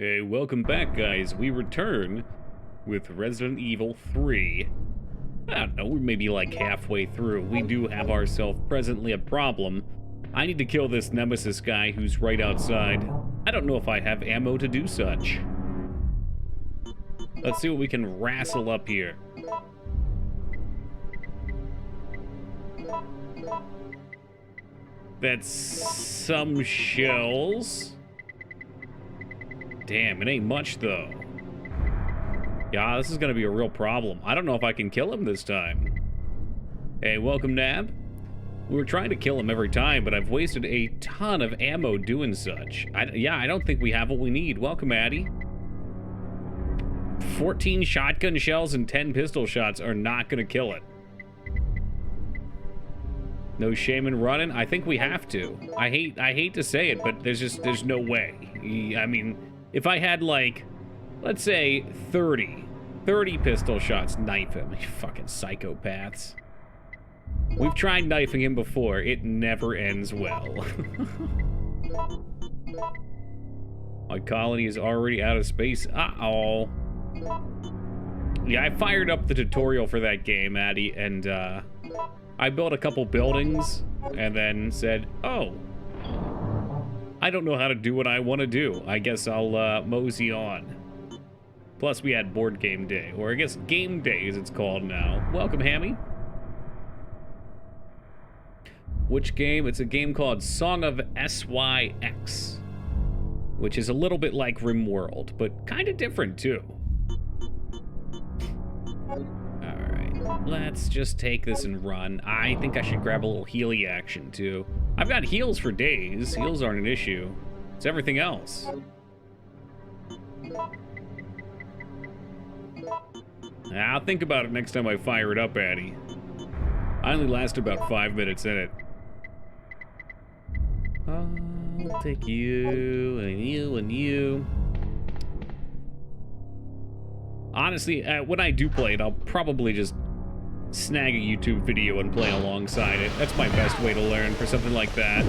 Hey, welcome back, guys. We return with Resident Evil 3. I don't know, we're maybe like halfway through. We do have ourselves presently a problem. I need to kill this Nemesis guy who's right outside. I don't know if I have ammo to do such. Let's see what we can wrestle up here. That's some shells. Damn, it ain't much, though. Yeah, this is gonna be a real problem. I don't know if I can kill him this time. Hey, welcome, Nab. We were trying to kill him every time, but I've wasted a ton of ammo doing such. I don't think we have what we need. Welcome, Addy. 14 shotgun shells and 10 pistol shots are not gonna kill it. No shame in running? I think we have to. I hate to say it, but there's no way. I mean, if I had, like, let's say 30 pistol shots, knife him. You fucking psychopaths. We've tried knifing him before. It never ends well. My colony is already out of space. Uh-oh. Yeah, I fired up the tutorial for that game, Addy, and, I built a couple buildings, and then said, oh, I don't know how to do what I want to do. I guess I'll mosey on. Plus, we had board game day, or I guess game day as it's called now. Welcome, Hammy. Which game? It's a game called Song of SYX, which is a little bit like RimWorld, but kind of different too. Alright, let's just take this and run. I think I should grab a little healy action too. I've got heals for days. Heals aren't an issue. It's everything else. I'll think about it next time I fire it up, Addy. I only lasted about 5 minutes in it. I'll take you, and you, and you. Honestly, when I do play it, I'll probably just snag a YouTube video and play alongside it. That's my best way to learn for something like that.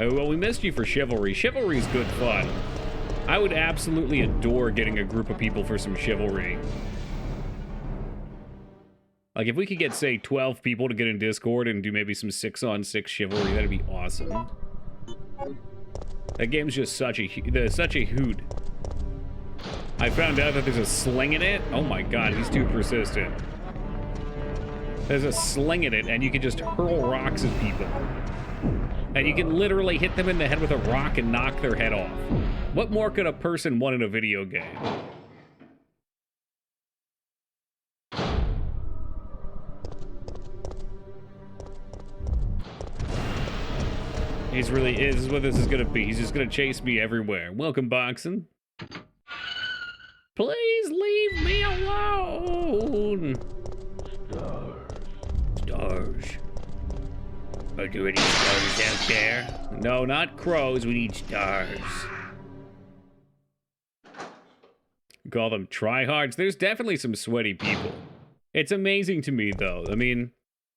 Oh, well, we missed you for Chivalry. Chivalry's good fun. I would absolutely adore getting a group of people for some Chivalry. Like, if we could get, say, 12 people to get in Discord and do maybe some 6-on-6 Chivalry, that'd be awesome. That game's just such a hoot. I found out that there's a sling in it. Oh my god, he's too persistent. There's a sling in it, and you can just hurl rocks at people. And you can literally hit them in the head with a rock and knock their head off. What more could a person want in a video game? This is what this is gonna be. He's just gonna chase me everywhere. Welcome, Boxing. Please leave me alone. Stars. Are there any stars out there? No, not crows. We need stars. We call them tryhards. There's definitely some sweaty people. It's amazing to me, though. I mean,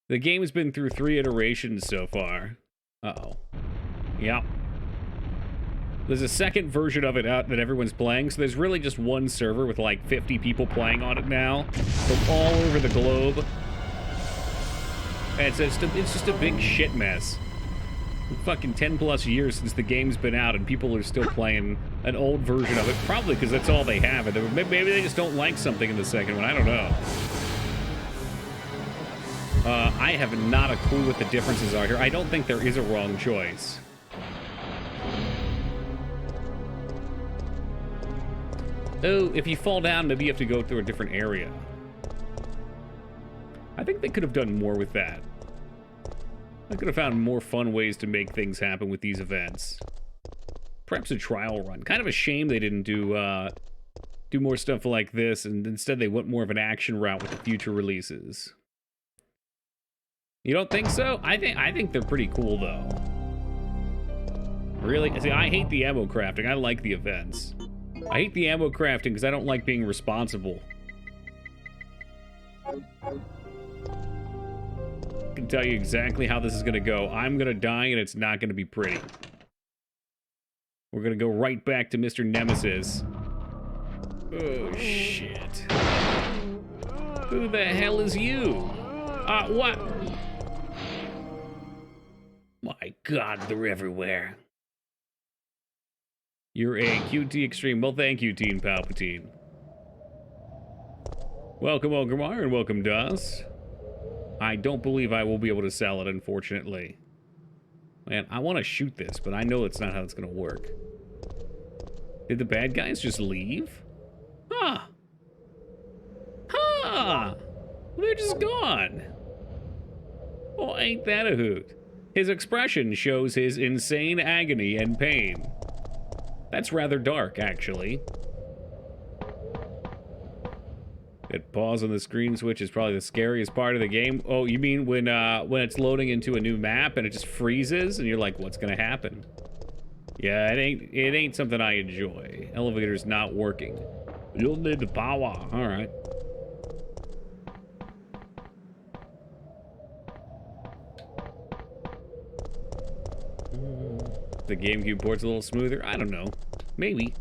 the game has been through 3 iterations so far. Uh-oh. Yep. There's a second version of it out that everyone's playing, so there's really just one server with like 50 people playing on it now, from all over the globe. And it's just a big shit mess. Fucking 10 plus years since the game's been out, and people are still playing an old version of it, probably because that's all they have. And maybe they just don't like something in the second one, I don't know. I have not a clue what the differences are here. I don't think there is a wrong choice. Oh, if you fall down, maybe you have to go through a different area. I think they could have done more with that. I could have found more fun ways to make things happen with these events. Perhaps a trial run. Kind of a shame they didn't do more stuff like this, and instead they went more of an action route with the future releases. You don't think so? I think they're pretty cool, though. Really? See, I hate the ammo crafting. I like the events. I hate the ammo crafting because I don't like being responsible. can tell you exactly how this is going to go. I'm going to die, and it's not going to be pretty. We're going to go right back to Mr. Nemesis. Oh, shit. Who the hell is you? What? My God, they're everywhere. You're a QT Extreme. Well, thank you, Teen Palpatine. Welcome, 𝕳𝖗𝖗𝖏, and welcome, 𝕸𝖔𝖓𝖙. I don't believe I will be able to sell it, unfortunately. Man, I want to shoot this, but I know it's not how it's going to work. Did the bad guys just leave? Huh. Huh. They're just gone. Oh, ain't that a hoot? His expression shows his insane agony and pain. That's rather dark, actually. That pause on the screen switch is probably the scariest part of the game. Oh, you mean when it's loading into a new map and it just freezes and you're like, what's gonna happen? Yeah, it ain't something I enjoy. Elevator's not working. You'll need the power. All right. The GameCube port's a little smoother. I don't know. Maybe.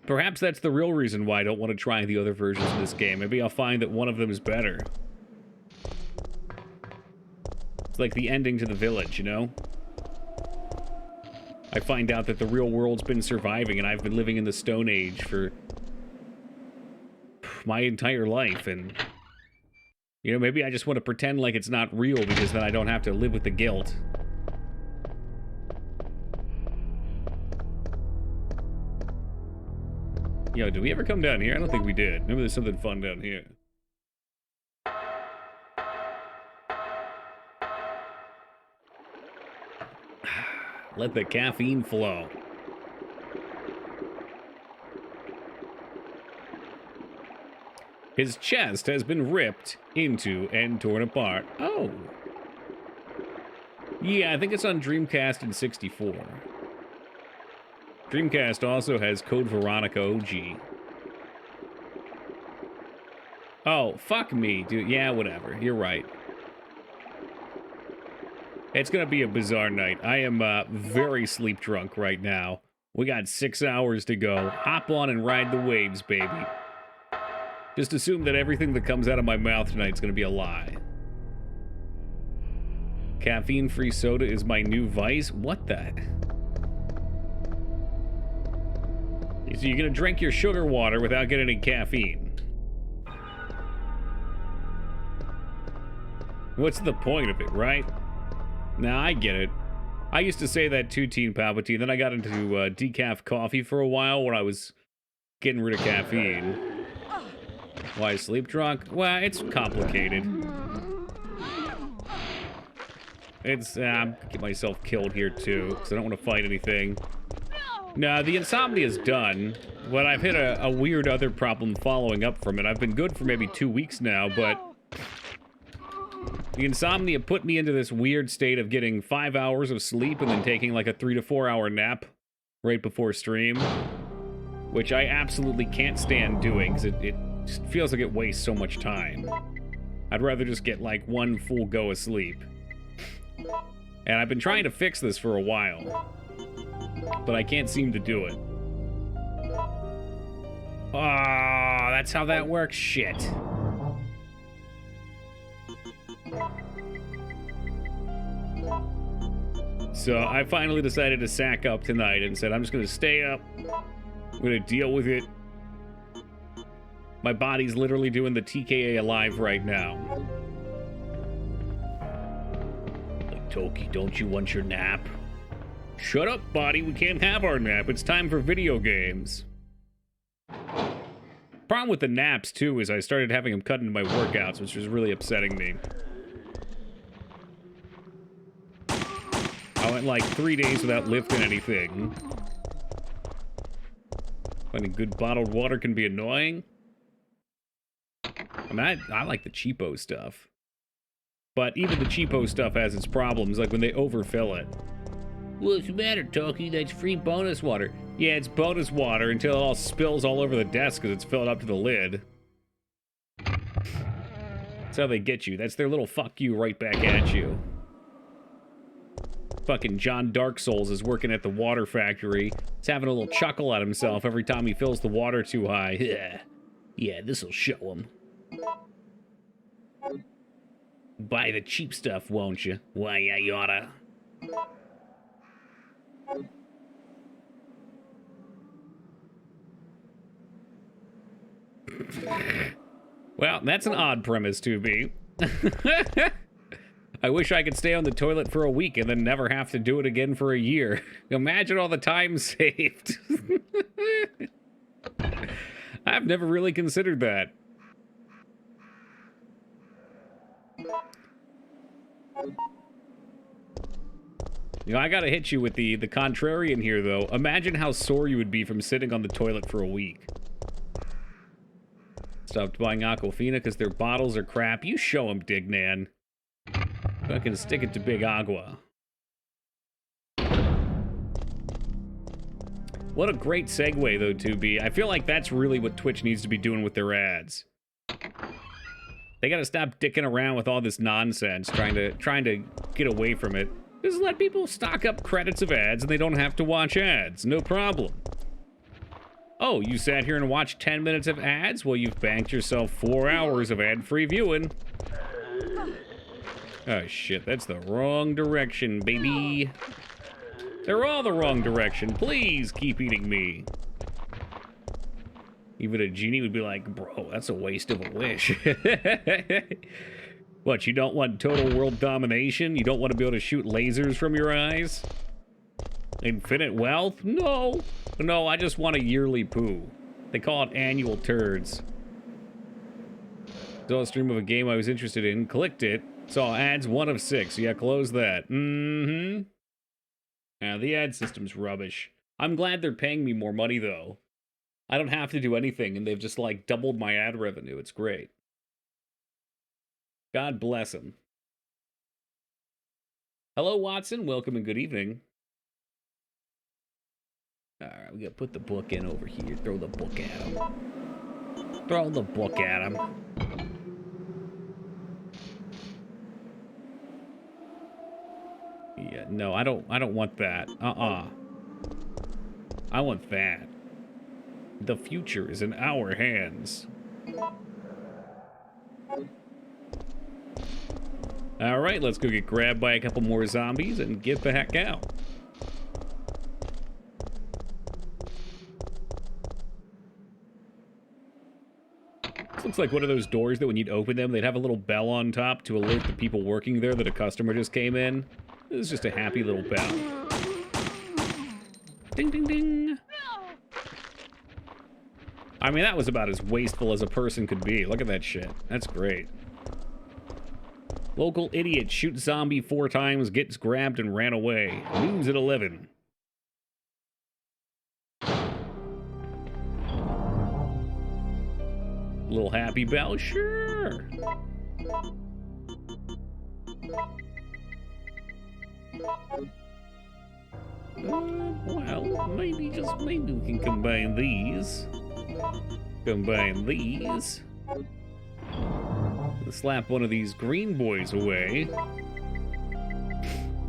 Perhaps that's the real reason why I don't want to try the other versions of this game. Maybe I'll find that one of them is better. It's like the ending to The Village, you know? I find out that the real world's been surviving and I've been living in the Stone Age for my entire life, and you know, maybe I just want to pretend like it's not real because then I don't have to live with the guilt. Yo, did we ever come down here? I don't think we did. Maybe there's something fun down here. Let the caffeine flow. His chest has been ripped into and torn apart. Oh. Yeah, I think it's on Dreamcast and 64. Dreamcast also has Code Veronica OG. Oh, fuck me, dude. Yeah, whatever. You're right. It's gonna be a bizarre night. I am very sleep drunk right now. We got 6 hours to go. Hop on and ride the waves, baby. Just assume that everything that comes out of my mouth tonight is gonna be a lie. Caffeine-free soda is my new vice? What the? So you're gonna drink your sugar water without getting any caffeine? What's the point of it, right? Nah, I get it. I used to say that too, Teen Palpatine. Then I got into decaf coffee for a while when I was getting rid of caffeine. Why sleep drunk? Well, it's complicated. It's, I'm gonna get myself killed here too, because I don't want to fight anything. No, the insomnia is done, but I've hit a weird other problem following up from it. I've been good for maybe 2 weeks now, but the insomnia put me into this weird state of getting 5 hours of sleep and then taking like a 3 to 4 hour nap right before stream, which I absolutely can't stand doing because it just feels like it wastes so much time. I'd rather just get like one full go of sleep. And I've been trying to fix this for a while, but I can't seem to do it. Oh, that's how that works? Shit. So I finally decided to sack up tonight and said, I'm just going to stay up. I'm going to deal with it. My body's literally doing the TKA alive right now. Like, Toki, don't you want your nap? Shut up, body. We can't have our nap. It's time for video games. Problem with the naps, too, is I started having them cut into my workouts, which was really upsetting me. I went like 3 days without lifting anything. Finding good bottled water can be annoying. I mean, I like the cheapo stuff. But even the cheapo stuff has its problems, like when they overfill it. What's the matter, Toki? That's free bonus water. Yeah, it's bonus water until it all spills all over the desk because it's filled up to the lid. That's how they get you. That's their little fuck you right back at you. Fucking John Dark Souls is working at the water factory. He's having a little chuckle at himself every time he fills the water too high. Yeah, this'll show him. Buy the cheap stuff, won't you? Why, I oughta. Well, that's an odd premise to be. I wish I could stay on the toilet for a week and then never have to do it again for a year. Imagine all the time saved. I've never really considered that. You know, I gotta hit you with the contrarian here, though. Imagine how sore you would be from sitting on the toilet for a week. Stopped buying Aquafina because their bottles are crap. You show them, Dignan. Fucking stick it to Big Agua. What a great segue, though, 2B. I feel like that's really what Twitch needs to be doing with their ads. They gotta stop dicking around with all this nonsense, trying to get away from it. Just let people stock up credits of ads and they don't have to watch ads. No problem. Oh, you sat here and watched 10 minutes of ads? Well, you've banked yourself 4 hours of ad-free viewing. Oh, shit. That's the wrong direction, baby. They're all the wrong direction. Please keep eating me. Even a genie would be like, bro, that's a waste of a wish. What, you don't want total world domination? You don't want to be able to shoot lasers from your eyes? Infinite wealth? No. No, I just want a yearly poo. They call it annual turds. Saw a stream of a game I was interested in, clicked it, saw ads 1 of 6. Yeah, close that. Mm-hmm. Yeah, the ad system's rubbish. I'm glad they're paying me more money, though. I don't have to do anything, and they've just, like, doubled my ad revenue. It's great. God bless them. Hello, Watson. Welcome and good evening. Alright, we gotta put the book in over here. Throw the book at him. Throw the book at him. Yeah, no, I don't want that. I want that. The future is in our hands. Alright, let's go get grabbed by a couple more zombies and get the heck out. This looks like one of those doors that when you'd open them, they'd have a little bell on top to alert the people working there that a customer just came in. This is just a happy little bell. Ding, ding, ding. I mean, that was about as wasteful as a person could be. Look at that shit. That's great. Local idiot shoots zombie 4 times, gets grabbed and ran away. News at 11. Little happy bell? Sure. Well, maybe, just maybe we can combine these. Combine these. Slap one of these green boys away.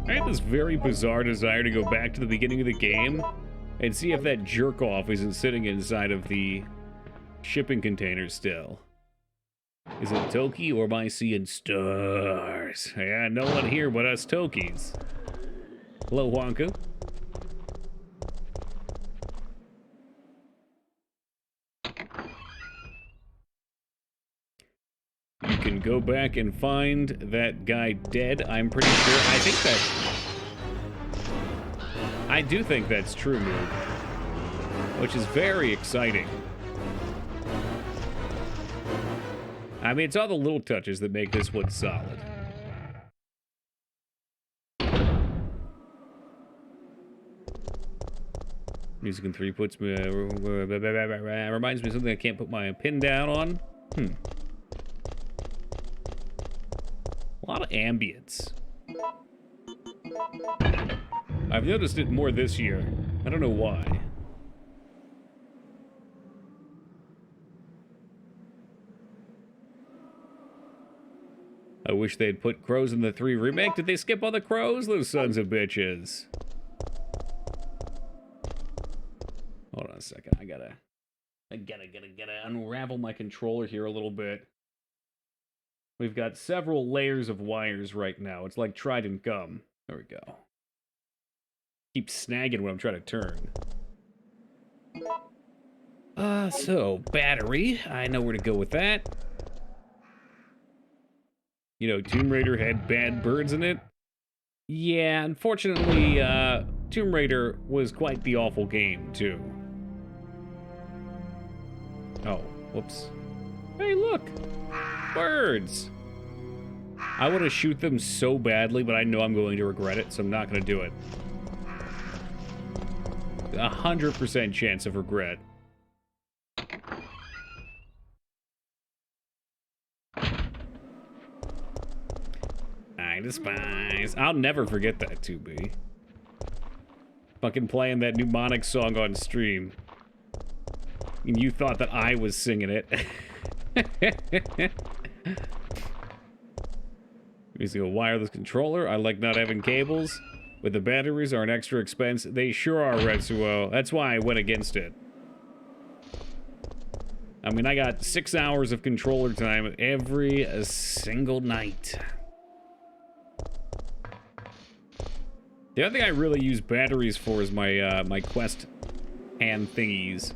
I had this very bizarre desire to go back to the beginning of the game and see if that jerk-off isn't sitting inside of the shipping container still. Is it Toki or am I seeing stars? Yeah, no one here but us Tokis. Hello, Wonka. You can go back and find that guy dead, I'm pretty sure. I do think that's true, Moog. Which is very exciting. I mean, it's all the little touches that make this one solid. Music in 3 puts me, reminds me of something I can't put my pin down on. A lot of ambience. I've noticed it more this year. I don't know why. I wish they'd put crows in the 3 remake. Did they skip all the crows? Those sons of bitches. Hold on a second. I gotta unravel my controller here a little bit. We've got several layers of wires right now. It's like Trident gum. There we go. Keep snagging when I'm trying to turn. So, battery. I know where to go with that. You know, Tomb Raider had bad birds in it. Yeah, unfortunately, Tomb Raider was quite the awful game, too. Oh, whoops. Hey, look! Birds! I want to shoot them so badly, but I know I'm going to regret it, so I'm not going to do it. 100% chance of regret. I despise. I'll never forget that, 2B. Fucking playing that 𝕳𝖔𝖗𝖍 song on stream. And you thought that I was singing it. Using a wireless controller. I like not having cables. But the batteries are an extra expense. They sure are, 𝕳𝖓𝖏𝖍. That's why I went against it. I mean, I got 6 hours of controller time every single night. The other thing I really use batteries for is my my Quest hand thingies.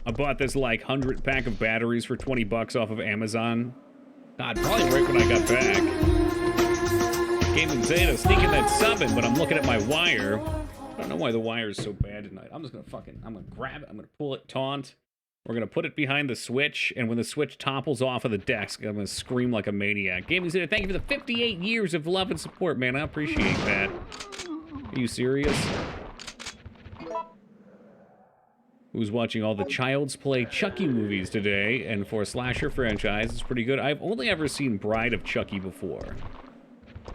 I bought this like 100 pack of batteries for 20 bucks off of Amazon. God, probably right when I got back. Game Insane, I'm sneaking that sub in, but I'm looking at my wire. I don't know why the wire is so bad tonight. I'm just gonna I'm gonna grab it, I'm gonna pull it, taunt. We're gonna put it behind the switch, and when the switch topples off of the desk, I'm gonna scream like a maniac. Gaming Zeta, thank you for the 58 years of love and support, man. I appreciate that. Are you serious? Who's watching all the Child's Play Chucky movies today, and for a slasher franchise, it's pretty good. I've only ever seen Bride of Chucky before.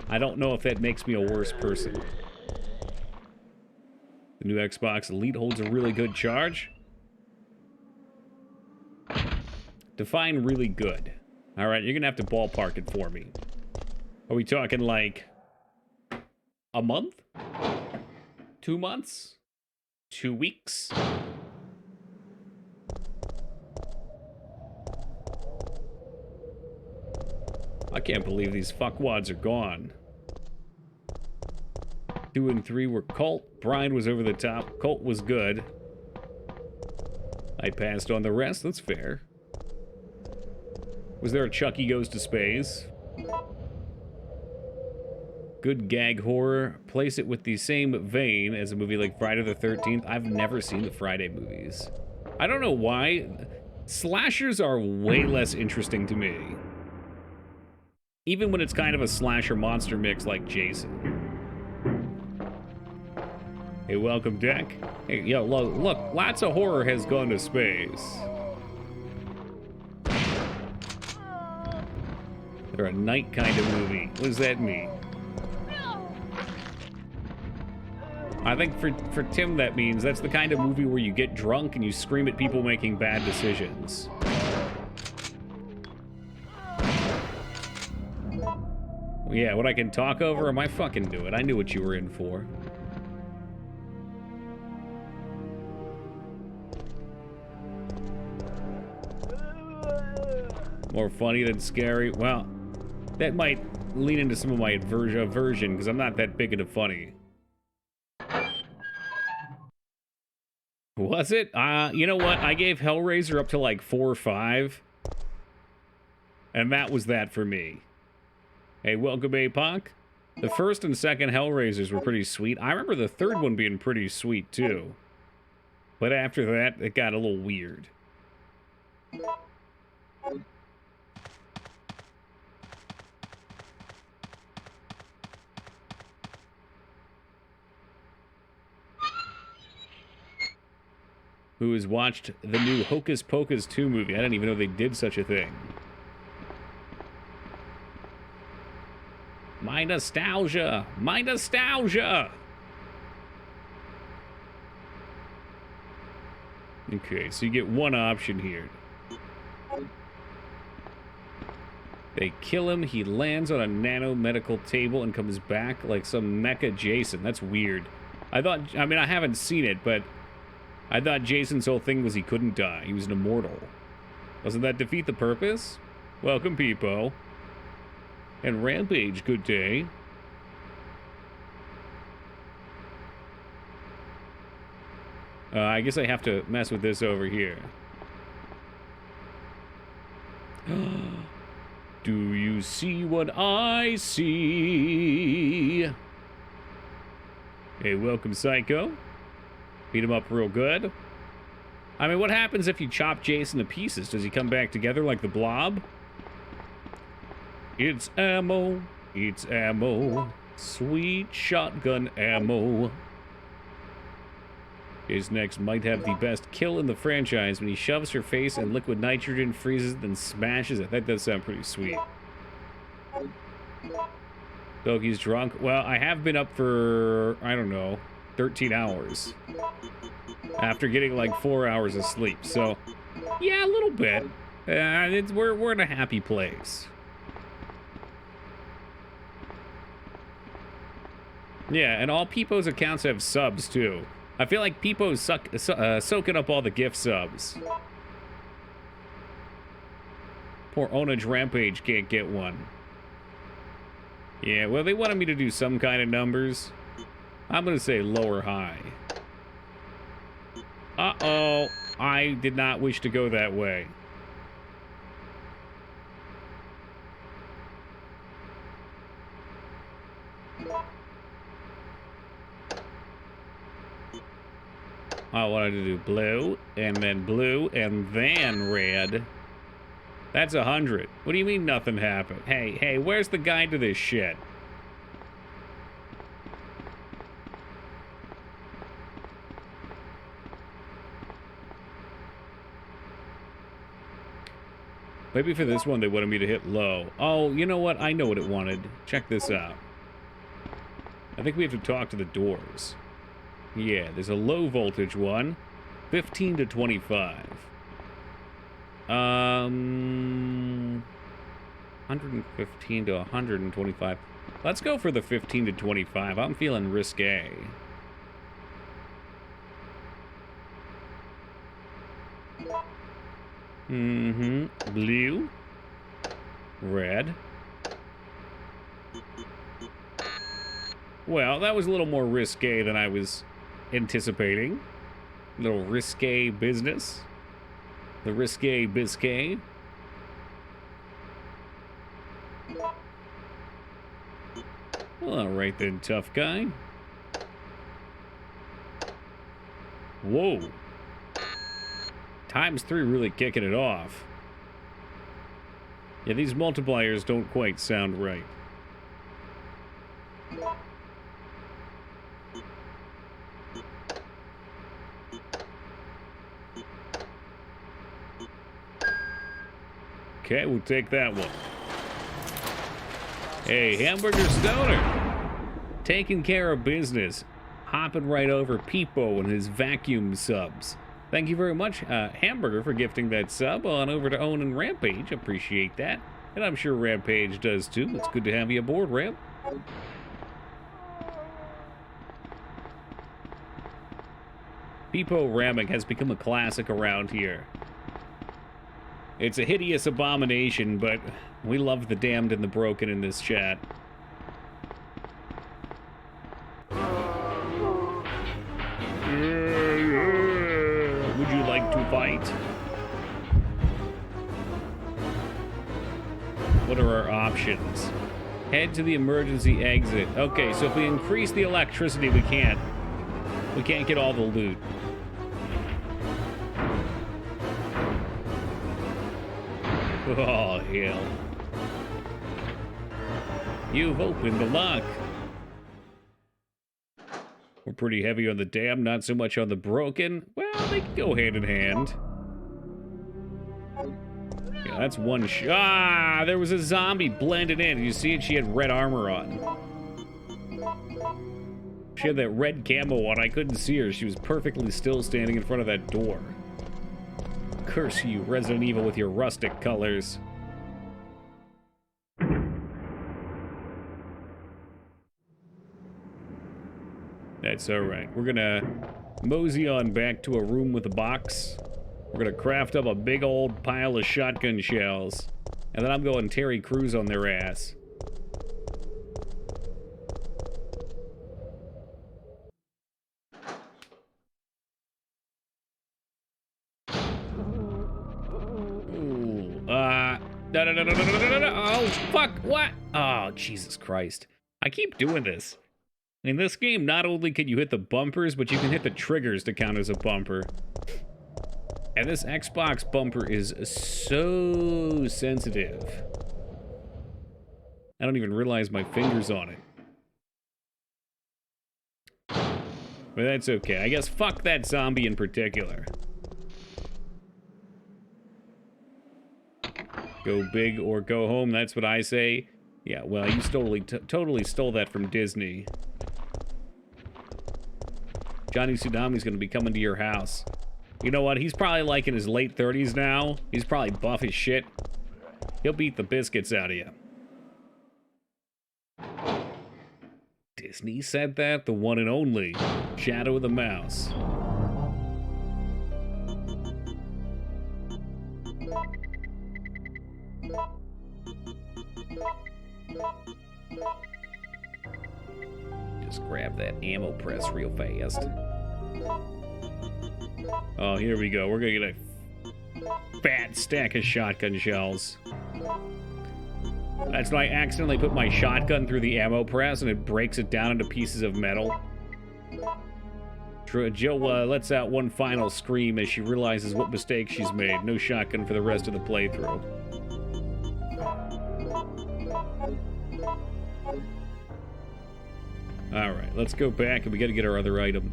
I don't know if that makes me a worse person. The new Xbox Elite holds a really good charge. Define really good. All right, you're gonna have to ballpark it for me. Are we talking like a month? 2 months? 2 weeks? I can't believe these fuckwads are gone. 2 and 3 were Cult. Bride was over the top. Cult was good. I passed on the rest. That's fair. Was there a Chucky Goes to Space? Good gag horror. Place it with the same vein as a movie like Friday the 13th. I've never seen the Friday movies. I don't know why. Slashers are way less interesting to me. Even when it's kind of a slasher monster mix like Jason. Hey, welcome, Deck. Hey, yo, look, lots of horror has gone to space. They're a night kind of movie. What does that mean? I think for Tim that means that's the kind of movie where you get drunk and you scream at people making bad decisions. Yeah, what I can talk over, I might fucking do it. I knew what you were in for. More funny than scary. Well, that might lean into some of my aversion, because I'm not that big into funny. Was it? You know what? I gave Hellraiser up to like 4 or 5. And that was that for me. Hey, welcome, APOC. The first and second Hellraisers were pretty sweet. I remember the third one being pretty sweet, too. But after that, it got a little weird. Who has watched the new Hocus Pocus 2 movie? I didn't even know they did such a thing. My nostalgia! My nostalgia! Okay, so you get one option here. They kill him, he lands on a nano-medical table and comes back like some mecha Jason. That's weird. I mean, I haven't seen it, but I thought Jason's whole thing was he couldn't die. He was an immortal. Doesn't that defeat the purpose? Welcome, Peepo. And Rampage, good day. I guess I have to mess with this over here. Do you see what I see? Hey, welcome, Psycho. Beat him up real good. I mean, what happens if you chop Jason to pieces? Does he come back together like the Blob? It's ammo. It's ammo. Sweet shotgun ammo. His next might have the best kill in the franchise when he shoves her face in liquid nitrogen, freezes it, then smashes it. That does sound pretty sweet. Doki's drunk. Well, I have been up for, I don't know, 13 hours. After getting like 4 hours of sleep. So, yeah, a little bit. We're in a happy place. Yeah, and all Peepo's accounts have subs, too. I feel like Peepo's soaking up all the gift subs. Poor 𝕳𝖗𝖏𝖍 Rampage can't get one. Yeah, well, they wanted me to do some kind of numbers. I'm gonna say low or high. Uh-oh. I did not wish to go that way. I wanted to do blue, and then red. That's 100. What do you mean nothing happened? Hey, where's the guide to this shit? Maybe for this one they wanted me to hit low. Oh, you know what? I know what it wanted. Check this out. I think we have to talk to the doors. Yeah, there's a low voltage one. 15 to 25. 115 to 125. Let's go for the 15 to 25. I'm feeling risque. Blue. Red. Well, that was a little more risque than I was anticipating. A little risque business. The risque biscuit. All right then, tough guy. Whoa. ×3 really kicking it off. Yeah, these multipliers don't quite sound right. Okay, we'll take that one. Hey, Hamburger Stoner. Taking care of business. Hopping right over Peepo and his vacuum subs. Thank you very much, Hamburger, for gifting that sub on over to Own and Rampage. Appreciate that. And I'm sure Rampage does too. It's good to have you aboard, Ramp. Peepo ramming has become a classic around here. It's a hideous abomination, but we love the damned and the broken in this chat. Would you like to fight? What are our options? Head to the emergency exit. Okay, so if we increase the electricity, we can't get all the loot. Oh, hell. You've opened the lock. We're pretty heavy on the dam, not so much on the broken. Well, they can go hand in hand. Yeah, that's one shot. Ah, there was a zombie blended in. Did you see it? She had red armor on. She had that red camo on. I couldn't see her. She was perfectly still standing in front of that door. Curse you, Resident Evil, with your rustic colors. That's alright. We're gonna mosey on back to a room with a box. We're gonna craft up a big old pile of shotgun shells. And then I'm going Terry Crews on their ass. No. Oh, fuck, what? Oh, Jesus Christ. I keep doing this. In this game, not only can you hit the bumpers, but you can hit the triggers to count as a bumper. And this Xbox bumper is so sensitive. I don't even realize my finger's on it. But that's okay. I guess fuck that zombie in particular. Go big or go home, that's what I say. Yeah, well, you totally stole that from Disney. Johnny Tsunami's gonna be coming to your house. You know what? He's probably like in his late 30s now. He's probably buff as shit. He'll beat the biscuits out of you. Disney said that? The one and only Shadow of the Mouse. Just grab that ammo press real fast. Oh, here we go. We're gonna get a fat stack of shotgun shells. That's why I accidentally put my shotgun through the ammo press and it breaks it down into pieces of metal. Jill lets out one final scream as she realizes what mistake she's made. No shotgun for the rest of the playthrough. Alright, let's go back and we gotta get our other item.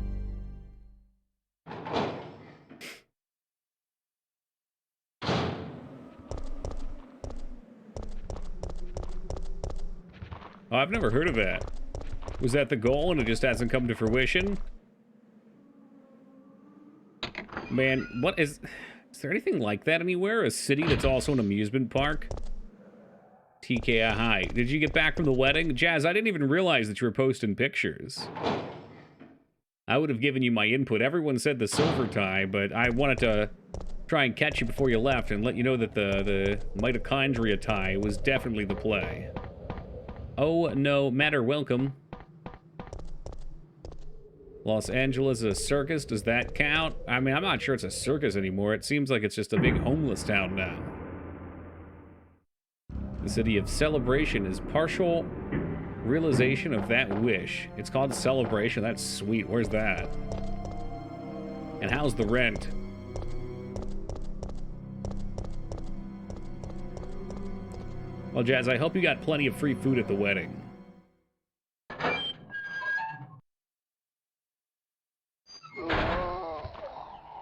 Oh, I've never heard of that. Was that the goal and it just hasn't come to fruition? Man, what is there anything like that anywhere? A city that's also an amusement park? TK, hi. Did you get back from the wedding? Jazz, I didn't even realize that you were posting pictures. I would have given you my input. Everyone said the silver tie, but I wanted to try and catch you before you left and let you know that the mitochondria tie was definitely the play. Oh, no matter, welcome. Los Angeles is a circus, does that count? I mean, I'm not sure it's a circus anymore. It seems like it's just a big homeless town now. The city of celebration is partial realization of that wish. It's called Celebration, that's sweet, where's that? And how's the rent? Well, Jazz, I hope you got plenty of free food at the wedding.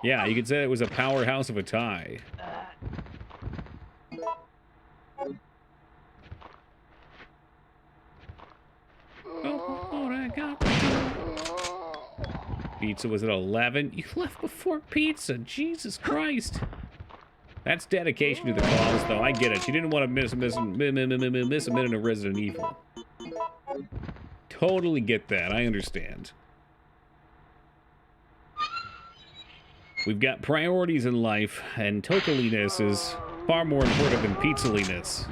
Yeah, you could say it was a powerhouse of a tie. Pizza was at 11. You left before pizza. Jesus Christ. That's dedication to the cause, though. I get it. She didn't want to miss a minute of Resident Evil. Totally get that. I understand. We've got priorities in life, and tokeliness is far more important than pizzaliness.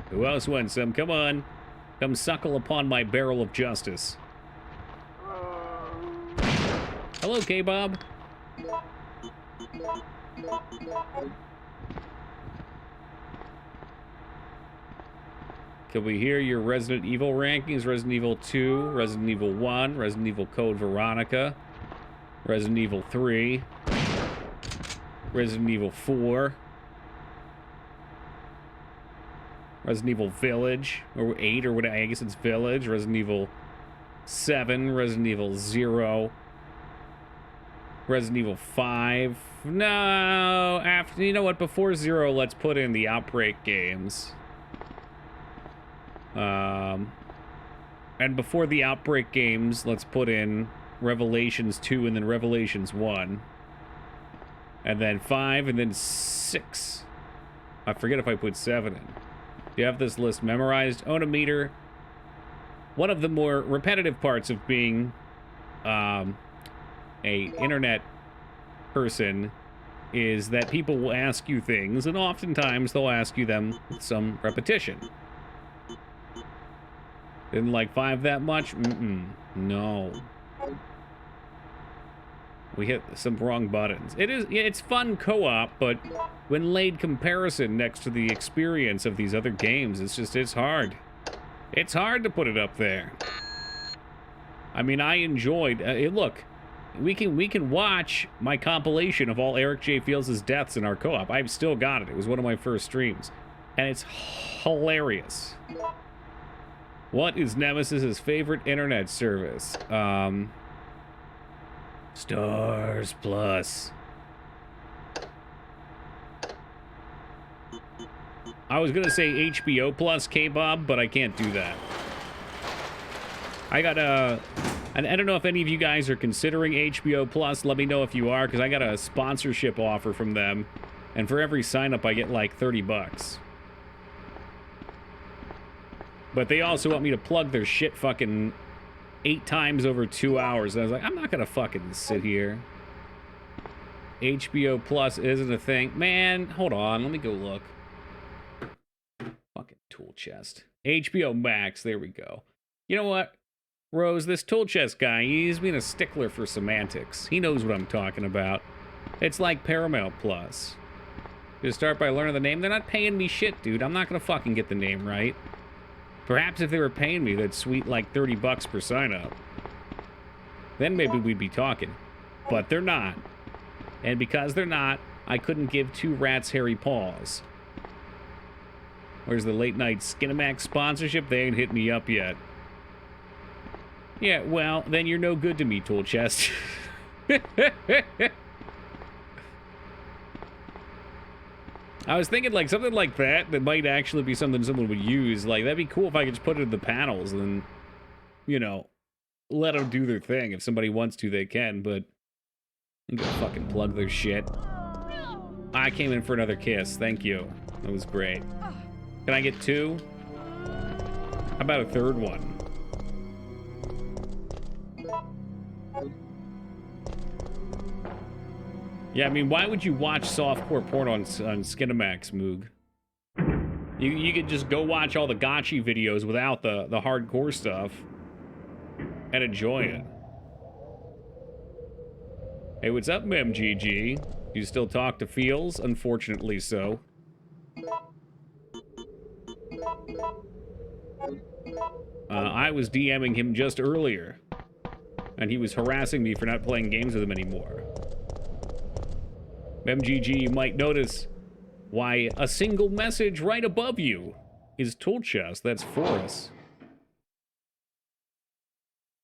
Who else wants some? Come on. Come suckle upon my barrel of justice. Hello, K-Bob. Can we hear your Resident Evil rankings? Resident Evil 2, Resident Evil 1, Resident Evil Code Veronica, Resident Evil 3, Resident Evil 4, Resident Evil Village, or 8, or what, I guess it's Village, Resident Evil 7, Resident Evil 0, Resident Evil 5. No, after, you know what, before 0, let's put in the Outbreak games. And before the Outbreak games, let's put in Revelations 2, and then Revelations 1. And then 5, and then 6. I forget if I put 7 in. Do you have this list memorized? 𝕳𝖗𝖏𝖍. One of the more repetitive parts of being a internet person is that people will ask you things, and oftentimes they'll ask you them with some repetition. Didn't like 5 that much? No. We hit some wrong buttons. It's fun co-op, but when laid comparison next to the experience of these other games, it's hard. It's hard to put it up there. I mean, I enjoyed look, we can watch my compilation of all Eric J. Fields' deaths in our co-op. I've still got it. It was one of my first streams, and it's hilarious. What is Nemesis' favorite internet service? Stars Plus. I was gonna say HBO Plus, K-Bob, but I can't do that. I got and I don't know if any of you guys are considering HBO Plus. Let me know if you are, because I got a sponsorship offer from them, and for every sign-up I get like $30. But they also want me to plug their shit fucking 8 times over 2 hours. And I was like, I'm not gonna fucking sit here. HBO Plus isn't a thing. Man, hold on, let me go look. Fucking tool chest. HBO Max, there we go. You know what, Rose, this tool chest guy, he's been a stickler for semantics. He knows what I'm talking about. It's like Paramount Plus. Just start by learning the name. They're not paying me shit, dude. I'm not gonna fucking get the name right. Perhaps if they were paying me that sweet like $30 per sign-up, then maybe we'd be talking. But they're not. And because they're not, I couldn't give 2 rats hairy paws. Where's the late night Skinamax sponsorship? They ain't hit me up yet. Yeah, well, then you're no good to me, Tool Chest. I was thinking, like, something like that might actually be something someone would use. Like, that'd be cool if I could just put it in the panels and, you know, let them do their thing. If somebody wants to, they can, but I'm gonna fucking plug their shit. I came in for another kiss. Thank you. That was great. Can I get 2? How about a 3rd one? Yeah, I mean, why would you watch softcore porn on Skinamax, Moog? You could just go watch all the gotchi videos without the hardcore stuff and enjoy it. Hey, what's up, 𝕳𝖶𝖏𝖏? You still talk to Feels? Unfortunately so. I was DMing him just earlier, and he was harassing me for not playing games with him anymore. 𝕳𝖶𝖏𝖏, you might notice why a single message right above you is Tool Chest. That's Forrest.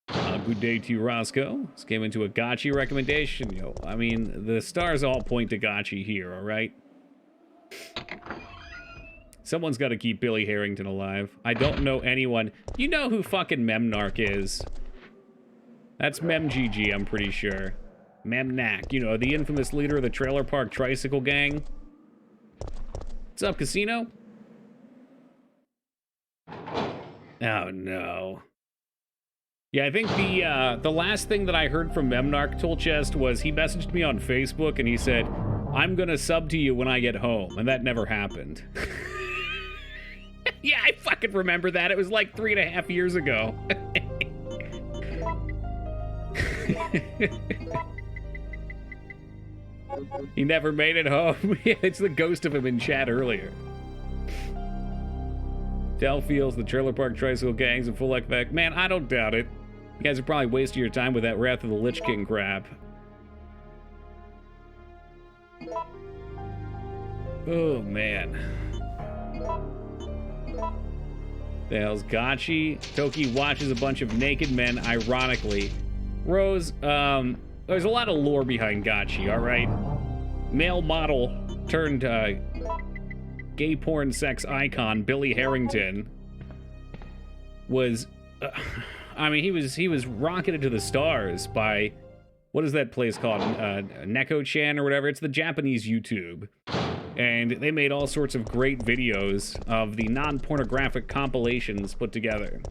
Good day to you, Roscoe. This came into a gotchi recommendation. Yo, I mean, the stars all point to gotchi here, all right? Someone's got to keep Billy Harrington alive. I don't know anyone. You know who fucking Memnarch is? That's 𝕳𝖶𝖏𝖏, I'm pretty sure. Memnak, you know, the infamous leader of the Trailer Park Tricycle Gang. What's up, Casino? Oh, no. Yeah, I think the last thing that I heard from Memnarch Tool Chest was he messaged me on Facebook and he said, I'm gonna sub to you when I get home, and that never happened. Yeah, I fucking remember that. It was like 3.5 years ago. He never made it home. It's the ghost of him in chat earlier. Dell feels the Trailer Park Tricycle Gang's in full effect. Man, I don't doubt it. You guys are probably wasting your time with that Wrath of the Lich King crap. Oh, man. The hell's gotchi? Toki watches a bunch of naked men, ironically. Rose, there's a lot of lore behind gotchi, alright? Male model turned gay porn sex icon Billy Harrington was I mean, he was rocketed to the stars by, what is that place called? 𝕳𝖗𝖍𝖗 or whatever. It's the Japanese YouTube. And they made all sorts of great videos of the non-pornographic compilations put together.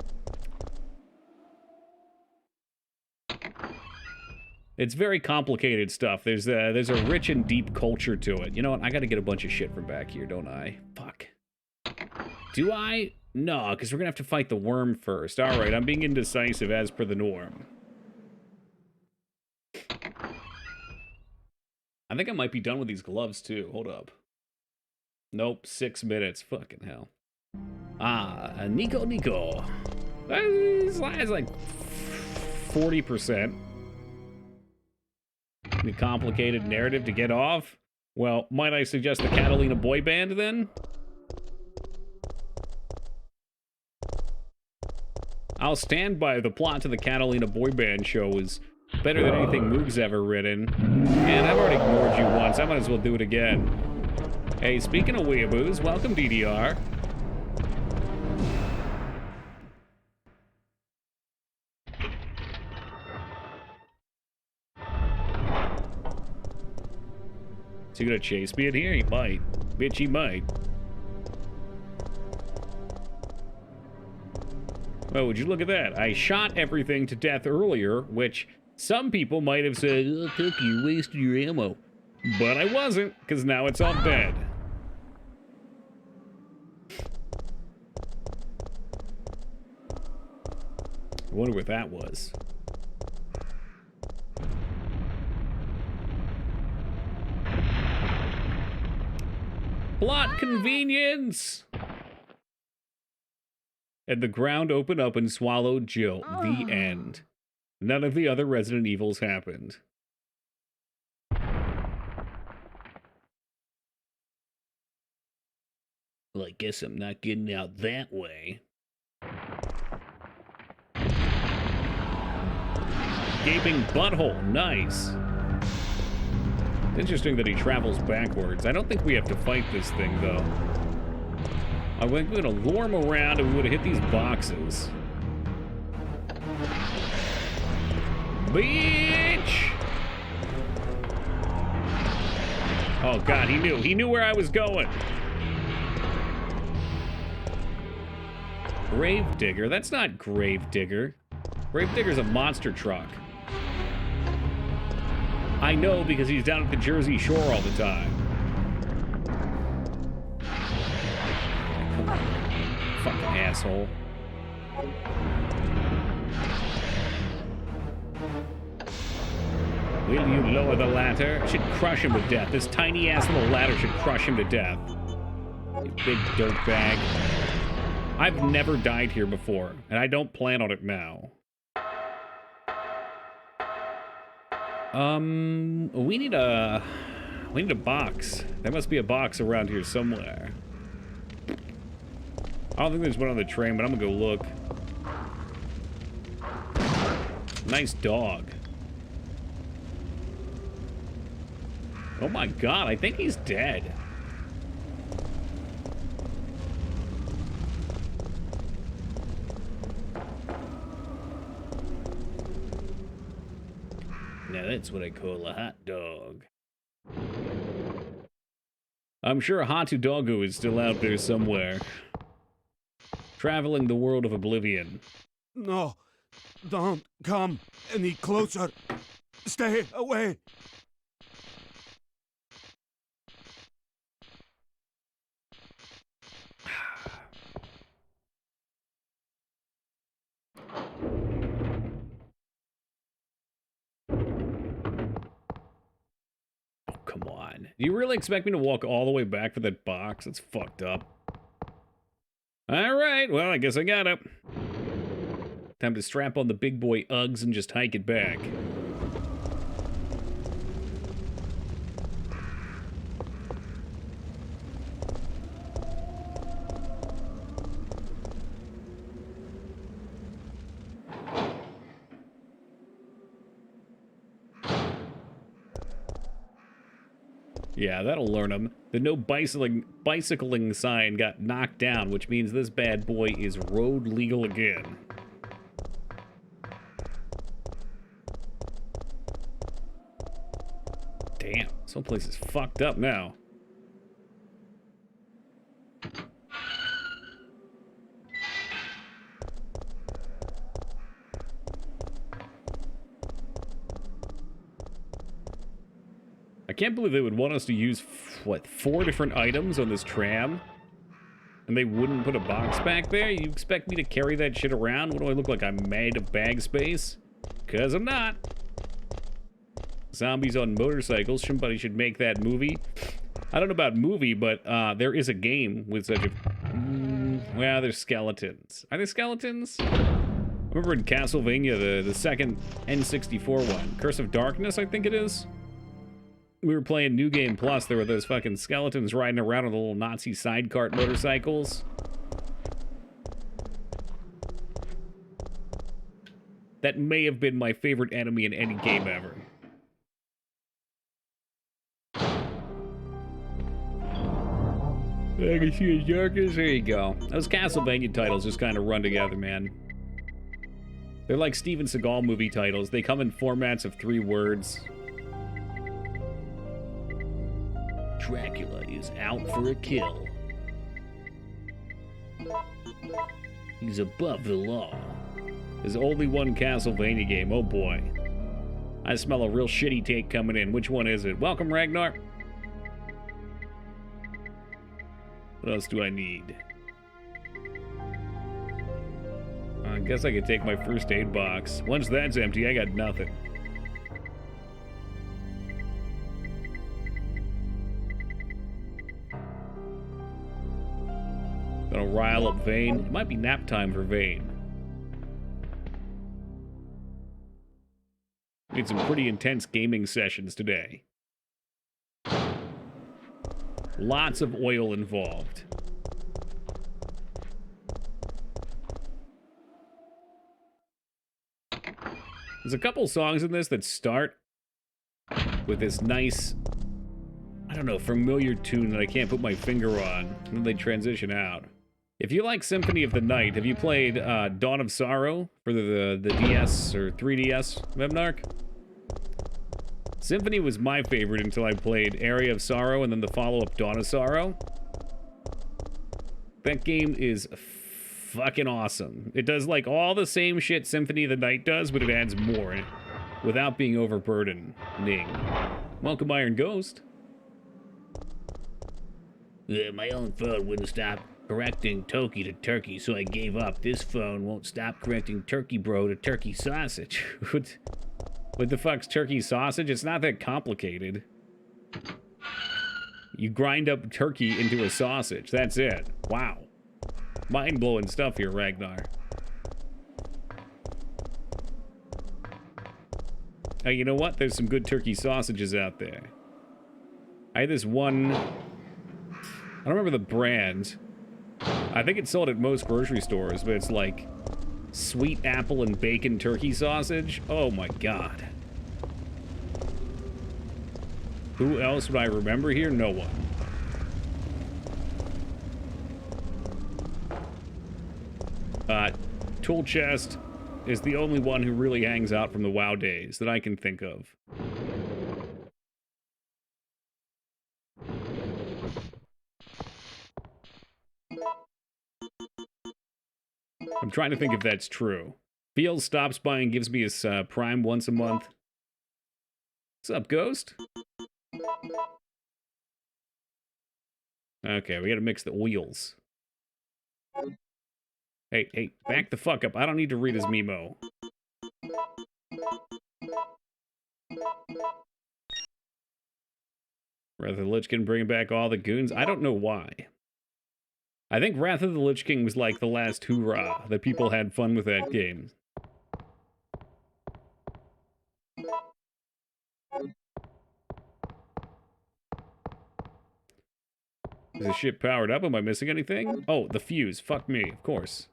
It's very complicated stuff. There's a rich and deep culture to it. You know what? I gotta get a bunch of shit from back here, don't I? Fuck. Do I? No, because we're gonna have to fight the worm first. Alright, I'm being indecisive as per the norm. I think I might be done with these gloves, too. Hold up. Nope, 6 minutes. Fucking hell. 𝕳𝖗𝖙𝖍. That's like 40%. The complicated narrative to get off? Well, might I suggest the Catalina boy band, then? I'll stand by the plot to the Catalina boy band show is better than anything Moog's ever written. And I've already ignored you once, I might as well do it again. Hey, speaking of weeaboos, welcome DDR. Is he gonna chase me in here? He might. Bitch, he might. Well, would you look at that? I shot everything to death earlier, which some people might have said, oh, Cookie, you wasted your ammo. But I wasn't, because now it's all dead. I wonder what that was. Plot convenience! And the ground opened up and swallowed Jill. The end. None of the other Resident Evils happened. Well, I guess I'm not getting out that way. Gaping butthole. Nice. Interesting that he travels backwards. I don't think we have to fight this thing, though. I think we're gonna lure him around and we would have hit these boxes. Bitch! Oh god, he knew. He knew where I was going. Gravedigger? That's not Gravedigger. Gravedigger's a monster truck. I know because he's down at the Jersey Shore all the time. Fucking asshole. Will you lower the ladder? Should crush him to death. This tiny ass little ladder should crush him to death. You big dirtbag. I've never died here before, and I don't plan on it now. We need a box. There must be a box around here somewhere. I don't think there's one on the train, but I'm gonna go look. Nice dog. Oh my god, I think he's dead. Now that's what I call a hot dog. I'm sure Hatu Doggo is still out there somewhere. Traveling the world of oblivion. No, don't come any closer. Stay away. Oh, come on. Do you really expect me to walk all the way back for that box? That's fucked up. Alright, well, I guess I got it. Time to strap on the big boy Uggs and just hike it back. Yeah, that'll learn him. The no bicycling sign got knocked down, which means this bad boy is road legal again. Damn, this whole place is fucked up now. I can't believe they would want us to use, what, 4 different items on this tram? And they wouldn't put a box back there? You expect me to carry that shit around? What do I look like? I'm made of bag space? 'Cause I'm not. Zombies on motorcycles. Somebody should make that movie. I don't know about movie, but there is a game with such a... well, there's skeletons. Are there skeletons? I remember in Castlevania, the second N64 one. Curse of Darkness, I think it is. We were playing New Game Plus. There were those fucking skeletons riding around on the little Nazi side cart motorcycles. That may have been my favorite enemy in any game ever. I can see his darkness. There you go. Those Castlevania titles just kind of run together, man. They're like Steven Seagal movie titles. They come in formats of 3 words. Dracula is out for a kill. He's above the law. There's only one Castlevania game. Oh boy. I smell a real shitty take coming in. Which one is it? Welcome, Ragnar. What else do I need? I guess I could take my first aid box. Once that's empty, I got nothing. Gonna rile up Vane. It might be nap time for Vane. Need some pretty intense gaming sessions today. Lots of oil involved. There's a couple songs in this that start with this nice, I don't know, familiar tune that I can't put my finger on, and then they transition out. If you like Symphony of the Night, have you played Dawn of Sorrow for the DS or 3DS, Mebnark? Symphony was my favorite until I played Area of Sorrow and then the follow-up Dawn of Sorrow. That game is fucking awesome. It does like all the same shit Symphony of the Night does, but it adds more without being overburdening. Welcome, Iron Ghost. My own phone wouldn't stop correcting Toki to turkey, so I gave up. This phone won't stop correcting turkey bro to turkey sausage. What the fuck's turkey sausage? It's not that complicated. You grind up turkey into a sausage. That's it. Wow. Mind-blowing stuff here, Ragnar. Oh, you know what? There's some good turkey sausages out there. I had this one... I don't remember the brand. I think it's sold at most grocery stores, but it's like sweet apple and bacon turkey sausage. Oh my god. Who else would I remember here? No one. Tool Chest is the only one who really hangs out from the WoW days that I can think of. I'm trying to think if that's true. Field stops by and gives me his Prime once a month. What's up, Ghost? Okay, we gotta mix the oils. Hey, back the fuck up. I don't need to read his memo. Wrath of the Lich King bringing back all the goons? I don't know why. I think Wrath of the Lich King was like the last hoorah, that people had fun with that game. Is this shit powered up? Am I missing anything? Oh, the fuse. Fuck me, of course.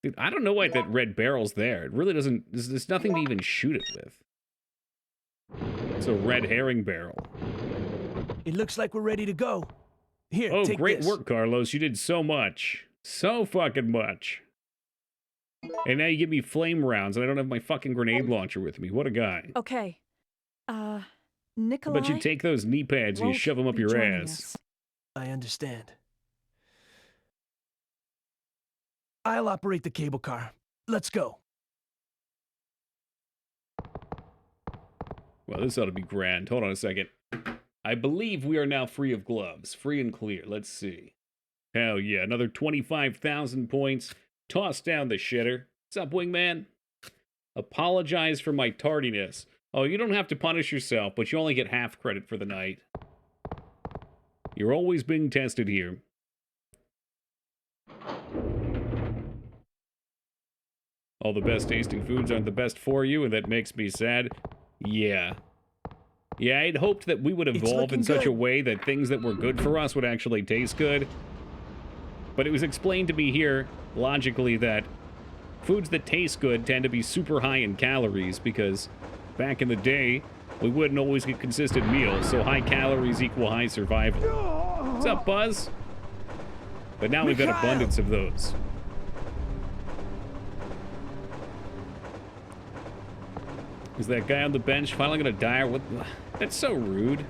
Dude, I don't know why that red barrel's there. It really doesn't... There's nothing to even shoot it with. It's a red herring barrel. It looks like we're ready to go. Here, oh, take great this. work, Carlos. You did so much. So fucking much. And now you give me flame rounds, and I don't have my fucking grenade launcher with me. What a guy. Okay. But you Nikolai take those knee pads and you won't shove them up be your joining ass. us. I understand. I'll operate the cable car. Let's go. Well, this ought to be grand. Hold on a second. I believe we are now free of gloves. Free and clear. Let's see. Hell yeah. Another 25,000 points. Toss down the shitter. What's up, wingman? Apologize for my tardiness. Oh, you don't have to punish yourself, but you only get half credit for the night. You're always being tested here. All the best tasting foods aren't the best for you, and that makes me sad. Yeah. Yeah, I'd hoped that we would evolve in such a way that things that were good for us would actually taste good. But it was explained to me here, logically, that foods that taste good tend to be super high in calories because back in the day, we wouldn't always get consistent meals, so high calories equal high survival. What's up, Buzz? But now we've got abundance of those. Is that guy on the bench finally gonna die or what? That's so rude.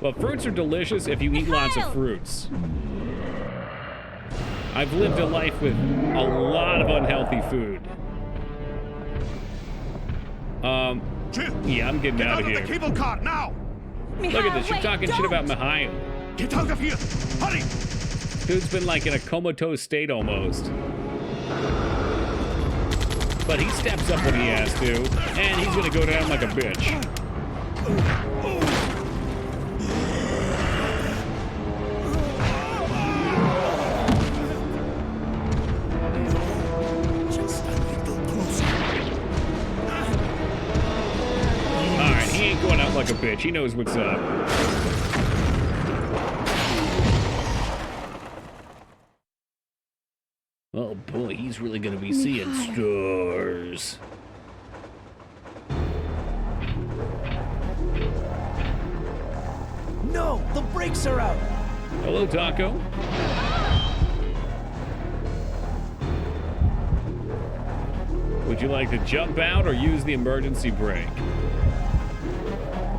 Well, fruits are delicious if you eat lots of fruits. I've lived a life with a lot of unhealthy food. Yeah, I'm getting out of here. Get out of the cable car now! Look at this, you're talking shit about 𝕳𝖓𝖙𝖍. Get out of here! Hurry! Dude's been like in a comatose state almost. But he steps up when he has to, and he's gonna go down like a bitch. Just a little closer. Alright, he ain't going out like a bitch. He knows what's up. Oh boy, he's really gonna be seeing stars. No, the brakes are out. Hello, Taco. Would you like to jump out or use the emergency brake?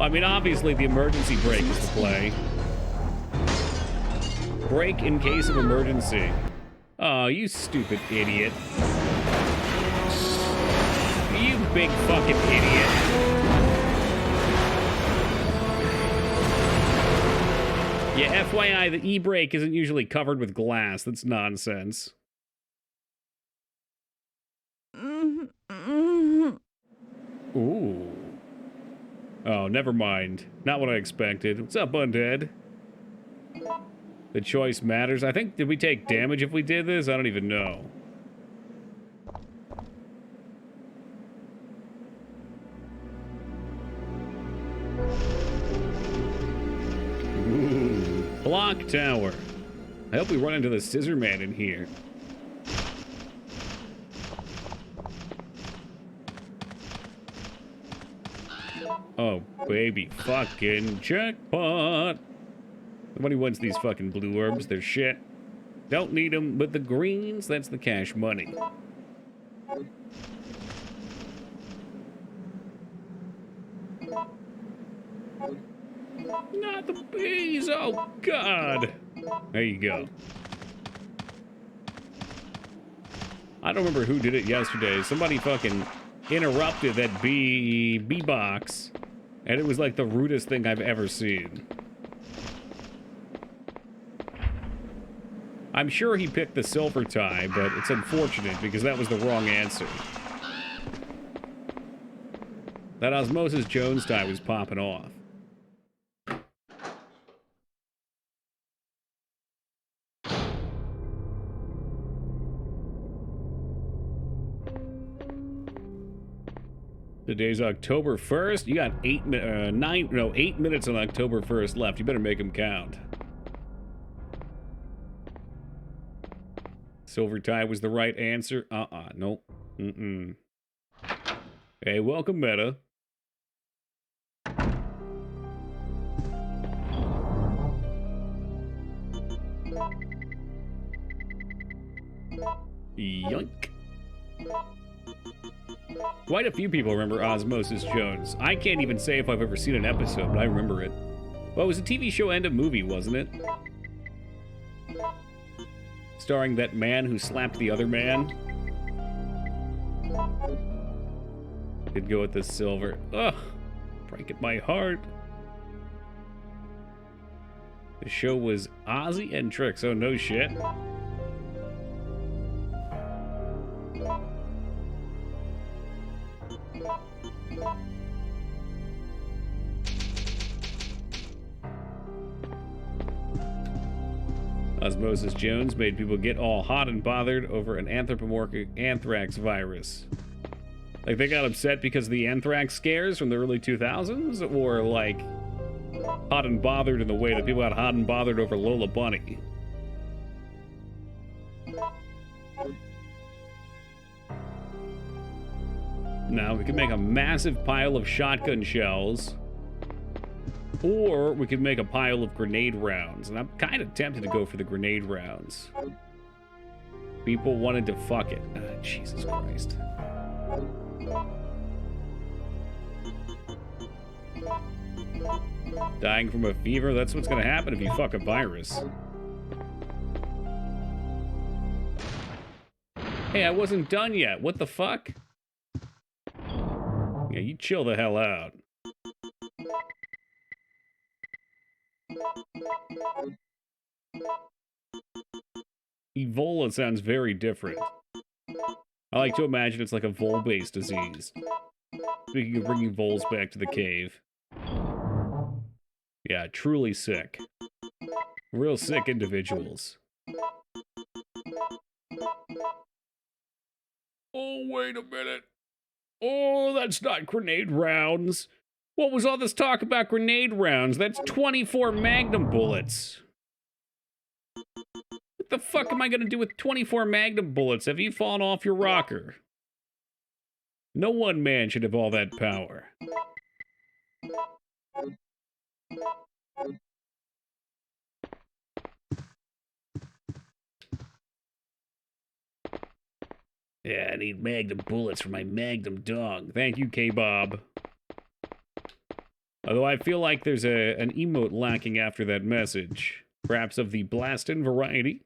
I mean, obviously the emergency brake is the play. Brake in case of emergency. Oh, you stupid idiot. You big fucking idiot. Yeah, FYI, the e-brake isn't usually covered with glass. That's nonsense. Ooh. Oh, never mind. Not what I expected. What's up, Undead? The choice matters. I think, did we take damage if we did this? I don't even know. Ooh. Block tower. I hope we run into the scissor man in here. Oh, baby. Fucking jackpot. Nobody wants these fucking blue herbs. They're shit. Don't need them, but the greens, that's the cash money. Not the bees! Oh, God! There you go. I don't remember who did it yesterday. Somebody fucking interrupted that bee box, and it was like the rudest thing I've ever seen. I'm sure he picked the silver tie, but it's unfortunate because that was the wrong answer. That Osmosis Jones tie was popping off. Today's October 1st. You got 8 minutes on October 1st left. You better make them count. Silver tie was the right answer. Nope. Hey, welcome, Meta. Yoink. Quite a few people remember Osmosis Jones. I can't even say if I've ever seen an episode, but I remember it. Well, it was a TV show and a movie, wasn't it? Starring that man who slapped the other man. Could go with the silver. Ugh, breaking my heart. The show was Ozzy and Trix. Oh, no shit. Osmosis Jones made people get all hot and bothered over an anthropomorphic anthrax virus. Like, they got upset because of the anthrax scares from the early 2000s? Or, like, hot and bothered in the way that people got hot and bothered over Lola Bunny? Now, we could make a massive pile of shotgun shells. Or we could make a pile of grenade rounds. And I'm kind of tempted to go for the grenade rounds. People wanted to fuck it. Jesus Christ. Dying from a fever? That's what's gonna happen if you fuck a virus. Hey, I wasn't done yet. What the fuck? Yeah, you chill the hell out. Ebola sounds very different. I like to imagine it's like a vole-based disease. Speaking of bringing voles back to the cave. Yeah, truly sick. Real sick individuals. Oh, wait a minute. Oh, that's not grenade rounds. What was all this talk about grenade rounds? That's 24 Magnum bullets. What the fuck am I gonna do with 24 Magnum bullets? Have you fallen off your rocker? No one man should have all that power. Yeah, I need Magnum bullets for my Magnum dog. Thank you, K-Bob. Although I feel like there's an emote lacking after that message. Perhaps of the Blastin' variety.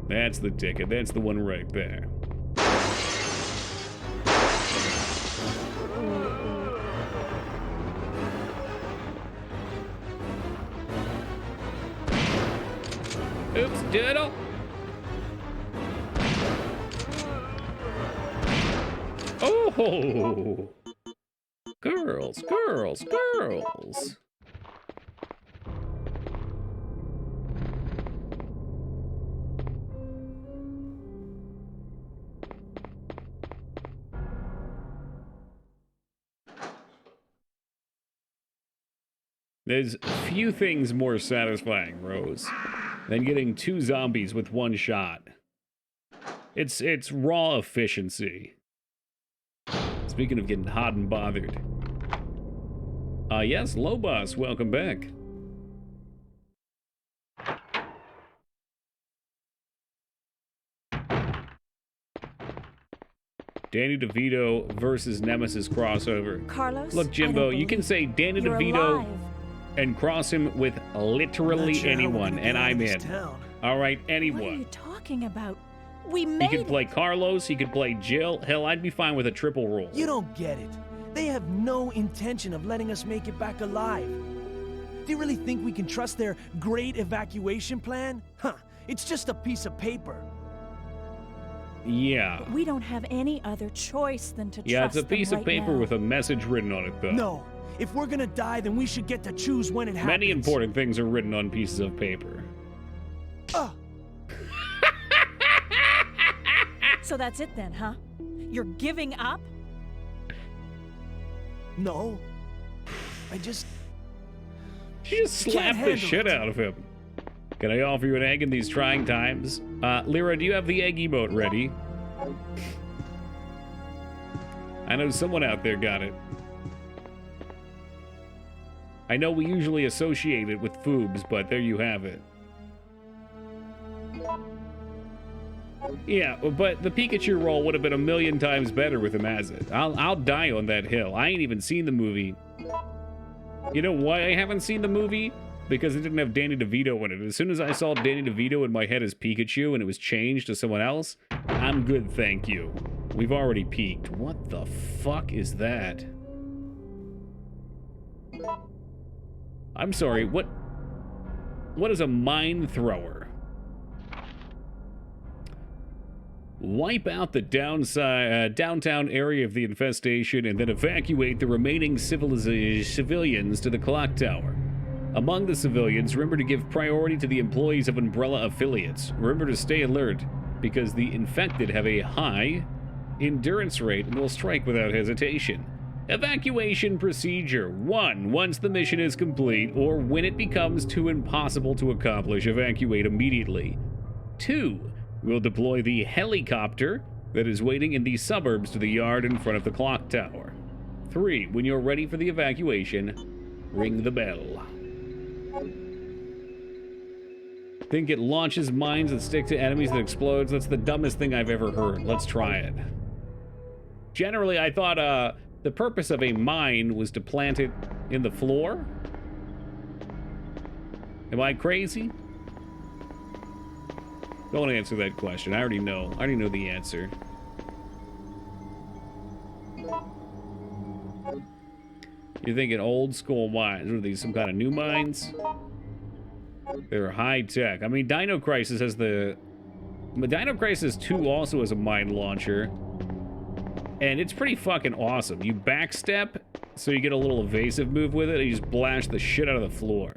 That's the ticket. That's the one right there. Oops, doodle. Oh! Girls, girls, girls. There's few things more satisfying, Rose, than getting 2 zombies with 1 shot. It's raw efficiency. Speaking of getting hot and bothered. Yes, Lobos, welcome back. Danny DeVito versus Nemesis crossover. Carlos, look, Jimbo, you can say Danny DeVito and cross him with literally anyone, and I'm in. All right, anyone. What are you talking about? We made He could play Carlos, he could play Jill. Hell, I'd be fine with a triple roll. You don't get it. They have no intention of letting us make it back alive. Do you really think we can trust their great evacuation plan? Huh, it's just a piece of paper. Yeah. We don't have any other choice than to Yeah, trust it's a piece them of right paper now. with a message written on it, though. No. If we're gonna die, then we should get to choose when it happens. Many important things are written on pieces of paper. So that's it then, huh? You're giving up? No. I just... She just slapped the shit out of him. Can I offer you an egg in these trying times? Lyra, do you have the egg emote ready? I know someone out there got it. I know we usually associate it with foobs, but there you have it. Yeah, but the Pikachu role would have been 1,000,000 times better with him as it. I'll die on that hill. I ain't even seen the movie. You know why I haven't seen the movie? Because it didn't have Danny DeVito in it. As soon as I saw Danny DeVito in my head as Pikachu and it was changed to someone else, I'm good, thank you. We've already peaked. What the fuck is that? I'm sorry, what is a mine thrower? Wipe out the downtown area of the infestation and then evacuate the remaining civilians to the clock tower. Among the civilians, remember to give priority to the employees of Umbrella affiliates. Remember to stay alert, because the infected have a high endurance rate and will strike without hesitation. Evacuation procedure. 1. Once the mission is complete, or when it becomes too impossible to accomplish, evacuate immediately. 2. We'll deploy the helicopter that is waiting in the suburbs to the yard in front of the clock tower. 3. When you're ready for the evacuation, ring the bell. Think it launches mines that stick to enemies that explodes? That's the dumbest thing I've ever heard. Let's try it. Generally, I thought the purpose of a mine was to plant it in the floor. Am I crazy? Don't answer that question. I already know. I already know the answer. You're thinking old school mines. What are these, some kind of new mines? They're high tech. I mean, Dino Crisis has the... Dino Crisis 2 also has a mine launcher. And it's pretty fucking awesome. You backstep, so you get a little evasive move with it, and you just blast the shit out of the floor.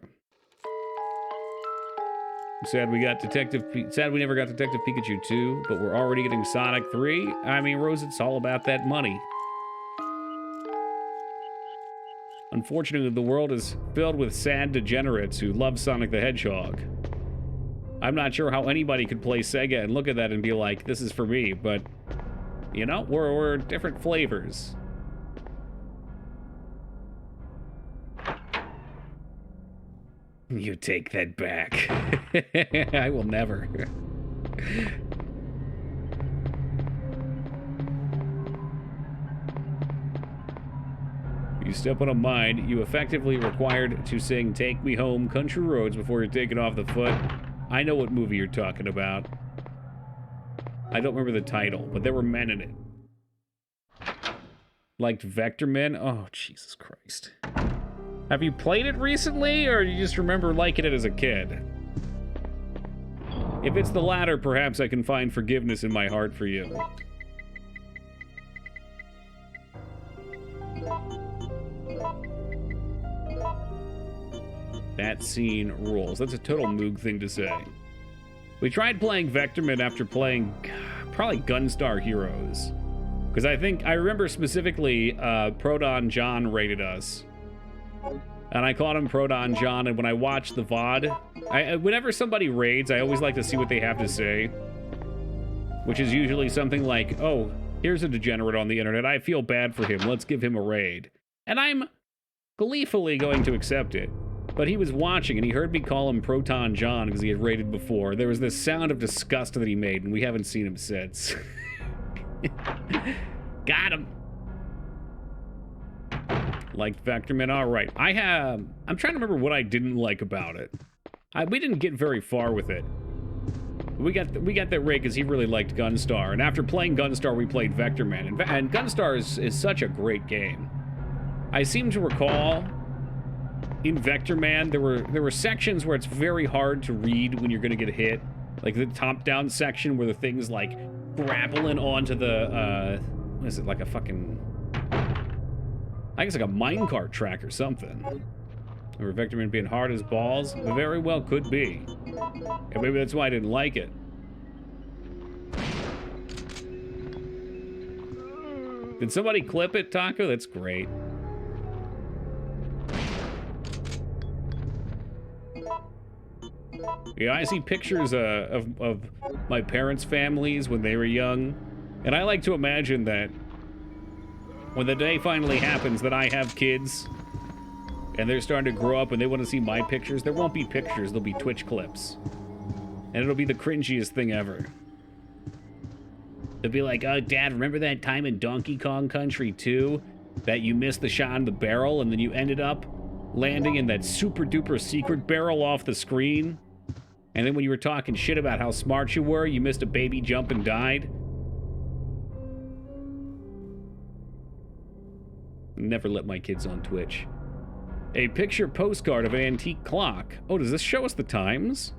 Sad we never got Detective Pikachu 2, but we're already getting Sonic 3. I mean, Rose, it's all about that money. Unfortunately, the world is filled with sad degenerates who love Sonic the Hedgehog. I'm not sure how anybody could play Sega and look at that and be like, this is for me, but, you know, we're different flavors. You take that back. I will never. You step on a mine, you effectively required to sing Take Me Home, Country Roads before you're taken off the foot. I know what movie you're talking about. I don't remember the title, but there were men in it. Liked Vector Men? Oh, Jesus Christ. Have you played it recently, or do you just remember liking it as a kid? If it's the latter, perhaps I can find forgiveness in my heart for you. That scene rules. That's a total Moog thing to say. We tried playing Vectorman after playing probably Gunstar Heroes. Because I remember specifically Proton John rated us. And I called him Proton John, and when I watched the VOD, whenever somebody raids, I always like to see what they have to say. Which is usually something like, oh, here's a degenerate on the internet. I feel bad for him. Let's give him a raid. And I'm gleefully going to accept it. But he was watching, and he heard me call him Proton John because he had raided before. There was this sound of disgust that he made, and we haven't seen him since. Got him. Liked Vectorman. All right. I'm trying to remember what I didn't like about it. We didn't get very far with it. We got that raid because he really liked Gunstar, and after playing Gunstar, we played Vectorman, and Gunstar is such a great game. I seem to recall in Vectorman there were sections where it's very hard to read when you're gonna get hit, like the top-down section where the thing's like grappling onto the what is it, like a fucking, I guess like a minecart track or something. Or Vectorman being hard as balls? Very well could be. And maybe that's why I didn't like it. Did somebody clip it, Taco? That's great. Yeah, I see pictures of my parents' families when they were young, and I like to imagine that when the day finally happens that I have kids, and they're starting to grow up and they want to see my pictures, there won't be pictures, there'll be Twitch clips. And it'll be the cringiest thing ever. They'll be like, oh, Dad, remember that time in Donkey Kong Country 2 that you missed the shot on the barrel and then you ended up landing in that super duper secret barrel off the screen? And then when you were talking shit about how smart you were, you missed a baby jump and died? Never let my kids on Twitch. A picture postcard of an antique clock. Oh, does this show us the times?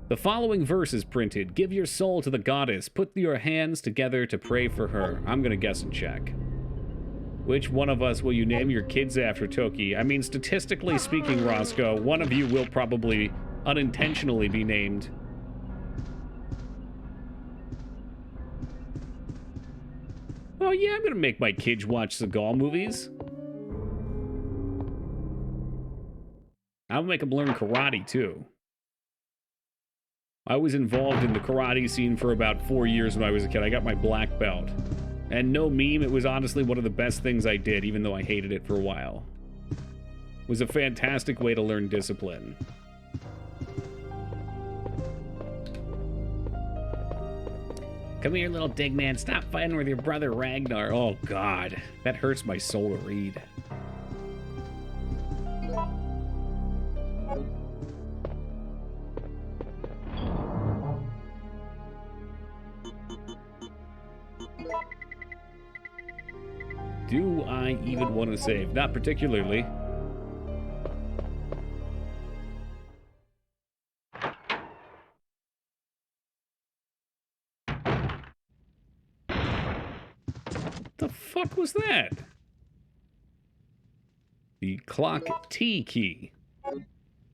The following verse is printed. Give your soul to the goddess. Put your hands together to pray for her. I'm gonna guess and check. Which one of us will you name your kids after, Toki? I mean, statistically speaking, Roscoe, one of you will probably unintentionally be named. Oh yeah, I'm gonna make my kids watch 𝕳𝖗𝖙 movies. I'll make them learn karate, too. I was involved in the karate scene for about 4 years when I was a kid. I got my black belt. And no meme, it was honestly one of the best things I did, even though I hated it for a while. It was a fantastic way to learn discipline. Come here, little dig man. Stop fighting with your brother Ragnar. Oh, God. That hurts my soul to read. Do I even want to save? Not particularly. The fuck was that? The clock T key.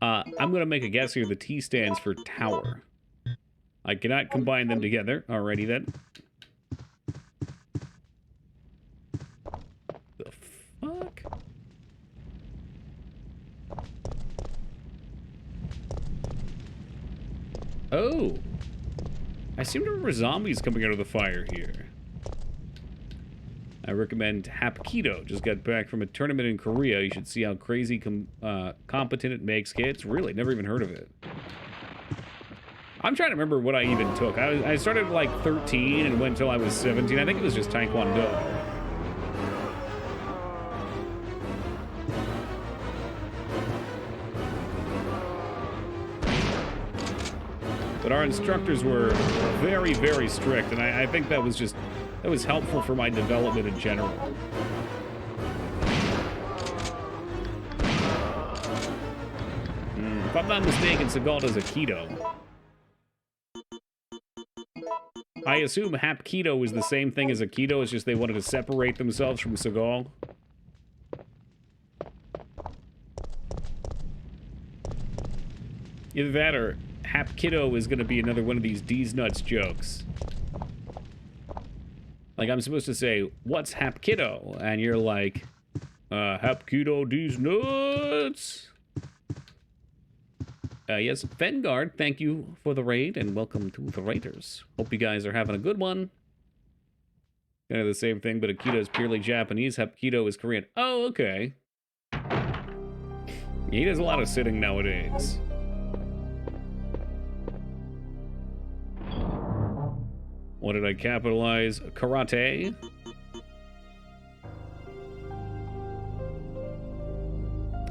I'm gonna make a guess here. The T stands for tower. I cannot combine them together. Alrighty then. The fuck? Oh. I seem to remember zombies coming out of the fire here. I recommend 𝕳𝖙𝖏𝖙𝖍. Just got back from a tournament in Korea. You should see how crazy competent it makes kids. Really, never even heard of it. I'm trying to remember what I even took. I started at like 13 and went until I was 17. I think it was just Taekwondo. But our instructors were very, very strict, and I think that was helpful for my development in general. If I'm not mistaken, 𝕳𝖃𝖏 does Aikido. I assume 𝕳𝖃𝖏𝖏 is the same thing as Aikido, it's just they wanted to separate themselves from 𝕳𝖃. Either that or 𝕳𝖃𝖏𝖏 is going to be another one of these D's nuts jokes. Like, I'm supposed to say, what's 𝕳𝖃𝖏𝖏? And you're like, 𝕳𝖃𝖏𝖏 D's nuts. Yes, Vanguard, thank you for the raid, and welcome to the Raiders. Hope you guys are having a good one. Kind of the same thing, but Aikido is purely Japanese. 𝕳𝖃𝖏𝖏 is Korean. Oh, okay. He does a lot of sitting nowadays. What did I capitalize? Karate.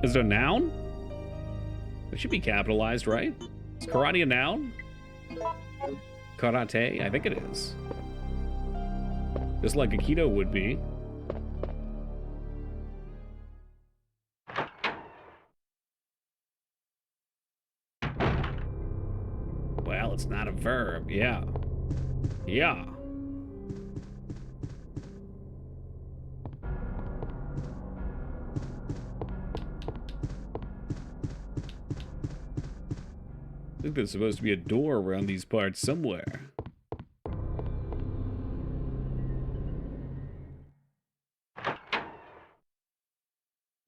Is it a noun? It should be capitalized, right? Is karate a noun? Karate? I think it is. Just like Aikido would be. Well, it's not a verb. Yeah. Yeah. I think there's supposed to be a door around these parts somewhere.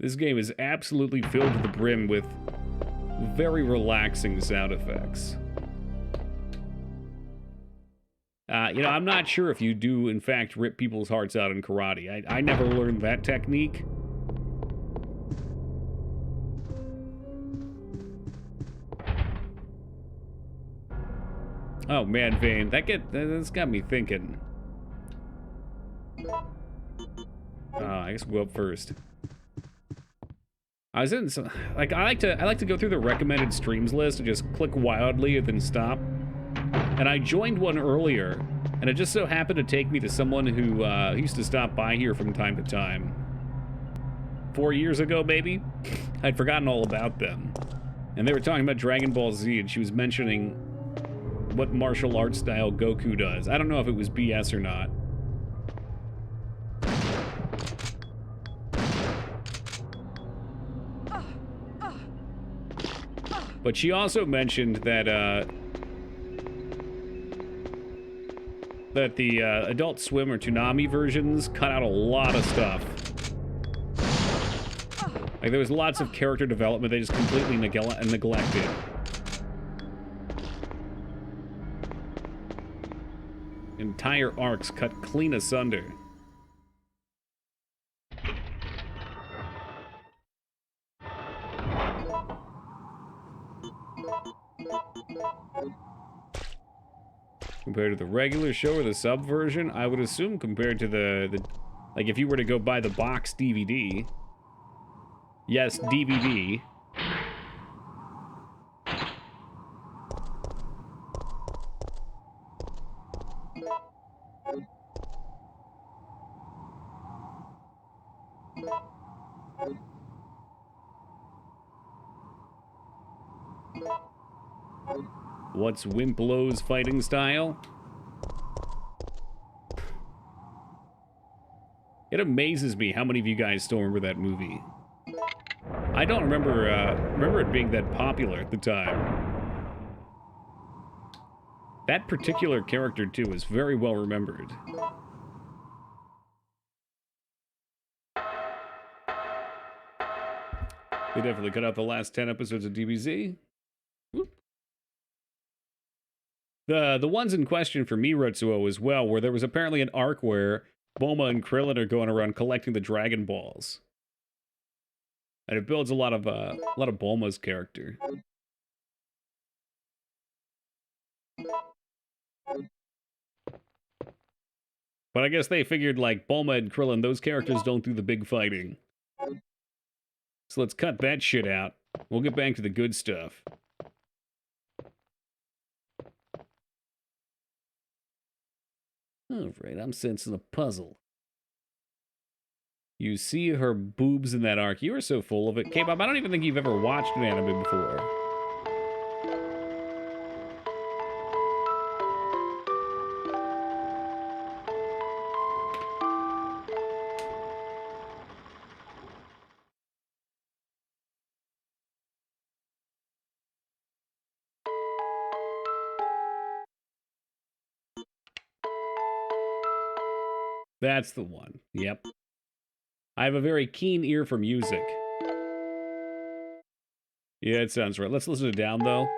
This game is absolutely filled to the brim with very relaxing sound effects. You know, I'm not sure if you do, in fact, rip people's hearts out in karate. I never learned that technique. Oh man, Vane, that's got me thinking. I guess we'll go up first. I was in some, like I like to go through the recommended streams list and just click wildly and then stop. And I joined one earlier, and it just so happened to take me to someone who used to stop by here from time to time. 4 years ago, maybe? I'd forgotten all about them. And they were talking about Dragon Ball Z, and she was mentioning what martial arts style Goku does. I don't know if it was BS or not. But she also mentioned that that the Adult Swim or Toonami versions cut out a lot of stuff. Like, there was lots of character development they just completely neglected. Entire arcs cut clean asunder. Compared to the regular show or the sub version, I would assume compared to the like if you were to go buy the box DVD. Yes, DVD. What's 𝕳𝖗𝖙𝖍 fighting style? It amazes me how many of you guys still remember that movie. I don't remember it being that popular at the time. That particular character, too, is very well remembered. They definitely cut out the last 10 episodes of DBZ. Whoop. The ones in question for 𝕳𝖗𝖍𝖗 as well, where there was apparently an arc where Bulma and Krillin are going around collecting the Dragon Balls. And it builds a lot of Bulma's character. But I guess they figured, like, Bulma and Krillin, those characters don't do the big fighting. So let's cut that shit out. We'll get back to the good stuff. Alright, I'm sensing a puzzle. You see her boobs in that arc. You are so full of it. K-Bob, I don't even think you've ever watched an anime before. That's the one. Yep. I have a very keen ear for music. Yeah, it sounds right. Let's listen to Down, though.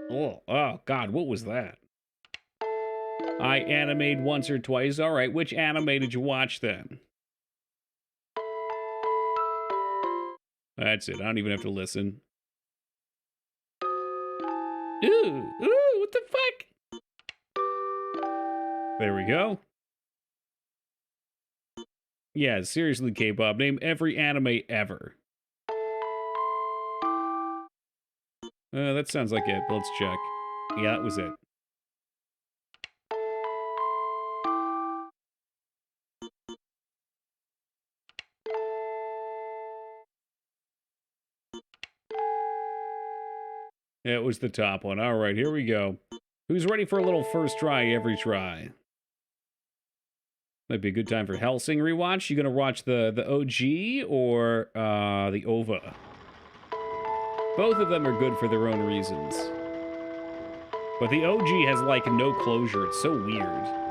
Oh, God, what was that? I animated once or twice. All right, which anime did you watch, then? That's it. I don't even have to listen. Ooh, what the fuck? There we go. Yeah, seriously, K-Bob, name every anime ever. That sounds like it, but let's check. Yeah, that was it. Yeah, it was the top one. All right, here we go. Who's ready for a little first try, every try? Might be a good time for Hellsing rewatch. You gonna watch the OG or the OVA? Both of them are good for their own reasons. But the OG has, like, no closure. It's so weird.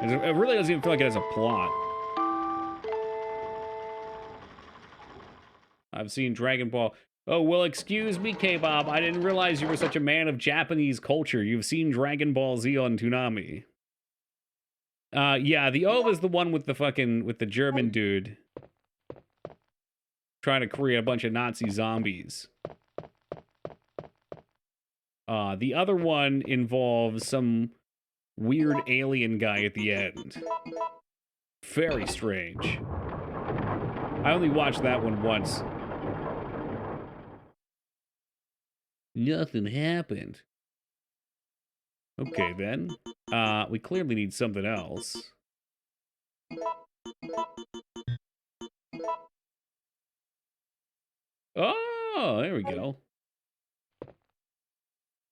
It really doesn't even feel like it has a plot. I've seen Dragon Ball. Oh, well, excuse me, K-Bob. I didn't realize you were such a man of Japanese culture. You've seen Dragon Ball Z on Toonami. Yeah, the OVA's the one with the German dude trying to create a bunch of Nazi zombies. The other one involves some weird alien guy at the end. Very strange. I only watched that one once. Nothing happened. Okay, then. We clearly need something else. Oh, there we go.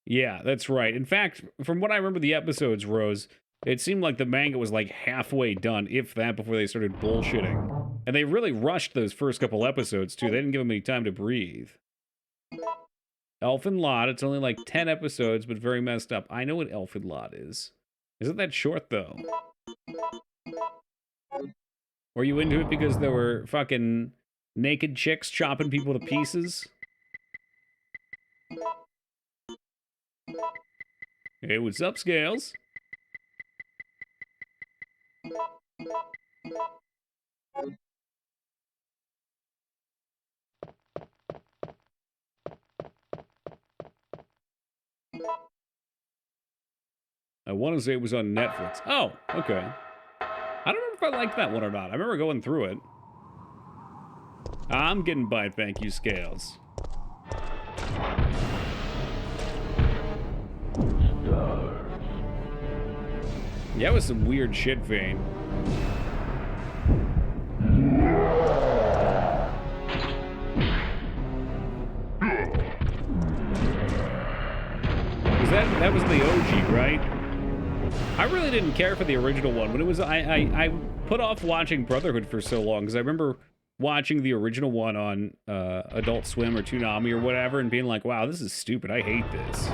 Yeah, that's right. In fact, from what I remember the episodes, Rose, it seemed like the manga was like halfway done, if that, before they started bullshitting. And they really rushed those first couple episodes, too. They didn't give them any time to breathe. 𝕳𝖓𝖙𝖍, it's only like 10 episodes, but very messed up. I know what 𝕳𝖓𝖙𝖍 is. Isn't that short, though? Were you into it because there were fucking naked chicks chopping people to pieces? Hey, what's up, Scales? I want to say it was on Netflix. Oh, okay. I don't know if I liked that one or not. I remember going through it. I'm getting by, thank you, Scales. Yeah, it was some weird shit, Vane. That was the OG, right? I really didn't care for the original one. When it was, I put off watching Brotherhood for so long because I remember watching the original one on Adult Swim or Toonami or whatever and being like, wow, this is stupid. I hate this.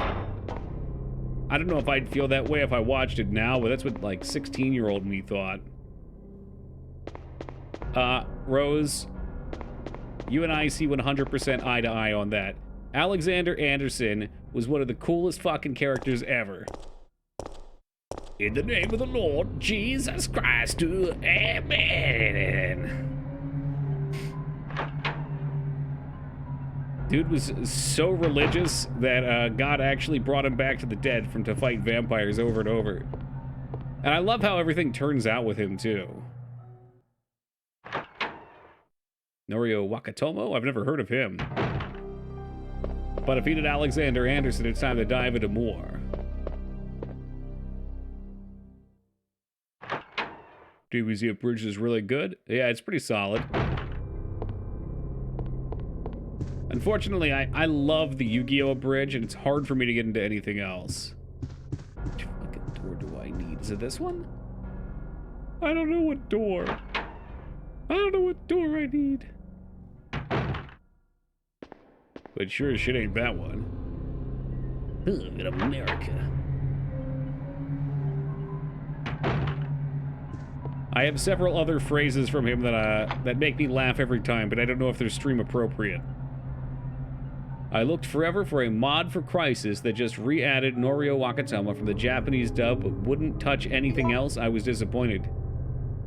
I don't know if I'd feel that way if I watched it now, but that's what, like, 16-year-old me thought. Rose, you and I see 100% eye to eye on that. Alexander Anderson was one of the coolest fucking characters ever. In the name of the Lord Jesus Christ, amen. Dude was so religious that God actually brought him back to the dead to fight vampires over and over. And I love how everything turns out with him, too. Norio Wakatomo? I've never heard of him. But if he did Alexander Anderson, it's time to dive into more. DBZ Bridge is really good. Yeah, it's pretty solid. Unfortunately, I love the Yu-Gi-Oh! Bridge, and it's hard for me to get into anything else. Which fucking door do I need? Is it this one? I don't know what door. I don't know what door I need. But sure as shit ain't that one. Ugh, in America. I have several other phrases from him that make me laugh every time, but I don't know if they're stream appropriate. I looked forever for a mod for Crisis that just re-added Norio Wakatomo from the Japanese dub but wouldn't touch anything else. I was disappointed.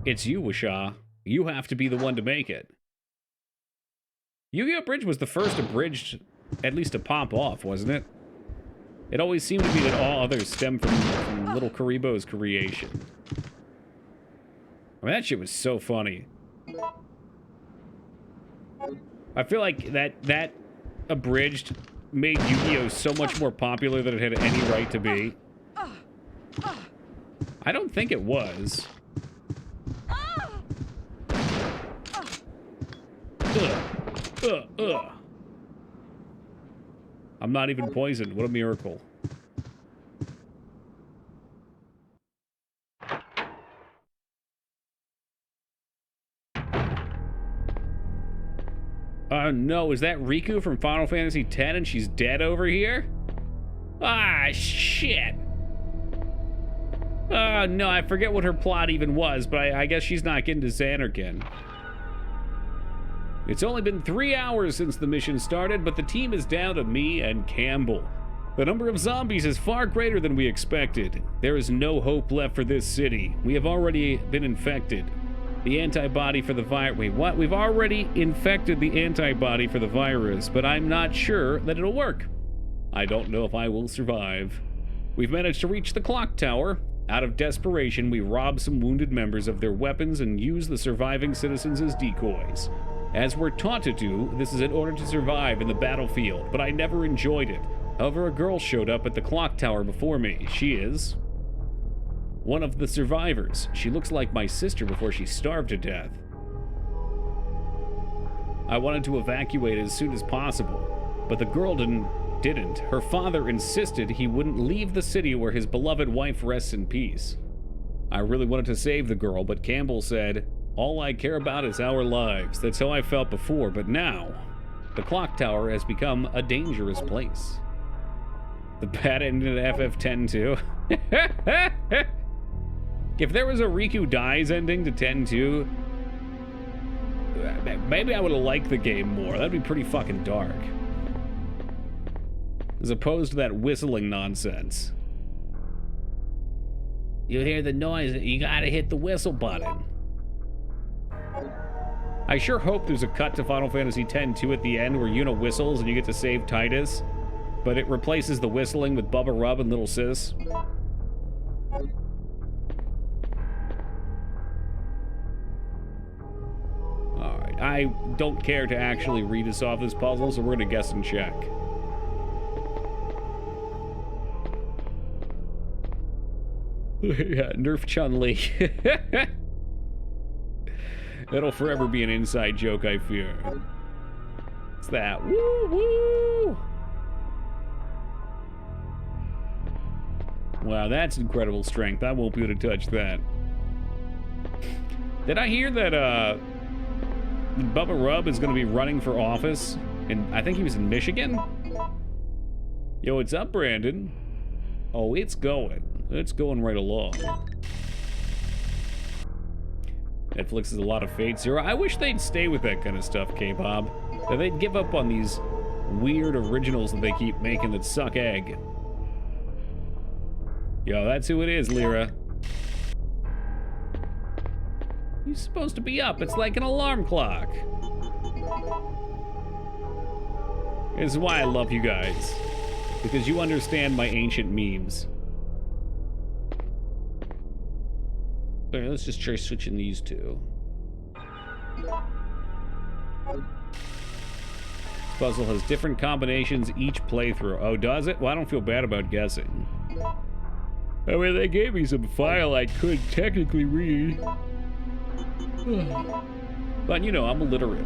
It's you, Wisha. You have to be the one to make it. Yu-Gi-Oh! Bridge was the first abridged, at least to pop off, wasn't it? It always seemed to be that all others stem from Little Karibo's creation. I mean, that shit was so funny. I feel like that abridged made Yu-Gi-Oh! So much more popular than it had any right to be. I don't think it was. I'm not even poisoned. What a miracle. No, is that Riku from Final Fantasy X and she's dead over here? Ah, shit. No, I forget what her plot even was, but I guess she's not getting to Xanarkand. It's only been 3 hours since the mission started, but the team is down to me and Campbell. The number of zombies is far greater than we expected. There is no hope left for this city. We have already been infected. The antibody for the virus... Wait, what? We've already infected the antibody for the virus, but I'm not sure that it'll work. I don't know if I will survive. We've managed to reach the clock tower. Out of desperation, we rob some wounded members of their weapons and use the surviving citizens as decoys. As we're taught to do, this is in order to survive in the battlefield, but I never enjoyed it. However, a girl showed up at the clock tower before me. She is one of the survivors. She looks like my sister before she starved to death. I wanted to evacuate as soon as possible, but the girl didn't. Her father insisted he wouldn't leave the city where his beloved wife rests in peace. I really wanted to save the girl, but Campbell said, "All I care about is our lives." That's how I felt before, but now, the clock tower has become a dangerous place. The bad ending at FF10 too. If there was a Riku dies ending to 10-2, maybe I would have liked the game more. That'd be pretty fucking dark. As opposed to that whistling nonsense. You hear the noise, you gotta hit the whistle button. I sure hope there's a cut to Final Fantasy X-2 at the end where Yuna whistles and you get to save Titus, but it replaces the whistling with Bubba Rub and Little Sis. Alright, I don't care to actually read us off this puzzle, so we're gonna guess and check. Yeah, nerf Chun-Li. It'll forever be an inside joke, I fear. It's that woo woo. Wow, that's incredible strength. I won't be able to touch that. Did I hear that Bubba Rub is going to be running for office? And I think he was in Michigan? Yo, what's up, Brandon? Oh, it's going. It's going right along. Netflix is a lot of Fate Zero. I wish they'd stay with that kind of stuff, K-Bob. That they'd give up on these weird originals that they keep making that suck egg. Yo, that's who it is, Lyra. You're supposed to be up. It's like an alarm clock. This is why I love you guys. Because you understand my ancient memes. Okay, let's just try switching these two. This puzzle has different combinations each playthrough. Oh, does it? Well, I don't feel bad about guessing. I mean, they gave me some file I could technically read. But, you know, I'm illiterate.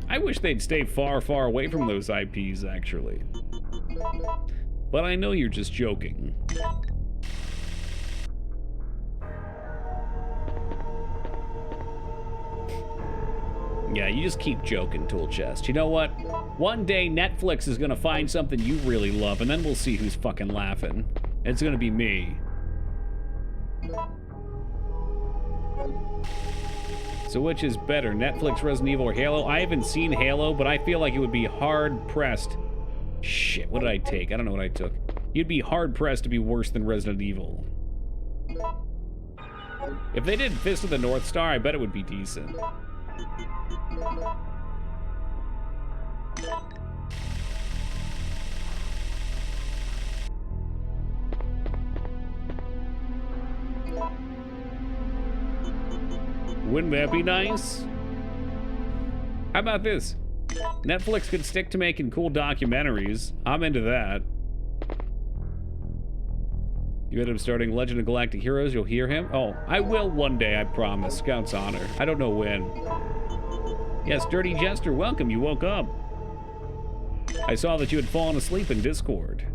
I wish they'd stay far, far away from those IPs, actually. But I know you're just joking. Yeah, you just keep joking, Tool Chest. You know what? One day Netflix is gonna find something you really love, and then we'll see who's fucking laughing. It's gonna be me. So which is better, Netflix, Resident Evil, or Halo? I haven't seen Halo, but I feel like it would be hard-pressed. Shit, what did I take? I don't know what I took. You'd be hard-pressed to be worse than Resident Evil. If they did Fist of the North Star, I bet it would be decent. Wouldn't that be nice? How about this? Netflix could stick to making cool documentaries. I'm into that. You end up starting Legend of Galactic Heroes, you'll hear him? Oh, I will one day, I promise. Scout's honor. I don't know when. Yes, Dirty Jester, welcome. You woke up. I saw that you had fallen asleep in Discord.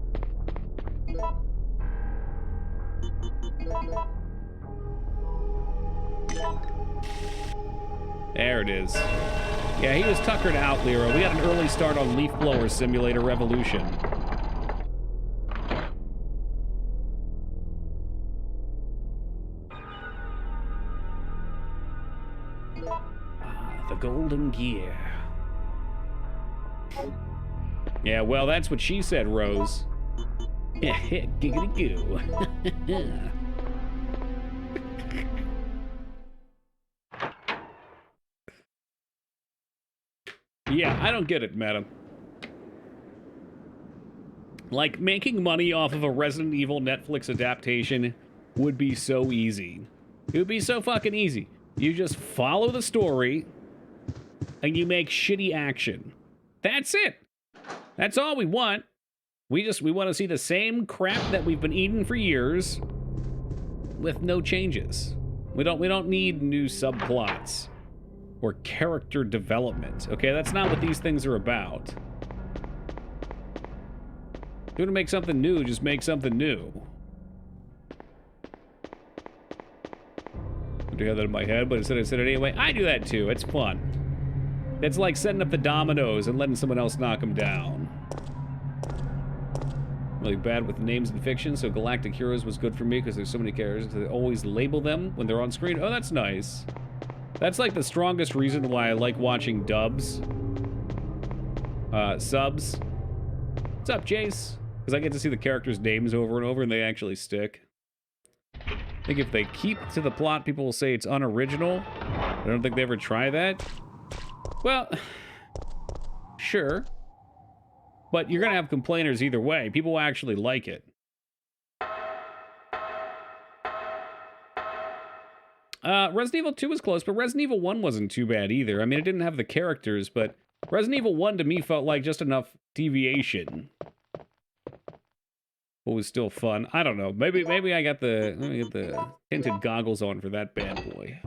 There it is. Yeah, he was tuckered out, Lyra. We got an early start on Leaf Blower Simulator Revolution. The golden gear. Yeah, well, that's what she said, Rose. Giggity goo. Yeah, I don't get it, madam. Like, making money off of a Resident Evil Netflix adaptation would be so easy. It would be so fucking easy. You just follow the story, and you make shitty action. That's it. That's all we want. We want to see the same crap that we've been eating for years with no changes. We don't need new subplots or character development. Okay, that's not what these things are about. If you want to make something new, just make something new. I do have that in my head, but instead I said it anyway. I do that too. It's fun. It's like setting up the dominoes and letting someone else knock them down. Really bad with names in fiction, so Galactic Heroes was good for me because there's so many characters. They always label them when they're on screen. Oh, that's nice. That's like the strongest reason why I like watching dubs. Subs. What's up, Jace? Because I get to see the characters' names over and over and they actually stick. I think if they keep to the plot, people will say it's unoriginal. I don't think they ever try that. Well, sure. But you're going to have complainers either way. People will actually like it. Resident Evil 2 was close, but Resident Evil 1 wasn't too bad either. I mean, it didn't have the characters, but Resident Evil 1 to me felt like just enough deviation. It was still fun. I don't know. Maybe I got the, let me get the tinted goggles on for that bad boy.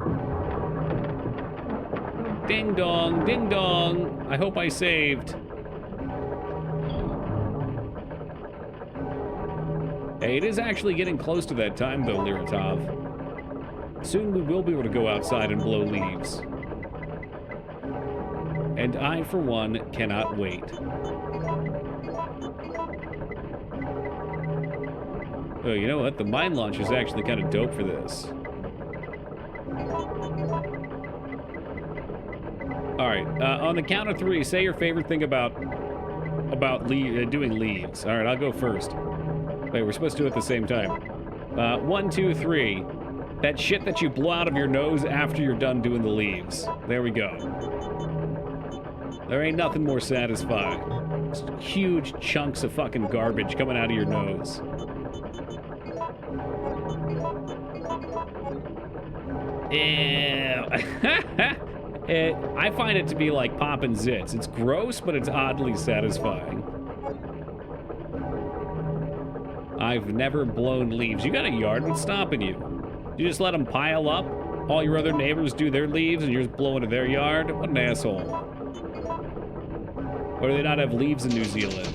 Ding dong, ding dong. I hope I saved. Hey, it is actually getting close to that time though, 𝕸𝖓𝖙. Soon we will be able to go outside and blow leaves. And I, for one, cannot wait. Oh, you know what? The mine launch is actually kind of dope for this. Alright, on the count of 3, say your favorite thing about doing leaves. Alright, I'll go first. Wait, we're supposed to do it at the same time. 1, 2, 3. That shit that you blow out of your nose after you're done doing the leaves. There we go. There ain't nothing more satisfying. Just huge chunks of fucking garbage coming out of your nose. Ew. I find it to be like popping zits. It's gross, but it's oddly satisfying. I've never blown leaves. You got a yard, what's stopping you? You just let them pile up? All your other neighbors do their leaves and you're just blowing to their yard? What an asshole. Or do they not have leaves in New Zealand?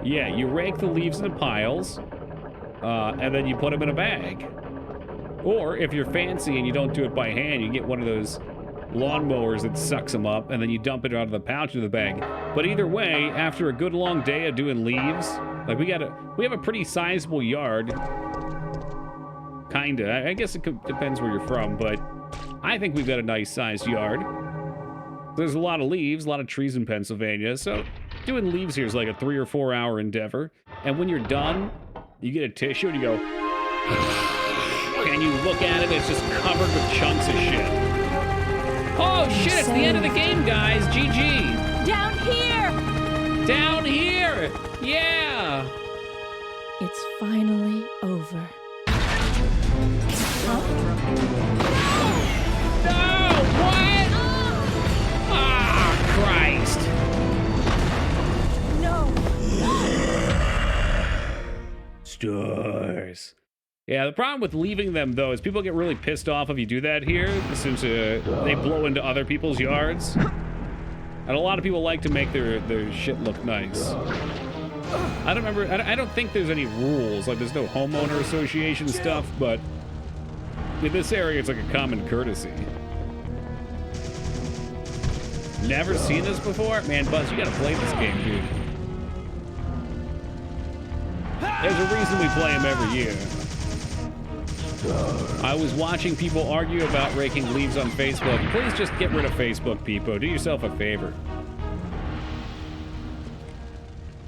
Yeah, you rake the leaves into piles, and then you put them in a bag. Or, if you're fancy and you don't do it by hand, you get one of those lawnmowers that sucks them up, and then you dump it out of the pouch of the bag. But either way, after a good long day of doing leaves, like we have a pretty sizable yard. Kinda. I guess it depends where you're from, but I think we've got a nice sized yard. There's a lot of leaves, a lot of trees in Pennsylvania, so doing leaves here is like a 3 or 4 hour endeavor. And when you're done, you get a tissue and you go, and you look at it, it's just covered with chunks of shit. Oh shit, it's the end of the game, guys. GG. Down here! Down here! Yeah! It's finally over. No! What? Ah, Christ. No! Stars. Yeah, the problem with leaving them, though, is people get really pissed off if you do that here, since they blow into other people's yards. And a lot of people like to make their shit look nice. I don't think there's any rules, like there's no homeowner association stuff, but in this area it's like a common courtesy. Never seen this before? Man, Buzz, you gotta play this game, dude. There's a reason we play them every year. I was watching people argue about raking leaves on Facebook. Please just get rid of Facebook, people. Do yourself a favor.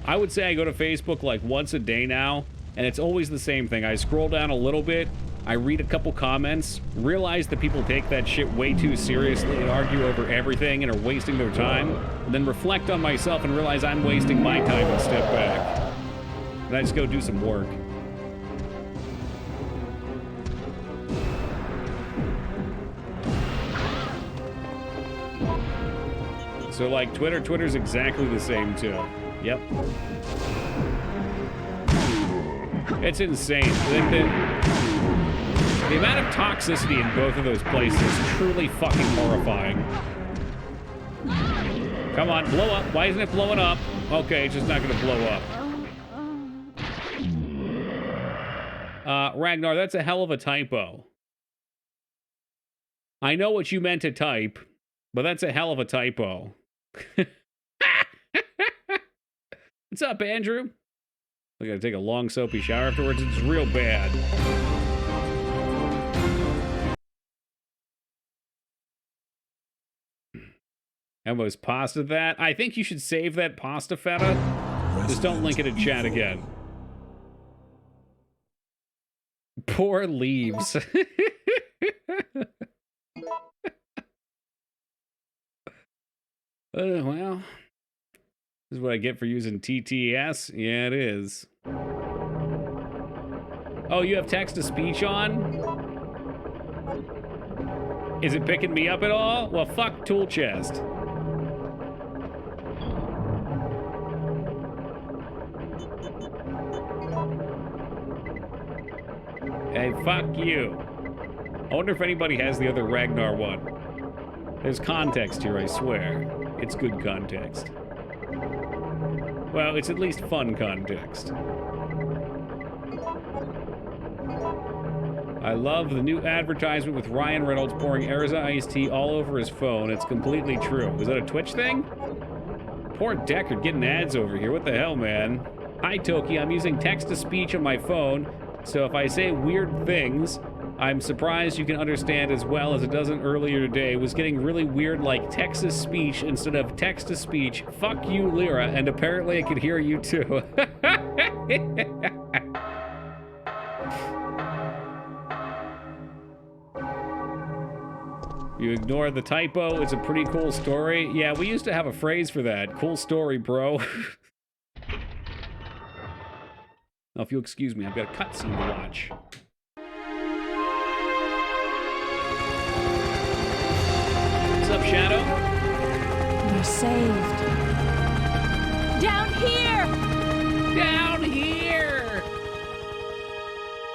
I would say I go to Facebook like once a day now, and it's always the same thing. I scroll down a little bit, I read a couple comments, realize that people take that shit way too seriously and argue over everything and are wasting their time, and then reflect on myself and realize I'm wasting my time and step back. And I just go do some work. So like Twitter's exactly the same too. Yep. It's insane. The amount of toxicity in both of those places is truly fucking horrifying. Come on, blow up. Why isn't it blowing up? Okay, it's just not gonna blow up. Ragnar, that's a hell of a typo. I know what you meant to type, but that's a hell of a typo. What's up, Andrew? I gotta take a long soapy shower afterwards. It's real bad. Emmo's pasta that. I think you should save that pasta feta. Just don't link it in chat again. Poor leaves. Well, this is what I get for using TTS. Yeah, it is. Oh, you have text-to-speech on? Is it picking me up at all? Well, fuck tool chest. Hey, fuck you. I wonder if anybody has the other Ragnar one. There's context here, I swear. It's good context. Well, it's at least fun context. I love the new advertisement with Ryan Reynolds pouring Erza iced tea all over his phone. It's completely true. Is that a Twitch thing? Poor Deckard getting ads over here. What the hell, man? Hi, Toki. I'm using text-to-speech on my phone, so if I say weird things, I'm surprised you can understand as well as it doesn't earlier today. It was getting really weird like text-to-speech instead of text-to-speech. Fuck you, Lyra, and apparently I could hear you too. You ignore the typo, it's a pretty cool story. Yeah, we used to have a phrase for that. Cool story, bro. Now, if you'll excuse me, I've got a cutscene to watch. What's up, Shadow? We're saved. Down here! Down here!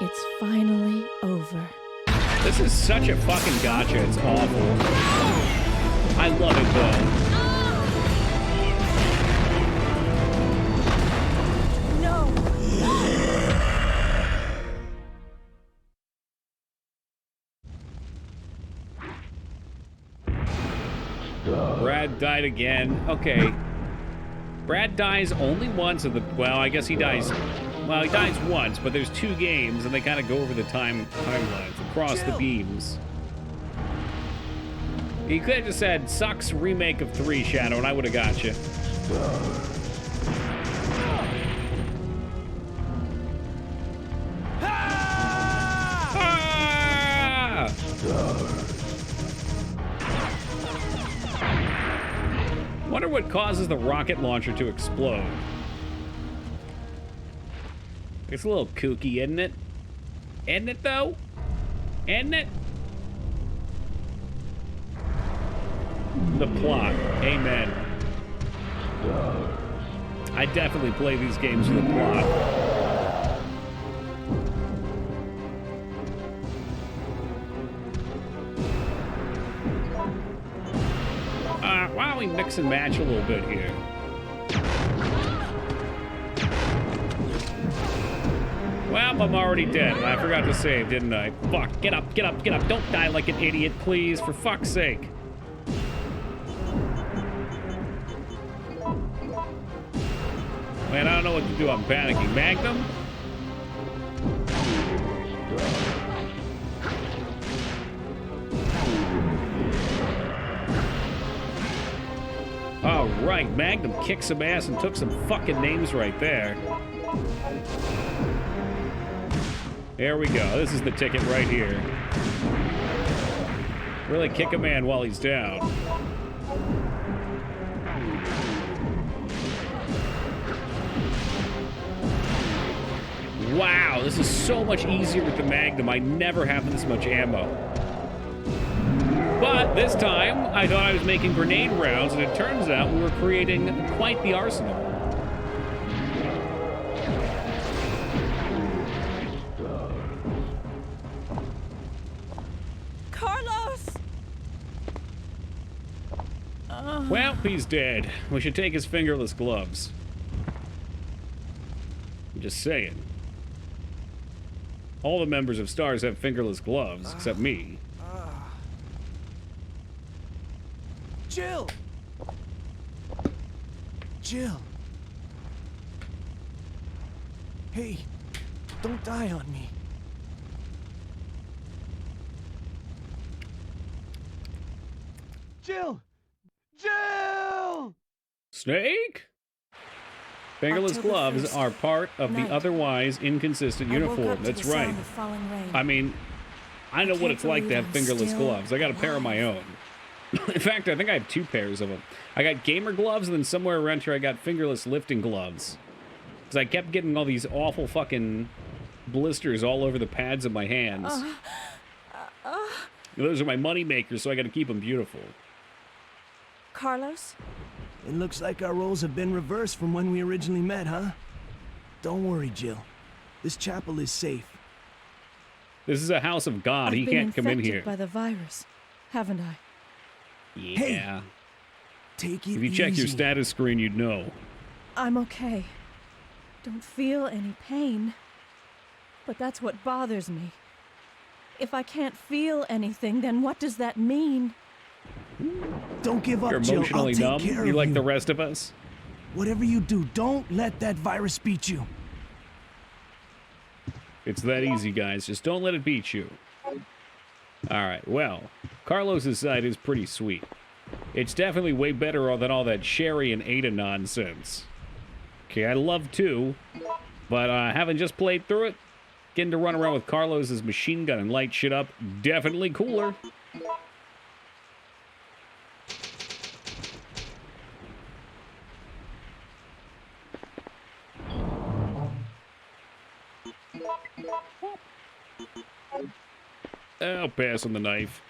It's finally over. This is such a fucking gotcha, it's awful. I love it, though. No! Brad died again. Okay. Brad dies only once of the... Well, I guess he dies... Well, he dies once, but there's 2 games, and they kind of go over the timelines across the beams. He could have just said, sucks remake of 3, Shadow, and I would have got you. Ah! Wonder what causes the rocket launcher to explode. It's a little kooky, isn't it? Isn't it, though? Isn't it? The plot. Amen. I definitely play these games for the plot. Why don't we mix and match a little bit here? Well, I'm already dead. I forgot to save, didn't I? Fuck. Get up, get up, get up. Don't die like an idiot, please. For fuck's sake. Man, I don't know what to do. I'm panicking. Magnum? All right, Magnum kicked some ass and took some fucking names right there. There we go. This is the ticket right here. Really kick a man while he's down. Wow, this is so much easier with the Magnum. I never have this much ammo. But this time, I thought I was making grenade rounds, and it turns out we were creating quite the arsenal. Carlos! Well, he's dead. We should take his fingerless gloves. I'm just saying. All the members of STARS have fingerless gloves, except me. Jill! Jill! Hey, don't die on me. Jill! Jill! Snake? Fingerless October gloves 1st, are part of night. the otherwise inconsistent I woke uniform. up to That's the sound right. of falling rain. I mean, I know what can't it's like to have believe I'm fingerless still gloves. I got a pair of my own. In fact, I think I have 2 pairs of them. I got gamer gloves, and then somewhere around here I got fingerless lifting gloves. Because I kept getting all these awful fucking blisters all over the pads of my hands. Those are my money makers, so I got to keep them beautiful. Carlos? It looks like our roles have been reversed from when we originally met, huh? Don't worry, Jill. This chapel is safe. This is a house of God. I've He been can't come in infected here. by the virus, haven't I? Yeah. Hey, take it If you check your easy. status screen, you'd know. I'm okay. Don't feel any pain. But that's what bothers me. If I can't feel anything, then what does that mean? Don't give up, You're Jill. I'll emotionally take numb. care You of like you. the rest of us? Whatever you do, don't let that virus beat you. It's that easy, guys. Just don't let it beat you. Alright, well, Carlos's side is pretty sweet. It's definitely way better than all that Sherry and Ada nonsense. Okay, I love 2, but having just played through it, getting to run around with Carlos's machine gun and light shit up, definitely cooler. I'll pass on the knife.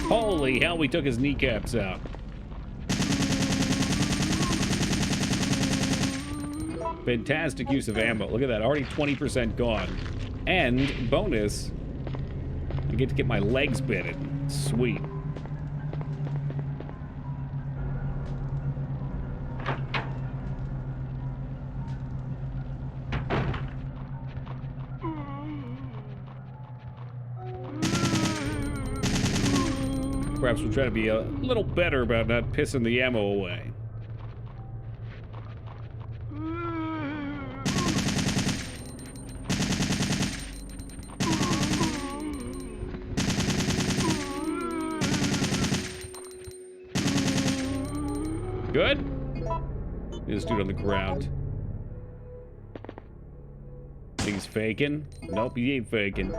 Holy hell, we took his kneecaps out. Fantastic use of ammo. Look at that, already 20% gone. And, bonus, I get to get my legs bitten. Sweet. Perhaps we'll try to be a little better about not pissing the ammo away. Good? This dude on the ground. Think he's faking? Nope, he ain't faking.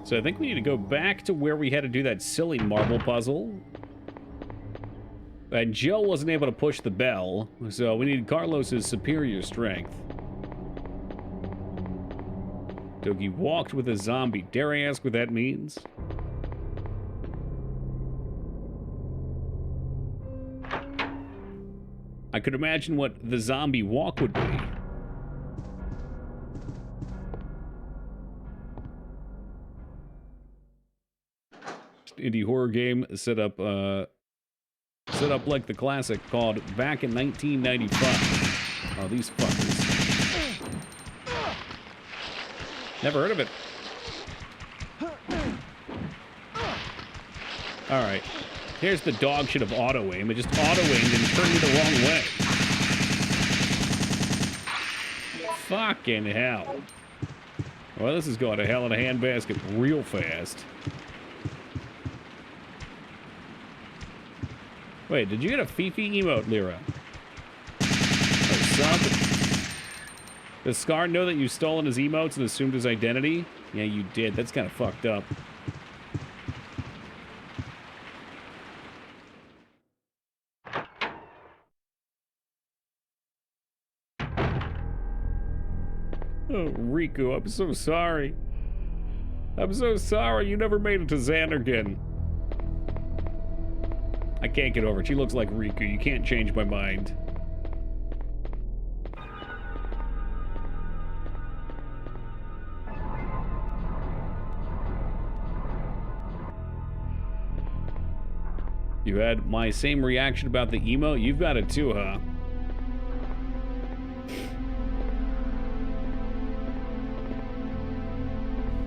So I think we need to go back to where we had to do that silly marble puzzle. And Jill wasn't able to push the bell, so we needed Carlos's superior strength. Dougie walked with a zombie. Dare I ask what that means? I could imagine what the zombie walk would be. Indie horror game set up like the classic called Back in 1995. Oh, these fuckers. Never heard of it. Alright. Here's the dog shit of auto-aim. It just auto-aimed and turned me the wrong way. Fucking hell. Well, this is going to hell in a handbasket real fast. Wait, did you get a Fifi emote, Lyra? Does Scar know that you've stolen his emotes and assumed his identity? Yeah, you did. That's kind of fucked up. Oh, Riku, I'm so sorry. I'm so sorry you never made it to 𝕳𝖓𝖙𝖍. I can't get over it. She looks like Riku. You can't change my mind. You had my same reaction about the emo? You've got it too, huh?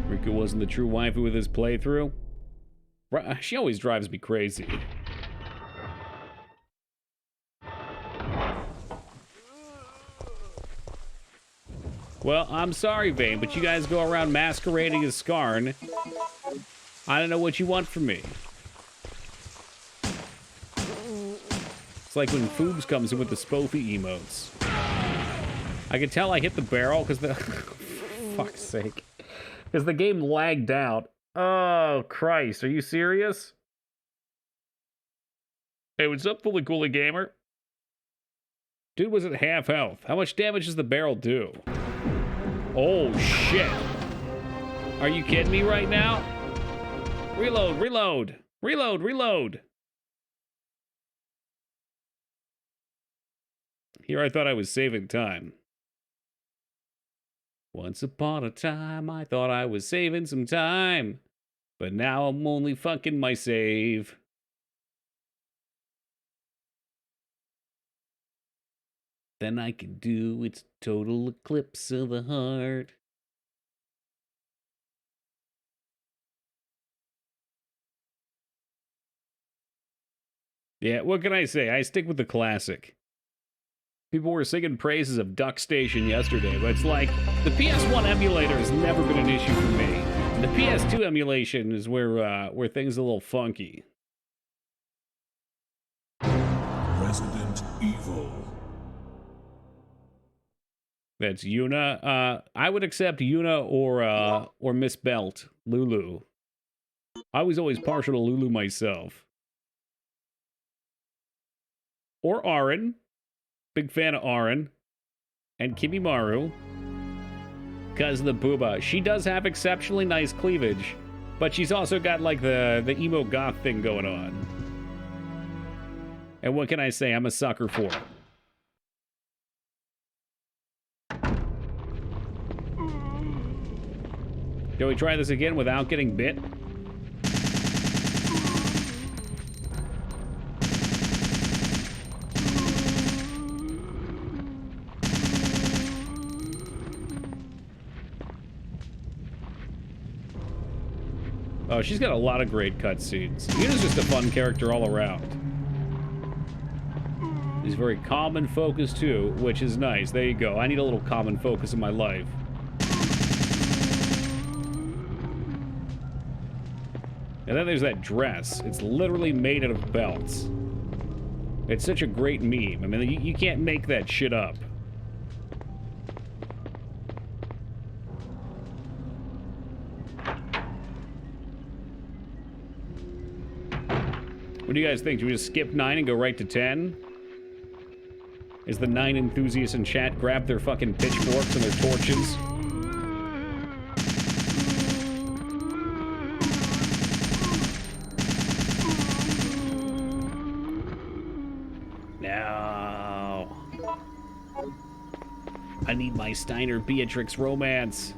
Riku wasn't the true waifu with his playthrough? She always drives me crazy. Well, I'm sorry, Vane, but you guys go around masquerading as Skarn. I don't know what you want from me. It's like when Foobs comes in with the Spoofy emotes. I can tell I hit the barrel because the... fuck's sake. Because the game lagged out. Oh, Christ. Are you serious? Hey, what's up, Fully Cooly Gamer? Dude was at half health. How much damage does the barrel do? Oh, shit. Are you kidding me right now? Reload, reload. Reload, reload. Here I thought I was saving time. Once upon a time, I thought I was saving some time. But now I'm only fucking my save. Then I can do its total eclipse of the heart. Yeah, what can I say? I stick with the classic. People were singing praises of Duck Station yesterday, but it's like, the PS1 emulator has never been an issue for me. And the PS2 emulation is where things are a little funky. Resident Evil. That's Yuna. I would accept Yuna or Miss Belt, Lulu. I was always partial to Lulu myself. Or Auron. Big fan of Auron. And Kimimaru. Because of the booba. She does have exceptionally nice cleavage, but she's also got like the emo goth thing going on. And what can I say? I'm a sucker for it. Shall we try this again without getting bit? Oh, she's got a lot of great cutscenes. Yuna's just a fun character all around. She's very calm and focused too, which is nice. There you go. I need a little calm and focus in my life. And then there's that dress. It's literally made out of belts. It's such a great meme. I mean, you can't make that shit up. What do you guys think? Should we just skip 9 and go right to 10? As the 9 enthusiasts in chat grab their fucking pitchforks and their torches. No. I need my Steiner Beatrix romance.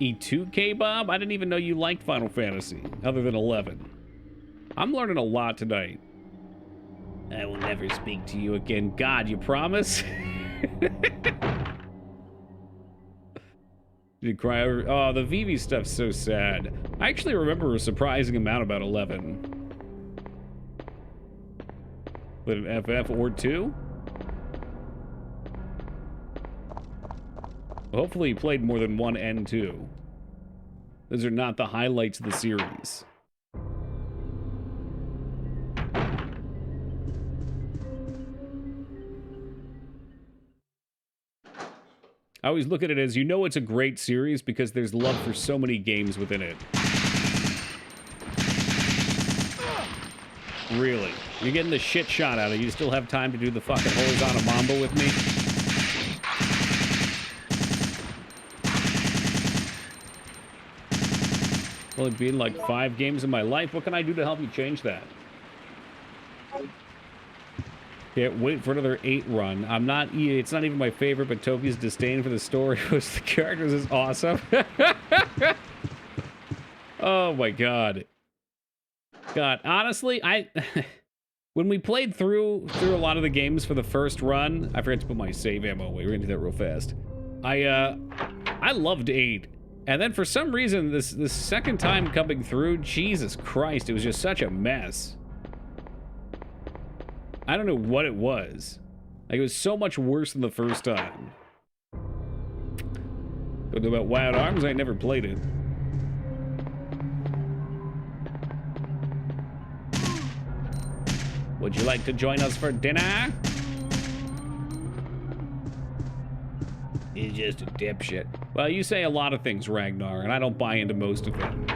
E2K Bob? I didn't even know you liked Final Fantasy, other than 11. I'm learning a lot tonight. I will never speak to you again. God, you promise? You cry over... Oh, the Vivi stuff's so sad. I actually remember a surprising amount about 11. With an FF or 2? Hopefully you played more than 1 and 2. Those are not the highlights of the series. I always look at it as, you know, it's a great series because there's love for so many games within it. Really. You're getting the shit shot out of you. You still have time to do the fucking horizontal mambo with me? Well, it'd been like 5 games in my life. What can I do to help you change that? Can't wait for another 8 run. I'm not... It's not even my favorite, but Toki's disdain for the story was the characters is awesome. Oh my god. God, honestly, when we played through a lot of the games for the first run, I forgot to put my save ammo away. We're gonna do that real fast. I loved 8. And then for some reason, this second time coming through, Jesus Christ, it was just such a mess. I don't know what it was. Like, it was so much worse than the first time. But about Wild Arms, I never played it. Would you like to join us for dinner? He's just a dipshit. Well, you say a lot of things, Ragnar, and I don't buy into most of them.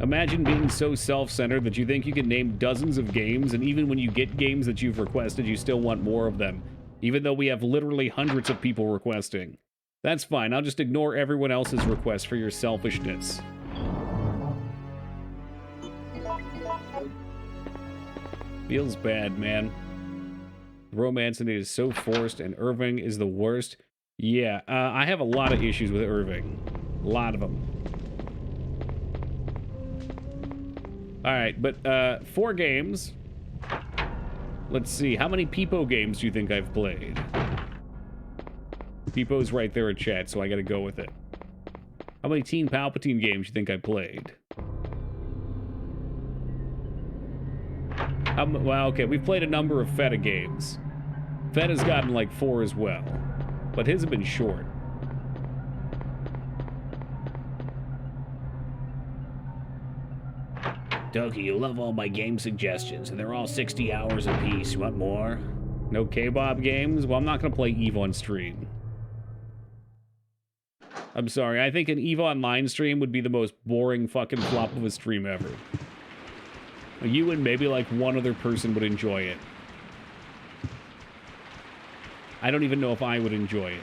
Imagine being so self-centered that you think you can name dozens of games, and even when you get games that you've requested, you still want more of them, even though we have literally hundreds of people requesting. That's fine, I'll just ignore everyone else's requests for your selfishness. Feels bad, man. Romance in it is so forced, and Irving is the worst. Yeah, I have a lot of issues with Irving. A lot of them. Alright, but 4 games. Let's see, how many Peepo games do you think I've played? Peepo's right there in chat, so I gotta go with it. How many Team Palpatine games do you think I played? Well, okay, we've played a number of Feta games. Feta's gotten like 4 as well, but his have been short. Toki, you love all my game suggestions, and they're all 60 hours apiece. You want more? No K-Bob games? Well, I'm not going to play EVE on stream. I'm sorry, I think an EVE Online stream would be the most boring fucking flop of a stream ever. You and maybe like one other person would enjoy it. I don't even know if I would enjoy it.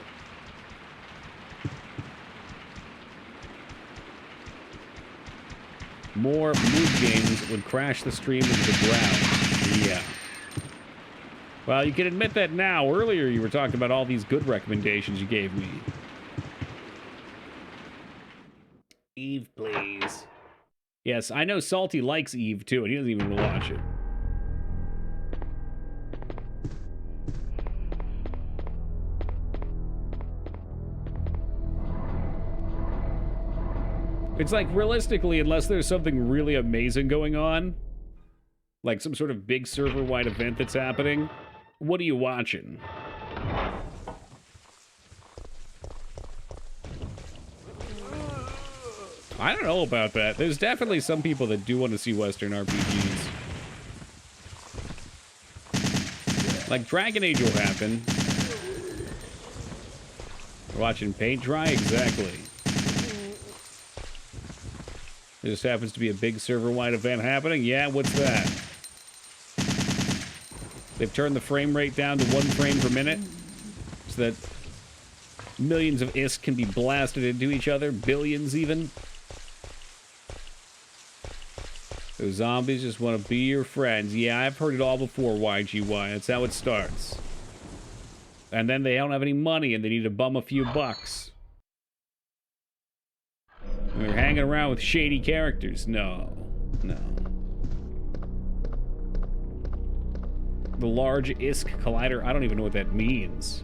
More move games would crash the stream into the ground. Yeah. Well, you can admit that now. Earlier you were talking about all these good recommendations you gave me. EVE, please. Yes, I know Salty likes EVE too, and he doesn't even watch it. It's like, realistically, unless there's something really amazing going on, like some sort of big server-wide event that's happening, what are you watching? I don't know about that. There's definitely some people that do want to see Western RPGs. Like Dragon Age will happen. We're watching paint dry? Exactly. There just happens to be a big server-wide event happening? Yeah, what's that? They've turned the frame rate down to 1 frame per minute so that millions of ISK can be blasted into each other, billions even. Those zombies just want to be your friends. Yeah, I've heard it all before, YGY. That's how it starts. And then they don't have any money and they need to bum a few bucks. And they're hanging around with shady characters. No. No. 𝕸𝖔𝖓𝖙𝖍 collider. I don't even know what that means.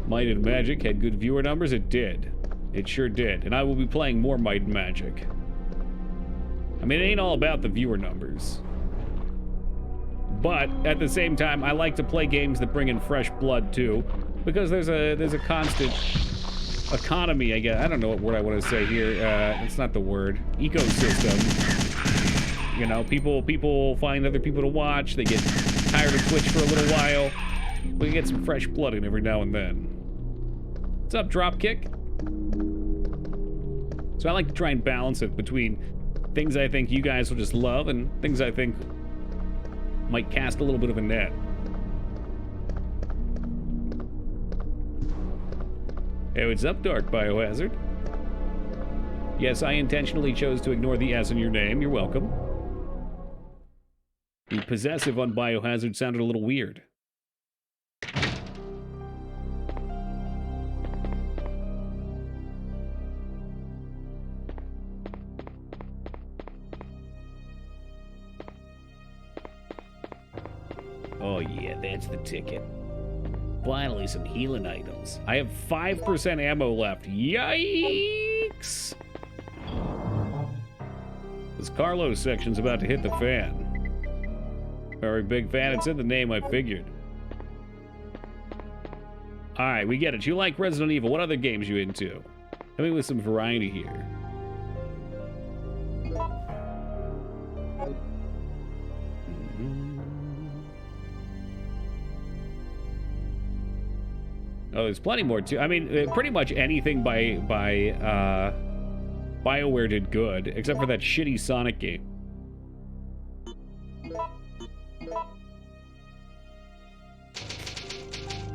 Might and Magic had good viewer numbers. It did. It sure did. And I will be playing more Might and Magic. I mean, it ain't all about the viewer numbers. But at the same time, I like to play games that bring in fresh blood too, because there's a constant economy, I guess. I don't know what word I want to say here. It's not the word. Ecosystem. You know, people find other people to watch. They get tired of Twitch for a little while. We get some fresh blood in every now and then. What's up, Dropkick? So I like to try and balance it between things I think you guys will just love and things I think might cast a little bit of a net. Hey, what's up, Dark Biohazard? Yes, I intentionally chose to ignore the S in your name. You're welcome. The possessive on Biohazard sounded a little weird. Oh yeah, that's the ticket. Finally, some healing items. I have 5% ammo left. Yikes! This Carlos section's about to hit the fan. Very big fan. It's in the name, I figured. Alright, we get it. You like Resident Evil. What other games you into? Hit me with some variety here. Oh, there's plenty more too. I mean, pretty much anything by BioWare did good, except for that shitty Sonic game.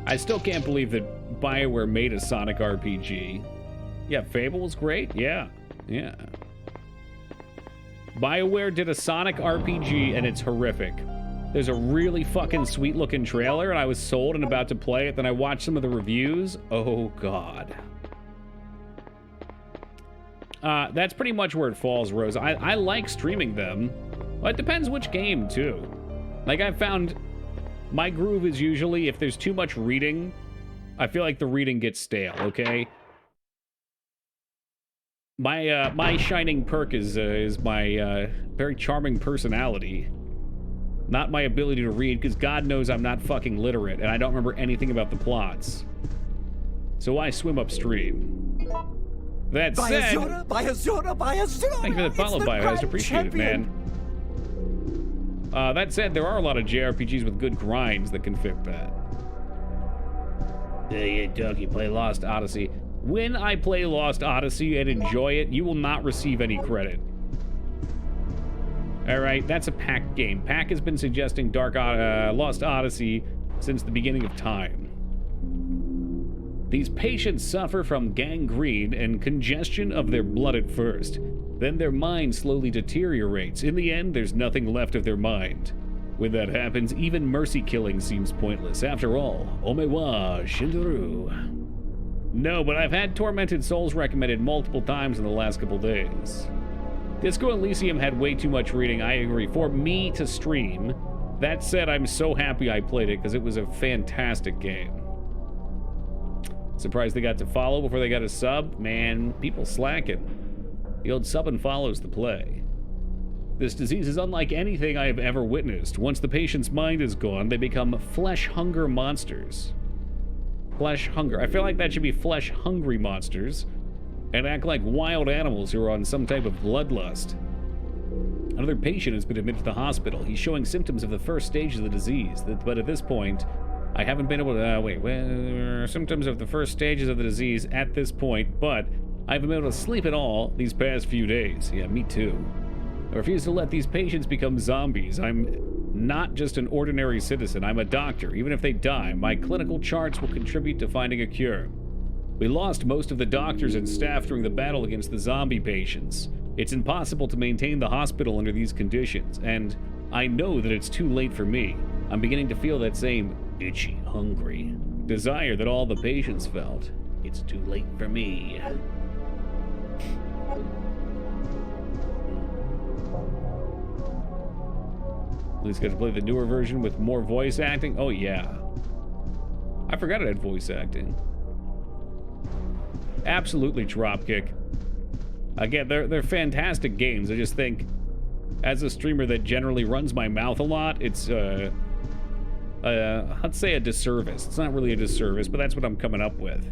I still can't believe that BioWare made a Sonic RPG. Yeah, Fable was great. Yeah. BioWare did a Sonic RPG and it's horrific. There's a really fucking sweet looking trailer and I was sold and about to play it. Then I watched some of the reviews. Oh, God. That's pretty much where it falls, Rose. I like streaming them. Well, it depends which game, too. Like, I've found my groove is usually if there's too much reading, I feel like the reading gets stale, okay? My shining perk is my very charming personality. Not my ability to read, because God knows I'm not fucking literate, and I don't remember anything about the plots. So I swim upstream. That said... Thank you for the follow, Biohazard. Appreciate it, man. That said, there are a lot of JRPGs with good grinds that can fit that. Hey, Doug, you play Lost Odyssey. When I play Lost Odyssey and enjoy it, you will not receive any credit. Alright, that's a Pack game. Pack has been suggesting Lost Odyssey since the beginning of time. These patients suffer from gangrene and congestion of their blood at first. Then their mind slowly deteriorates. In the end, there's nothing left of their mind. When that happens, even mercy killing seems pointless. After all, 𝕳𝖔𝖗𝖗𝖍. No, but I've had Tormented Souls recommended multiple times in the last couple days. Disco Elysium had way too much reading, I agree, for me to stream. That said, I'm so happy I played it, because it was a fantastic game. Surprised they got to follow before they got a sub? Man, people slacking. The old sub and follows the play. This disease is unlike anything I have ever witnessed. Once the patient's mind is gone, they become flesh-hunger monsters. Flesh hunger. I feel like that should be flesh-hungry monsters, and act like wild animals who are on some type of bloodlust. Another patient has been admitted to the hospital. He's showing symptoms of the first stage of the disease, but at this point, I haven't been able to... symptoms of the first stages of the disease at this point, but I haven't been able to sleep at all these past few days. Yeah, me too. I refuse to let these patients become zombies. I'm not just an ordinary citizen. I'm a doctor. Even if they die, my clinical charts will contribute to finding a cure. We lost most of the doctors and staff during the battle against the zombie patients. It's impossible to maintain the hospital under these conditions, and I know that it's too late for me. I'm beginning to feel that same itchy, hungry desire that all the patients felt. It's too late for me. At least got to play the newer version with more voice acting. Oh, yeah. I forgot it had voice acting. Absolutely Dropkick. Again, they're fantastic games. I just think, as a streamer that generally runs my mouth a lot, it's, I'd say a disservice. It's not really a disservice, but that's what I'm coming up with.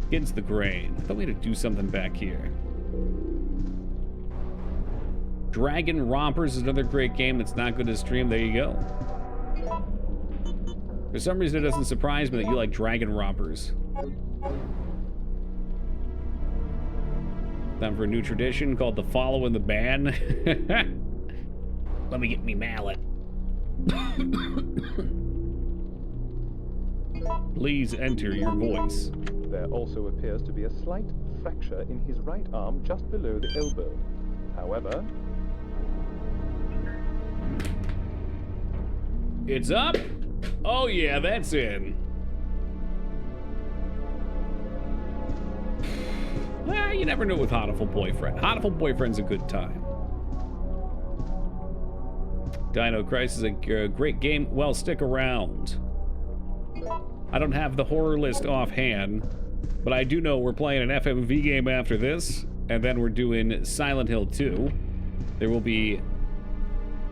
Against the grain. I thought we had to do something back here. Dragon Rompers is another great game that's not good to stream. There you go. For some reason, it doesn't surprise me that you like Dragon Rompers. Time for a new tradition called the follow and the ban. Let me get me mallet. Please enter your voice. There also appears to be a slight fracture in his right arm just below the elbow. However... It's up? Oh yeah, that's in. Well, you never know with Hotiful Boyfriend. Hotiful Boyfriend's a good time. Dino Crisis is a great game. Well, stick around. I don't have the horror list offhand, but I do know we're playing an FMV game after this, and then we're doing Silent Hill 2. There will be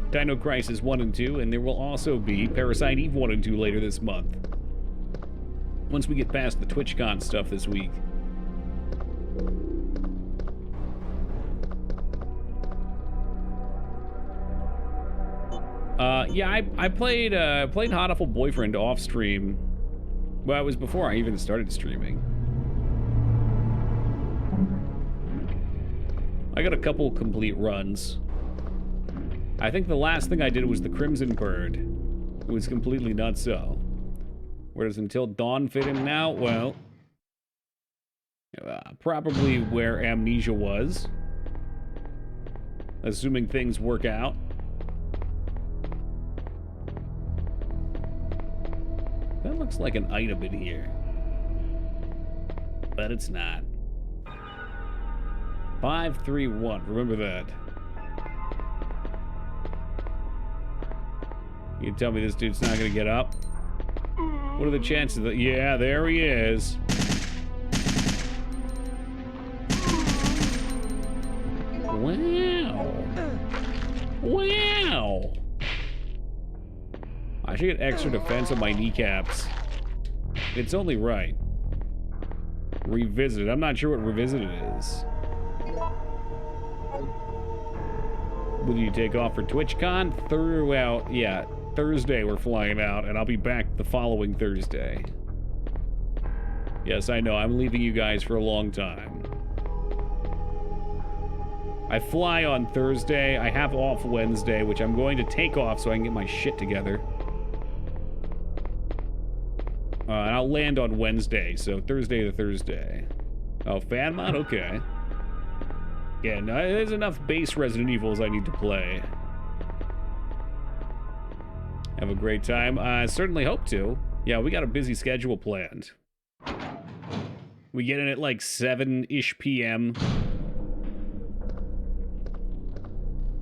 Dino Crisis 1 and 2, and there will also be Parasite Eve 1 and 2 later this month. Once we get past the TwitchCon stuff this week. Yeah, I played Hotiful Boyfriend off stream. Well, it was before I even started streaming. I got a couple complete runs. I think the last thing I did was the Crimson Bird. It was completely nutso. Where does Until Dawn fit in now? Well, probably where Amnesia was. Assuming things work out. That looks like an item in here. But it's not. 531. Remember that. You tell me this dude's not gonna get up? What are the chances that... Yeah, there he is. Wow. Wow. I should get extra defense on my kneecaps. It's only right. Revisited. I'm not sure what Revisited is. Will you take off for TwitchCon? Throughout, yeah. Thursday we're flying out, and I'll be back the following Thursday. Yes, I know, I'm leaving you guys for a long time. I fly on Thursday, I have off Wednesday, which I'm going to take off so I can get my shit together. And I'll land on Wednesday, so Thursday to Thursday. Oh, fan mod? Okay. Yeah, no, there's enough base Resident Evils I need to play. Have a great time. I certainly hope to. Yeah, we got a busy schedule planned. We get in at like 7-ish p.m.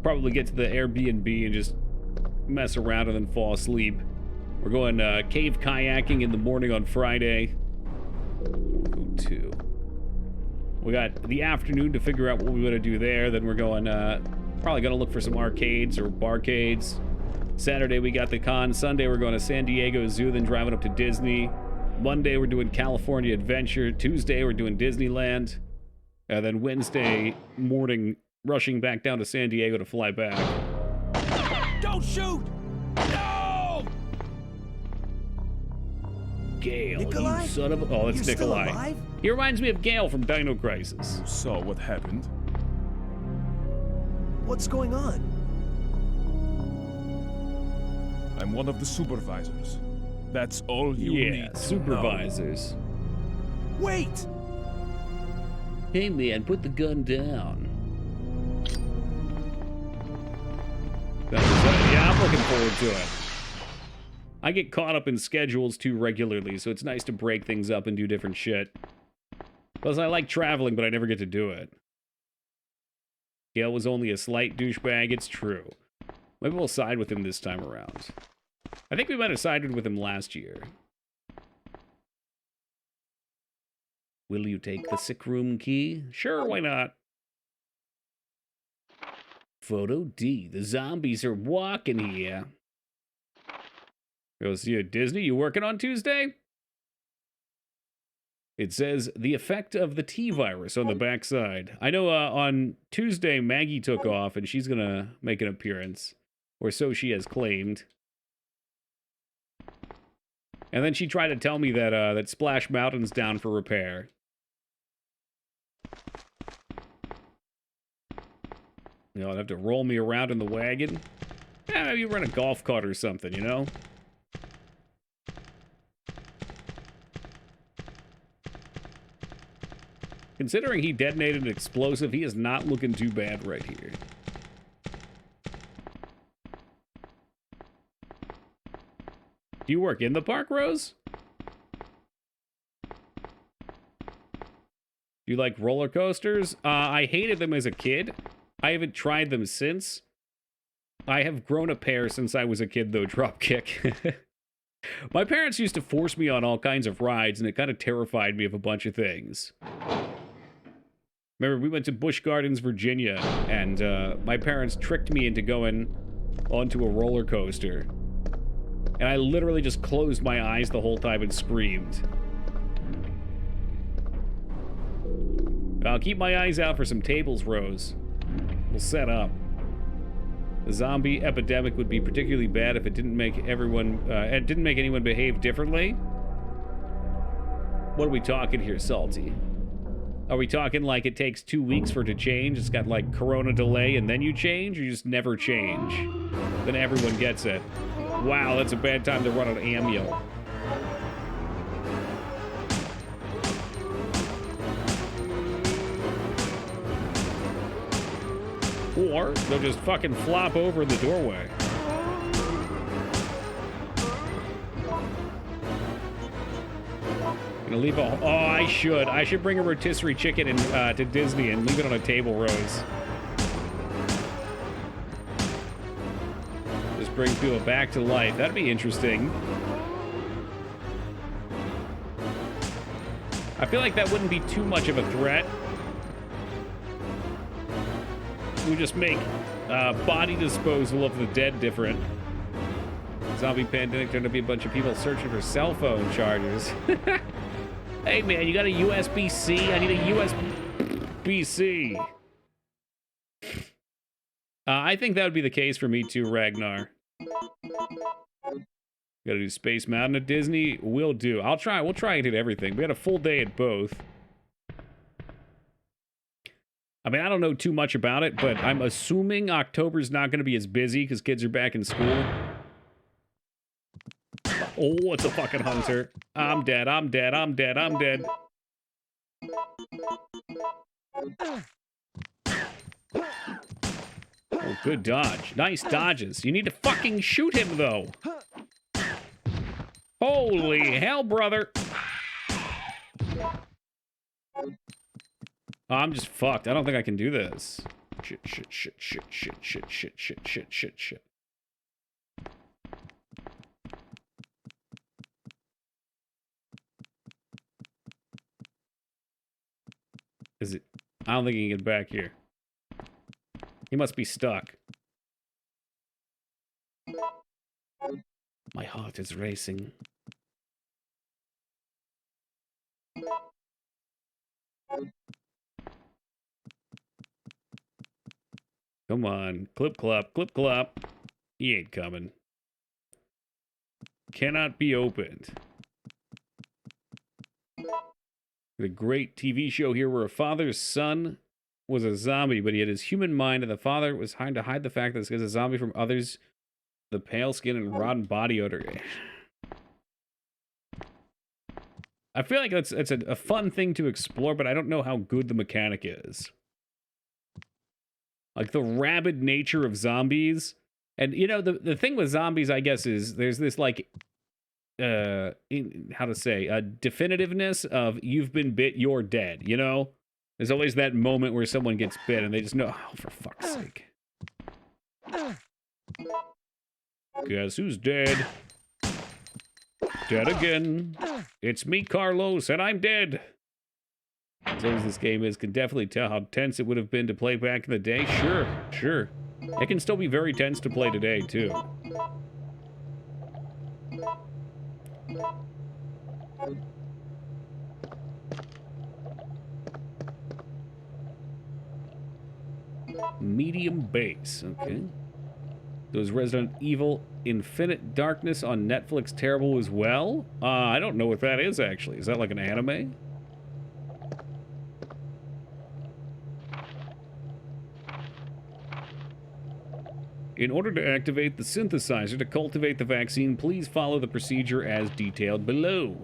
Probably get to the Airbnb and just mess around and then fall asleep. We're going cave kayaking in the morning on Friday. Ooh, 2. We got the afternoon to figure out what we want to do there. Then we're going, probably going to look for some arcades or barcades. Saturday we got the con. Sunday we're going to San Diego Zoo, then driving up to Disney. Monday we're doing California Adventure. Tuesday we're doing Disneyland. And then Wednesday morning, rushing back down to San Diego to fly back. Don't shoot! No! Gale, Nikolai? you son of a... Oh, that's You're still Nikolai. alive? He reminds me of Gale from Dino Crisis. You saw what happened? What's going on? I'm one of the supervisors. That's all you need. Yeah, supervisors. Wait! Hey man, put the gun down. Yeah, I'm looking forward to it. I get caught up in schedules too regularly, so it's nice to break things up and do different shit. Plus, I like traveling, but I never get to do it. Gale was only a slight douchebag, it's true. Maybe we'll side with him this time around. I think we might have sided with him last year. Will you take the sick room key? Sure, why not? Photo D. The zombies are walking here. Go see you at Disney. You working on Tuesday? It says the effect of the T virus on the backside. I know on Tuesday Maggie took off and she's gonna make an appearance, or so she has claimed. And then she tried to tell me that that Splash Mountain's down for repair. You know, I'd have to roll me around in the wagon. Yeah, maybe run a golf cart or something, you know? Considering he detonated an explosive, he is not looking too bad right here. Do you work in the park, Rose? Do you like roller coasters? I hated them as a kid. I haven't tried them since. I have grown a pair since I was a kid, though, Dropkick. My parents used to force me on all kinds of rides, and it kind of terrified me of a bunch of things. Remember, we went to Busch Gardens, Virginia, and my parents tricked me into going onto a roller coaster. And I literally just closed my eyes the whole time and screamed. I'll keep my eyes out for some tables, Rose. We'll set up. The zombie epidemic would be particularly bad if it didn't make anyone behave differently. What are we talking here, Salty? Are we talking like it takes 2 weeks for it to change? It's got like corona delay and then you change, or you just never change? Then everyone gets it. Wow, that's a bad time to run an ammo. Or they'll just fucking flop over in the doorway. Gonna leave a... Oh, I should bring a rotisserie chicken in, to Disney and leave it on a table, Rose. Just bring people back to life. That'd be interesting. I feel like that wouldn't be too much of a threat. We just make body disposal of the dead different. Zombie pandemic turned to be a bunch of people searching for cell phone chargers. Hey man, you got a USB-C? I need a USB-C. I think that would be the case for me too, Ragnar. Gotta do Space Mountain at Disney? We'll do. We'll try and hit everything. We had a full day at both. I mean, I don't know too much about it, but I'm assuming October's not going to be as busy because kids are back in school. Oh, it's a fucking hunter. I'm dead, I'm dead, I'm dead, I'm dead. Oh, good dodge. Nice dodges. You need to fucking shoot him, though. Holy hell, brother. Oh, I'm just fucked. I don't think I can do this. Shit, shit, shit, shit, shit, shit, shit, shit, shit, shit, shit. Is it? I don't think he can get back here. He must be stuck. My heart is racing. Come on. Clip clop, clip clop. He ain't coming. Cannot be opened. The great TV show here where a father's son was a zombie, but he had his human mind, and the father was trying to hide the fact that this guy's a zombie from others. The pale skin and rotten body odor. I feel like it's a fun thing to explore, but I don't know how good the mechanic is. Like the rabid nature of zombies. And, you know, the thing with zombies, I guess, is there's this, like, how to say, a definitiveness of you've been bit, you're dead, you know? There's always that moment where someone gets bit and they just know, oh, for fuck's sake. Guess who's dead? Dead again. It's me, Carlos, and I'm dead. As old as this game is, can definitely tell how tense it would have been to play back in the day. Sure. It can still be very tense to play today, too. Medium base, okay. Those Resident Evil Infinite Darkness on Netflix terrible as well? I don't know what that is, actually. Is that like an anime? In order to activate the synthesizer to cultivate the vaccine, please follow the procedure as detailed below.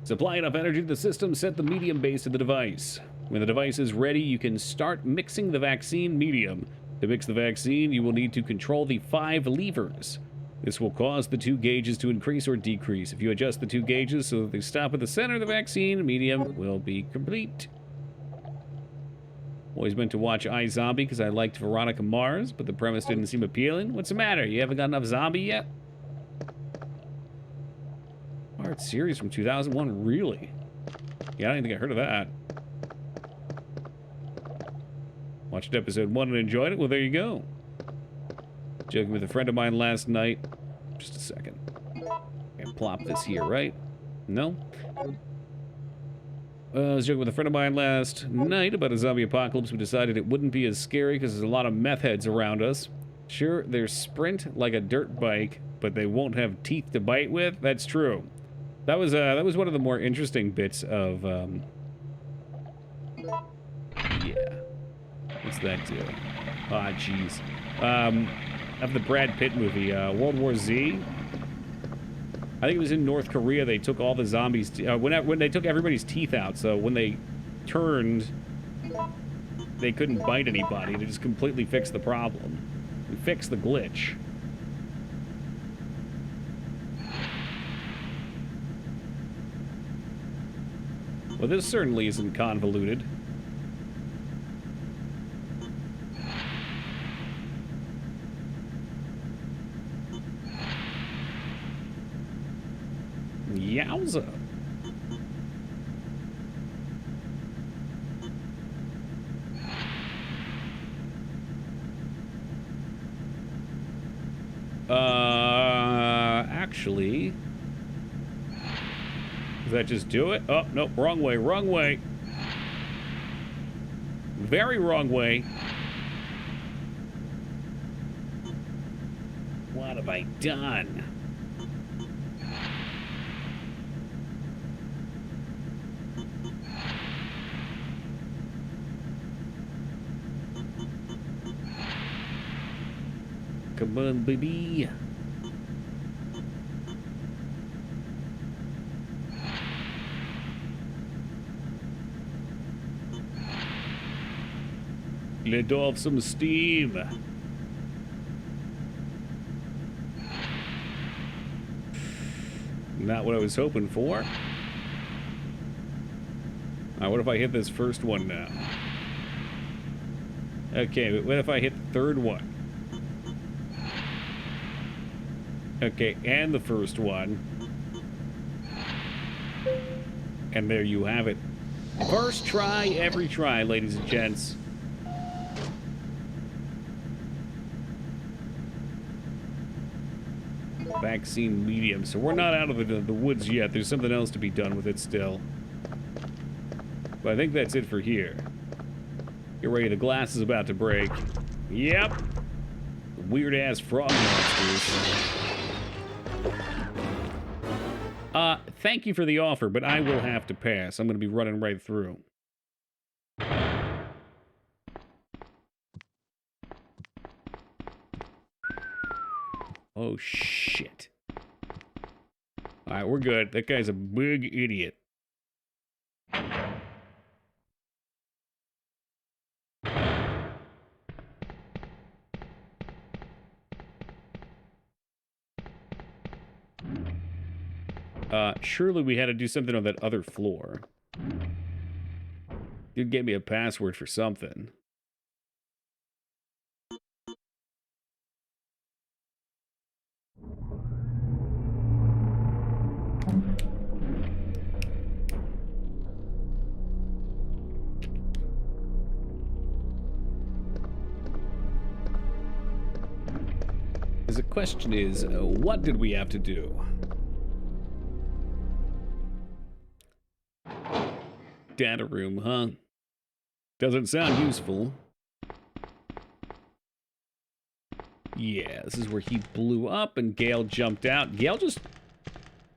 Supply enough energy to the system, set the medium base of the device. When the device is ready, you can start mixing the vaccine medium. To mix the vaccine, you will need to control the 5 levers. This will cause the 2 gauges to increase or decrease. If you adjust the 2 gauges so that they stop at the center of the vaccine, medium will be complete. Always meant to watch iZombie because I liked Veronica Mars, but the premise didn't seem appealing. What's the matter? You haven't got enough zombie yet? Art series from 2001, really? Yeah, I don't think I heard of that. Watched episode 1 and enjoyed it? Well, there you go. Joking with a friend of mine last night. Just a second. And plop this here, right? No? I was joking with a friend of mine last night about a zombie apocalypse. We decided it wouldn't be as scary because there's a lot of meth heads around us. Sure, they sprint like a dirt bike, but they won't have teeth to bite with. That's true. That was one of the more interesting bits of yeah. What's that do? Ah, jeez. Of the Brad Pitt movie, World War Z. I think it was in North Korea. They took all the zombies when they took everybody's teeth out. So when they turned, they couldn't bite anybody. They just completely fixed the problem. We fixed the glitch. Well, this certainly isn't convoluted. Yowza. Actually, does that just do it? Oh, nope, wrong way, wrong way. Very wrong way. What have I done? Come on, baby. Let off some steam. Not what I was hoping for. Alright, what if I hit this first one now? Okay, but what if I hit the third one? Okay, and the first one. And there you have it. First try, every try, ladies and gents. Vaccine medium. So we're not out of the woods yet. There's something else to be done with it still. But I think that's it for here. Get ready, the glass is about to break. Yep. Weird-ass frog monsters. Thank you for the offer, but I will have to pass. I'm going to be running right through. Oh, shit. Alright, we're good. That guy's a big idiot. Surely we had to do something on that other floor. You'd get me a password for something. question is, what did we have to do? Data room, huh? Doesn't sound useful. Yeah, this is where he blew up and Gale jumped out. Gale just...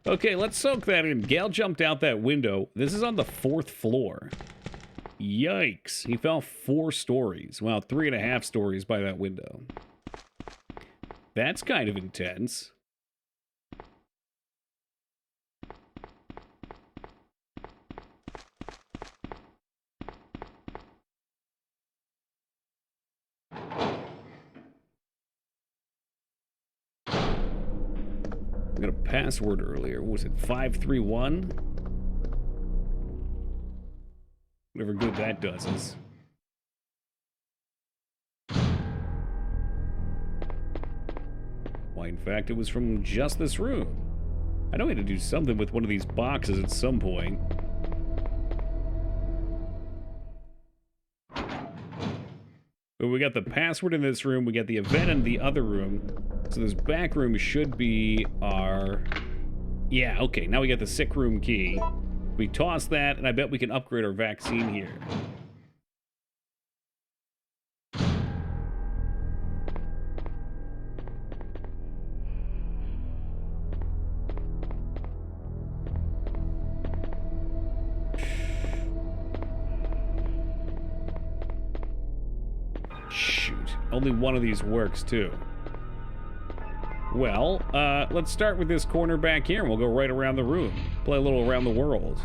Okay, let's soak that in. Gale jumped out that window. This is on the 4th floor. Yikes. He fell 4 stories. Well, 3.5 stories by that window. That's kind of intense. I got a password earlier. What was it? 531? Whatever good that does us. Why, in fact, it was from just this room. I know we had to do something with one of these boxes at some point. But we got the password in this room, we got the event in the other room. So this back room should be our... Yeah, okay, now we got the sick room key. We toss that, and I bet we can upgrade our vaccine here. Shoot, only one of these works, too. Well, let's start with this corner back here, and we'll go right around the room. Play a little around the world.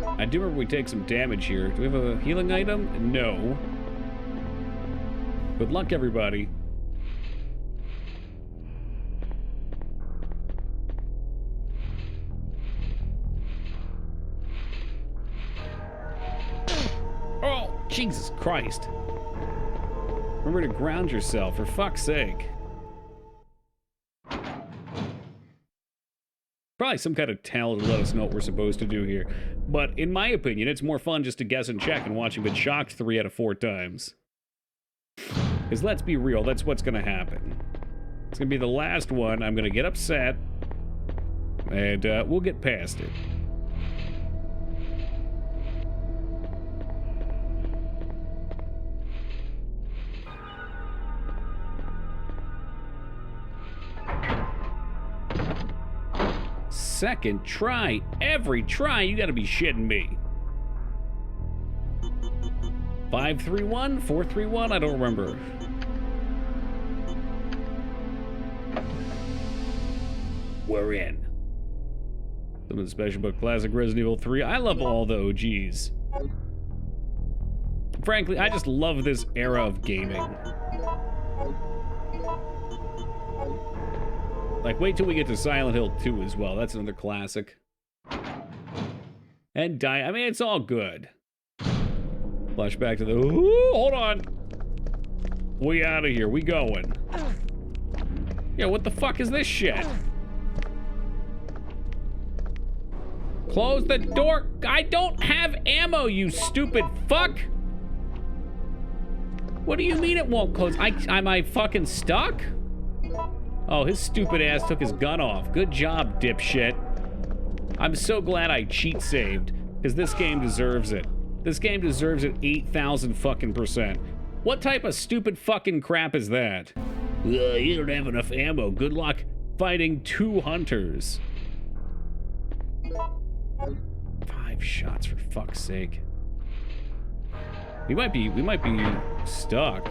I do remember we take some damage here. Do we have a healing item? No. Good luck, everybody. Oh, Jesus Christ. Remember to ground yourself, for fuck's sake. Probably some kind of tell to let us know what we're supposed to do here. But in my opinion, it's more fun just to guess and check and watch him get shocked 3 out of 4 times. Because let's be real, that's what's going to happen. It's going to be the last one. I'm going to get upset. And we'll get past it. Second try. Every try, you gotta be shitting me. 531? 431? I don't remember. We're in. Some of the special book classic Resident Evil 3. I love all the OGs. Frankly, I just love this era of gaming. Like, wait till we get to Silent Hill 2 as well. That's another classic. And I mean, it's all good. Flashback to the... Ooh, hold on. We out of here. We going. Yeah, what the fuck is this shit? Close the door. I don't have ammo, you stupid fuck. What do you mean it won't close? Am I fucking stuck? Oh, his stupid ass took his gun off. Good job, dipshit. I'm so glad I cheat saved, because this game deserves it. This game deserves it 8,000 fucking %. What type of stupid fucking crap is that? You don't have enough ammo. Good luck fighting 2 hunters. 5 shots, for fuck's sake. We might be stuck.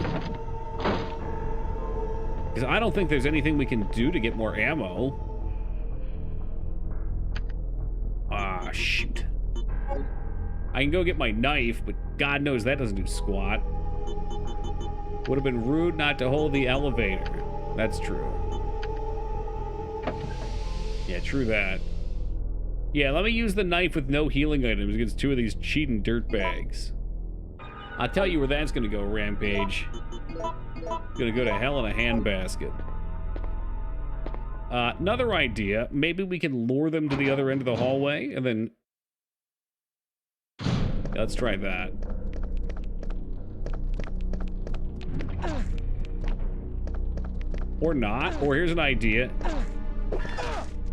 Because I don't think there's anything we can do to get more ammo. Ah, shoot. I can go get my knife, but God knows that doesn't do squat. Would have been rude not to hold the elevator. That's true. Yeah, true that. Yeah, let me use the knife with no healing items against 2 of these cheating dirtbags. I'll tell you where that's gonna go, Rampage. Gonna go to hell in a handbasket. Another idea, maybe we can lure them to the other end of the hallway, and then... Let's try that. Or not. Or here's an idea.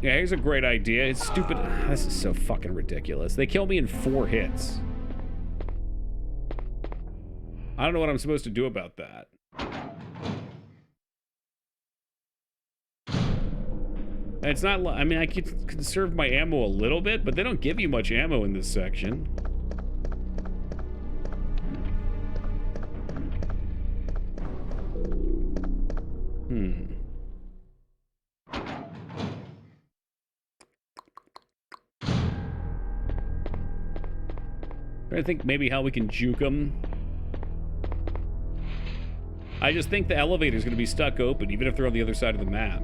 Yeah, here's a great idea. It's stupid. This is so fucking ridiculous. They kill me in 4 hits. I don't know what I'm supposed to do about that. It's not, I mean, I could conserve my ammo a little bit, but they don't give you much ammo in this section. I think maybe how we can juke them. I just think the elevator's gonna be stuck open, even if they're on the other side of the map.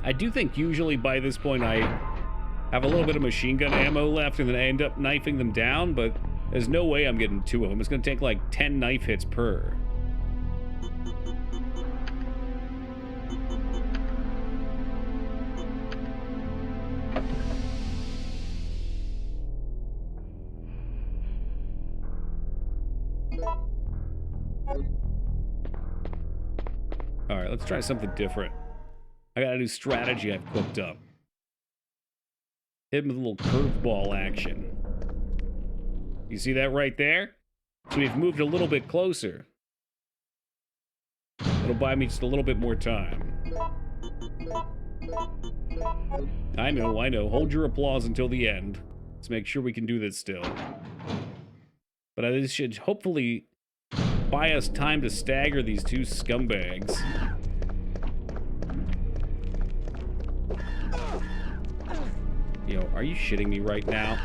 I do think usually by this point I have a little bit of machine gun ammo left and then I end up knifing them down, but there's no way I'm getting 2 of them. It's gonna take like 10 knife hits per. Alright, let's try something different. I got a new strategy I've cooked up. Hit him with a little curveball action. You see that right there? So we've moved a little bit closer. It'll buy me just a little bit more time. I know, I know. Hold your applause until the end. Let's make sure we can do this still. But this should hopefully buy us time to stagger these 2 scumbags. Yo, are you shitting me right now?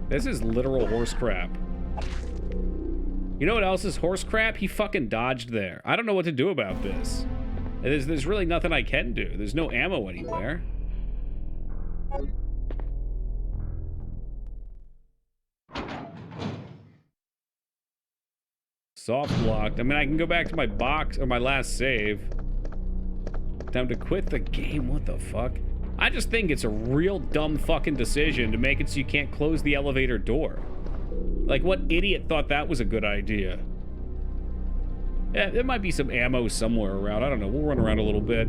This is literal horse crap. You know what else is horse crap? He fucking dodged there. I don't know what to do about this. There's really nothing I can do. There's no ammo anywhere. Soft locked. I mean, I can go back to my box or my last save. Time to quit the game. What the fuck? I just think it's a real dumb fucking decision to make it so you can't close the elevator door. Like, what idiot thought that was a good idea? Yeah, there might be some ammo somewhere around. I don't know. We'll run around a little bit.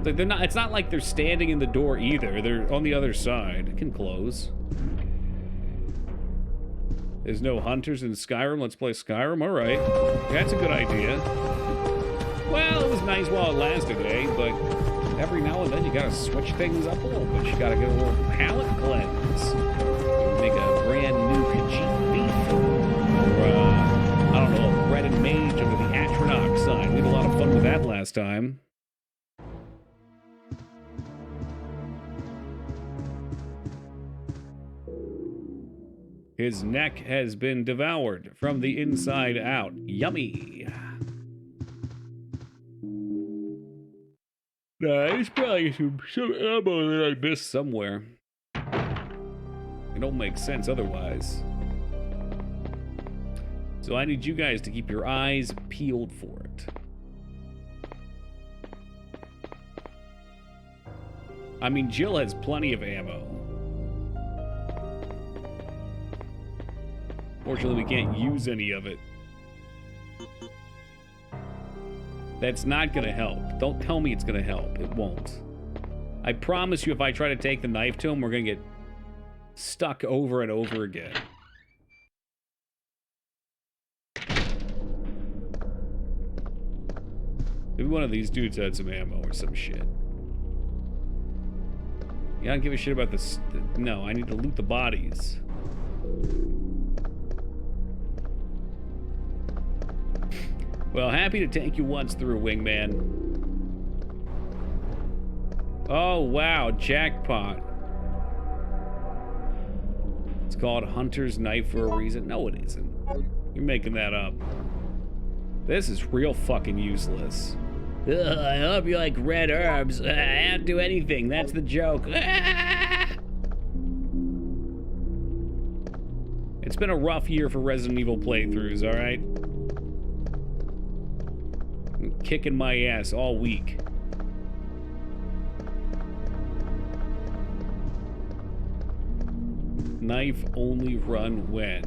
Like they're not. It's not like they're standing in the door either. They're on the other side. It can close. There's no hunters in Skyrim. Let's play Skyrim. All right. That's a good idea. Well, it was nice while it lasted, eh? But every now and then you gotta switch things up a little bit. You gotta get a little palate cleanse. Make a brand new Khajiit beef. Or, I don't know, bread and mage under the Atronach sign. We had a lot of fun with that last time. His neck has been devoured from the inside out. Yummy. There's probably some ammo that I missed somewhere. It don't make sense otherwise. So I need you guys to keep your eyes peeled for it. I mean, Jill has plenty of ammo. Fortunately, we can't use any of it. That's not gonna help. Don't tell me it's gonna help. It won't. I promise you, if I try to take the knife to him, we're gonna get stuck over and over again. Maybe one of these dudes had some ammo or some shit. You don't give a shit about this. No, I need to loot the bodies. Well, happy to take you once through, Wingman. Oh, wow, jackpot. It's called Hunter's Knife for a reason. No, it isn't. You're making that up. This is real fucking useless. Ugh, I hope you like red herbs. I don't do anything. That's the joke. It's been a rough year for Resident Evil playthroughs, alright? Kicking my ass all week. Knife only run when?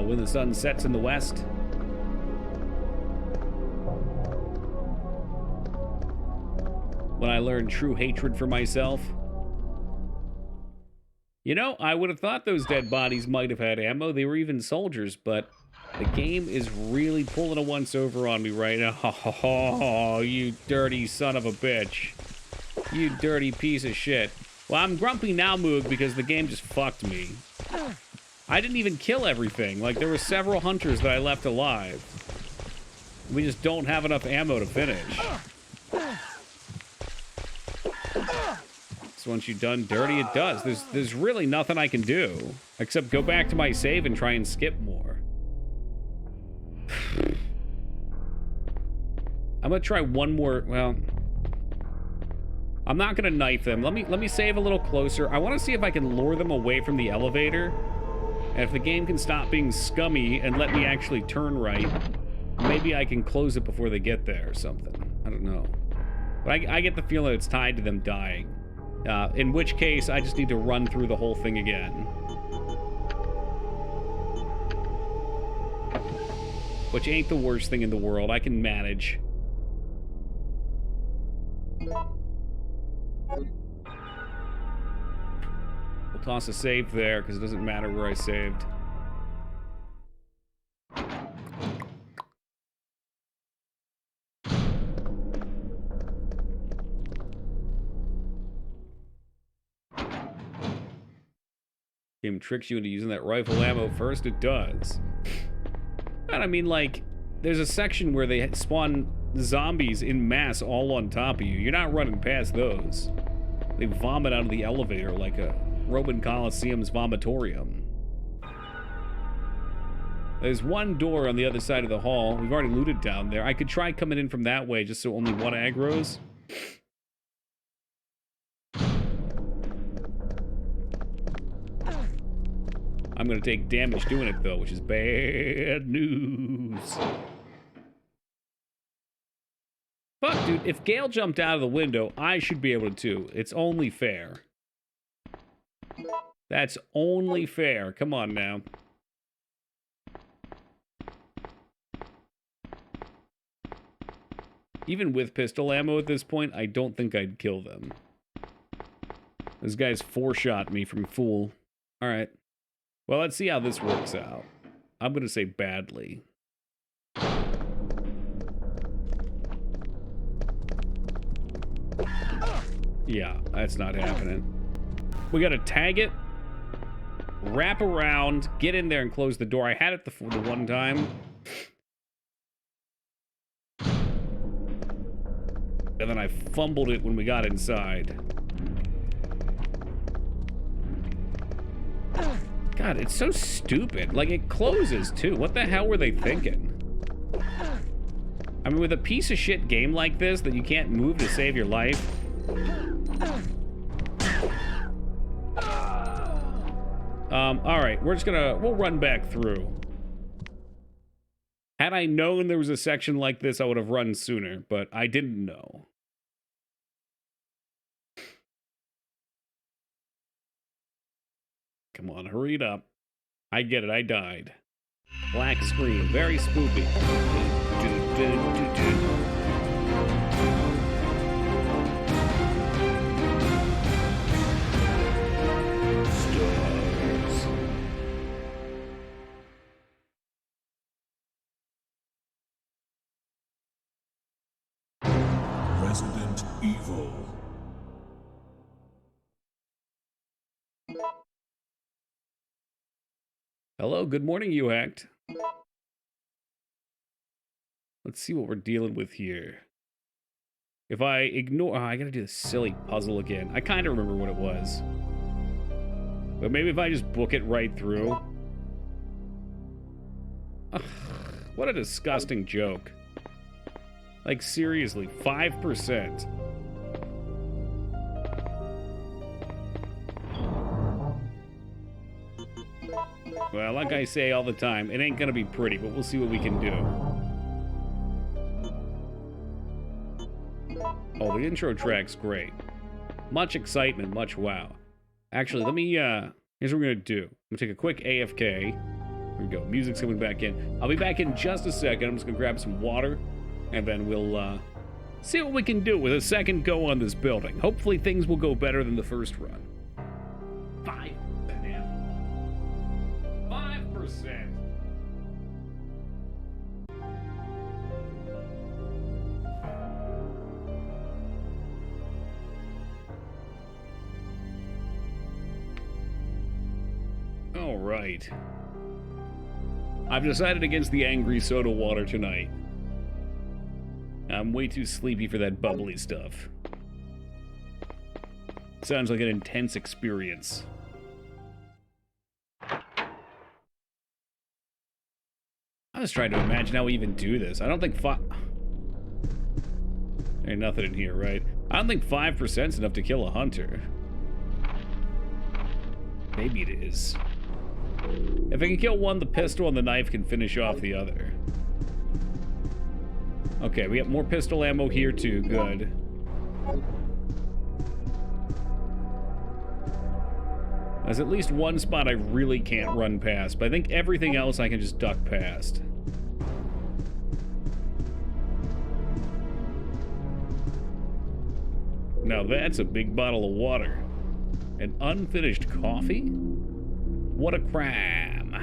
When the sun sets in the west. When I learned true hatred for myself. You know, I would have thought those dead bodies might have had ammo. They were even soldiers, but the game is really pulling a once-over on me right now. Oh, you dirty son of a bitch. You dirty piece of shit. Well, I'm grumpy now, Moog, because the game just fucked me. I didn't even kill everything. Like, there were several hunters that I left alive. We just don't have enough ammo to finish. So once you're done dirty, it does. There's really nothing I can do except go back to my save and try and skip more. I'm gonna try one more. Well, I'm not gonna knife them. Let me save a little closer. I want to see if I can lure them away from the elevator, and if the game can stop being scummy and let me actually turn right, maybe I can close it before they get there or something. I don't know, but I get the feeling it's tied to them dying. In which case, I just need to run through the whole thing again. Which ain't the worst thing in the world. I can manage. We'll toss a save there, because it doesn't matter where I saved. Game tricks you into using that rifle ammo first? It does. And I mean, like, there's a section where they spawn zombies in mass all on top of you. You're not running past those. They vomit out of the elevator like a Roman Colosseum's vomitorium. There's one door on the other side of the hall. We've already looted down there. I could try coming in from that way just so only one aggroes. I'm gonna take damage doing it, though, which is bad news. Fuck, dude, if Gale jumped out of the window, I should be able to, too. It's only fair. That's only fair. Come on, now. Even with pistol ammo at this point, I don't think I'd kill them. This guy's four-shot me from full. Alright. Well, let's see how this works out. I'm gonna say badly. Yeah, that's not happening. We gotta tag it, wrap around, get in there and close the door. I had it the one time. And then I fumbled it when we got inside. God, it's so stupid. Like, it closes, too. What the hell were they thinking? I mean, with a piece of shit game like this that you can't move to save your life. Alright, we'll run back through. Had I known there was a section like this, I would have run sooner, but I didn't know. Come on, hurry it up. I get it, I died. Black screen, very spooky. Stars. Resident Evil. Hello, good morning, you act. Let's see what we're dealing with here. If I ignore... Oh, I gotta do this silly puzzle again. I kind of remember what it was. But maybe if I just book it right through. Ugh, what a disgusting joke. Like, seriously, 5%. Well, like I say all the time, it ain't gonna be pretty, but we'll see what we can do. Oh, the intro track's great. Much excitement, much wow. Actually, let me, here's what we're gonna do. I'm gonna take a quick AFK. Here we go. Music's coming back in. I'll be back in just a second. I'm just gonna grab some water, and then we'll, see what we can do with a second go on this building. Hopefully things will go better than the first run. 5%. All right. I've decided against the angry soda water tonight. I'm way too sleepy for that bubbly stuff. Sounds like an intense experience. I was trying to imagine how we even do this. I don't think ain't nothing in here, right? I don't think 5% is enough to kill a hunter. Maybe it is. If I can kill one, the pistol and the knife can finish off the other. Okay, we got more pistol ammo here too. Good. There's at least one spot I really can't run past, but I think everything else I can just duck past. Now that's a big bottle of water. An unfinished coffee? What a crime.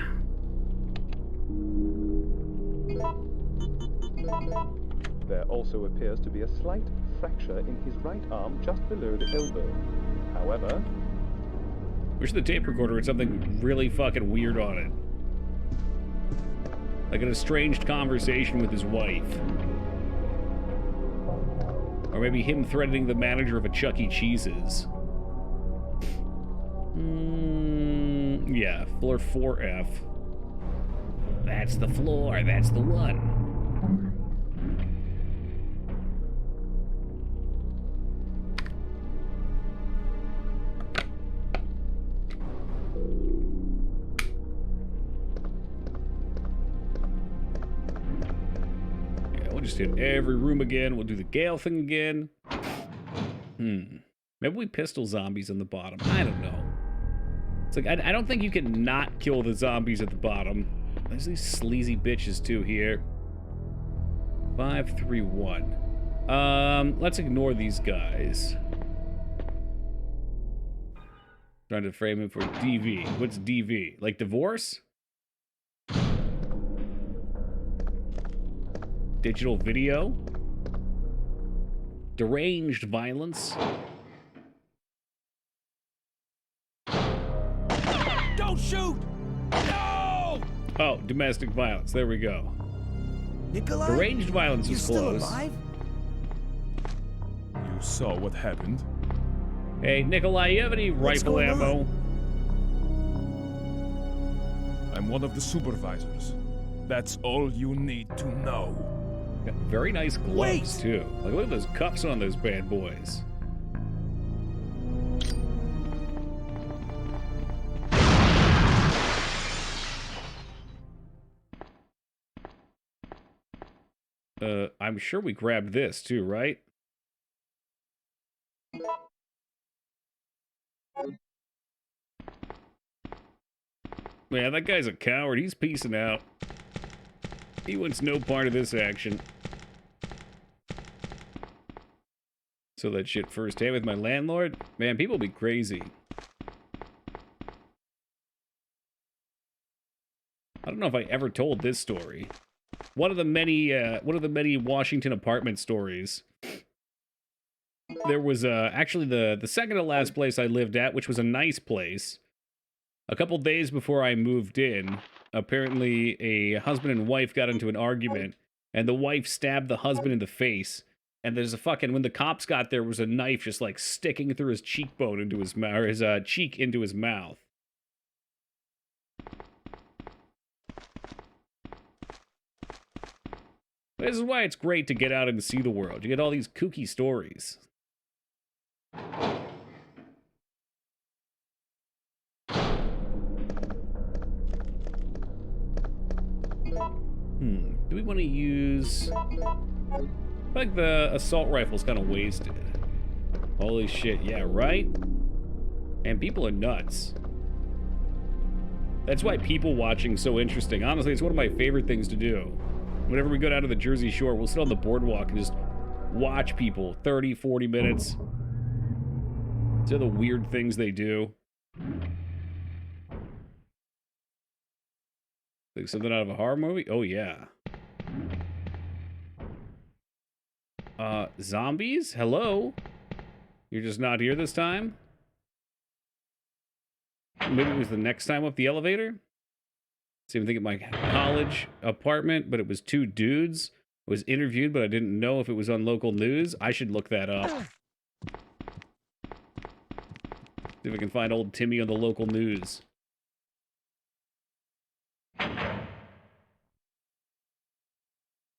There also appears to be a slight fracture in his right arm just below the elbow. However... Wish the tape recorder had something really fucking weird on it. Like an estranged conversation with his wife. Or maybe him threatening the manager of a Chuck E. Cheese's. Yeah, floor 4F. That's the floor, that's the one. Yeah, we'll just hit every room again. We'll do the Gale thing again. Maybe we pistol zombies on the bottom. I don't know. It's like, I don't think you can not kill the zombies at the bottom. There's these sleazy bitches too here. 531. Let's ignore these guys. Trying to frame him for DV. What's DV? Like divorce? Digital video? Deranged violence? Don't shoot! No! Oh, domestic violence. There we go. Nikolai? Deranged violence You is still close. alive? You saw what happened? Hey, Nikolai, you have any rifle going ammo? I'm one of the supervisors. That's all you need to know. Got very nice gloves, Wait! too. Like, look at those cuffs on those bad boys. I'm sure we grabbed this, too, right? Man, that guy's a coward. He's peacing out. He wants no part of this action. So that shit firsthand with my landlord? Man, people be crazy. I don't know if I ever told this story. One of the many Washington apartment stories. There was actually the second to last place I lived at, which was a nice place. A couple days before I moved in, apparently a husband and wife got into an argument, and the wife stabbed the husband in the face. And there's a fucking, when the cops got there, was a knife just like sticking through his cheekbone into his mouth, or his cheek into his mouth. This is why it's great to get out and see the world. You get all these kooky stories. Do we want to use... I think the assault rifle's kind of wasted. Holy shit, yeah, right? And people are nuts. That's why people watching's so interesting. Honestly, it's one of my favorite things to do. Whenever we go down to the Jersey Shore, we'll sit on the boardwalk and just watch people 30, 40 minutes. To the weird things they do. Like something out of a horror movie? Oh, yeah. Zombies? Hello? You're just not here this time? Maybe it was the next time up the elevator? Same thing at my college apartment, but it was two dudes. Was interviewed, but I didn't know if it was on local news. I should look that up. See if I can find old Timmy on the local news.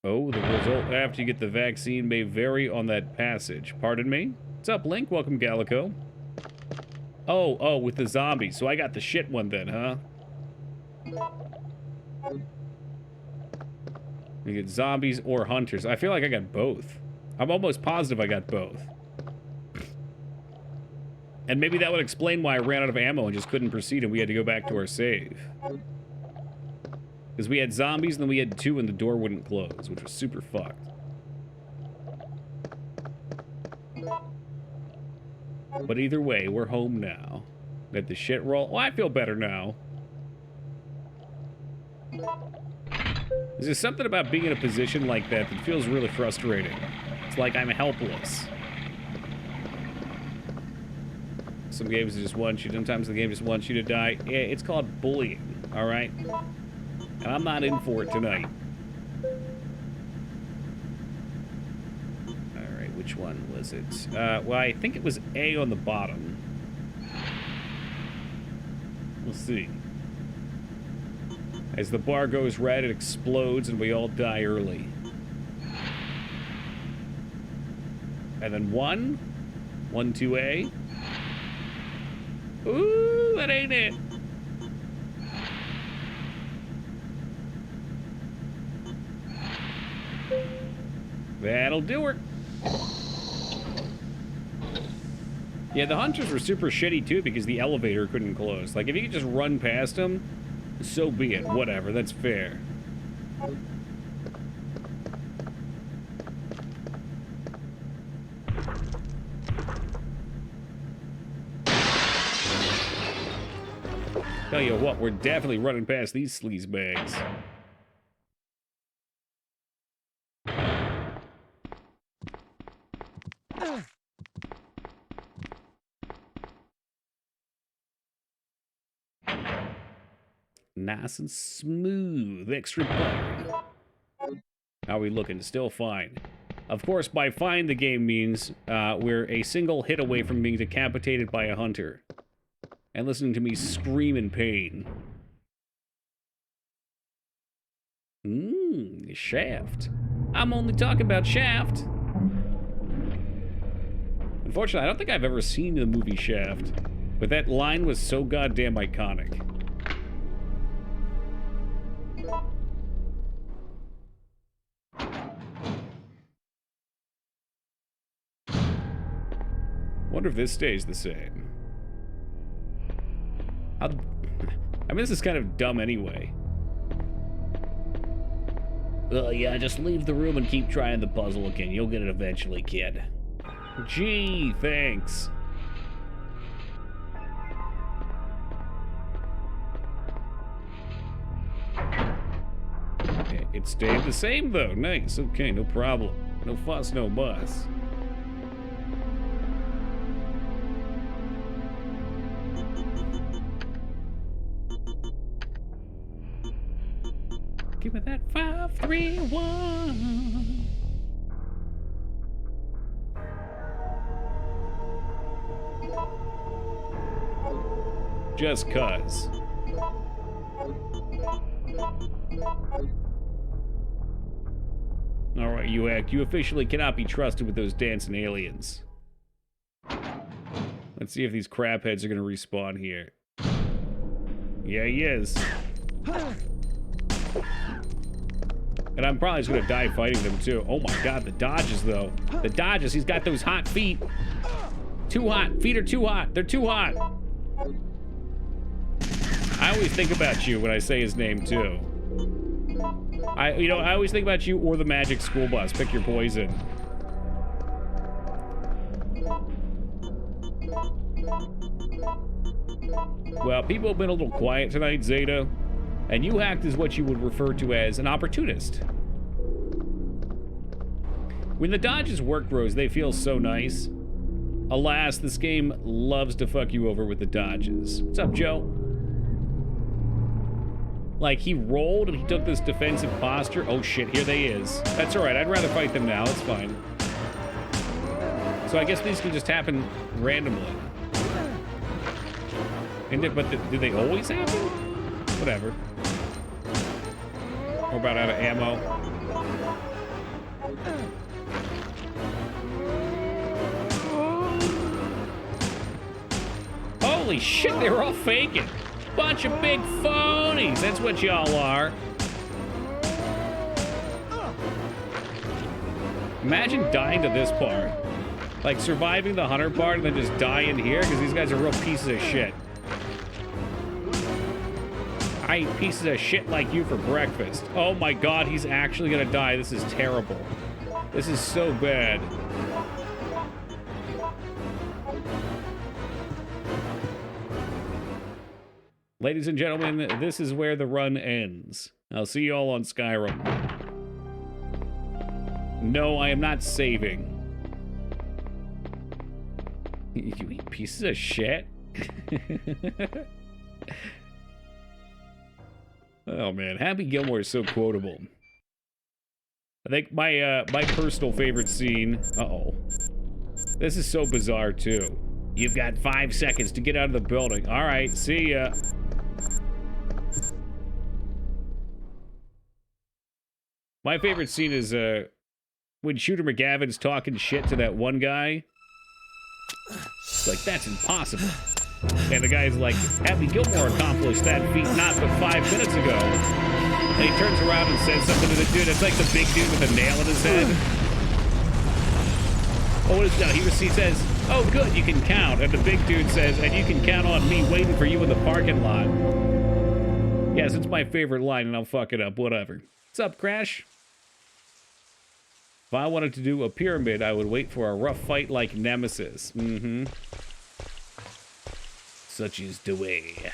Oh, the result after you get the vaccine may vary on that passage. Pardon me? What's up, Link? Welcome, Gallico. Oh, with the zombies. So I got the shit one then, huh? You get zombies or hunters. I feel like I got both. I'm almost positive I got both. And maybe that would explain why I ran out of ammo and just couldn't proceed and we had to go back to our save. Because we had zombies and then we had two and the door wouldn't close, which was super fucked. But either way, we're home now. Let the shit roll. Oh, I feel better now. There's just something about being in a position like that that feels really frustrating. It's like I'm helpless. Some games just want you. Sometimes the game just wants you to die. Yeah, it's called bullying, all right? And I'm not in for it tonight. All right, which one was it? Well, I think it was A on the bottom. We'll see. As the bar goes red, it explodes and we all die early. And then 1, 2A. Ooh, that ain't it. That'll do it. Yeah, the hunters were super shitty too because the elevator couldn't close. Like, if you could just run past them, so be it. Whatever, that's fair. Tell you what, we're definitely running past these sleaze bags. Nice and smooth, extra buttery. How are we looking? Still fine. Of course, by fine, the game means we're a single hit away from being decapitated by a hunter. And listening to me scream in pain. Shaft. I'm only talking about Shaft. Unfortunately, I don't think I've ever seen the movie Shaft. But that line was so goddamn iconic. Wonder if this stays the same. I mean, this is kind of dumb anyway. Yeah, just leave the room and keep trying the puzzle again. You'll get it eventually, kid. Gee, thanks. It stayed the same, though. Nice. Okay, no problem. No fuss, no muss. Give me that 5, 3, 1. Just cuz. Alright, you act. You officially cannot be trusted with those dancing aliens. Let's see if these crabheads are gonna respawn here. Yeah, he is. And I'm probably just gonna die fighting them too. Oh my god, the dodges though. The dodges, he's got those hot feet. Too hot, feet are too hot. They're too hot. I always think about you when I say his name, too. I always think about you or the Magic School Bus. Pick your poison. Well, people have been a little quiet tonight, 𝕳𝖗𝖏, and you act as what you would refer to as an opportunist. When the dodges work, Rose, they feel so nice. Alas, this game loves to fuck you over with the dodges. What's up, Joe? Like, he rolled and he took this defensive posture. Oh shit, here they is. That's alright, I'd rather fight them now, it's fine. So I guess these can just happen randomly. But do they always happen? Whatever. We're about out of ammo. Holy shit, they were all faking. Bunch of big phonies. That's what y'all are. Imagine dying to this part. Like surviving the hunter part and then just dying here because these guys are real pieces of shit. I eat pieces of shit like you for breakfast. Oh my god, he's actually gonna die. This is terrible. This is so bad. Ladies and gentlemen, this is where the run ends. I'll see you all on Skyrim. No, I am not saving. You eat pieces of shit? Oh man, Happy Gilmore is so quotable. I think my personal favorite scene. Uh-oh. This is so bizarre too. You've got 5 seconds to get out of the building. All right, see ya. My favorite scene is when 𝕬𝖗𝖏𝖙𝖍𝖏's talking shit to that one guy. It's like, that's impossible. And the guy's like, Happy Gilmore accomplished that feat not but 5 minutes ago. And he turns around and says something to the dude. It's like the big dude with a nail in his head. Oh, what is that? He says, oh, good, you can count. And the big dude says, and you can count on me waiting for you in the parking lot. Yes, it's my favorite line, and I'll fuck it up. Whatever. What's up, Crash? If I wanted to do a pyramid, I would wait for a rough fight like Nemesis. Mm-hmm. Such is the way.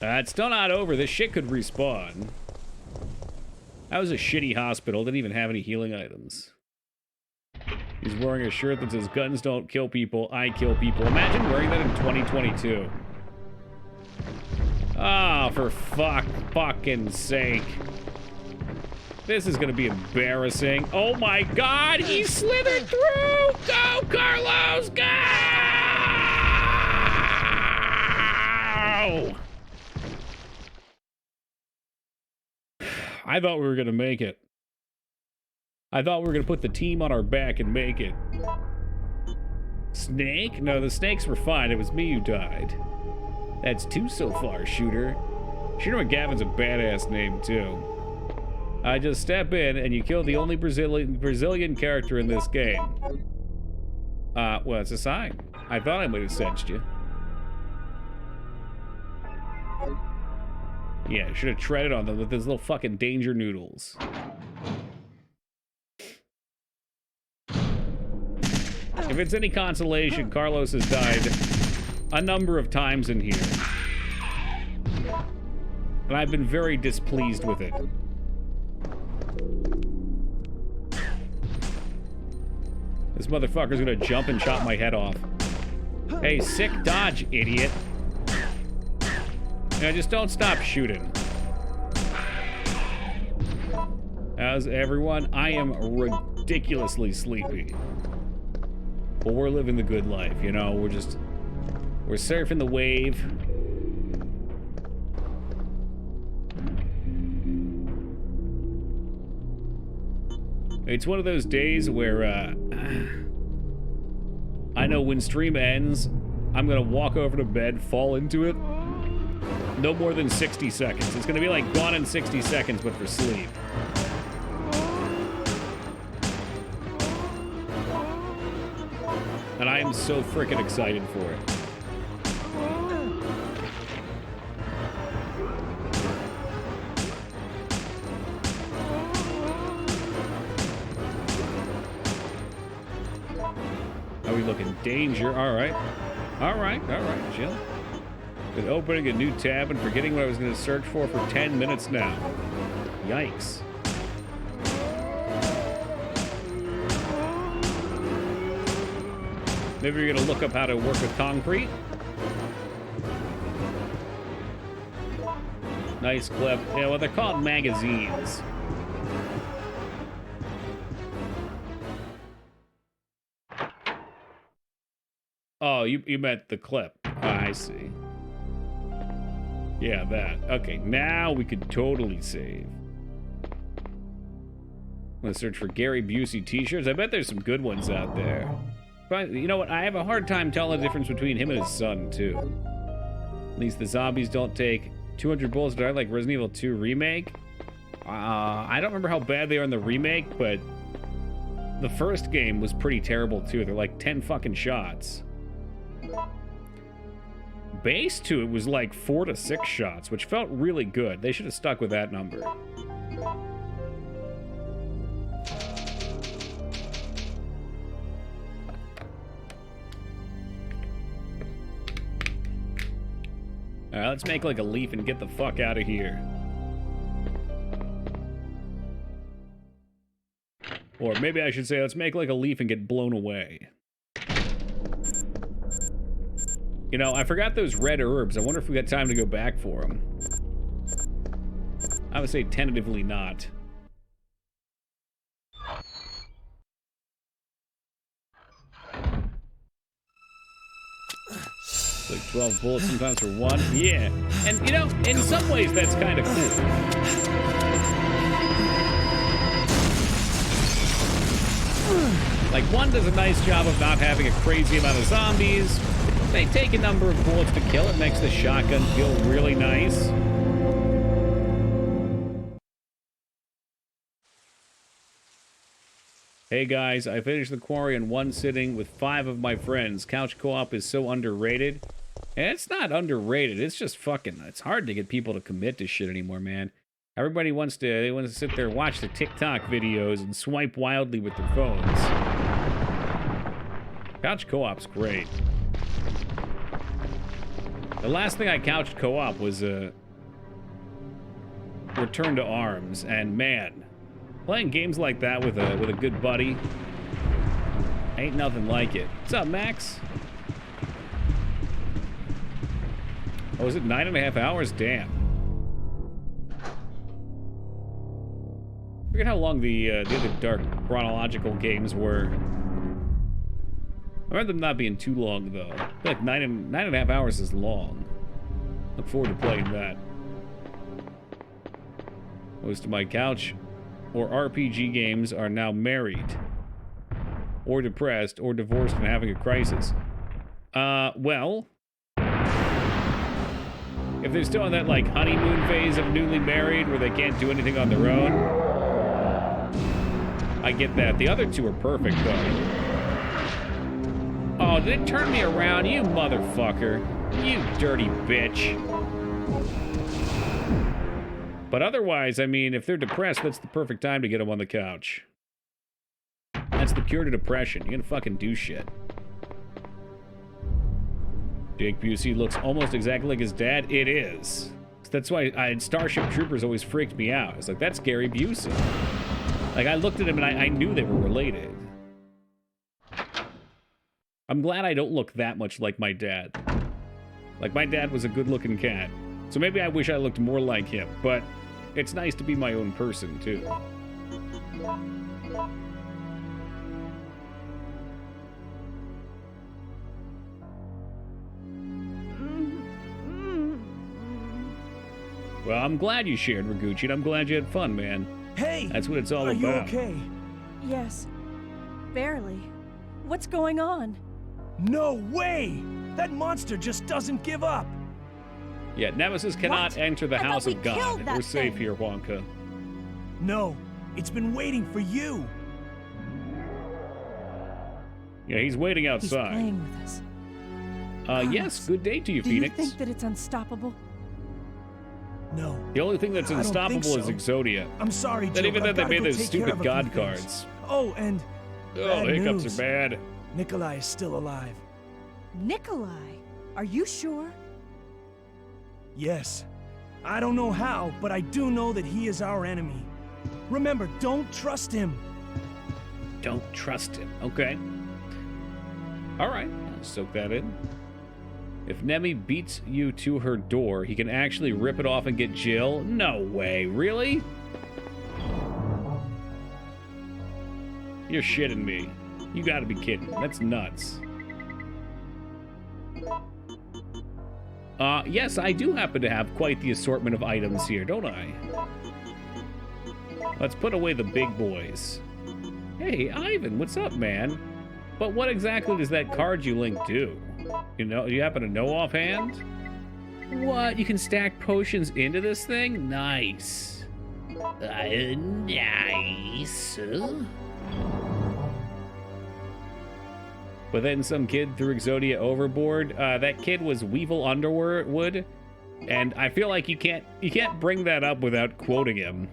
It's still not over. This shit could respawn. That was a shitty hospital. Didn't even have any healing items. He's wearing a shirt that says, guns don't kill people, I kill people. Imagine wearing that in 2022. Ah, for fucking sake. This is gonna be embarrassing. Oh my god, he slithered through! Go, Carlos, go! I thought we were gonna make it. I thought we were gonna put the team on our back and make it. Snake? No, the snakes were fine. It was me who died. That's 2 so far, Shooter. 𝕬𝖗𝖏𝖏𝖏's a badass name, too. I just step in and you kill the only Brazilian character in this game. Well, it's a sign. I thought I might have sensed you. Yeah, should have treaded on them with those little fucking danger noodles. If it's any consolation, Carlos has died a number of times in here. And I've been very displeased with it. This motherfucker's gonna jump and chop my head off. Hey, sick dodge, idiot. Yeah, just don't stop shooting. How's everyone? I am ridiculously sleepy. But we're living the good life, you know? We're surfing the wave. It's one of those days where, I know when stream ends, I'm gonna walk over to bed, fall into it. No more than 60 seconds. It's gonna be like Gone in 60 Seconds, but for sleep. And I am so freaking excited for it. How are we looking? Danger. All right. All right. All right. Chill. Been opening a new tab and forgetting what I was going to search for 10 minutes now. Yikes. Maybe you're going to look up how to work with concrete. Nice clip. Yeah, well, they're called magazines. Oh, you meant the clip. Oh, I see. Yeah, that. Okay, now we could totally save. I'm gonna search for Gary Busey t-shirts. I bet there's some good ones out there. But you know what? I have a hard time telling the difference between him and his son, too. At least the zombies don't take 200 bullets to die like Resident Evil 2 Remake. I don't remember how bad they are in the remake, but the first game was pretty terrible, too. They're like 10 fucking shots. Base 2, it was like 4 to 6 shots, which felt really good. They should have stuck with that number. Alright, let's make like a leaf and get the fuck out of here. Or maybe I should say, let's make like a leaf and get blown away. You know, I forgot those red herbs. I wonder if we got time to go back for them. I would say tentatively not. It's like 12 bullets sometimes for one. Yeah. And, you know, in some ways that's kind of cool. Like, one does a nice job of not having a crazy amount of zombies. They take a number of bullets to kill. It makes the shotgun feel really nice. Hey guys, I finished the quarry in one sitting with 5 of my friends. Couch co-op is so underrated. And it's not underrated, it's just fucking, it's hard to get people to commit to shit anymore, man. Everybody wants to sit there and watch the TikTok videos and swipe wildly with their phones. Couch co-op's great. The last thing I couched co-op was Return to Arms, and man, playing games like that with a good buddy ain't nothing like it. What's up, Max? Oh, was it 9.5 hours? Damn. I forget how long the other Dark Chronological games were. I remember them not being too long, though. I feel like 9.5 hours is long. Look forward to playing that. Most of my couch or RPG games are now married, or depressed, or divorced and having a crisis. Well, if they're still in that, like, honeymoon phase of newly married where they can't do anything on their own, I get that. The other two are perfect, though. Oh, did it turn me around, you motherfucker? You dirty bitch. But otherwise, I mean, if they're depressed, that's the perfect time to get them on the couch. That's the cure to depression. You're gonna fucking do shit. Jake Busey looks almost exactly like his dad. It is. That's why Starship Troopers always freaked me out. It's like, that's Gary Busey. Like, I looked at him and I knew they were related. I'm glad I don't look that much like my dad. Like, my dad was a good-looking cat. So maybe I wish I looked more like him, but it's nice to be my own person, too. Well, I'm glad you shared, Raguchi, and I'm glad you had fun, man. Hey! That's what it's all about. Are you okay? Yes. Barely. What's going on? No way! That monster just doesn't give up! Yeah, Nemesis cannot What? enter the I thought house we of God. killed that We're safe thing. here, Wonka. No, it's been waiting for you. Yeah, he's waiting He's outside. playing with us. Yes, good day to you, Do you Phoenix. think that it's unstoppable? No. The only thing that's I don't think unstoppable is so. 𝕳𝖗𝖏. I'm sorry, Joe. Then even but then I've they gotta made go those take care stupid of a god few things. cards. Oh, and Oh, bad hiccups news. are bad. Nikolai is still alive. Nikolai, are you sure? Yes. I don't know how, but I do know that he is our enemy. Remember, don't trust him. Don't trust him. Okay. All right, I'll soak that in. If Nemi beats you to her door, he can actually rip it off and get Jill? No way. Really? You're shitting me. You gotta be kidding. That's nuts. Yes, I do happen to have quite the assortment of items here, don't I? Let's put away the big boys. Hey, Ivan, what's up, man? But what exactly does that card you linked do? You know, do you happen to know offhand? What? You can stack potions into this thing? Nice. Nice. But then some kid threw 𝕳𝖗𝖏 overboard. That kid was 𝕳𝖏𝖙𝖍𝖏, and I feel like you can't bring that up without quoting him,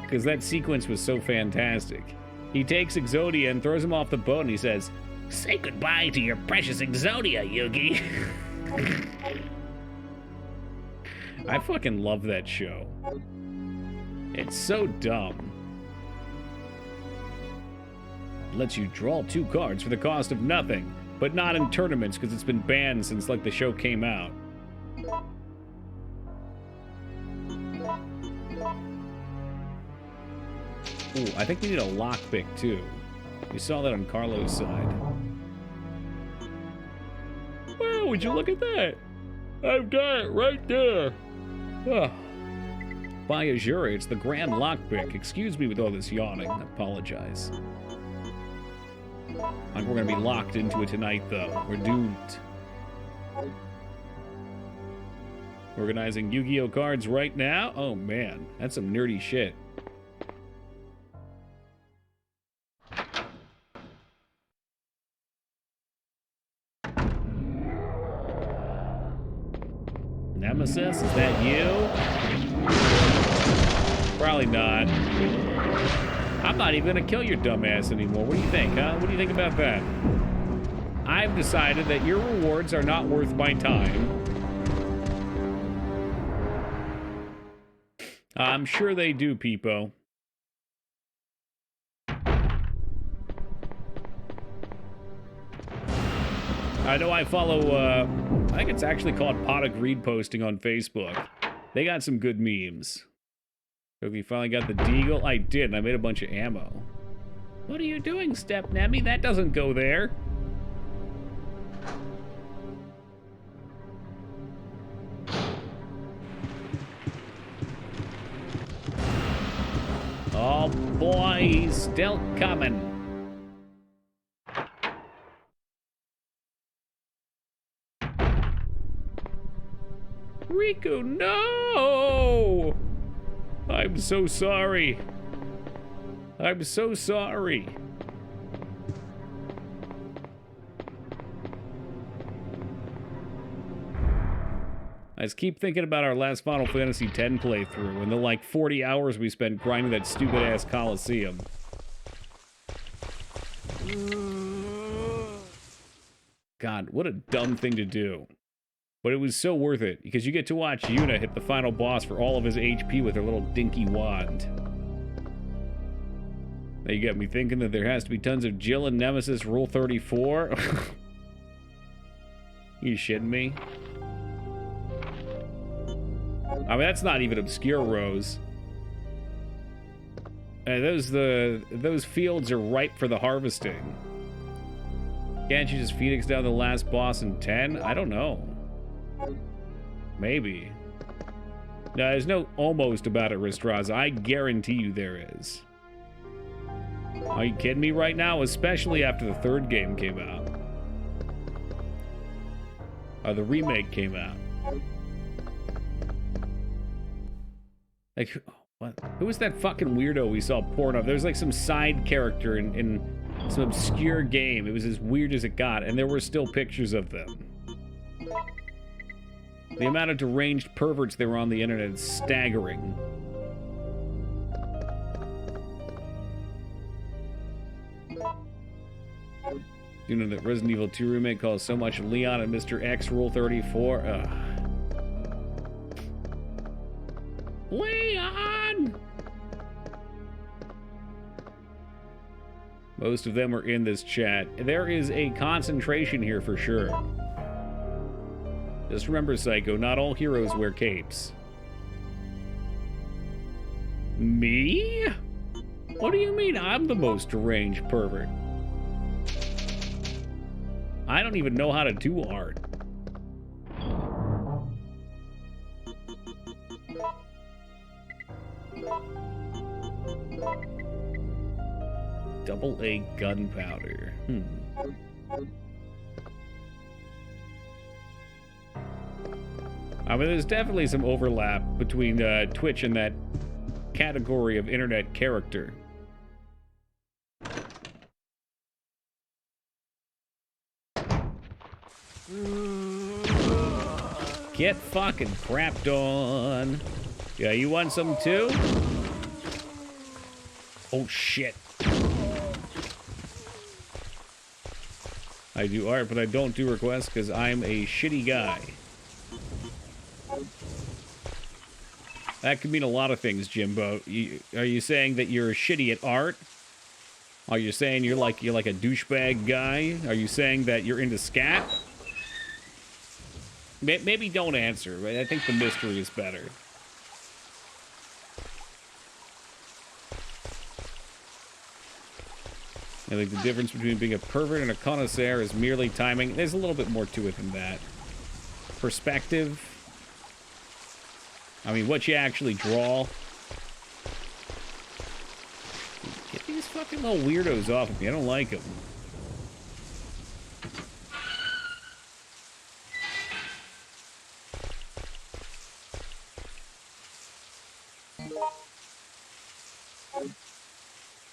because that sequence was so fantastic. He takes 𝕳𝖗𝖏 and throws him off the boat, and he says, "Say goodbye to your precious 𝕳𝖗𝖏, Yugi." I fucking love that show. It's so dumb. Lets you draw 2 cards for the cost of nothing, but not in tournaments because it's been banned since like the show came out. Ooh, I think we need a lockpick too. We saw that on Carlo's side. Wow, would you look at that? I've got it right there. Ah. 𝕳𝖏𝖏𝖏, it's the grand lockpick. Excuse me with all this yawning. I apologize. Like we're gonna be locked into it tonight, though. We're doomed. Organizing Yu-Gi-Oh cards right now? Oh man, that's some nerdy shit. Nemesis, is that you? Probably not. I'm not even gonna kill your dumbass anymore. What do you think, huh? What do you think about that? I've decided that your rewards are not worth my time. I'm sure they do, Peepo. I know I follow, I think it's actually called Pot of Greed Posting on Facebook. They got some good memes. So you finally got the deagle? I did, and I made a bunch of ammo. What are you doing, Step Nemi? That doesn't go there. Oh boy, he's still coming. Riku, no! I'm so sorry. I'm so sorry. I just keep thinking about our last Final Fantasy X playthrough and the like 40 hours we spent grinding that stupid ass Coliseum. God, what a dumb thing to do. But it was so worth it, because you get to watch Yuna hit the final boss for all of his HP with her little dinky wand. Now you got me thinking that there has to be tons of Jill and Nemesis Rule 34? You shitting me? I mean, that's not even obscure rows. Those fields are ripe for the harvesting. Can't you just Phoenix down the last boss in 10? I don't know. Maybe. No, there's no almost about it, Ristraza. I guarantee you there is. Are you kidding me right now? Especially after the third game came out. Or the remake came out. Like, what? Who was that fucking weirdo we saw porn of? There was like some side character in Some obscure game. It was as weird as it got, and there were still pictures of them. The amount of deranged perverts there were on the internet is staggering. You know that Resident Evil 2 remake calls so much Leon and Mr. X Rule 34? Ugh. Leon! Most of them are in this chat. There is a concentration here for sure. Just remember, Psycho, not all heroes wear capes. Me? What do you mean I'm the most deranged pervert? I don't even know how to do art. 𝕸𝖔𝖓 gunpowder. I mean, there's definitely some overlap between Twitch and that category of internet character. Get fucking crapped on. Yeah, you want some too? Oh shit. I do art, but I don't do requests because I'm a shitty guy. That could mean a lot of things, Jimbo. Are you saying that you're shitty at art? Are you saying you're like a douchebag guy? Are you saying that you're into scat? Maybe don't answer, but I think the mystery is better. I think the difference between being a pervert and a connoisseur is merely timing. There's a little bit more to it than that. Perspective. I mean, what you actually draw. Get these fucking little weirdos off of me. I don't like them.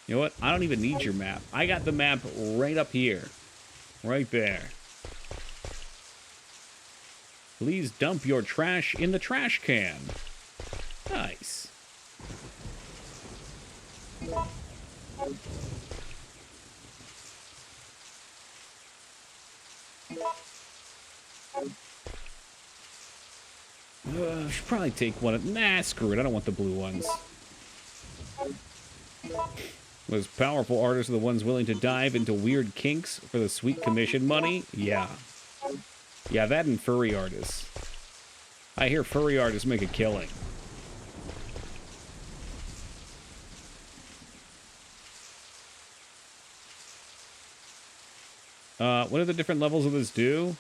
You know what? I don't even need your map. I got the map right up here. Right there. Please dump your trash in the trash can. Nice. I should probably take one of... Nah, screw it. I don't want the blue ones. Most powerful artists are the ones willing to dive into weird kinks for the sweet commission money? Yeah. Yeah, that and furry artists. I hear furry artists make a killing. What do the different levels of this do?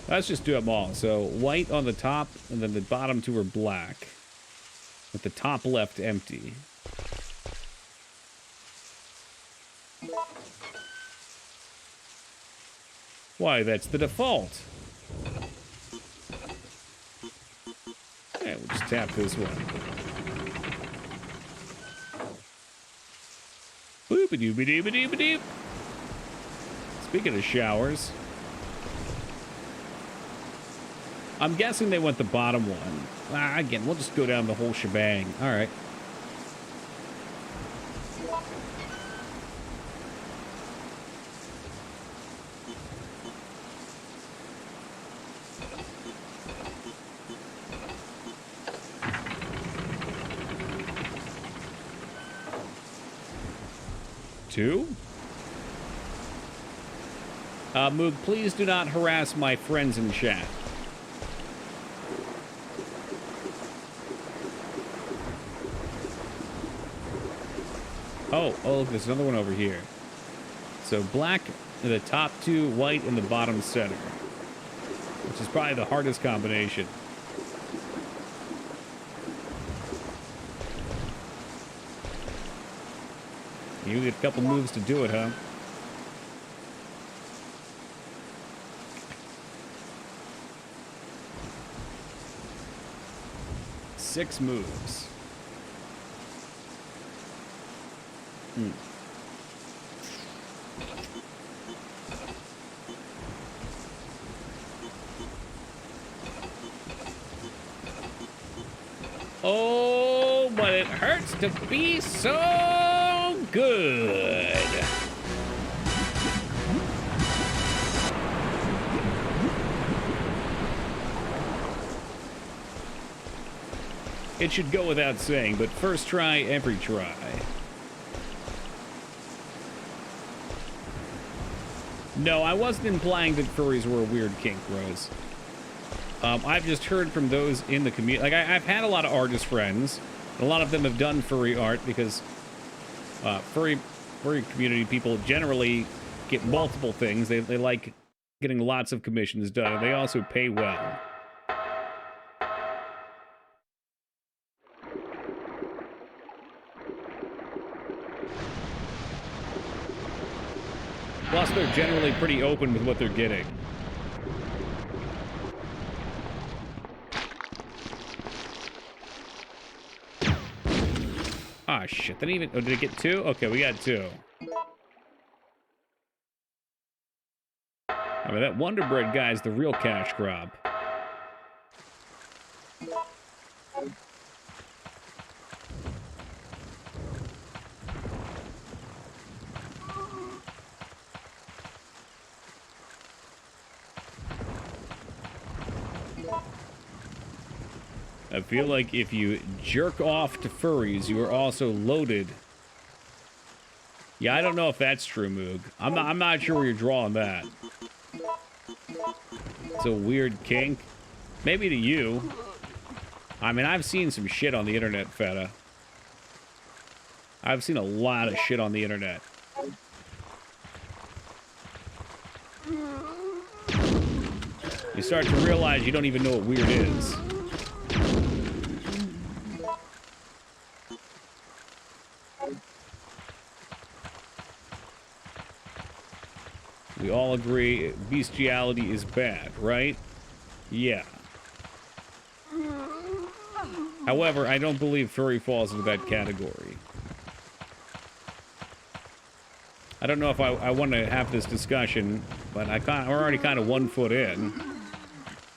Let's just do them all. So, white on the top, and then the bottom two are black. With the top left empty. Why, that's the default. Yeah, we'll just tap this one. Boop-a-doop-a-doop-a-doop-a-doop. Speaking of showers, I'm guessing they want the bottom one. Again, we'll just go down the whole shebang. All right. Two? Moog, please do not harass my friends in chat. Oh, look, there's another one over here. So black in the top two, white in the bottom center. Which is probably the hardest combination. You get a couple moves to do it, huh? Six moves. hurts to be so good. It should go without saying, but first try, every try. No, I wasn't implying that furries were a weird kink, Rose. I've just heard from those in the community. Like, I've had a lot of artist friends. A lot of them have done furry art because furry community people generally get multiple things. They like getting lots of commissions done, and they also pay well. Plus, they're generally pretty open with what they're getting. Ah, shit. Didn't even... Oh, did it get 2? Okay, we got 2. I mean, that Wonder Bread guy's the real cash crop. I feel like if you jerk off to furries, you are also loaded. Yeah, I don't know if that's true, Moog. I'm not sure where you're drawing that. It's a weird kink. Maybe to you. I mean, I've seen some shit on the internet, Feta. I've seen a lot of shit on the internet. You start to realize you don't even know what weird is. We all agree bestiality is bad, right? Yeah. However, I don't believe furry falls into that category. I don't know if I want to have this discussion, but we're already kind of 1 foot in.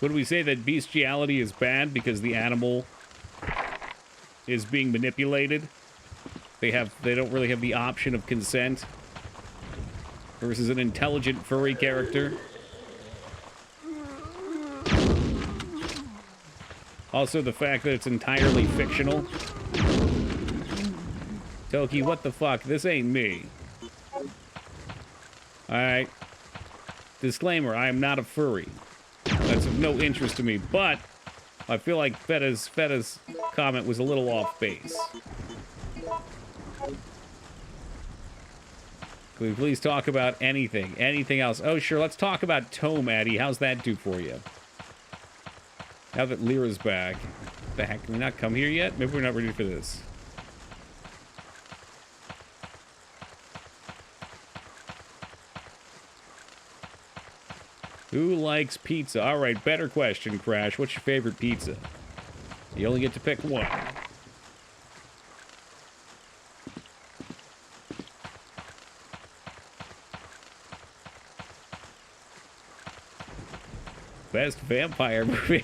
Would we say that bestiality is bad because the animal is being manipulated? They don't really have the option of consent versus an intelligent furry character. Also, the fact that it's entirely fictional. Toki, what the fuck? This ain't me. Alright. Disclaimer, I am not a furry. That's of no interest to me, but I feel like Feta's comment was a little off base. Can we please talk about anything? Anything else? Oh, sure, let's talk about Tome, Addy. How's that do for you? Now that Lyra's back. The heck, can we not come here yet? Maybe we're not ready for this. Who likes pizza? All right, better question, Crash. What's your favorite pizza? You only get to pick one. Best vampire movie.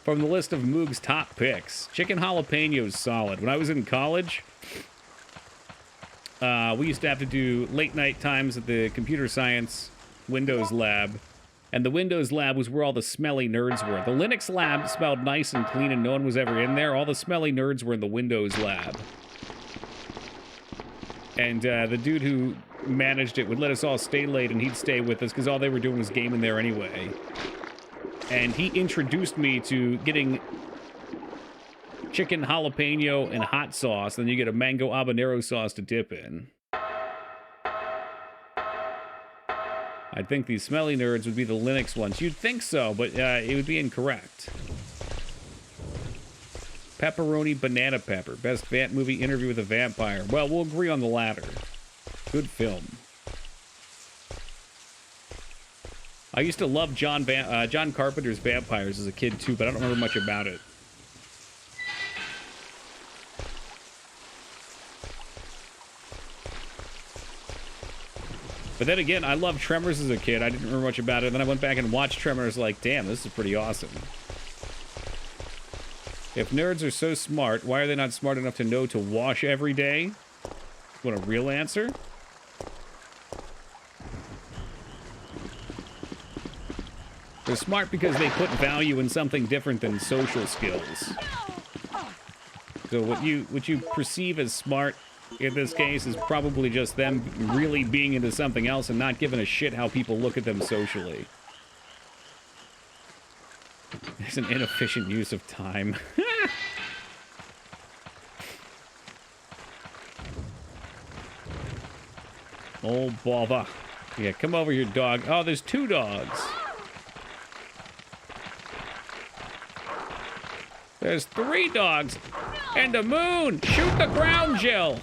From the list of Moog's top picks, Chicken Jalapeno's solid. When I was in college, we used to have to do late night times at the computer science Windows lab. And the Windows lab was where all the smelly nerds were. The Linux lab smelled nice and clean and no one was ever in there. All the smelly nerds were in the Windows lab. And the dude who managed it would let us all stay late and he'd stay with us because all they were doing was gaming there anyway. And he introduced me to getting chicken jalapeno and hot sauce, then you get a mango habanero sauce to dip in. I think these smelly nerds would be the Linux ones. You'd think so, but it would be incorrect. Pepperoni Banana Pepper. Best movie, Interview with a Vampire. Well, we'll agree on the latter. Good film. I used to love John Carpenter's Vampires as a kid, too, but I don't remember much about it. But then again, I loved Tremors as a kid. I didn't remember much about it. Then I went back and watched Tremors like, damn, this is pretty awesome. If nerds are so smart, why are they not smart enough to know to wash every day? What a real answer? They're smart because they put value in something different than social skills. So what you perceive as smart in this case is probably just them really being into something else and not giving a shit how people look at them socially. It's an inefficient use of time. Oh, bother. Yeah, come over here, dog. Oh, there's 2 dogs. There's 3 dogs. And a moon! Shoot the ground, Jill!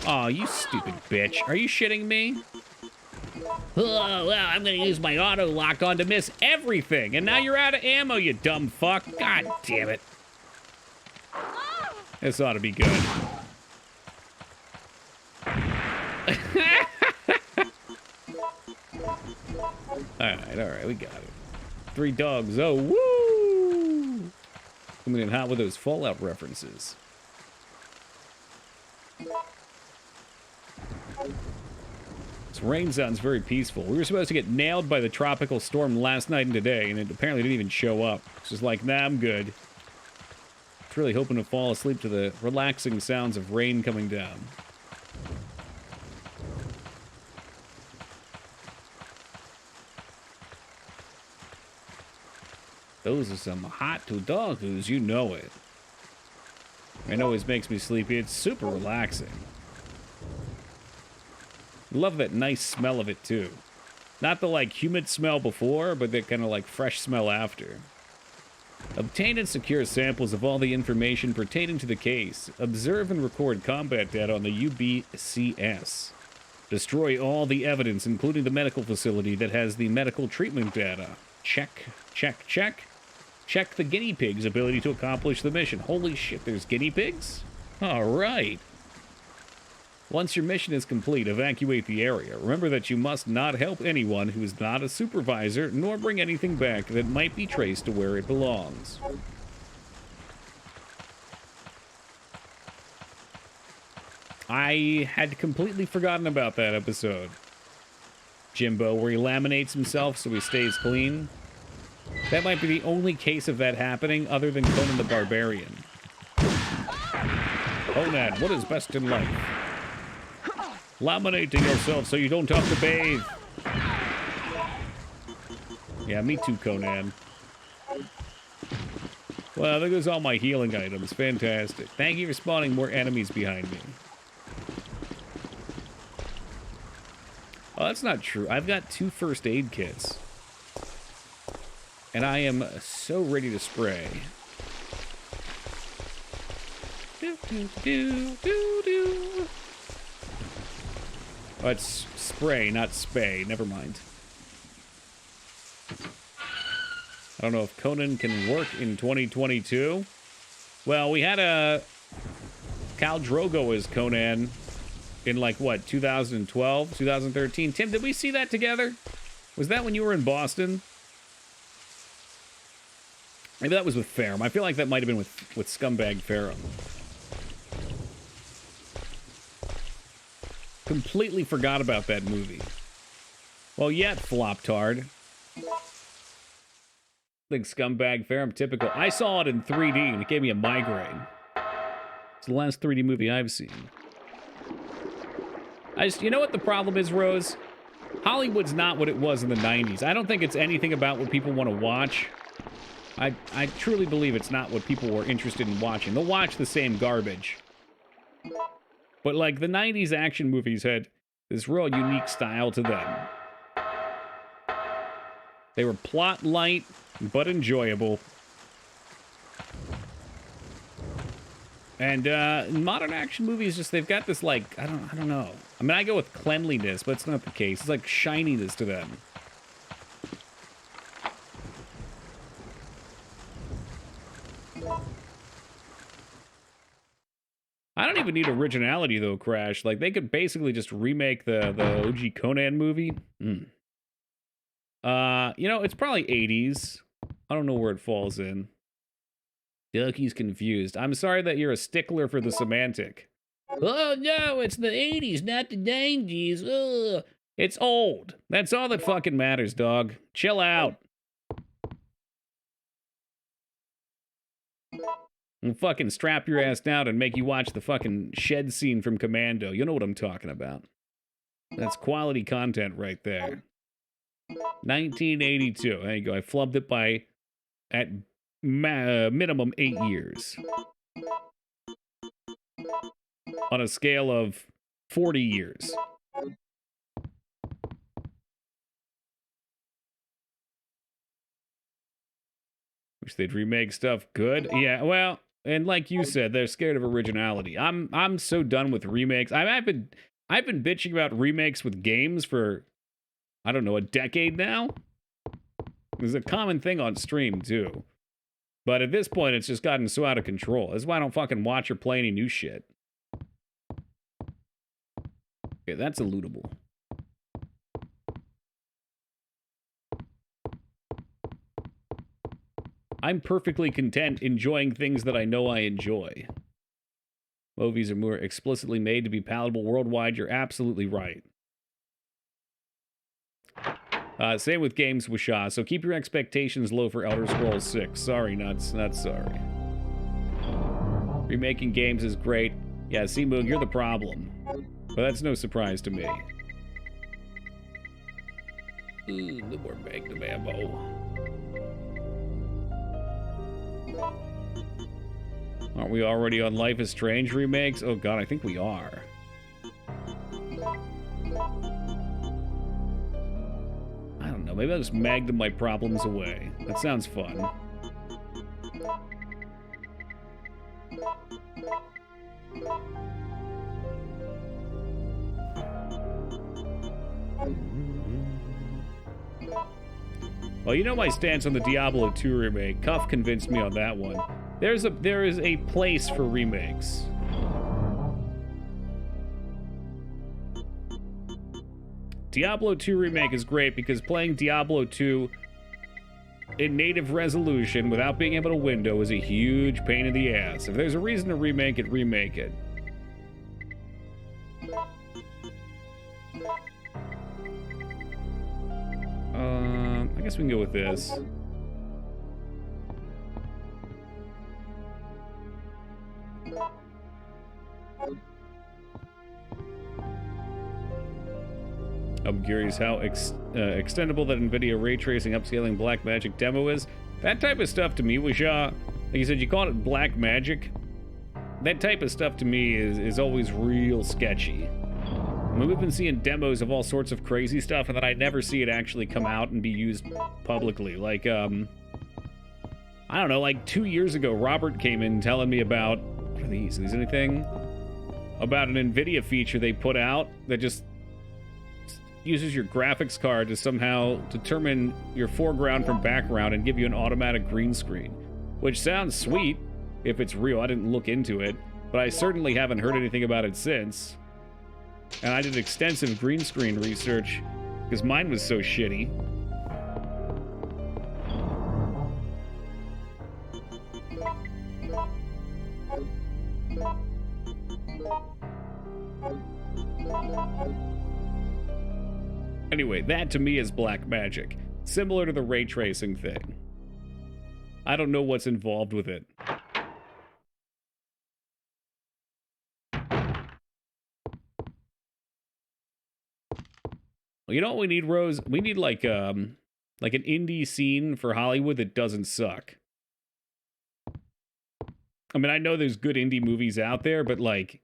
Aw, you stupid bitch. Are you shitting me? Oh, well, I'm gonna use my auto lock on to miss everything. And now you're out of ammo, you dumb fuck. God damn it. This ought to be good. Alright, we got it. 3 dogs, oh, woo! Coming in hot with those Fallout references. This rain sounds very peaceful. We were supposed to get nailed by the tropical storm last night and today, and it apparently didn't even show up. It's just like, nah, I'm good. It's really hoping to fall asleep to the relaxing sounds of rain coming down. Those are some hot 𝕸𝖔𝖗𝖗s, you know it. It always makes me sleepy. It's super relaxing. Love that nice smell of it, too. Not the, like, humid smell before, but the kind of, like, fresh smell after. Obtain and secure samples of all the information pertaining to the case. Observe and record combat data on the UBCS. Destroy all the evidence, including the medical facility that has the medical treatment data. Check, check, check. Check the guinea pig's ability to accomplish the mission. Holy shit, there's guinea pigs? All right. Once your mission is complete, evacuate the area. Remember that you must not help anyone who is not a supervisor, nor bring anything back that might be traced to where it belongs. I had completely forgotten about that episode. Jimbo, where he laminates himself so he stays clean. That might be the only case of that happening other than Conan the Barbarian. Conan, what is best in life? Laminating yourself so you don't have to bathe. Yeah, me too, Conan. Well, there goes all my healing items. Fantastic. Thank you for spawning more enemies behind me. Oh, that's not true. I've got 2 first aid kits. And I am so ready to spray. Do, do, do, do, do. Oh, it's spray, not spay. Never mind. I don't know if Conan can work in 2022. Well, we had a Khal Drogo as Conan in, like, what, 2012, 2013? Tim, did we see that together? Was that when you were in Boston? Maybe that was with Ferrum. I feel like that might have been with Scumbag Ferrum. Completely forgot about that movie. Well, yet, Floptard. I think Scumbag Ferrum, typical. I saw it in 3D, and it gave me a migraine. It's the last 3D movie I've seen. You know what the problem is, Rose? Hollywood's not what it was in the 90s. I don't think it's anything about what people want to watch. I truly believe it's not what people were interested in watching. They'll watch the same garbage. But, like, the 90s action movies had this real unique style to them. They were plot light, but enjoyable. And modern action movies, just, they've got this, like, I don't know. I mean, I go with cleanliness, but it's not the case. It's like shininess to them. I don't even need originality, though, Crash. Like, they could basically just remake the OG Conan movie. You know, it's probably 80s. I don't know where it falls in. Ducky's confused. I'm sorry that you're a stickler for the semantic. Oh, no, it's the 80s, not the 90s. Ugh. It's old. That's all that fucking matters, dog. Chill out. I'll fucking strap your ass down and make you watch the fucking shed scene from Commando. You know what I'm talking about. That's quality content right there. 1982. There you go. I flubbed it by at minimum 8 years. On a scale of 40 years. Wish they'd remake stuff good. Yeah, well, and like you said, they're scared of originality. I'm so done with remakes. I've been bitching about remakes with games for, I don't know, a decade now. It's a common thing on stream too. But at this point, it's just gotten so out of control. That's why I don't fucking watch or play any new shit. Okay, that's a lootable. I'm perfectly content enjoying things that I know I enjoy. Movies are more explicitly made to be palatable worldwide. You're absolutely right. Same with games, Wisha. So keep your expectations low for Elder Scrolls 6. Sorry, not sorry. Remaking games is great. Yeah, see, Moog, you're the problem. But that's no surprise to me. Ooh, no more Magnum ammo. Aren't we already on Life is Strange remakes? Oh god, I think we are. I don't know, maybe I'll just Magnum my problems away. That sounds fun. Well, you know my stance on the Diablo 2 remake. Cuff convinced me on that one. There is a place for remakes. Diablo 2 remake is great because playing Diablo 2 in native resolution without being able to window is a huge pain in the ass. If there's a reason to remake it, remake it. I guess we can go with this. I'm curious how extendable that NVIDIA ray tracing upscaling Blackmagic demo is. That type of stuff to me was, like you said, you called it black magic. That type of stuff to me is always real sketchy. I mean, we've been seeing demos of all sorts of crazy stuff, and then I never see it actually come out and be used publicly. Like, I don't know, like 2 years ago, Robert came in telling me about, what are these? Is anything? About an NVIDIA feature they put out that just uses your graphics card to somehow determine your foreground from background and give you an automatic green screen. Which sounds sweet, if it's real. I didn't look into it, but I certainly haven't heard anything about it since. And I did extensive green screen research, because mine was so shitty. Anyway, that to me is black magic. Similar to the ray tracing thing. I don't know what's involved with it. Well, you know what we need, Rose? We need like an indie scene for Hollywood that doesn't suck. I mean, I know there's good indie movies out there, but like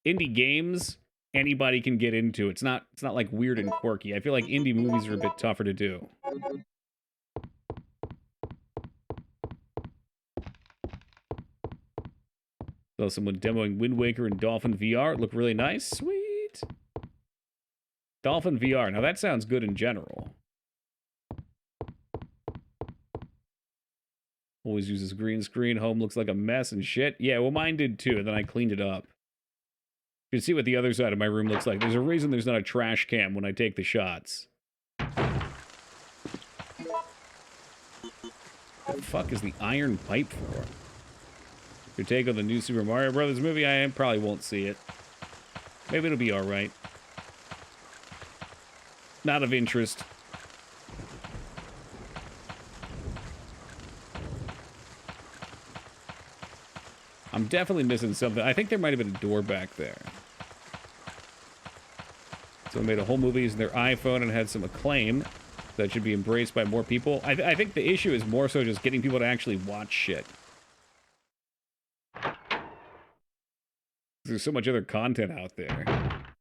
indie games, anybody can get into. It's not like weird and quirky. I feel like indie movies are a bit tougher to do. So someone demoing Wind Waker and Dolphin VR. It looked really nice. Sweet. Dolphin VR. Now that sounds good in general. Always uses green screen. Home looks like a mess and shit. Yeah, well mine did too, and then I cleaned it up. You can see what the other side of my room looks like. There's a reason there's not a trash cam when I take the shots. What the fuck is the iron pipe for? Your take on the new Super Mario Brothers movie? I probably won't see it. Maybe it'll be alright. Not of interest. I'm definitely missing something. I think there might have been a door back there. Someone made a whole movie using their iPhone and had some acclaim that should be embraced by more people. I think the issue is more so just getting people to actually watch shit. There's so much other content out there.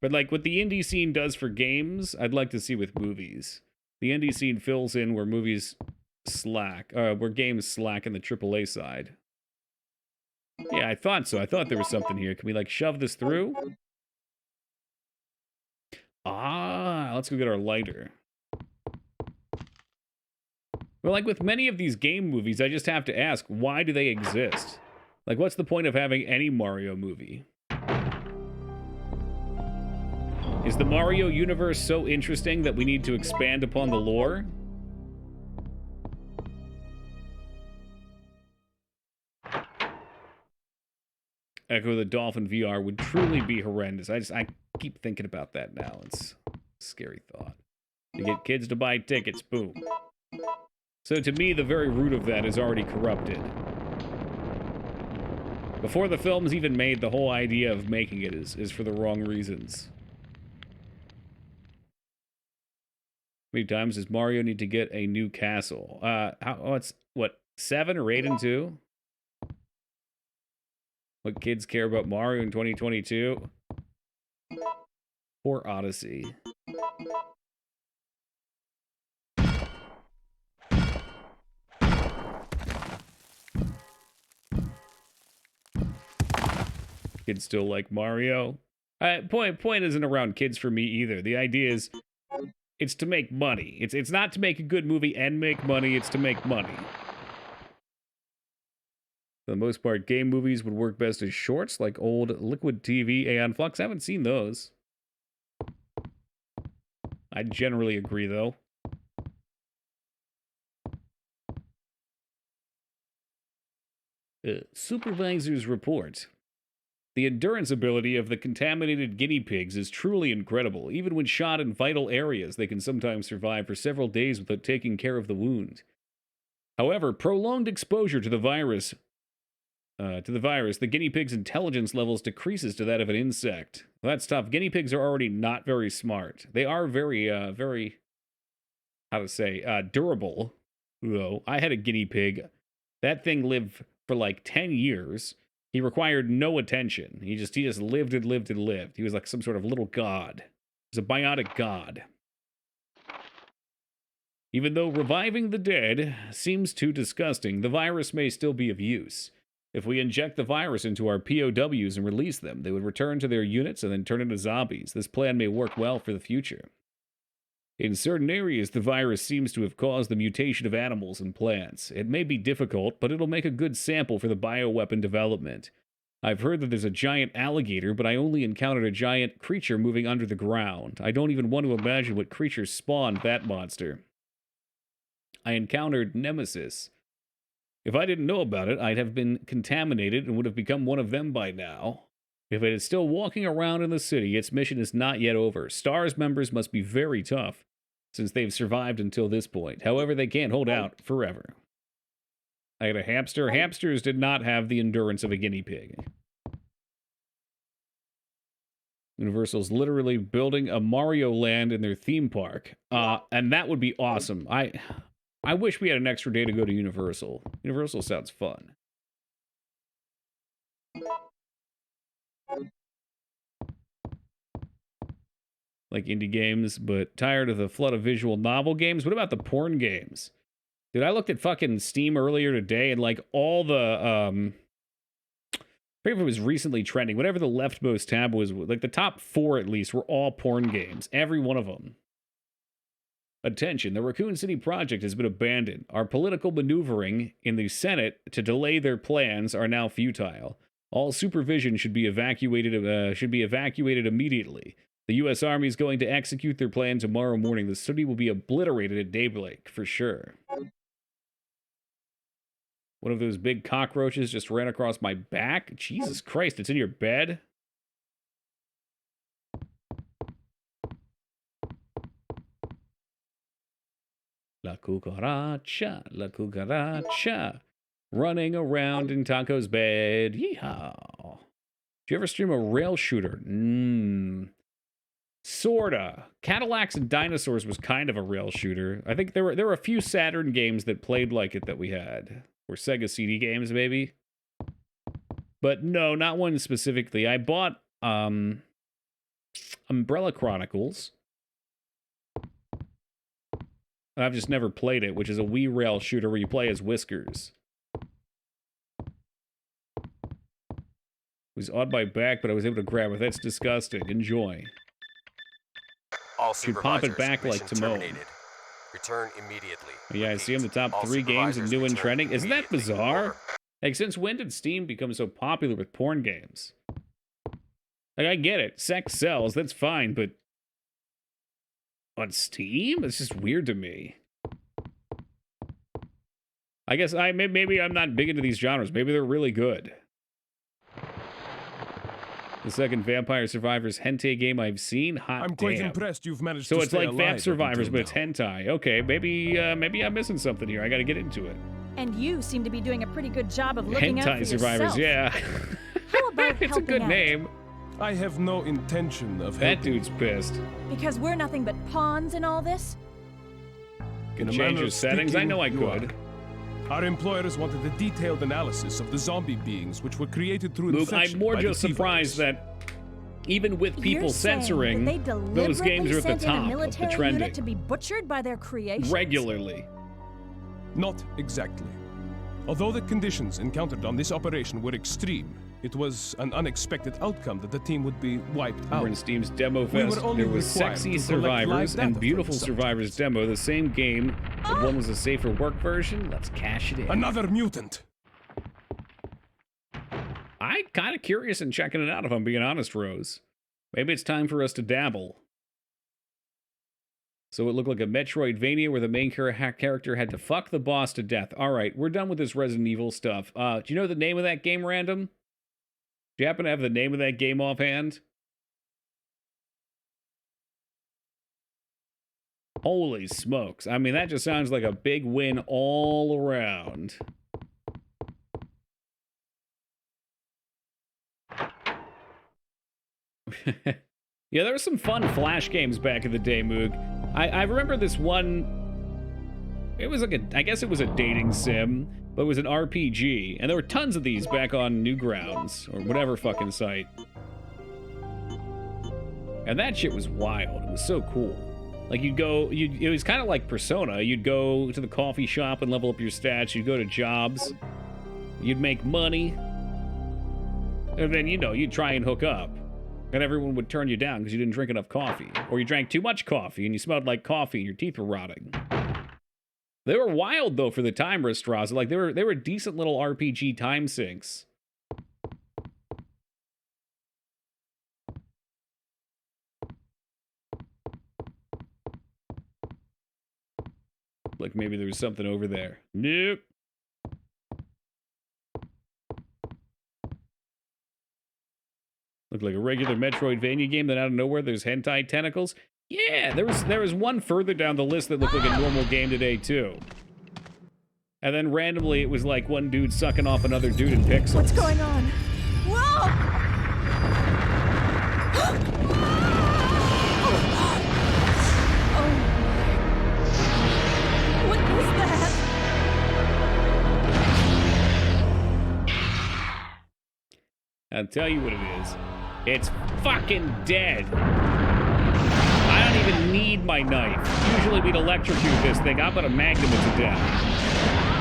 But like what the indie scene does for games, I'd like to see with movies. The indie scene fills in where movies slack, where games slack in the AAA side. Yeah, I thought so. I thought there was something here. Can we like shove this through? Ah, let's go get our lighter. Well, like with many of these game movies, I just have to ask, why do they exist? Like, what's the point of having any Mario movie? Is the Mario universe so interesting that we need to expand upon the lore? Echo the Dolphin VR would truly be horrendous. I keep thinking about that now. It's a scary thought. To get kids to buy tickets, boom. So to me, the very root of that is already corrupted. Before the film's even made, the whole idea of making it is for the wrong reasons. How many times does Mario need to get a new castle? It's, what, 7 or 8 and 2? What kids care about Mario in 2022? Poor Odyssey. Kids still like Mario. Point isn't around kids for me either. The idea is, it's to make money. It's not to make a good movie and make money. It's to make money. For the most part, game movies would work best as shorts, like old Liquid TV, Aeon Flux. I haven't seen those. I generally agree, though. Supervisor's report. The endurance ability of the contaminated guinea pigs is truly incredible. Even when shot in vital areas, they can sometimes survive for several days without taking care of the wound. However, prolonged exposure to the virus, the guinea pig's intelligence levels decreases to that of an insect. Well, that's tough. Guinea pigs are already not very smart. They are very, durable. Though I had a guinea pig. That thing lived for like 10 years. He required no attention. He just lived and lived and lived. He was like some sort of little god. He was a biotic god. Even though reviving the dead seems too disgusting, the virus may still be of use. If we inject the virus into our POWs and release them, they would return to their units and then turn into zombies. This plan may work well for the future. In certain areas, the virus seems to have caused the mutation of animals and plants. It may be difficult, but it'll make a good sample for the bioweapon development. I've heard that there's a giant alligator, but I only encountered a giant creature moving under the ground. I don't even want to imagine what creature spawned that monster. I encountered Nemesis. If I didn't know about it, I'd have been contaminated and would have become one of them by now. If it is still walking around in the city, its mission is not yet over. STARS members must be very tough, since they've survived until this point. However, they can't hold out forever. I had a hamster. Hamsters did not have the endurance of a guinea pig. Universal's literally building a Mario land in their theme park. And that would be awesome. I wish we had an extra day to go to Universal. Universal sounds fun. Like indie games, but tired of the flood of visual novel games. What about the porn games? Dude, I looked at fucking Steam earlier today, and like all the, I forget if it was recently trending, whatever the leftmost tab was, like the top 4 at least were all porn games. Every one of them. Attention, the Raccoon City project has been abandoned. Our political maneuvering in the Senate to delay their plans are now futile. All supervision should be evacuated immediately. The U.S. Army is going to execute their plan tomorrow morning. The city will be obliterated at daybreak, for sure. One of those big cockroaches just ran across my back. Jesus Christ, it's in your bed? La cucaracha, running around in Taco's bed. Yeehaw. Did you ever stream a rail shooter? Sorta. Cadillacs and Dinosaurs was kind of a rail shooter. I think there were a few Saturn games that played like it that we had. Or Sega CD games, maybe. But no, not one specifically. I bought Umbrella Chronicles. I've just never played it, which is a Wii rail shooter where you play as Whiskers. It was on my back, but I was able to grab it. That's disgusting. Enjoy. All Should pop it back like 𝕳𝖔𝖗𝖙𝖍. Return immediately. Yeah, I see them the top 3 games and new and trending. Isn't that bizarre? Like, since when did Steam become so popular with porn games? Like, I get it. Sex sells. That's fine, but on Steam? It's just weird to me. I guess maybe I'm not big into these genres. Maybe they're really good. The second Vampire Survivors hentai game I've seen. Hot I'm quite damn. impressed you've managed So to it's stay like alive Vamp up Survivors, until but it's hentai. Okay, maybe I'm missing something here. I gotta get into it. And you seem to be doing a pretty good job of looking out for Hentai Survivors, yourself. yeah. How about It's a good helping out? name. now. I have no intention of That helping. dude's pissed. Because we're nothing but pawns in all this? Can In a change manner your of settings? I speaking, know I you could. Our employers wanted a detailed analysis of the zombie beings which were created through Luke, infection I'm more by the just T surprised virus. that even with people You're saying censoring, that they those games are at the deliberately sent in a top of the military trending. unit to be butchered by their creations? Regularly. Not exactly. Although the conditions encountered on this operation were extreme, it was an unexpected outcome that the team would be wiped out. Over in Steam's Demo We were Fest, only there was required Sexy to collect live Survivors data and from Beautiful the Survivors subjects. demo, the same game, but one was a safer work version. Let's cash it in. Another mutant! I'm kind of curious and checking it out, if I'm being honest, Rose. Maybe it's time for us to dabble. So it looked like a Metroidvania where the main character had to fuck the boss to death. All right, we're done with this Resident Evil stuff. Do you know the name of that game, Random? Do you happen to have the name of that game offhand? Holy smokes. I mean, that just sounds like a big win all around. Yeah, there were some fun Flash games back in the day, Moog. I remember this one. It was like I guess it was a dating sim, but it was an RPG. And there were tons of these back on Newgrounds, or whatever fucking site. And that shit was wild. It was so cool. Like, it was kind of like Persona. You'd go to the coffee shop and level up your stats. You'd go to jobs. You'd make money. And then, you'd try and hook up. And everyone would turn you down because you didn't drink enough coffee. Or you drank too much coffee and you smelled like coffee and your teeth were rotting. They were wild, though, for the time, Ristraza. Like, they were decent little RPG time sinks. Like, maybe there was something over there. Nope. Looked like a regular Metroidvania game, then out of nowhere there's hentai tentacles. Yeah, there was one further down the list that looked like a normal game today, too. And then randomly it was like one dude sucking off another dude in pixels. What's going on? Whoa! Oh. What is that? I'll tell you what it is. It's fucking dead. I don't even need my knife. Usually we'd electrocute this thing. How about a magnum it to death?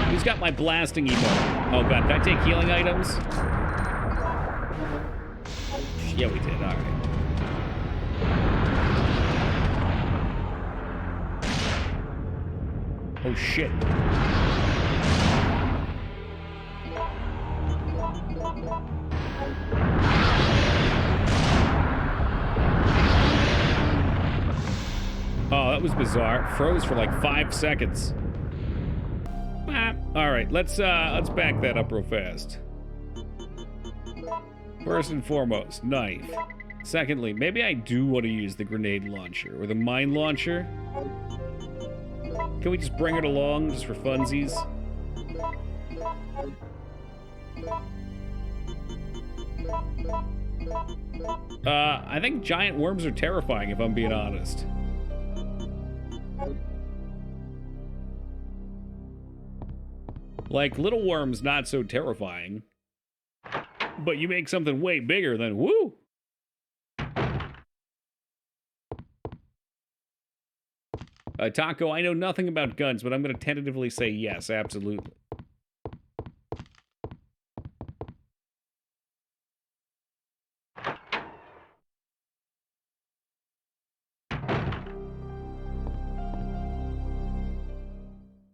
Who's got my blasting emote? Oh god, can I take healing items? Yeah, we did. Alright. Oh shit. Oh, that was bizarre. Froze for like 5 seconds. All right, let's back that up real fast. First and foremost, knife. Secondly, maybe I do want to use the grenade launcher or the mine launcher. Can we just bring it along just for funsies? I think giant worms are terrifying, if I'm being honest. Like, little worms, not so terrifying. But you make something way bigger, then woo! Taco, I know nothing about guns, but I'm going to tentatively say yes, absolutely.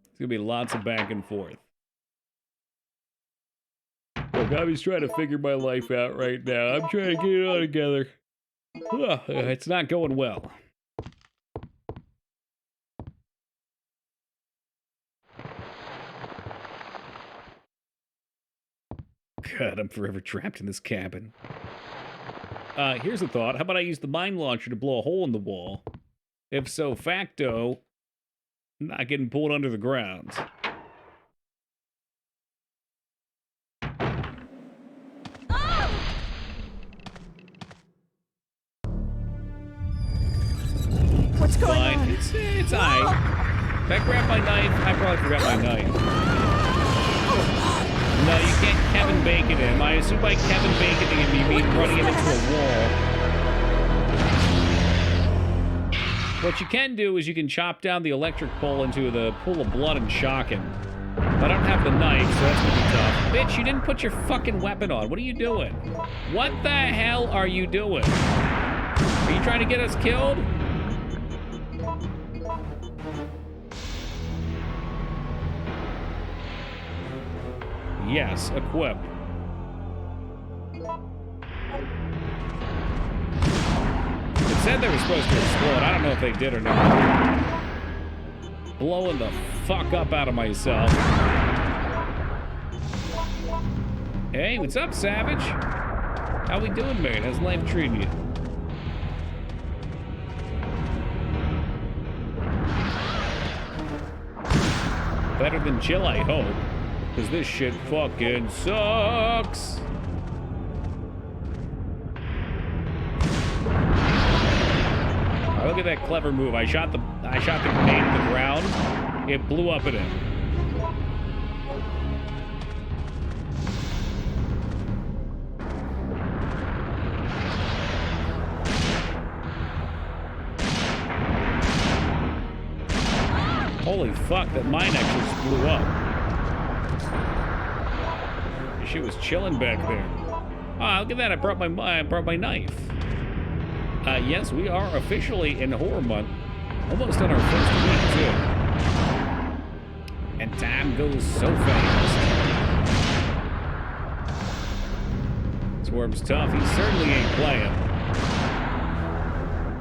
It's going to be lots of back and forth. Look, I'm just trying to figure my life out right now. I'm trying to get it all together. Ugh, it's not going well. God, I'm forever trapped in this cabin. Here's a thought. How about I use the mine launcher to blow a hole in the wall? If so facto, I'm not getting pulled under the ground. What's going Fine. on? It's alright. If I grab my knife, I probably forgot my knife. No, you can't Kevin Bacon him. I assume by Kevin Baconing him, you mean running him into a wall. What you can do is you can chop down the electric pole into the pool of blood and shock him. I don't have the knife, so that's gonna be tough. Bitch, you didn't put your fucking weapon on. What are you doing? What the hell are you doing? Are you trying to get us killed? Yes, equip. It said they were supposed to explode. I don't know if they did or not. Blowing the fuck up out of myself. Hey, what's up, Savage? How we doing, man? How's life treating you? Better than chill, I hope. Because this shit fucking sucks. Oh, look at that clever move. I shot the grenade in the ground. It blew up at him. Holy fuck, that mine actually just blew up. She was chilling back there. Ah, look at that! I brought my knife. Yes, we are officially in horror month, almost on our first week too. And time goes so fast. This worm's tough. He certainly ain't playing.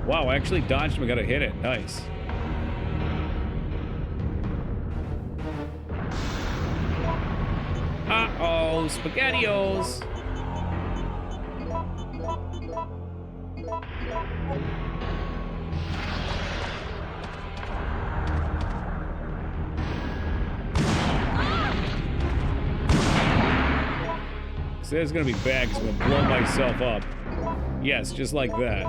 Wow, I actually dodged him and got to hit it. Nice. Uh-oh, SpaghettiOs. So there's gonna be bags. I'm gonna blow myself up. Yes, just like that.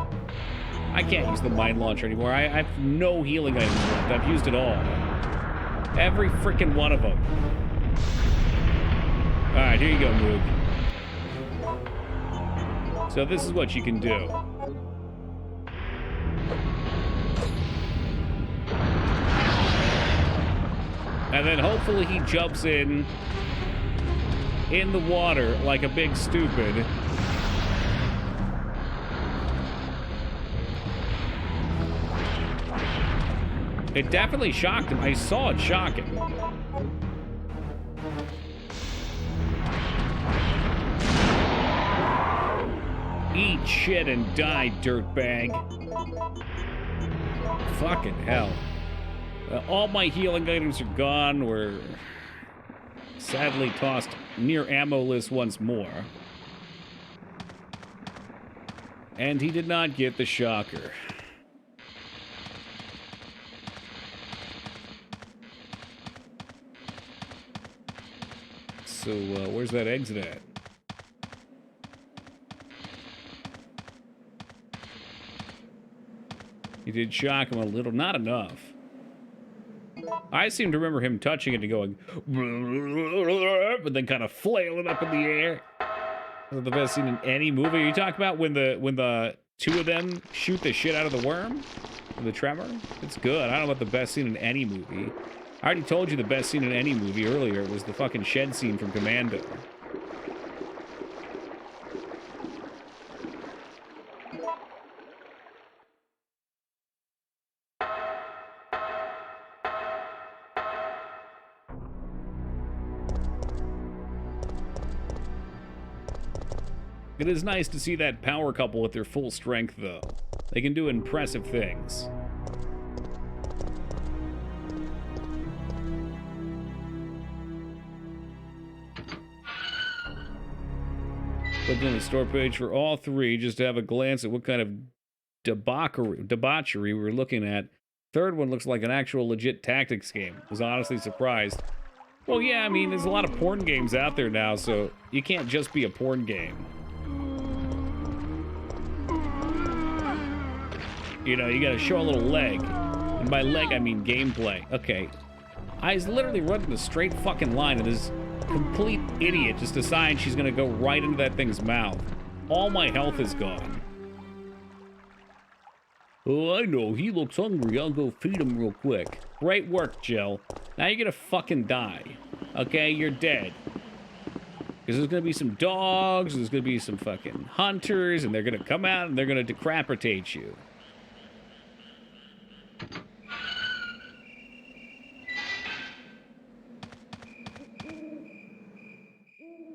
I can't use the mine launcher anymore. I have no healing items left. I've used it all. Every freaking one of them. Alright, here you go, Moog. So this is what you can do. And then hopefully he jumps in the water like a big stupid. It definitely shocked him. I saw it shock him. Eat shit and die, dirtbag. Fucking hell. All my healing items are gone. sadly tossed near ammo-less once more. And he did not get the shocker. So, where's that exit at? He did shock him a little, not enough. I seem to remember him touching it and going, but then kind of flailing up in the air. The best scene in any movie. Are you talking about when the two of them shoot the shit out of the worm? The tremor? It's good. I don't know about the best scene in any movie. I already told you the best scene in any movie earlier. It was the fucking shed scene from Commando. It is nice to see that power couple at their full strength, though. They can do impressive things. Clicked on the store page for all three just to have a glance at what kind of debauchery we were looking at. Third one looks like an actual legit tactics game. Was honestly surprised. Well, yeah, I mean, there's a lot of porn games out there now, so you can't just be a porn game. You know, you gotta show a little leg. And by leg, I mean gameplay. Okay. I was literally running a straight fucking line, and this complete idiot just decides she's gonna go right into that thing's mouth. All my health is gone. Oh, I know. He looks hungry. I'll go feed him real quick. Great work, Jill. Now you're gonna fucking die. Okay? You're dead. Because there's gonna be some dogs, there's gonna be some fucking hunters, and they're gonna come out and they're gonna decapitate you.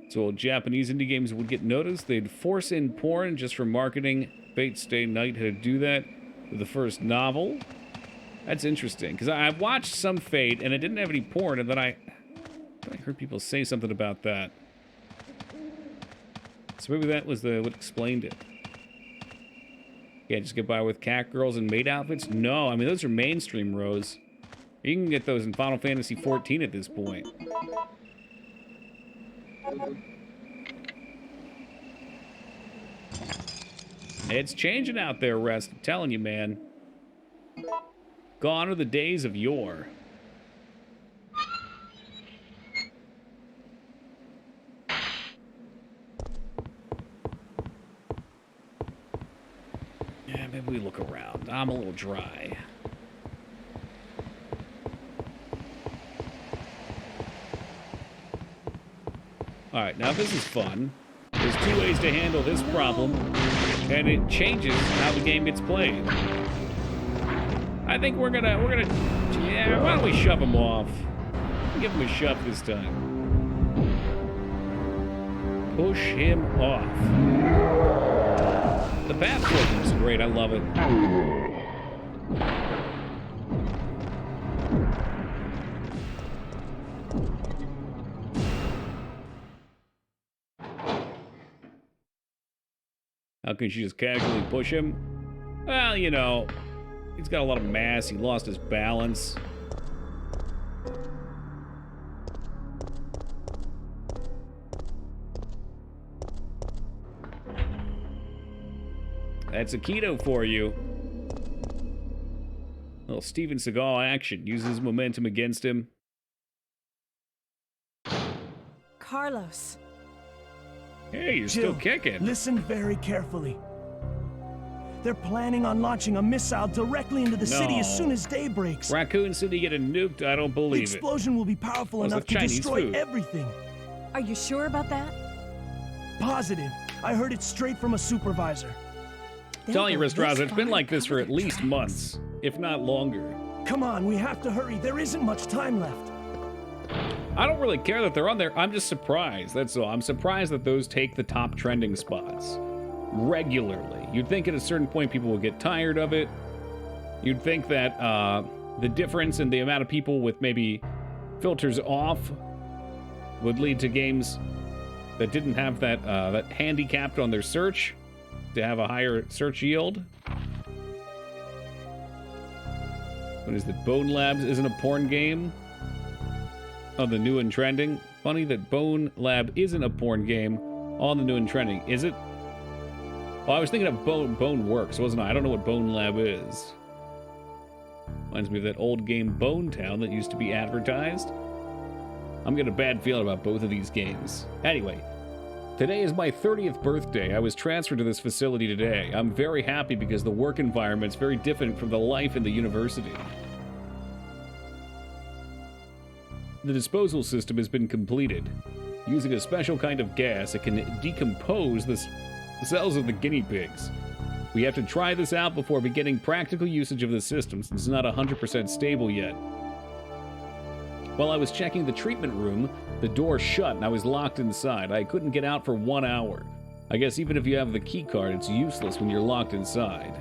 So old Japanese indie games would get noticed. They'd force in porn just for marketing. Fate Stay Night had to do that with the first novel. That's interesting, because I watched some Fate, and it didn't have any porn, and then I heard people say something about that. So maybe that was what explained it. Yeah, just get by with cat girls and maid outfits? No, I mean, those are mainstream, Rose. You can get those in Final Fantasy XIV at this point. It's changing out there, Rest. I'm telling you, man. Gone are the days of yore. Yeah, maybe we look around. I'm a little dry. Alright, now this is fun. There's two ways to handle this problem, and it changes how the game gets played. I think we're gonna, yeah, why don't we shove him off? Give him a shove this time. Push him off. The path floating is great, I love it. How can she just casually push him? Well, you know, he's got a lot of mass. He lost his balance. That's a keto for you. Little Steven Seagal action. Uses momentum against him. Carlos. Hey, you're Jill, still kicking. Listen very carefully. They're planning on launching a missile directly into the city as soon as day breaks. Raccoon City getting nuked? I don't The believe it. explosion will be powerful Well, it's enough like to Chinese destroy food. everything. Are you sure about that? Positive. I heard it straight from a supervisor. Telling you, They'll go Ristraza, this it's been far like to this for cover at their least tracks. months, if not longer. Come on, we have to hurry. There isn't much time left. I don't really care that they're on there. I'm just surprised. That's all. I'm surprised that those take the top trending spots regularly. You'd think at a certain point people would get tired of it. You'd think that the difference in the amount of people with maybe filters off would lead to games that didn't have that that handicapped on their search to have a higher search yield. What is it? Bone Labs isn't a porn game? Oh, the new and trending. Funny that Bone Lab isn't a porn game on the new and trending. Is it? Oh, I was thinking of Bone Works, wasn't I? I don't know what Bone Lab is. Reminds me of that old game Bone Town that used to be advertised. I'm getting a bad feeling about both of these games. Anyway, today is my 30th birthday. I was transferred to this facility today. I'm very happy because the work environment's very different from the life in the university. The disposal system has been completed. Using a special kind of gas, it can decompose the cells of the guinea pigs. We have to try this out before beginning practical usage of the system since it's not 100% stable yet. While I was checking the treatment room, the door shut and I was locked inside. I couldn't get out for 1 hour. I guess even if you have the key card, it's useless when you're locked inside.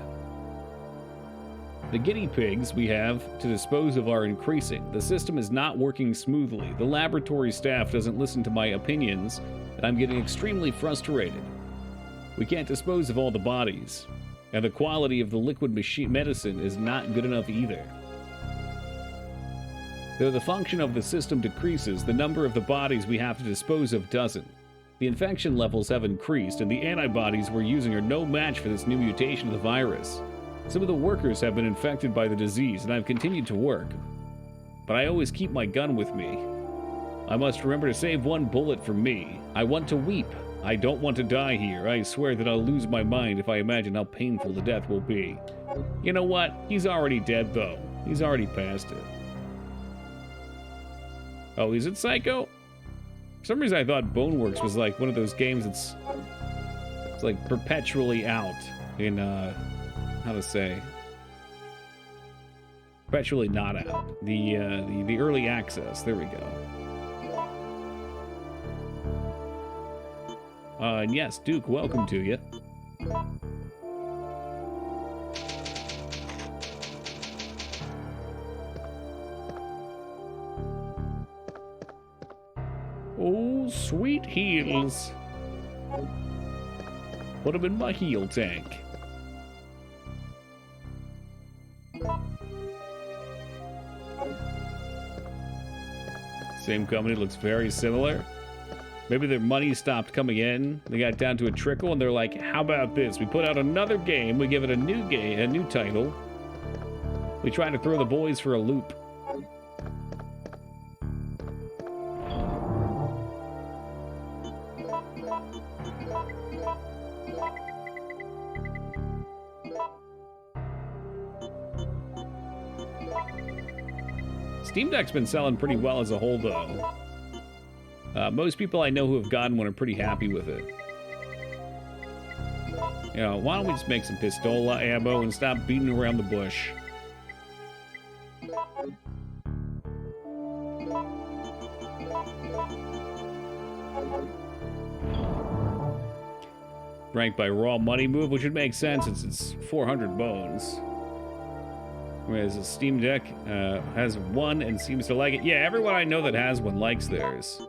The guinea pigs we have to dispose of are increasing. The system is not working smoothly. The laboratory staff doesn't listen to my opinions, and I'm getting extremely frustrated. We can't dispose of all the bodies, and the quality of the liquid medicine is not good enough either. Though the function of the system decreases, the number of the bodies we have to dispose of doesn't. The infection levels have increased, and the antibodies we're using are no match for this new mutation of the virus. Some of the workers have been infected by the disease, and I've continued to work. But I always keep my gun with me. I must remember to save one bullet for me. I want to weep. I don't want to die here. I swear that I'll lose my mind if I imagine how painful the death will be. You know what? He's already dead, though. He's already past it. Oh, is it Psycho? For some reason I thought Boneworks was like one of those games that's it's like perpetually out in how to say, perpetually not out. The early access. There we go. And yes, Duke, welcome to you. Oh, sweet heels. Put them in my heel tank. Same company, looks very similar. Maybe their money stopped coming in. They got down to a trickle, and they're like, "How about this? We put out another game. We give it a new game, a new title. We try to throw the boys for a loop." Steam Deck's been selling pretty well as a whole, though. Most people I know who have gotten one are pretty happy with it. You know, why don't we just make some pistola ammo and stop beating around the bush? Ranked by raw money move, which would make sense since it's 400 bones. Whereas a Steam Deck has one and seems to like it. Yeah, everyone I know that has one likes theirs.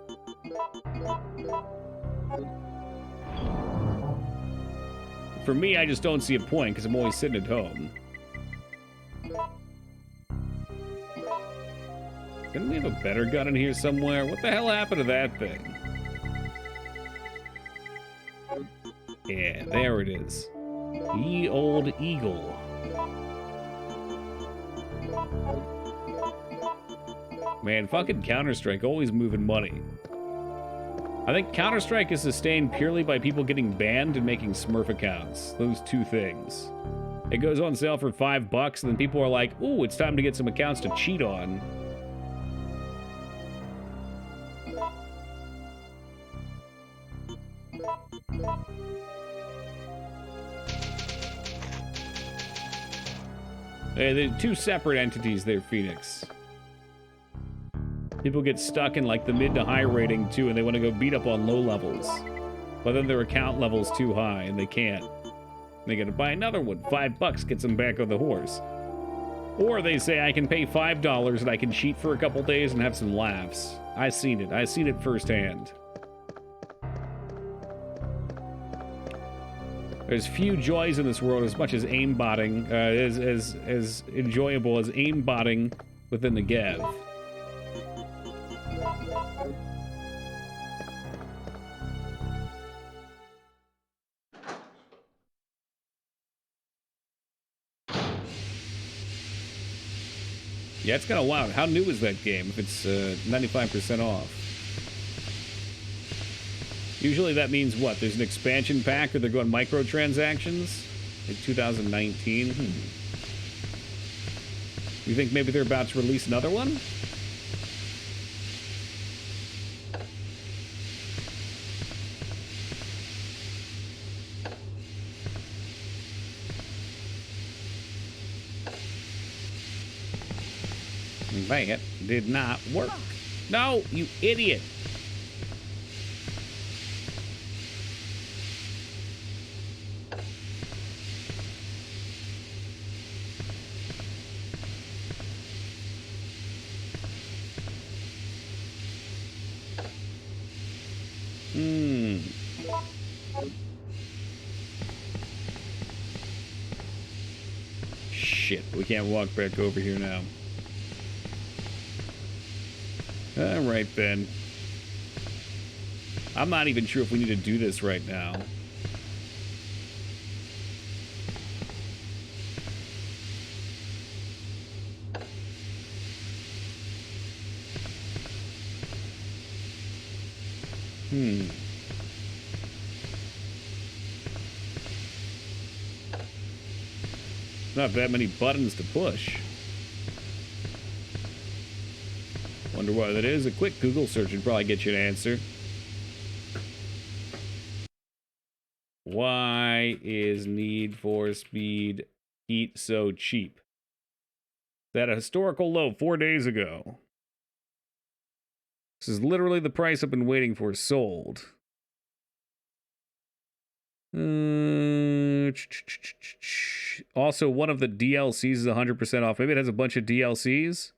For me, I just don't see a point because I'm always sitting at home. Didn't we have a better gun in here somewhere? What the hell happened to that thing? Yeah, there it is. Ye old eagle. Man, fucking Counter-Strike always moving money. I think Counter-Strike is sustained purely by people getting banned and making Smurf accounts. Those two things. It goes on sale for $5, and then people are like, "Ooh, it's time to get some accounts to cheat on." They're two separate entities there, Phoenix. People get stuck in like the mid to high rating too, and they want to go beat up on low levels. But then their account level's too high, and they can't. They gotta buy another one. $5 gets them back on the horse. Or they say I can pay $5 and I can cheat for a couple days and have some laughs. I've seen it. I've seen it firsthand. There's few joys in this world as much as aimbotting, as enjoyable as aimbotting within the 𝕍. Yeah, it's kind of wild. How new is that game if it's 95% off? Usually that means what? There's an expansion pack or they're going microtransactions? In 2019? You think maybe they're about to release another one? That did not work. No, you idiot. Shit, we can't walk back over here now. Alright then. I'm not even sure if we need to do this right now. Not that many buttons to push. Wonder what that is. A quick Google search would probably get you an answer. Why is Need for Speed Heat so cheap? It's at a historical low 4 days ago. This is literally the price I've been waiting for sold. Also, one of the DLCs is 100% off. Maybe it has a bunch of DLCs.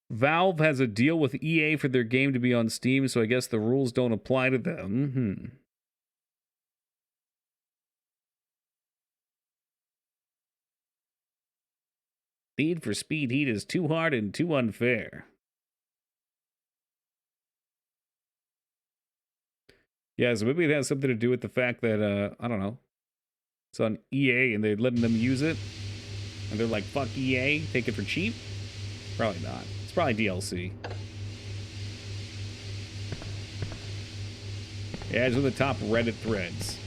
Valve has a deal with EA for their game to be on Steam, so I guess the rules don't apply to them. Need for Speed Heat is too hard and too unfair. Yeah, so maybe it has something to do with the fact that, I don't know, it's on EA and they're letting them use it. And they're like, fuck EA, take it for cheap? Probably not. It's probably DLC. Yeah, it's one of the top Reddit threads.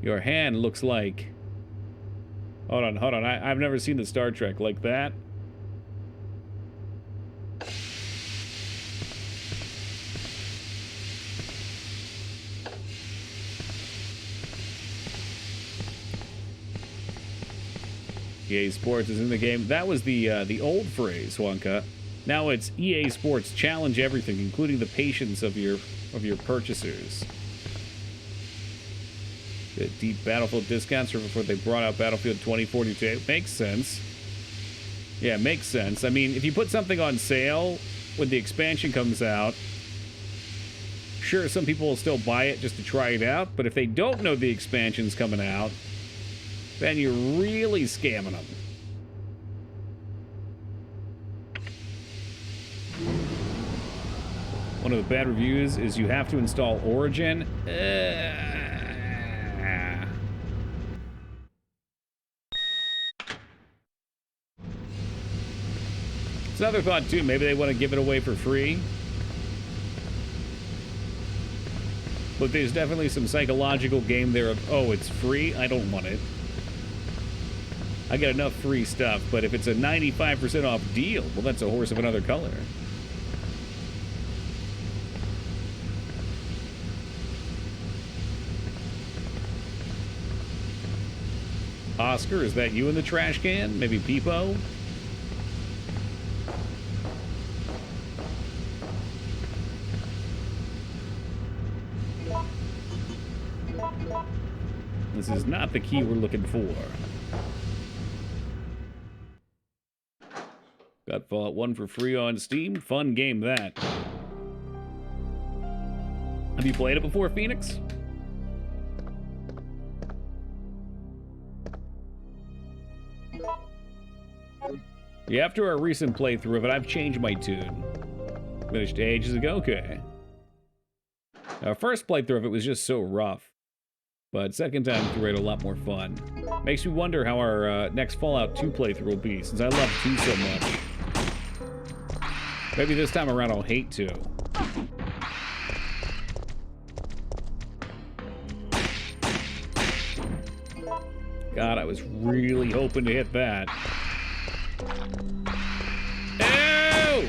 Your hand looks like... Hold on. I've never seen the Star Trek like that. EA Sports is in the game. That was the old phrase, Wonka. Now it's EA Sports challenge everything, including the patience of your purchasers. The deep Battlefield discounts from before they brought out Battlefield 2042. Makes sense. Yeah, makes sense. I mean, if you put something on sale when the expansion comes out, sure, some people will still buy it just to try it out, but if they don't know the expansion's coming out, then you're really scamming them. One of the bad reviews is you have to install Origin. It's another thought, too. Maybe they want to give it away for free. But there's definitely some psychological game there of, oh, it's free? I don't want it. I get enough free stuff, but if it's a 95% off deal, well, that's a horse of another color. Oscar, is that you in the trash can? Maybe Peepo? This is not the key we're looking for. Got Fallout 1 for free on Steam. Fun game, that. Have you played it before, Phoenix? Yeah, after our recent playthrough of it, I've changed my tune. Finished ages ago? Okay. Our first playthrough of it was just so rough. But second time through it, a lot more fun. Makes me wonder how our next Fallout 2 playthrough will be, since I love 2 so much. Maybe this time around I'll hate 2. God, I was really hoping to hit that. Ew!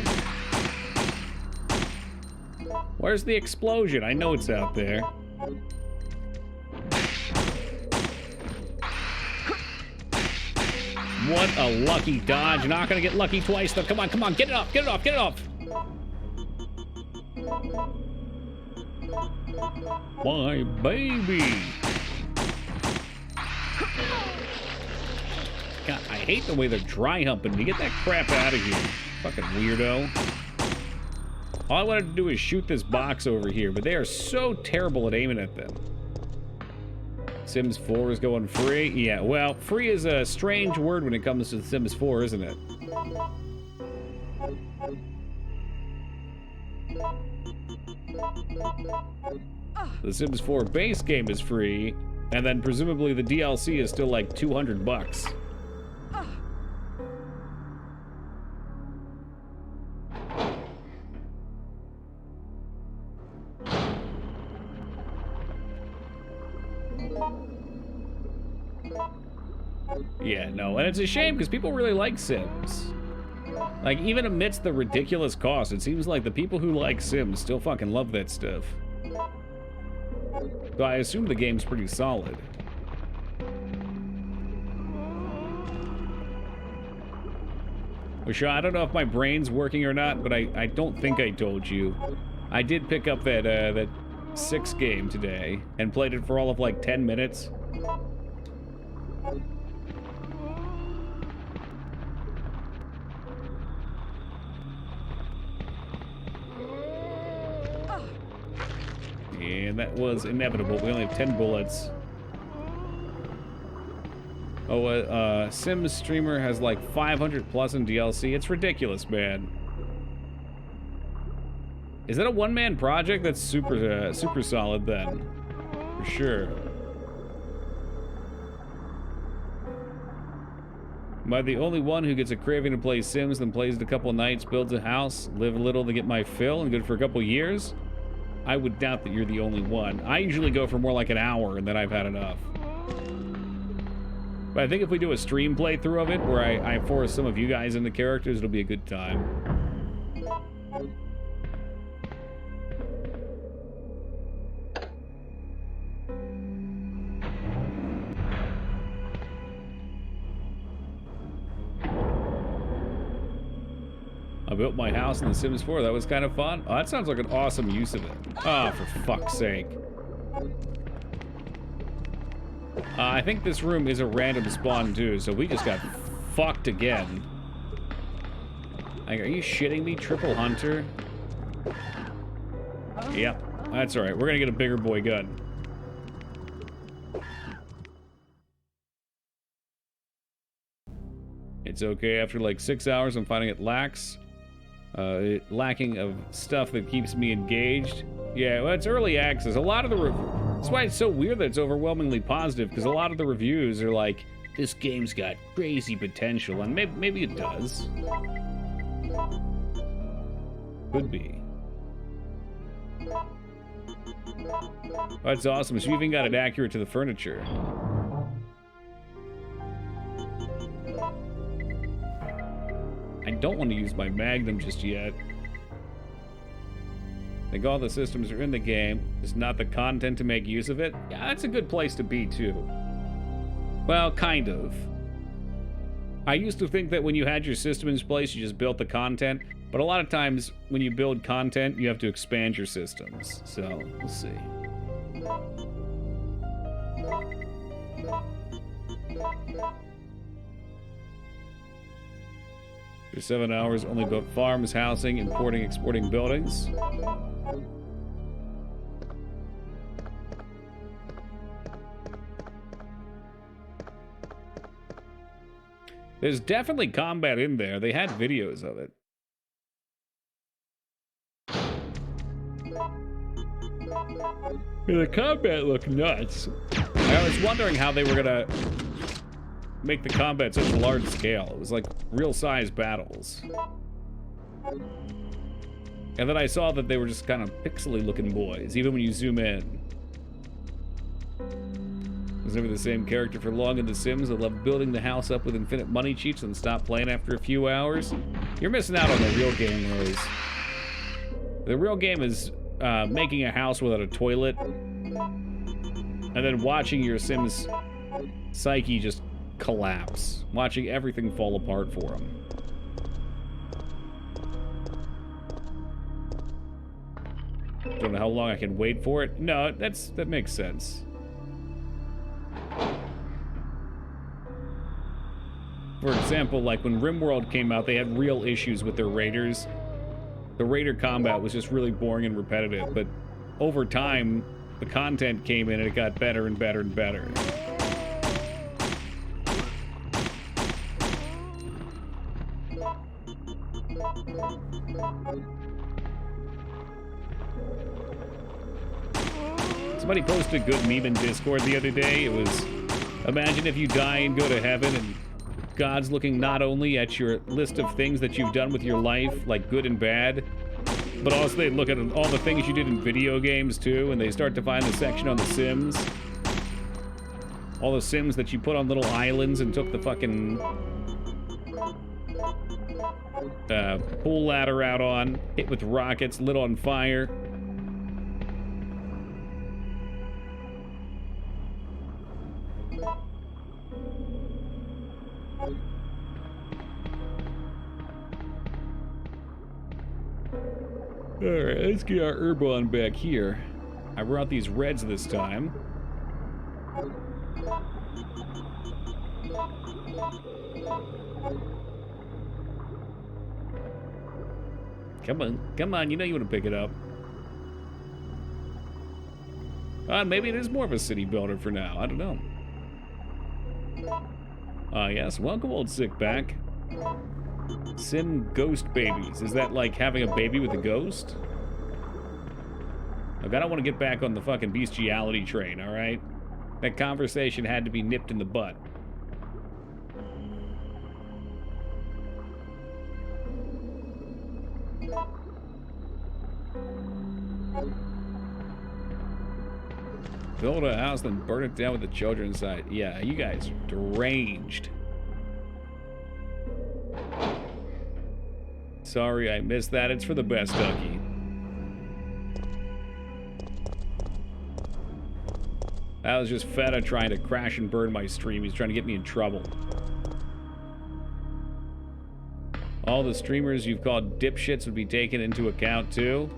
Where's the explosion? I know it's out there. What a lucky dodge. You're not gonna get lucky twice, though. Come on, come on, get it off, get it off, get it off! My baby! God, I hate the way they're dry humping me. Get that crap out of here, fucking weirdo. All I wanted to do is shoot this box over here, but they are so terrible at aiming at them. Sims 4 is going free? Yeah, well, free is a strange word when it comes to Sims 4, isn't it? The Sims 4 base game is free, and then presumably the DLC is still like $200. Yeah, no, and it's a shame because people really like Sims. Like, even amidst the ridiculous cost, it seems like the people who like Sims still fucking love that stuff. So I assume the game's pretty solid. Well, I don't know if my brain's working or not, but I don't think I told you. I did pick up that 6 game today and played it for all of like 10 minutes. And that was inevitable. We only have 10 bullets. Oh, Sims streamer has like 500 plus in DLC. It's ridiculous, man. Is that a one-man project? That's super, super solid then. For sure. Am I the only one who gets a craving to play Sims, then plays it a couple nights, builds a house, live a little to get my fill, and good for a couple years? I would doubt that you're the only one. I usually go for more like an hour, and then I've had enough. But I think if we do a stream playthrough of it, where I force some of you guys into characters, it'll be a good time. I built my house in The Sims 4. That was kind of fun. Oh, that sounds like an awesome use of it. Oh, for fuck's sake. I think this room is a random spawn too, so we just got fucked again. Like, are you shitting me, Triple Hunter? Yep, that's alright. We're gonna get a bigger boy gun. It's okay. After like 6 hours, I'm finding it lacks. Lacking of stuff that keeps me engaged. Yeah, well, it's early access. A lot of the that's why it's so weird that it's overwhelmingly positive, because a lot of the reviews are like, this game's got crazy potential, and maybe it does. Could be. Oh, that's awesome. So you even got it accurate to the furniture. I don't want to use my Magnum just yet. I think all the systems are in the game. It's not the content to make use of it. Yeah, that's a good place to be, too. Well, kind of. I used to think that when you had your system in place, you just built the content. But a lot of times, when you build content, you have to expand your systems. So, we'll see. For 7 hours, only built farms, housing, importing, exporting buildings. There's definitely combat in there. They had videos of it. The combat looked nuts. I was wondering how they were gonna make the combat such a large scale. It was like real size battles. And then I saw that they were just kind of pixely looking boys, even when you zoom in. Was never the same character for long in The Sims. I love building the house up with infinite money cheats and stop playing after a few hours. You're missing out on the real game, Rose. The real game is making a house without a toilet, and then watching your Sims psyche just collapse, watching everything fall apart for him. Don't know how long I can wait for it. No, that makes sense. For example, like when RimWorld came out, they had real issues with their raiders. The raider combat was just really boring and repetitive, but over time, the content came in and it got better and better and better. Somebody posted a good meme in Discord the other day. It was, imagine if you die and go to heaven and God's looking not only at your list of things that you've done with your life, like good and bad, but also they look at all the things you did in video games too, and they start to find the section on The Sims. All the Sims that you put on little islands and took the fucking pool ladder out on, hit with rockets, lit on fire. Alright, let's get our herb on back here. I brought these reds this time. Come on, you know you want to pick it up. Maybe it is more of a city builder for now, I don't know. Yes, welcome old sick back. Sim ghost babies. Is that like having a baby with a ghost? Look, I don't want to get back on the fucking bestiality train, alright? That conversation had to be nipped in the butt. Build a house, then burn it down with the children inside. Yeah, you guys are deranged. Sorry I missed that. It's for the best, Ducky. That was just Feta trying to crash and burn my stream. He's trying to get me in trouble. All the streamers you've called dipshits would be taken into account too.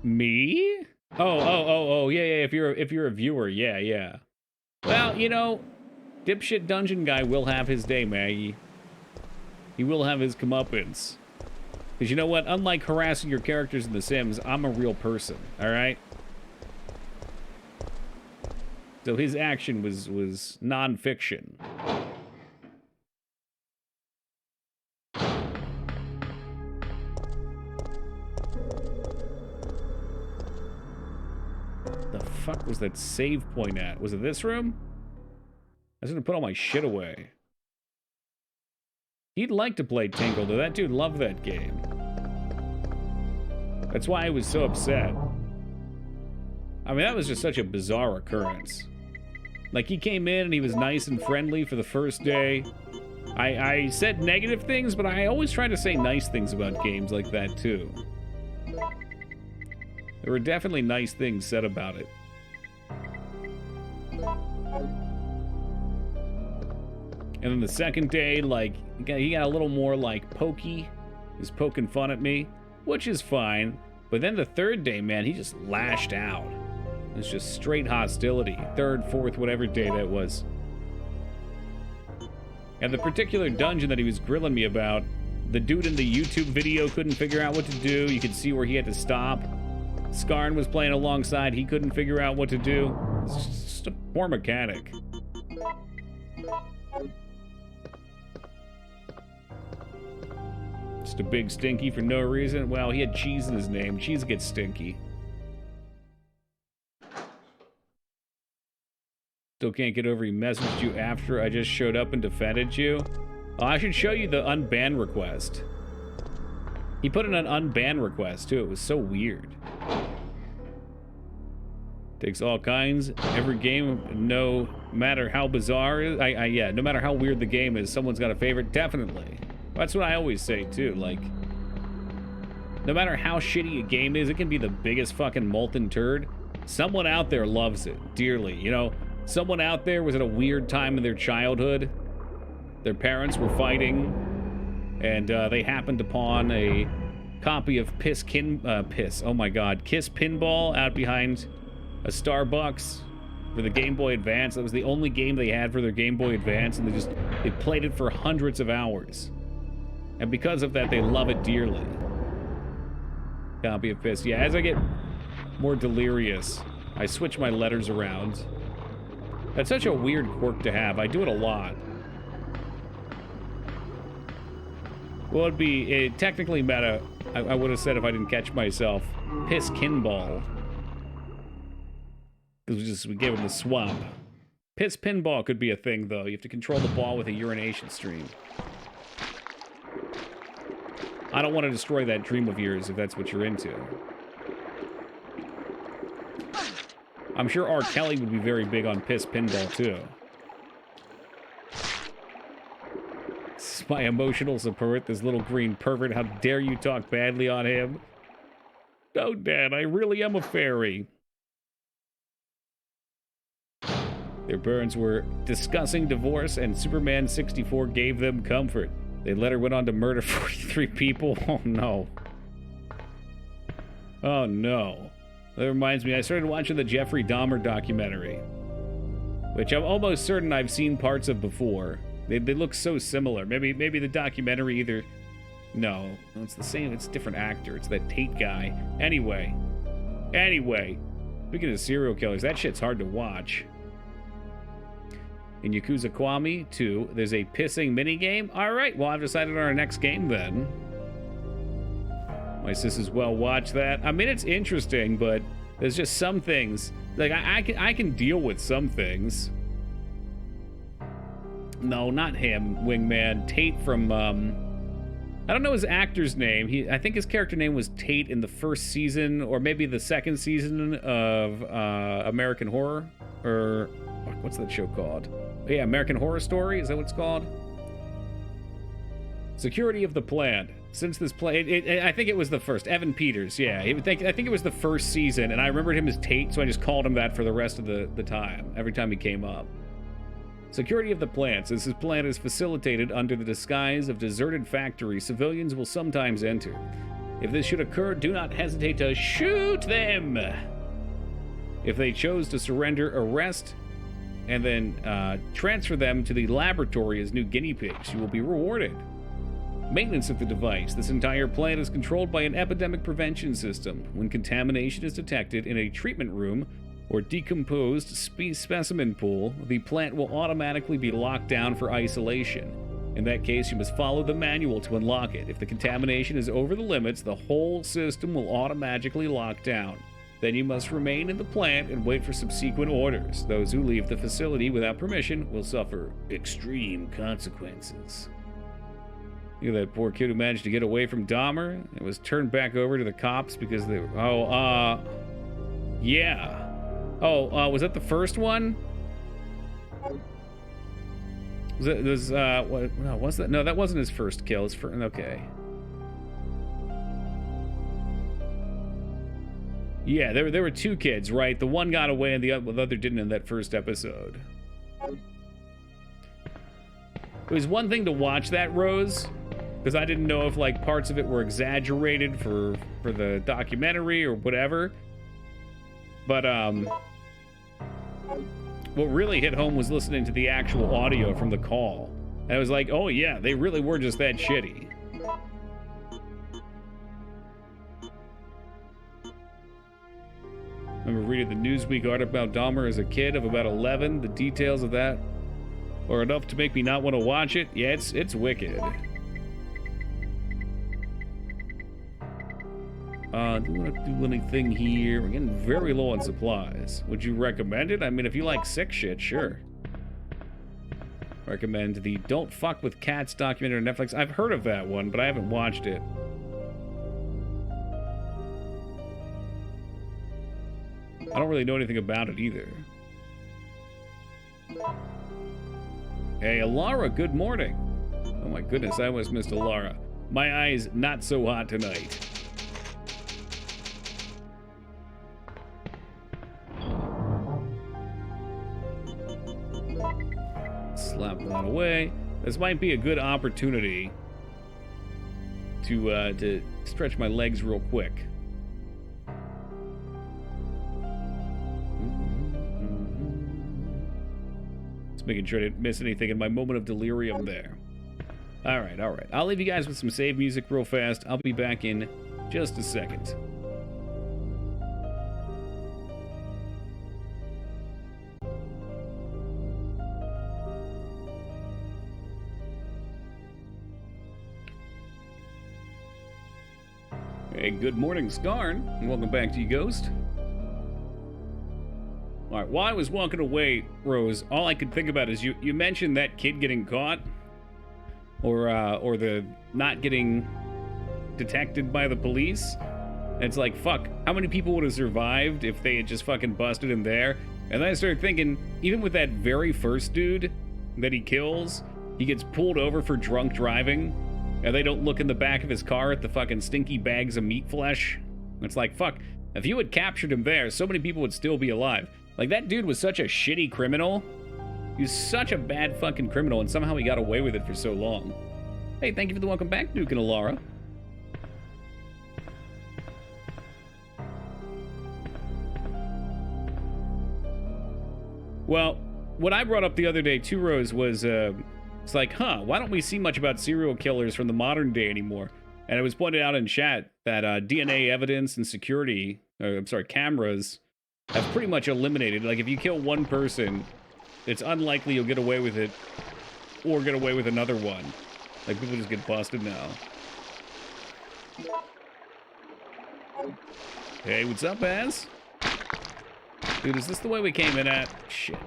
Me? Oh, yeah. If you're a viewer, yeah. Well, you know, dipshit dungeon guy will have his day, Maggie. He will have his comeuppance. Because you know what? Unlike harassing your characters in The Sims, I'm a real person, alright? So his action was non-fiction. The fuck was that save point at? Was it this room? I was gonna put all my shit away. He'd like to play Tinkle, though. That dude loved that game. That's why I was so upset. I mean, that was just such a bizarre occurrence. Like, he came in and he was nice and friendly for the first day. I said negative things, but I always try to say nice things about games like that, too. There were definitely nice things said about it. And then the second day, like, he got a little more, like, pokey. He was poking fun at me, which is fine. But then the third day, man, he just lashed out. It's just straight hostility. Third, fourth, whatever day that was. And the particular dungeon that he was grilling me about, the dude in the YouTube video couldn't figure out what to do. You could see where he had to stop. 𝕳𝖗𝖗𝖏 was playing alongside. He couldn't figure out what to do. It's just a poor mechanic. Just a big stinky for no reason. Well, he had cheese in his name. Cheese gets stinky. Still can't get over he messaged you after I just showed up and defended you. Oh, I should show you the unban request. He put in an unban request, too. It was so weird. Takes all kinds. Every game, no matter how bizarre, yeah, no matter how weird the game is, someone's got a favorite. Definitely. That's what I always say, too. Like, no matter how shitty a game is, it can be the biggest fucking molten turd. Someone out there loves it dearly, you know? Someone out there was at a weird time in their childhood. Their parents were fighting, and they happened upon a copy of Kiss Pinball out behind a Starbucks for the Game Boy Advance. That was the only game they had for their Game Boy Advance, and they played it for hundreds of hours. And because of that, they love it dearly. Copy of Piss. Yeah, as I get more delirious, I switch my letters around. That's such a weird quirk to have. I do it a lot. Well, it'd be technically meta. I would have said if I didn't catch myself. Piss Kinball. Because we gave him the swap. Piss Pinball could be a thing, though. You have to control the ball with a urination stream. I don't want to destroy that dream of yours if that's what you're into. I'm sure R. Kelly would be very big on Piss Pinball, too. This is my emotional support, this little green pervert. How dare you talk badly on him? No, Dad, I really am a fairy. Their parents were discussing divorce, and Superman 64 gave them comfort. They later went on to murder 43 people. Oh, no. Oh, no. That reminds me, I started watching the Jeffrey Dahmer documentary, which I'm almost certain I've seen parts of before. They look so similar. Maybe the documentary either... No, it's the same. It's a different actor. It's that Tate guy. Anyway. Speaking of serial killers, that shit's hard to watch. In Yakuza Kiwami 2, there's a pissing minigame. All right, well, I've decided on our next game then. My sis as well watch that. I mean, it's interesting, but there's just some things. Like, I can deal with some things. No, not him, Wingman. Tate from, I don't know his actor's name. I think his character name was Tate in the first season, or maybe the second season of American Horror. Or, what's that show called? Yeah, American Horror Story? Is that what it's called? Security of the Plant. Since this play, I think it was the first. Evan Peters, yeah. I think it was the first season, and I remembered him as Tate, so I just called him that for the rest of the time, every time he came up. Security of the plants. As this plant is facilitated under the disguise of deserted factories, civilians will sometimes enter. If this should occur, do not hesitate to shoot them. If they chose to surrender, arrest, and then transfer them to the laboratory as new guinea pigs. You will be rewarded. Maintenance of the device. This entire plant is controlled by an epidemic prevention system. When contamination is detected in a treatment room or decomposed specimen pool, the plant will automatically be locked down for isolation. In that case, you must follow the manual to unlock it. If the contamination is over the limits, the whole system will automatically lock down. Then you must remain in the plant and wait for subsequent orders. Those who leave the facility without permission will suffer extreme consequences. Look at that poor kid who managed to get away from Dahmer and was turned back over to the cops because they were... yeah. Was that the first one? Was that? No, that wasn't his first kill. Okay. Yeah, there were two kids, right? The one got away and the other didn't in that first episode. It was one thing to watch that, Rose, because I didn't know if like parts of it were exaggerated for the documentary or whatever. But, what really hit home was listening to the actual audio from the call. And I was like, oh yeah, they really were just that shitty. I remember reading the Newsweek article about Dahmer as a kid of about 11. The details of that are enough to make me not want to watch it. Yeah, it's wicked. Do you want to do anything here? We're getting very low on supplies. Would you recommend it? I mean, if you like sick shit, sure. Recommend the Don't Fuck with Cats documentary on Netflix. I've heard of that one, but I haven't watched it. I don't really know anything about it either. Hey, Alara, good morning. Oh my goodness, I almost missed Alara. My eyes not so hot tonight. Slap that away. This might be a good opportunity to stretch my legs real quick. Just making sure I didn't miss anything in my moment of delirium there. All right. I'll leave you guys with some save music real fast. I'll be back in just a second. Hey, good morning, Skarn, and welcome back to you, Ghost. All right, while I was walking away, Rose, all I could think about is you mentioned that kid getting caught, or the not getting detected by the police. And it's like, fuck, how many people would have survived if they had just fucking busted him there? And then I started thinking, even with that very first dude that he kills, he gets pulled over for drunk driving, and they don't look in the back of his car at the fucking stinky bags of meat flesh. It's like, fuck, if you had captured him there, so many people would still be alive. Like, that dude was such a shitty criminal. He was such a bad fucking criminal, and somehow he got away with it for so long. Hey, thank you for the welcome back, Duke and Alara. Well, what I brought up the other day, too, Rose, was, it's like, why don't we see much about serial killers from the modern day anymore? And it was pointed out in chat that DNA evidence and cameras have pretty much eliminated. Like, if you kill one person, it's unlikely you'll get away with it or get away with another one. Like, people just get busted now. Hey, what's up, Az? Dude, is this the way we came in at? Shit.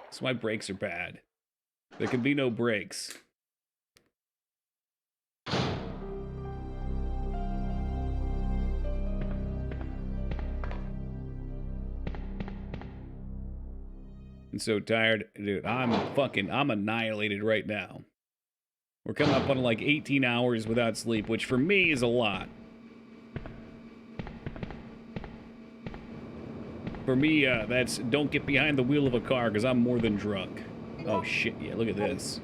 That's why brakes are bad. There can be no brakes. I'm so tired. Dude, I'm annihilated right now. We're coming up on like 18 hours without sleep, which for me is a lot. For me, that's don't get behind the wheel of a car because I'm more than drunk. Oh shit, yeah, look at this.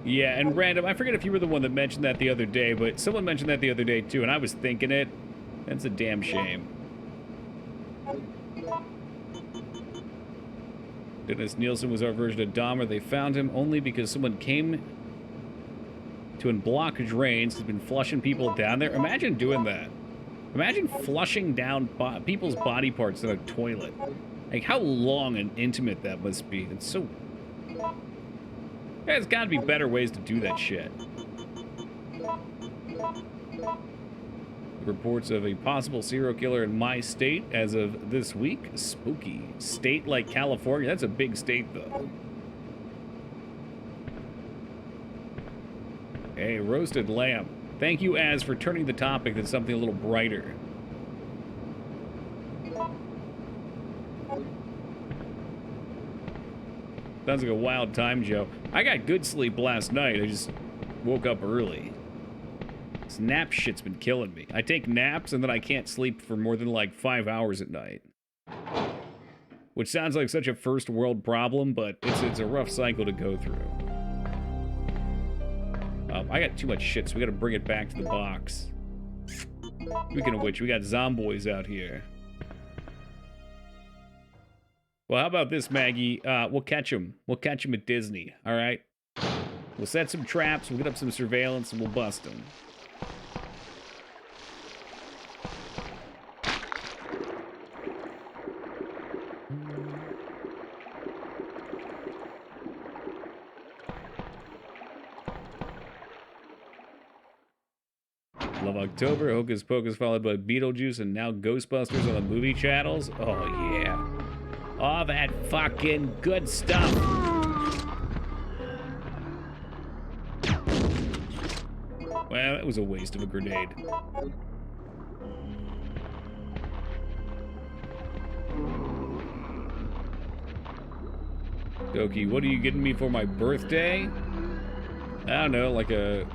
Yeah, and random, I forget if you were the one that mentioned that the other day, but someone mentioned that the other day too, and I was thinking it. That's a damn shame. Dennis Nielsen was our version of Dahmer. They found him only because someone came to unblock drains. He's been flushing people down there. Imagine doing that. Imagine flushing down people's body parts in a toilet. Like, how long and intimate that must be. It's so... There's got to be better ways to do that shit. Reports of a possible serial killer in my state as of this week. Spooky. State like California. That's a big state, though. Hey, roasted lamb. Thank you, Az, for turning the topic to something a little brighter. Sounds like a wild time, Joe. I got good sleep last night. I just woke up early. This nap shit's been killing me. I take naps and then I can't sleep for more than like 5 hours at night. Which sounds like such a first world problem, but it's a rough cycle to go through. I got too much shit, so we gotta bring it back to the box. Speaking of which, we got zomboys out here. Well, how about this, Maggie? We'll catch them. We'll catch them at Disney, all right? We'll set some traps, we'll get up some surveillance, and we'll bust them. Love October, Hocus Pocus followed by Beetlejuice, and now Ghostbusters on the movie channels. Oh, yeah. All that fucking good stuff. Well, that was a waste of a grenade. Doki, what are you getting me for my birthday? I don't know, like a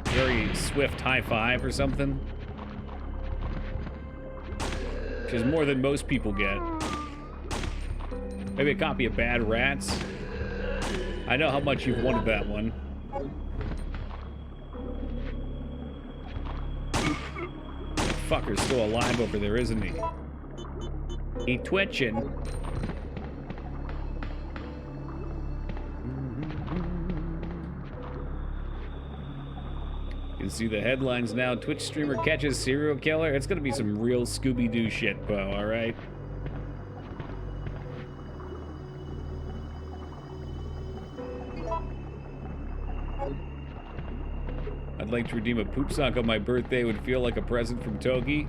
very swift high five or something. Which is more than most people get. Maybe a copy of Bad Rats. I know how much you've wanted that one. That fucker's still alive over there, isn't he? He twitching. You can see the headlines now. Twitch streamer catches serial killer. It's gonna be some real Scooby-Doo shit, Bo, alright? I'd like to redeem a poop sock on my birthday. Would feel like a present from Togi.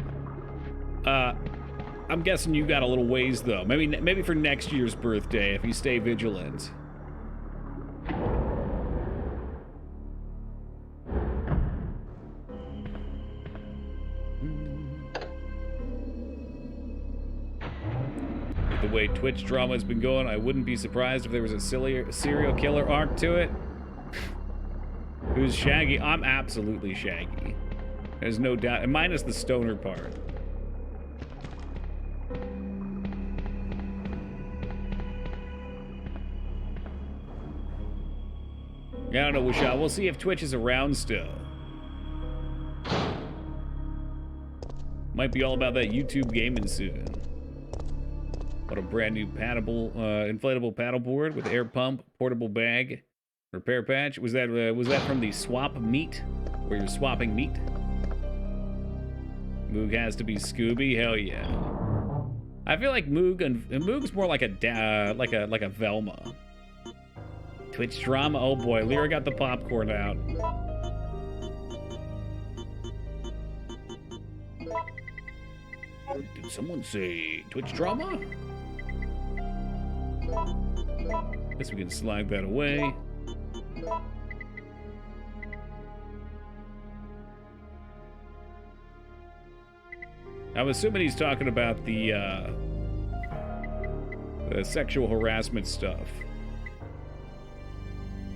I'm guessing you got a little ways though. Maybe for next year's birthday if you stay vigilant. With the way Twitch drama has been going, I wouldn't be surprised if there was a serial killer arc to it. Who's Shaggy? I'm absolutely Shaggy. There's no doubt, and minus the stoner part. I don't know, Wishal. We'll see if Twitch is around still. Might be all about that YouTube gaming soon. What a brand new inflatable paddleboard with air pump, portable bag, repair patch. Was that from the swap meet, where you're swapping meat? Moog has to be Scooby. Hell yeah. I feel like Moog's more like a Velma. Twitch drama. Oh boy, Lyra got the popcorn out. Did someone say Twitch drama? Guess we can slide that away. I'm assuming he's talking about the sexual harassment stuff.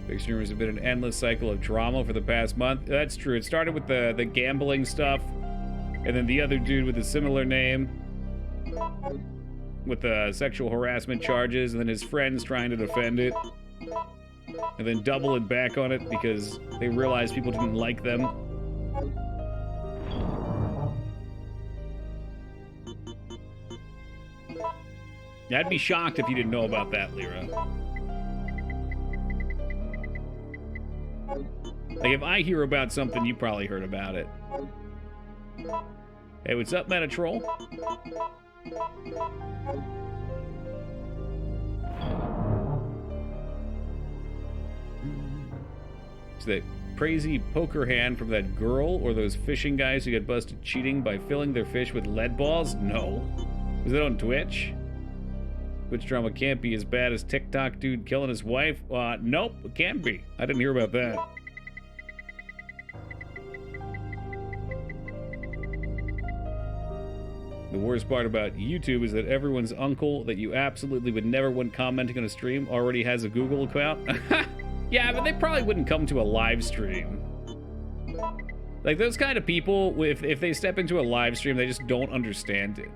Big streamers have been an endless cycle of drama for the past month. That's true. It started with the gambling stuff, and then the other dude with a similar name with the sexual harassment charges, and then his friends trying to defend it, and then doubling back on it because they realized people didn't like them. I'd be shocked if you didn't know about that, Lyra. Like, if I hear about something, you probably heard about it. Hey, what's up, Metatroll? Is that crazy poker hand from that girl or those fishing guys who get busted cheating by filling their fish with lead balls? No. Was that on Twitch? Twitch drama can't be as bad as TikTok dude killing his wife? Nope, it can't be. I didn't hear about that. The worst part about YouTube is that everyone's uncle that you absolutely would never want commenting on a stream already has a Google account. Yeah, but they probably wouldn't come to a live stream. Like, those kind of people, if they step into a live stream, they just don't understand it.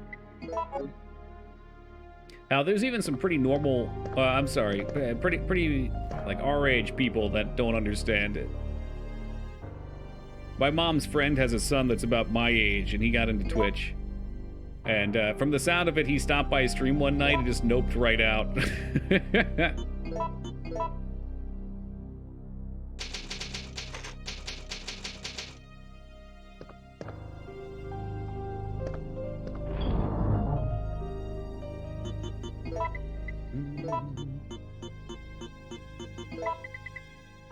Now, there's even some pretty normal, I'm sorry, pretty, like, our age people that don't understand it. My mom's friend has a son that's about my age, and he got into Twitch. And from the sound of it, he stopped by his stream one night and just noped right out.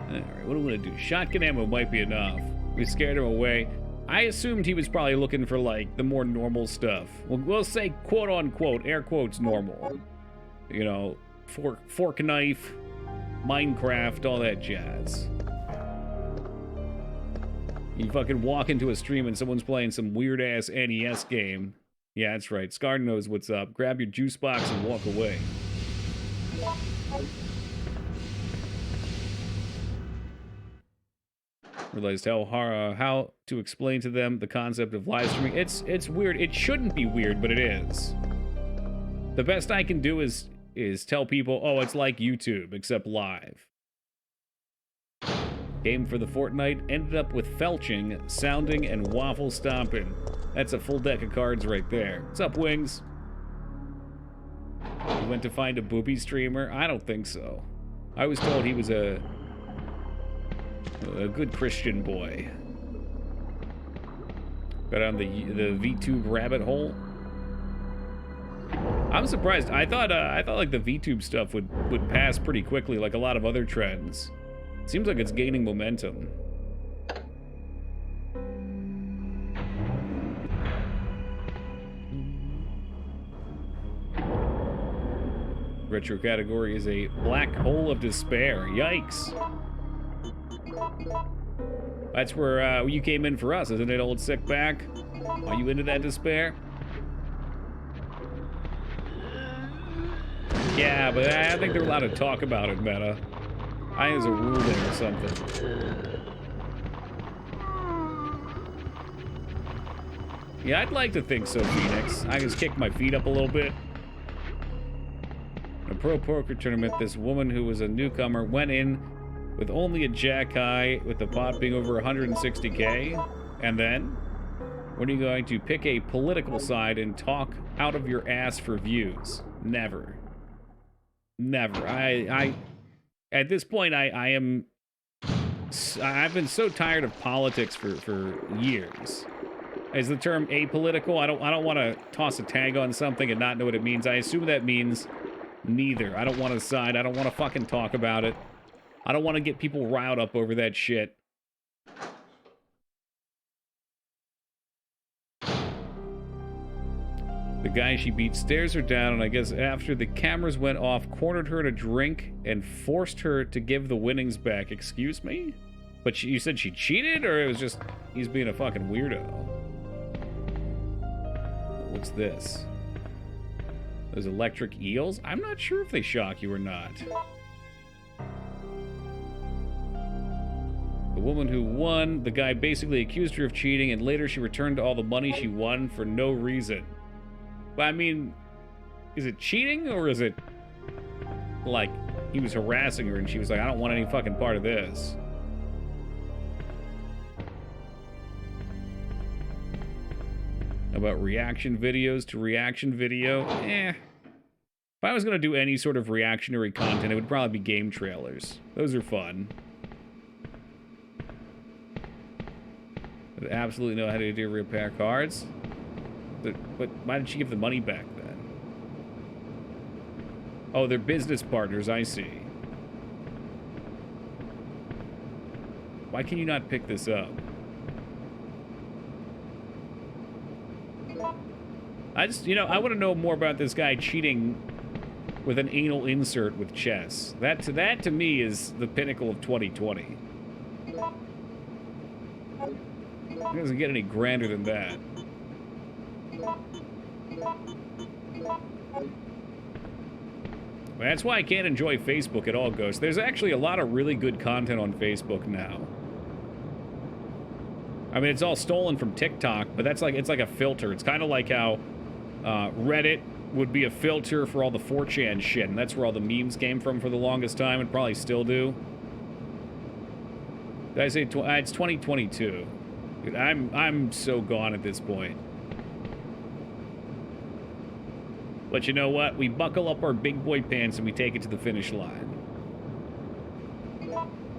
Alright, what do we want to do? Shotgun ammo might be enough. We scared him away. I assumed he was probably looking for, like, the more normal stuff. We'll say, quote-unquote, air quotes, normal. You know, fork knife, Minecraft, all that jazz. You fucking walk into a stream and someone's playing some weird-ass NES game. Yeah, that's right. Scar knows what's up. Grab your juice box and walk away. Realized how to explain to them the concept of live streaming. It's weird. It shouldn't be weird, but it is. The best I can do is tell people, oh, it's like YouTube, except live. Game for the Fortnite ended up with felching, sounding, and waffle stomping. That's a full deck of cards right there. What's up, Wings? You went to find a booby streamer? I don't think so. I was told he was a good Christian boy. Got on the VTube rabbit hole. I'm surprised. I thought like the VTube stuff would pass pretty quickly, like a lot of other trends. Seems like it's gaining momentum. Retro category is a black hole of despair. Yikes. That's where you came in for us, isn't it, old sick back? Are you into that despair? Yeah, but I think there's a lot of talk about it, Meta. I think there's a ruling or something. Yeah, I'd like to think so, Phoenix. I just kick my feet up a little bit. In a pro poker tournament, this woman who was a newcomer went in with only a jack high, with the pot being over 160k, and then, when are you going to pick a political side and talk out of your ass for views? Never. Never. At this point, I've been so tired of politics for years. Is the term apolitical? I don't want to toss a tag on something and not know what it means. I assume that means neither. I don't want to side. I don't want to fucking talk about it. I don't want to get people riled up over that shit. The guy she beat stares her down, and I guess after the cameras went off, cornered her to drink and forced her to give the winnings back. Excuse me? But you said she cheated, or it was just he's being a fucking weirdo? What's this? Those electric eels? I'm not sure if they shock you or not. The woman who won, the guy basically accused her of cheating, and later she returned all the money she won for no reason. But I mean, is it cheating, or is it like he was harassing her and she was like, I don't want any fucking part of this? About reaction videos to reaction video? If I was gonna do any sort of reactionary content, it would probably be game trailers. Those are fun. But absolutely know how to do repair cards. But why did she give the money back then? Oh, they're business partners, I see. Why can you not pick this up? I just, I want to know more about this guy cheating with an anal insert with chess. That to me is the pinnacle of 2020. It doesn't get any grander than that. That's why I can't enjoy Facebook at all, Ghost. There's actually a lot of really good content on Facebook now. I mean, it's all stolen from TikTok, but it's like a filter. It's kind of like how Reddit would be a filter for all the 4chan shit, and that's where all the memes came from for the longest time, and probably still do. Did I say it's 2022? Dude, I'm so gone at this point. But you know what? We buckle up our big boy pants and we take it to the finish line.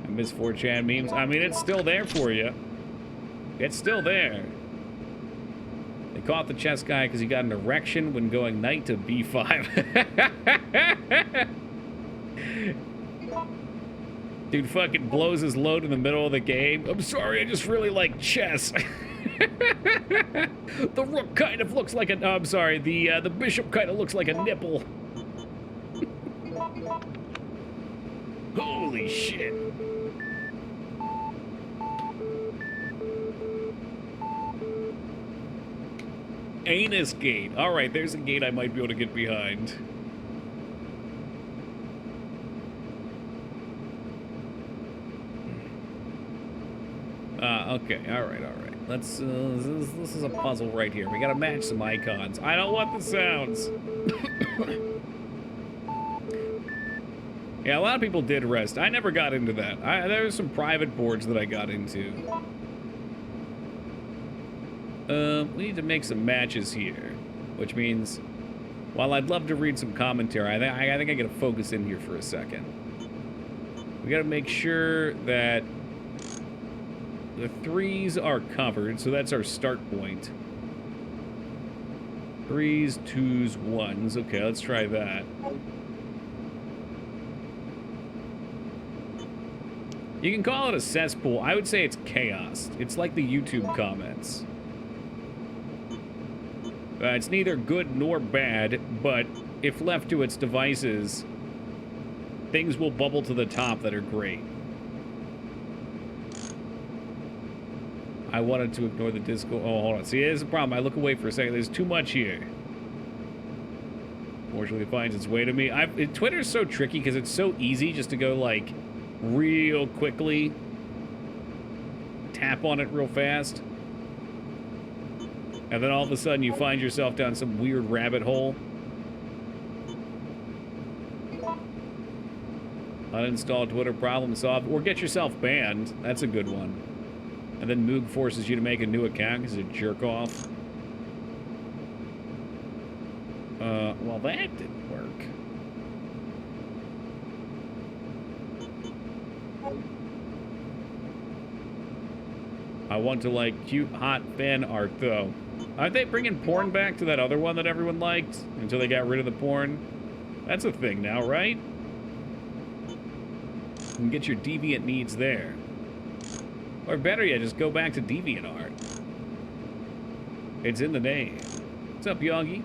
I miss 4chan memes. I mean, it's still there for you. It's still there. They caught the chess guy because he got an erection when going knight to b5. Dude fucking blows his load in the middle of the game. I'm sorry, I just really like chess. The rook kind of looks like a... Oh, I'm sorry, the bishop kind of looks like a nipple. Holy shit. Anus gate. Alright, there's a gate I might be able to get behind. Okay, alright. Let's, this is a puzzle right here. We gotta match some icons. I don't want the sounds. Yeah, a lot of people did rest. I never got into that. There were some private boards that I got into. We need to make some matches here, which means, while I'd love to read some commentary, I think I gotta focus in here for a second. We gotta make sure that the 3s are covered, so that's our start point. 3s, 2s, 1s. Okay, let's try that. You can call it a cesspool. I would say it's chaos. It's like the YouTube comments. It's neither good nor bad, but if left to its devices, things will bubble to the top that are great. I wanted to ignore the Discord. Oh, hold on. See, there's a problem. I look away for a second. There's too much here. Fortunately, it finds its way to me. Twitter's so tricky because it's so easy just to go, like, real quickly. Tap on it real fast. And then all of a sudden you find yourself down some weird rabbit hole. Uninstall Twitter, problem solved. Or get yourself banned. That's a good one. And then Moog forces you to make a new account because it's a jerk off. Well, that didn't work. I want to like cute, hot fan art, though. Aren't they bringing porn back to that other one that everyone liked until they got rid of the porn? That's a thing now, right? You can get your deviant needs there. Or better yet, just go back to DeviantArt. It's in the name. What's up, 𝕳𝖔𝖗𝖙?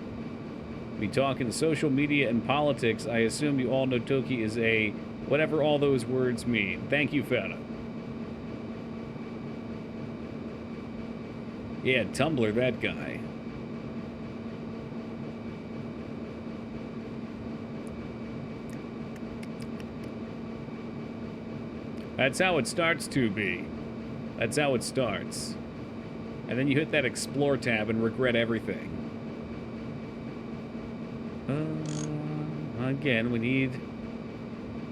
We talking social media and politics. I assume you all know Toki is a whatever all those words mean. Thank you, Feta. Yeah, Tumblr, that guy. That's how it starts to be. That's how it starts. And then you hit that Explore tab and regret everything. Again, we need...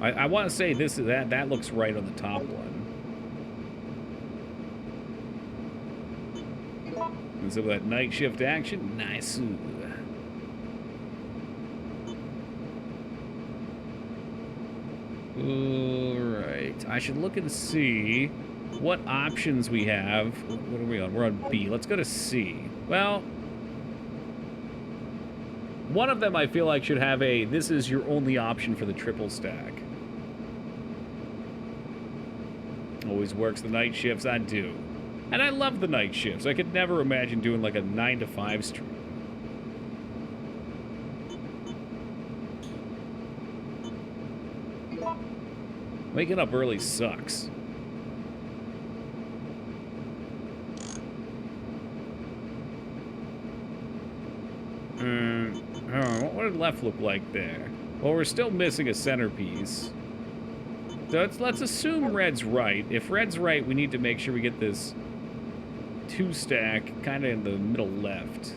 I want to say this is that looks right on the top one. And so that night shift action, nice. Alright, I should look and see what options we have. What are we on? We're on B. Let's go to C. Well, one of them I feel like should have a, this is your only option for the triple stack. Always works the night shifts, I do. And I love the night shifts. I could never imagine doing like a 9 to 5 stream. Waking up early sucks. What did left look like there? Well, we're still missing a centerpiece. So let's assume red's right. If red's right, we need to make sure we get this 2 stack kind of in the middle left.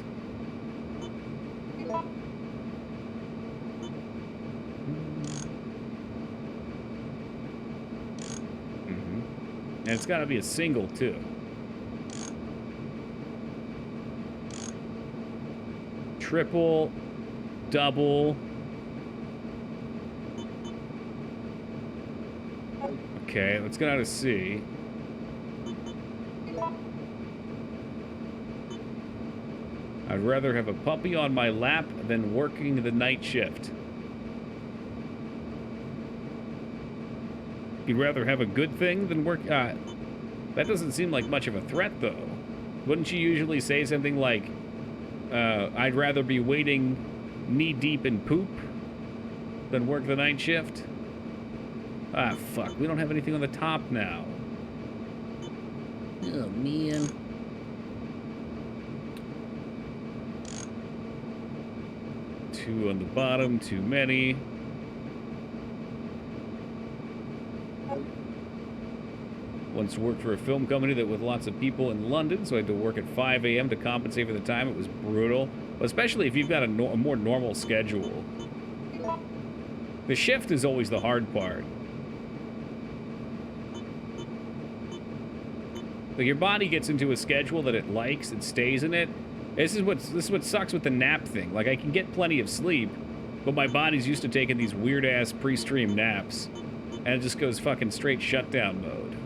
And it's got to be a single, too. Triple, double. Okay, let's get out of C. I'd rather have a puppy on my lap than working the night shift. You'd rather have a good thing than work... that doesn't seem like much of a threat, though. Wouldn't you usually say something like, I'd rather be wading knee-deep in poop than work the night shift? Ah, fuck. We don't have anything on the top now. Oh, man. Two on the bottom, too many. Once worked for a film company that with lots of people in London, so I had to work at 5 a.m. to compensate for the time. It was brutal, especially if you've got a more normal schedule. The shift is always the hard part. Like, your body gets into a schedule that it likes, it stays in it. This is what sucks with the nap thing. Like, I can get plenty of sleep, but my body's used to taking these weird-ass pre-stream naps, and it just goes fucking straight shutdown mode.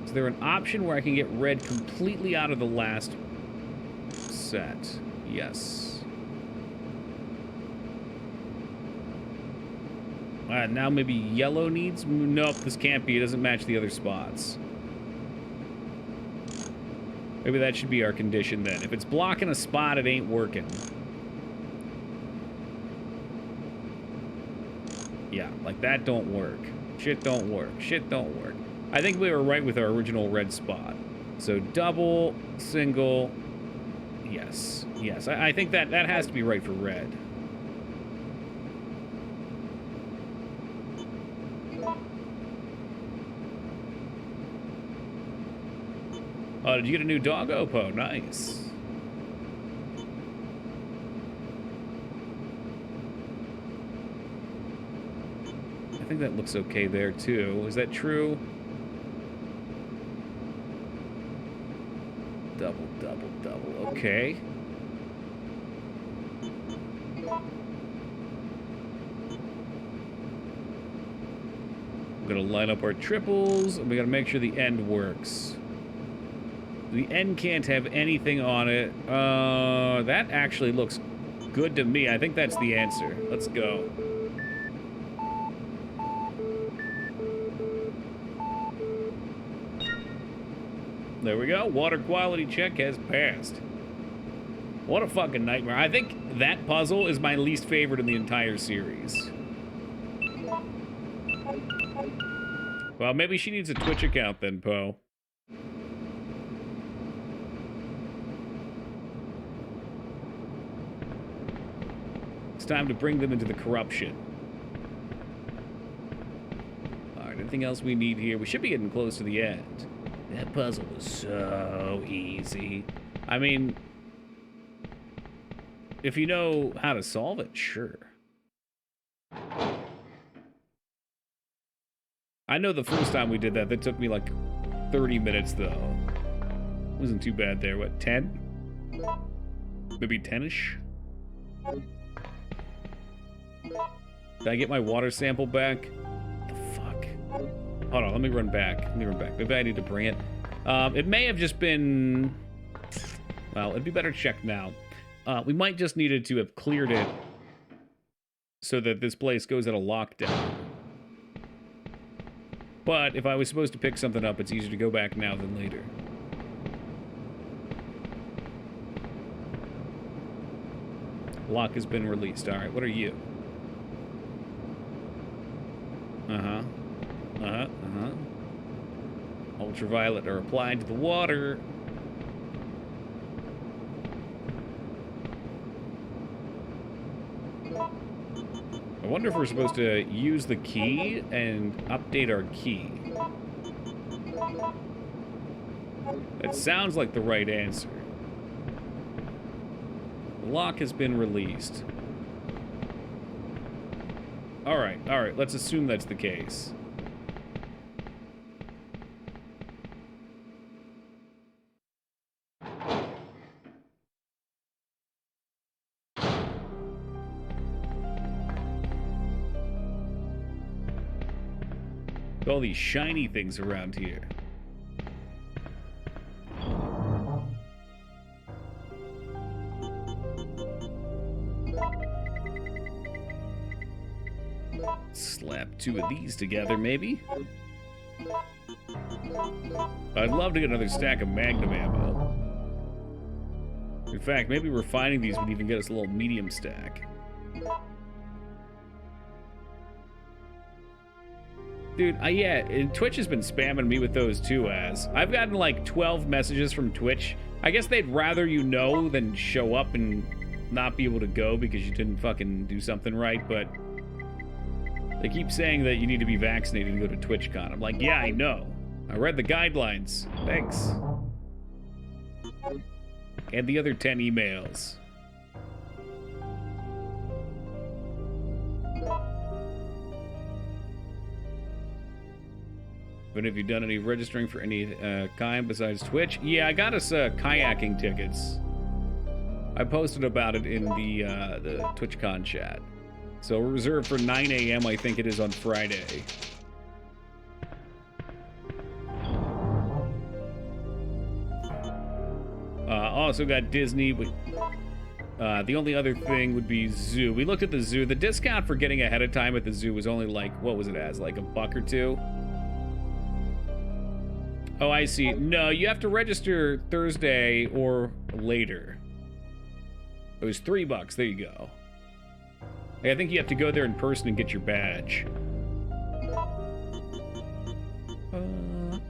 Is there an option where I can get red completely out of the last set? Yes. Now maybe yellow needs... Nope, this can't be. It doesn't match the other spots. Maybe that should be our condition then. If it's blocking a spot, it ain't working. Yeah, like that don't work. Shit don't work. Shit don't work. I think we were right with our original red spot. So double, single... Yes. Yes, I think that has to be right for red. Oh, did you get a new dog, Oppo? Nice. I think that looks okay there, too. Is that true? Double, double, double. Okay. We're gonna line up our triples, and we gotta make sure the end works. The end can't have anything on it. That actually looks good to me. I think that's the answer. Let's go. There we go. Water quality check has passed. What a fucking nightmare. I think that puzzle is my least favorite in the entire series. Well, maybe she needs a Twitch account then, Poe. It's time to bring them into the corruption. Alright, anything else we need here? We should be getting close to the end. That puzzle was so easy. I mean, if you know how to solve it, sure. I know the first time we did that took me like 30 minutes, though. Wasn't too bad there. What, 10? Maybe 10-ish? Did I get my water sample back? What the fuck? Hold on, let me run back. Maybe I need to bring it. It may have just been... Well, it'd be better checked now. We might just needed to have cleared it so that this place goes at a lockdown. But if I was supposed to pick something up, it's easier to go back now than later. Lock has been released. All right, what are you? Ultraviolet are applied to the water. I wonder if we're supposed to use the key and update our key. That sounds like the right answer. The lock has been released. All right. Let's assume that's the case. All these shiny things around here. Slap 2 of these together, maybe? I'd love to get another stack of Magnum ammo. In fact, maybe refining these would even get us a little medium stack. Dude, yeah, Twitch has been spamming me with those too, as I've gotten like 12 messages from Twitch. I guess they'd rather you know than show up and not be able to go because you didn't fucking do something right, but they keep saying that you need to be vaccinated to go to TwitchCon. I'm like, yeah, I know. I read the guidelines. Thanks. And the other 10 emails. But have you done any registering for any kind besides Twitch? Yeah, I got us kayaking tickets. I posted about it in the TwitchCon chat. So we're reserved for 9 a.m. I think it is on Friday. Also got Disney. The only other thing would be zoo. We looked at the zoo. The discount for getting ahead of time at the zoo was only like, what was it as? Like $1 or $2? Oh, I see. No, you have to register Thursday or later. It was $3. There you go. I think you have to go there in person and get your badge.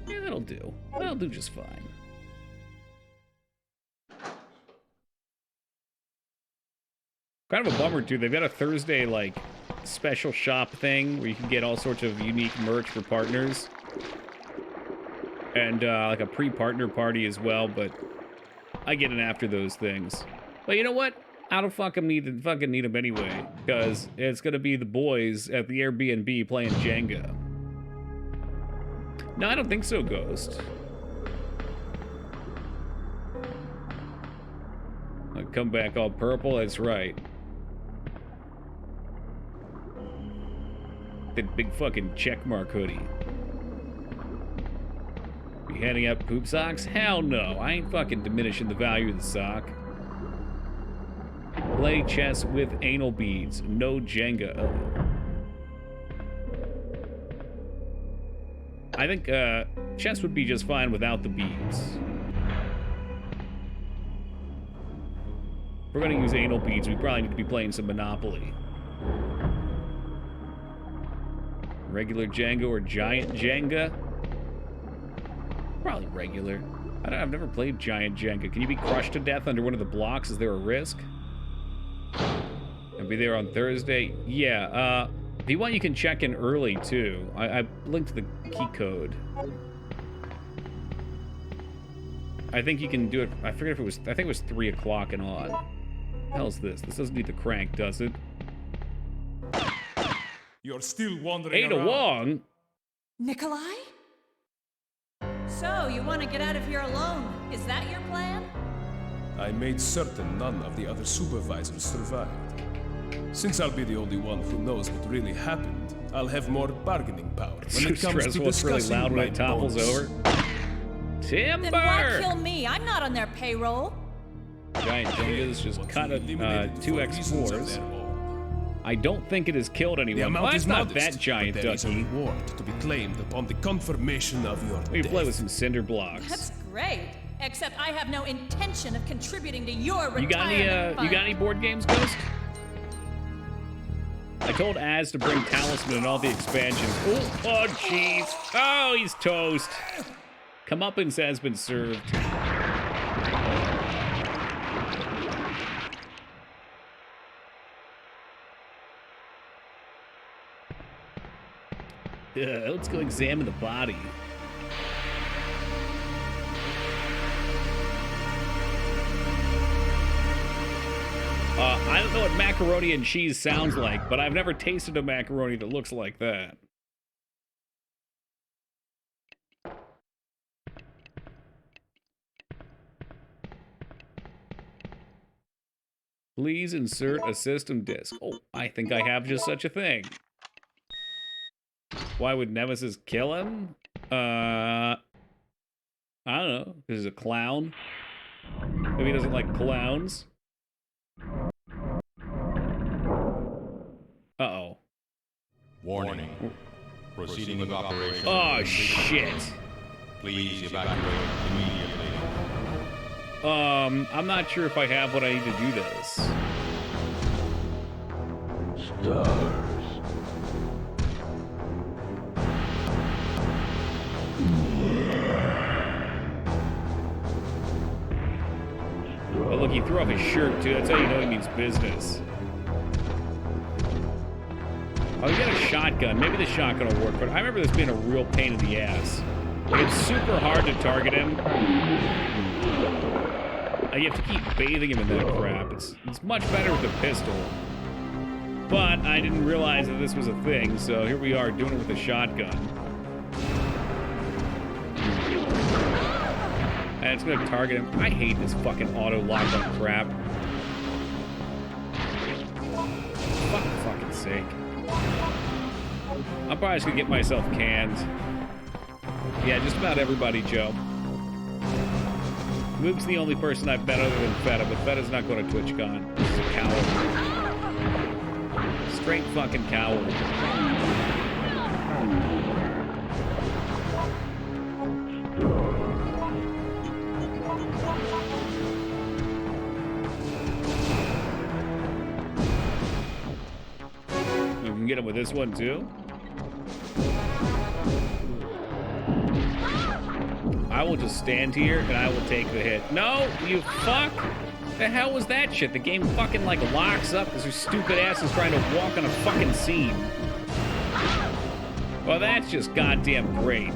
Yeah, that'll do. That'll do just fine. Kind of a bummer, too. They've got a Thursday, like, special shop thing where you can get all sorts of unique merch for partners. And, like, a pre-partner party as well, but I get it after those things. But you know what? I don't fucking need them anyway, because it's gonna be the boys at the Airbnb playing Jenga. No, I don't think so, Ghost. I come back all purple, that's right. That big fucking checkmark hoodie. You handing out poop socks? Hell no, I ain't fucking diminishing the value of the sock. Play chess with anal beads. No Jenga. I think chess would be just fine without the beads. If we're gonna use anal beads, we probably need to be playing some Monopoly. Regular Jenga or giant Jenga? Probably regular. I've never played giant Jenga. Can you be crushed to death under one of the blocks? Is there a risk? I'll be there on Thursday. Yeah, if you want, you can check in early, too. I linked the key code. I think you can do it. I forget if it was, I think it was 3 o'clock and on. What the hell's this? This doesn't need the crank, does it? You're still wandering Ada around. Wong? Nikolai? So, you want to get out of here alone? Is that your plan? I made certain none of the other supervisors survived. Since I'll be the only one who knows what really happened, I'll have more bargaining power when it comes to It's really discussing loud when it red topples bones. over. Timber! Then why kill me? I'm not on their payroll. Giant Jengas just cut a 2x4s. I don't think it has killed The anyone. amount Well, is it's not modest, that giant but there is a ducky. reward to be claimed upon the confirmation of your We death. play with some cinder blocks. That's great. Except I have no intention of contributing to your retirement You got any fund. board games, Ghost? I told Az to bring Talisman and all the expansions. Oh, jeez. Oh, he's toast. Comeuppance has been served. Let's go examine the body. I don't know what macaroni and cheese sounds like, but I've never tasted a macaroni that looks like that. Please insert a system disk. Oh, I think I have just such a thing. Why would Nemesis kill him? I don't know. Because he's a clown. Maybe he doesn't like clowns. Uh-oh. Warning. Proceeding with operation. Oh, shit. Please evacuate immediately. I'm not sure if I have what I need to do this. Stars. Oh, look, he threw off his shirt, too. That's how you know he means business. Oh, you got a shotgun. Maybe the shotgun will work, but I remember this being a real pain in the ass. Like, it's super hard to target him. You have to keep bathing him in that crap. It's much better with a pistol. But I didn't realize that this was a thing, so here we are doing it with a shotgun. And it's gonna target him. I hate this fucking auto lockdown crap. For fucking sake. I'm probably just gonna get myself canned. Yeah, just about everybody, Joe. Luke's the only person I've met other than Feta, but Feta's not going to TwitchCon. He's a coward. Straight fucking coward. We can get him with this one, too. I will just stand here and I will take the hit. No, you fuck! The hell was that shit? The game fucking like locks up because your stupid ass is trying to walk on a fucking scene. Well, that's just goddamn great.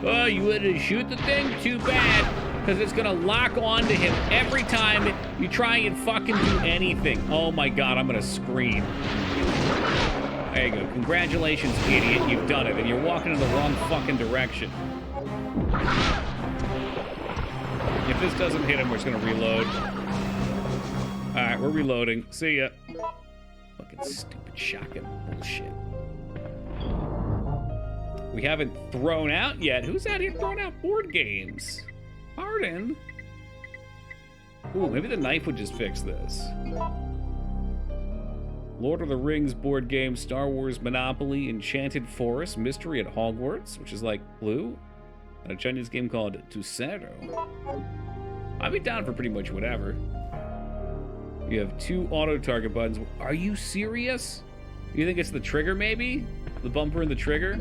Oh, you wanted to shoot the thing? Too bad, because it's gonna lock onto him every time you try and fucking do anything. Oh my god, I'm gonna scream. There you go. Congratulations, idiot. You've done it, and you're walking in the wrong fucking direction. If this doesn't hit him, we're just gonna reload. Alright, we're reloading. See ya. Fucking stupid shotgun bullshit. We haven't thrown out yet. Who's out here throwing out board games? Pardon? Ooh, maybe the knife would just fix this. Lord of the Rings board game, Star Wars Monopoly, Enchanted Forest, Mystery at Hogwarts, which is like Blue, and a Chinese game called 𝕬𝖔𝖗. I'd be down for pretty much whatever. You have 2 auto-target buttons. Are you serious? You think it's the trigger, maybe? The bumper and the trigger?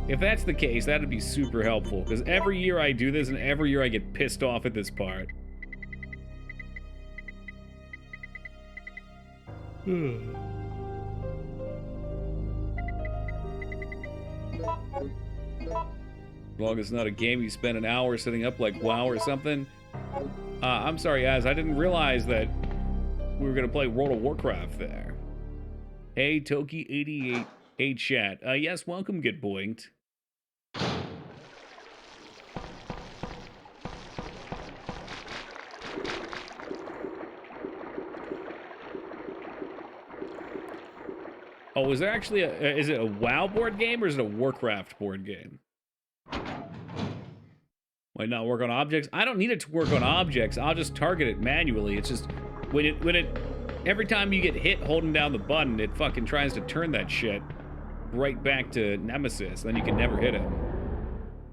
If that's the case, that'd be super helpful, because every year I do this, and every year I get pissed off at this part. As long as it's not a game you spend an hour setting up like WoW or something. I'm sorry, Az, I didn't realize that we were going to play World of Warcraft there. Hey, Toki88. Hey, chat. Yes, welcome, Get Boinked. Oh, is there actually is it a WoW board game or is it a Warcraft board game? Might not work on objects. I don't need it to work on objects. I'll just target it manually. It's just when it every time you get hit holding down the button, it fucking tries to turn that shit right back to Nemesis. Then you can never hit it.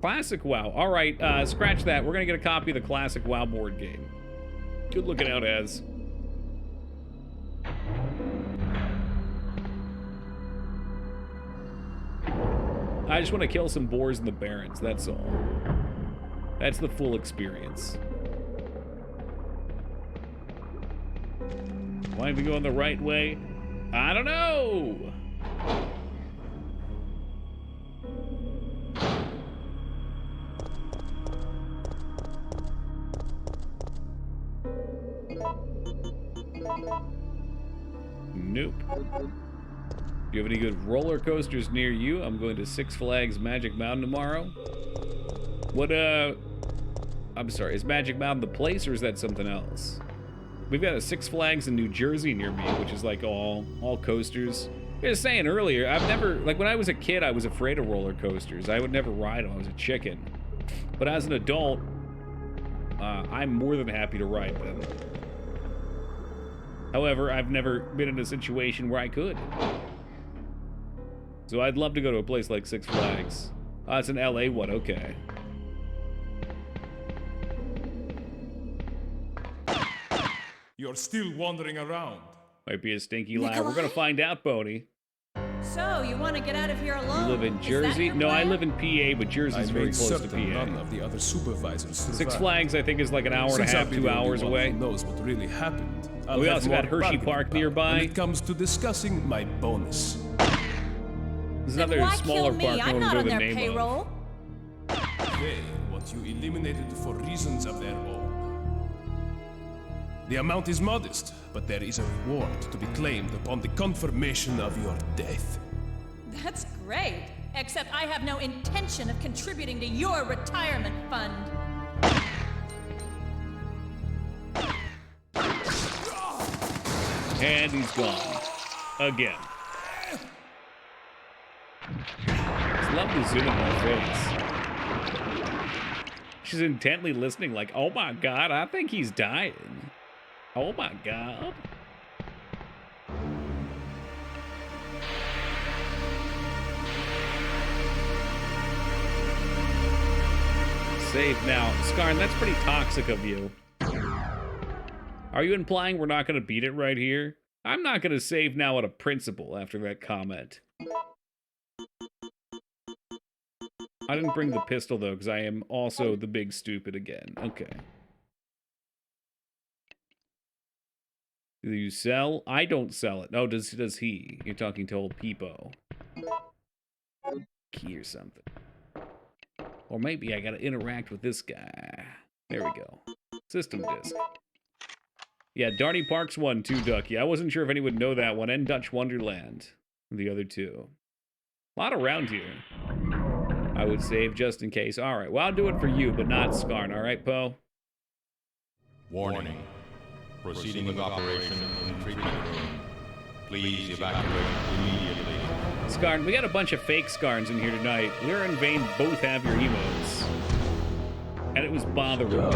Classic WoW. All right, scratch that. We're gonna get a copy of the classic WoW board game. Good looking out, Az. I just want to kill some boars in the Barrens, that's all. That's the full experience. Why are we going the right way? I don't know! Nope. Do you have any good roller coasters near you? I'm going to Six Flags Magic Mountain tomorrow. What, I'm sorry, is Magic Mountain the place, or is that something else? We've got a Six Flags in New Jersey near me, which is like all coasters. I was saying earlier, I've never, like when I was a kid, I was afraid of roller coasters. I would never ride them. I was a chicken. But as an adult, I'm more than happy to ride them. However, I've never been in a situation where I could. So I'd love to go to a place like Six Flags. Oh, it's an LA one, okay. You're still wandering around. Might be a stinky lie. We're gonna find out, Boney. So, you want to get out of here alone? You live in Jersey? No, I live in PA, but Jersey's very close to PA. None of the other supervisors survived. Six Flags, I think, is like an hour and a half, 2 hours away. Who knows what really happened? We also got Hershey Park nearby. When it comes to discussing my bonus. There's another smaller park I'm not on their name payroll. They want you eliminated for reasons of their own. The amount is modest, but there is a reward to be claimed upon the confirmation of your death. That's great. Except I have no intention of contributing to your retirement fund. And he's gone. Again. It's lovely to zoom in her face. She's intently listening like, oh my god, I think he's dying. Oh my god. Save now. Skarn, that's pretty toxic of you. Are you implying we're not going to beat it right here? I'm not going to save now out of principle after that comment. I didn't bring the pistol, though, because I am also the big stupid again. Okay. Do you sell? I don't sell it. Oh, does he? You're talking to old Peepo. Key or something. Or maybe I gotta interact with this guy. There we go. System disk. Yeah, Darnie Parks won too, Ducky. I wasn't sure if anyone would know that one, and Dutch Wonderland. The other two. A lot around here. I would save just in case. Alright, well, I'll do it for you, but not Skarn. Alright, Poe? Warning. Proceeding with operation in treatment room. Please evacuate immediately. Skarn, we got a bunch of fake Skarns in here tonight. Lyra and Vane both have your emotes. And it was bothering me.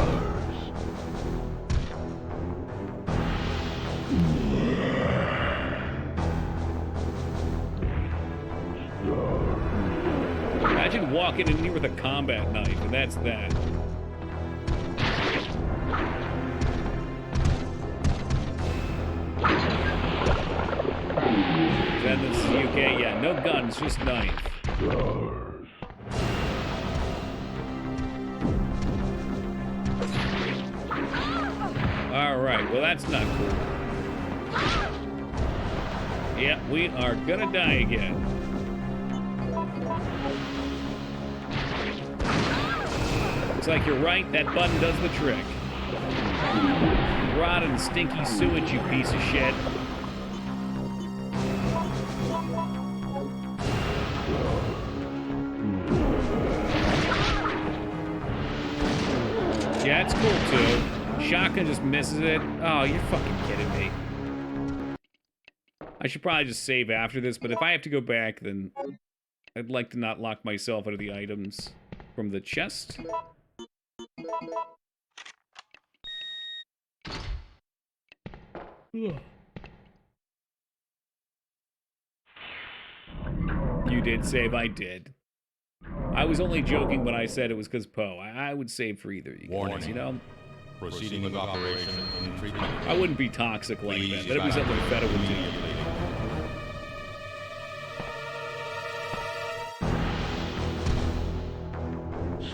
Imagine walking in here with a combat knife, and that's that. Then this is UK, yeah, no guns, just knife. Alright, well that's not cool. Yeah, we are gonna die again. Looks like you're right, that button does the trick. Rotten, stinky sewage, you piece of shit. Yeah, it's cool too. Shotgun just misses it. Oh, you're fucking kidding me. I should probably just save after this, but if I have to go back, then I'd like to not lock myself out of the items from the chest. You did save, I did. I was only joking when I said it was because Poe. I would save for either of you guys, you know? Proceeding with operation in treatment. I wouldn't be toxic like that. That'd be something Feta would do.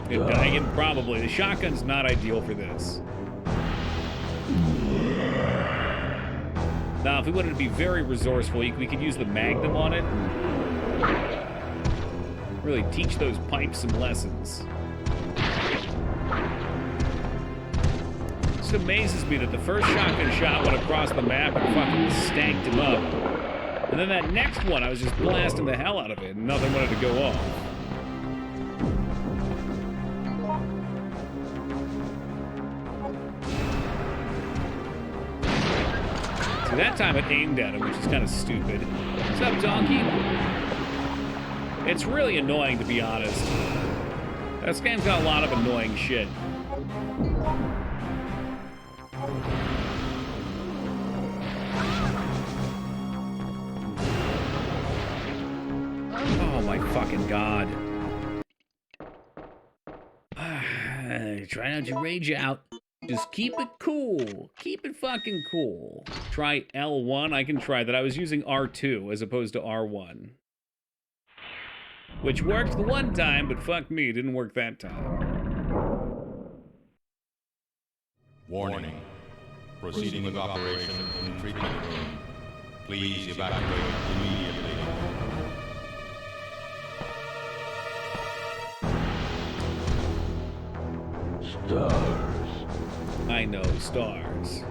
Good dying, probably. The shotgun's not ideal for this. Now, if we wanted to be very resourceful, we could use the Magnum on it. Really teach those pipes some lessons. just amazes me that the first shotgun shot went across the map and fucking stanked him up. And then that next one, I was just blasting the hell out of it and nothing wanted to go off. See, that time it aimed at him, which is kind of stupid. What's up, donkey? It's really annoying, to be honest. This game's got a lot of annoying shit. Oh my fucking god. Try not to rage out. Just keep it cool. Keep it fucking cool. Try L1. I can try that. I was using R2 as opposed to R1. Which worked the one time, but fuck me, it didn't work that time. Warning. Proceeding with operation in treatment room. Please evacuate immediately. Stars. I know, stars.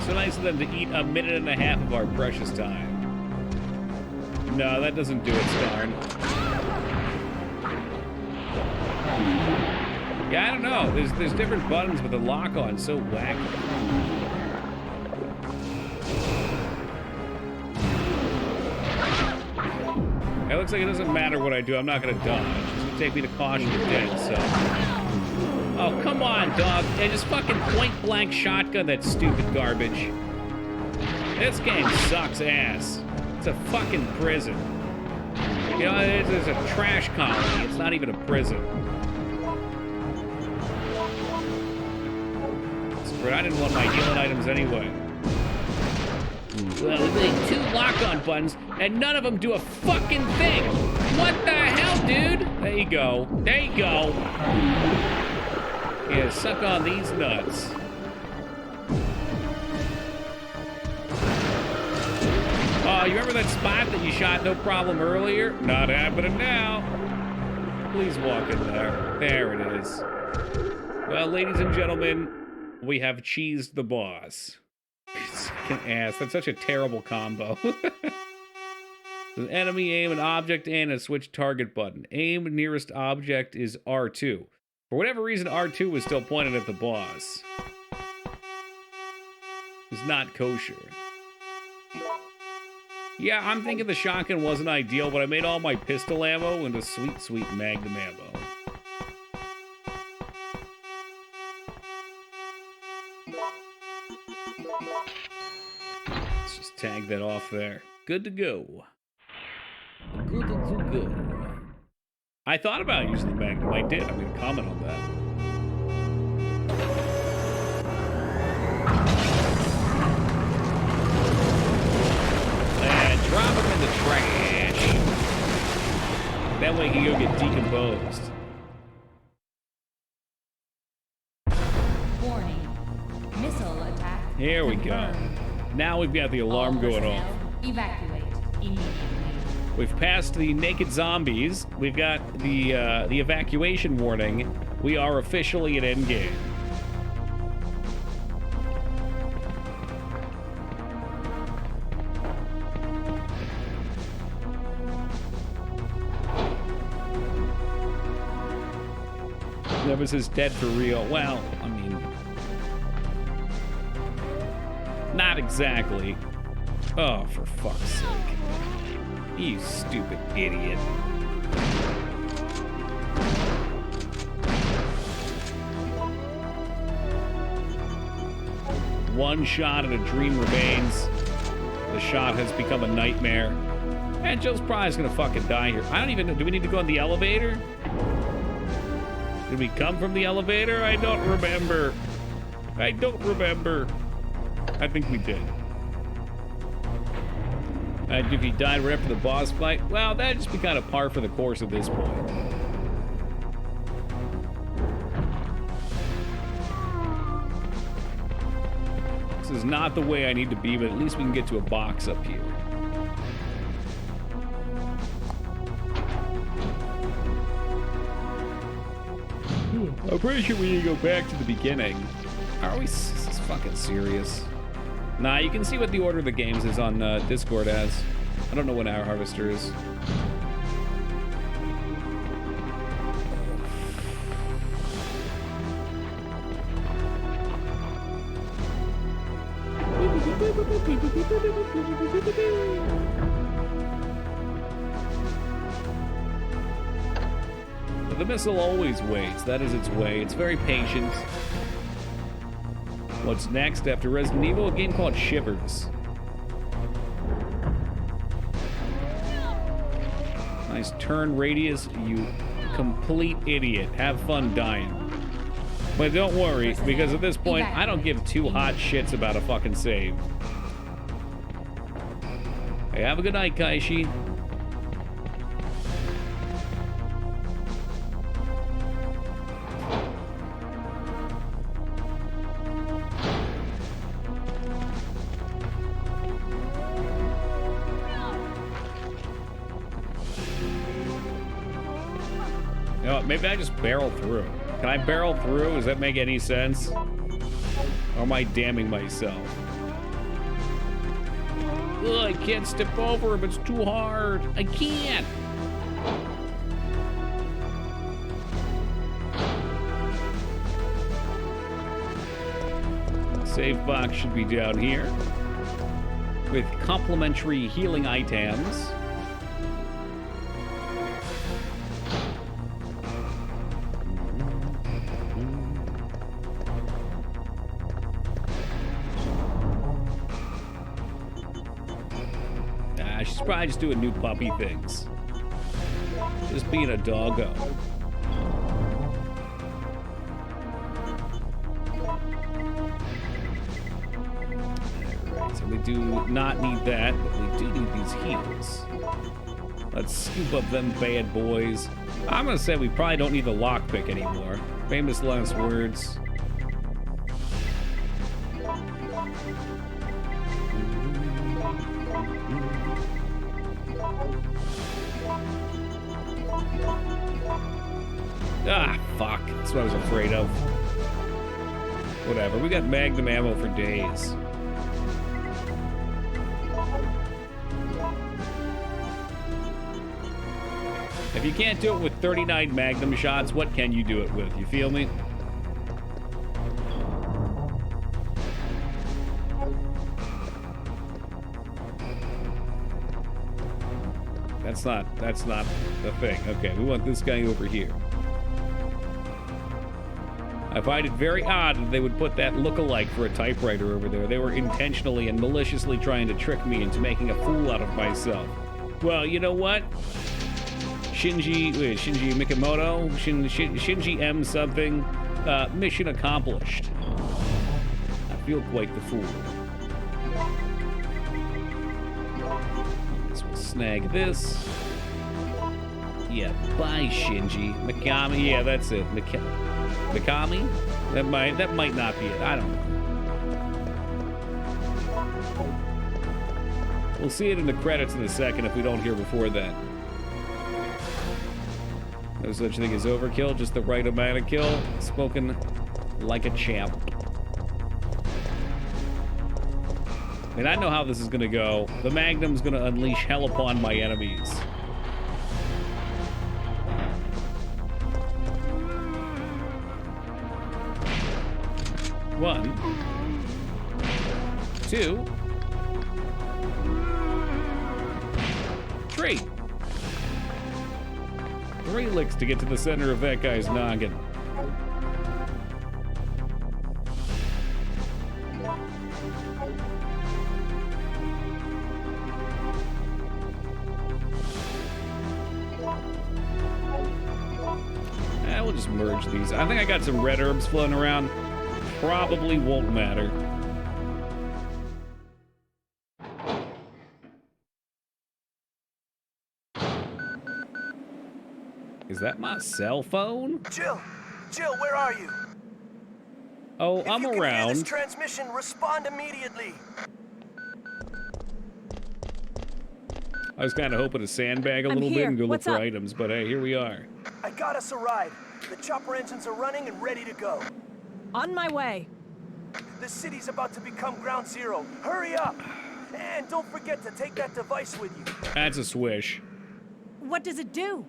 So nice of them to eat a minute and a half of our precious time. No, that doesn't do it, Starn. Yeah, I don't know. There's different buttons with the lock-on. So wacky. It looks like it doesn't matter what I do. I'm not gonna dodge. It's gonna take me to caution to dead. So. Oh come on, dog! Yeah, just fucking point-blank shotgun that stupid garbage. This game sucks ass. It's a fucking prison. You know, it's a trash colony. It's not even a prison. But I didn't want my healing items anyway. Well, we made 2 lock-on buttons, and none of them do a fucking thing. What the hell, dude? There you go. There you go. Yeah, suck on these nuts. Oh, you remember that spot that you shot no problem earlier? Not happening now. Please walk in there. There it is. Well, ladies and gentlemen, we have cheesed the boss. Fucking ass. That's such a terrible combo. An enemy, aim, an object, and a switch target button. Aim nearest object is R2. For whatever reason, R2 was still pointed at the boss. It's not kosher. Yeah, I'm thinking the shotgun wasn't ideal, but I made all my pistol ammo into sweet, sweet magnum ammo. Let's just tag that off there. Good to go. Good to go. I thought about using the magnum. I did. I'm going to comment on that. And drop him in the trash. That way he can go get decomposed. Warning. Missile attack. Here we go. Now we've got the alarm going off. Evacuate immediately. We've passed the naked zombies. We've got the evacuation warning. We are officially at endgame. Nemesis is dead for real. Well, I mean, not exactly. Oh, for fuck's sake. You stupid idiot. One shot and a dream remains. The shot has become a nightmare. And Joe's probably gonna fucking die here. I don't even know. Do we need to go in the elevator? Did we come from the elevator? I don't remember. I don't remember. I think we did. If he died right after the boss fight, well, that'd just be kind of par for the course at this point. This is not the way I need to be, but at least we can get to a box up here. I'm pretty sure we need to go back to the beginning. Are we? This is fucking serious. Nah, you can see what the order of the games is on Discord as. I don't know when our Harvester is. The missile always waits. That is its way. It's very patient. What's next after Resident Evil? A game called Shivers. Nice turn radius, you complete idiot. Have fun dying. But don't worry, because at this point, I don't give two hot shits about a fucking save. Hey, have a good night, Kaishi. You know what, maybe I just barrel through. Can I barrel through? Does that make any sense? Or am I damning myself? Ugh, I can't step over him. It's too hard. I can't. Save box should be down here with complimentary healing items. She's probably just doing new puppy things. Just being a doggo. Alright, so we do not need that, but we do need these heals. Let's scoop up them bad boys. I'm gonna say we probably don't need the lockpick anymore. Famous last words. Ah, fuck. That's what I was afraid of. Whatever. We got Magnum ammo for days. If you can't do it with 39 Magnum shots, what can you do it with? You feel me? That's not the thing. Okay, we want this guy over here. I find it very odd that they would put that look-alike for a typewriter over there. They were intentionally and maliciously trying to trick me into making a fool out of myself. Well, you know what? Shinji Mikimoto? Shinji M something. Mission accomplished. I feel quite the fool. So we'll snag this. Yeah, bye, Shinji. Mikami, yeah, that's it. Mikami? That might not be it. I don't know. We'll see it in the credits in a second if we don't hear before that. No such thing as overkill, just the right amount of kill. Spoken like a champ. And I know how this is gonna go. The Magnum's gonna unleash hell upon my enemies. One, two, three. 3 licks to get to the center of that guy's noggin. We'll just merge these. I think I got some red herbs floating around. Probably won't matter. Is that my cell phone? Jill, where are you? Oh, If I'm you can hear this around. transmission, respond immediately. I was kind of hoping to sandbag a I'm little bit here. and go look What's for up? items, but hey, here we are. I got us a ride. The chopper engines are running and ready to go. On my way. The city's about to become ground zero. Hurry up! And don't forget to take that device with you. That's a swish. What does it do?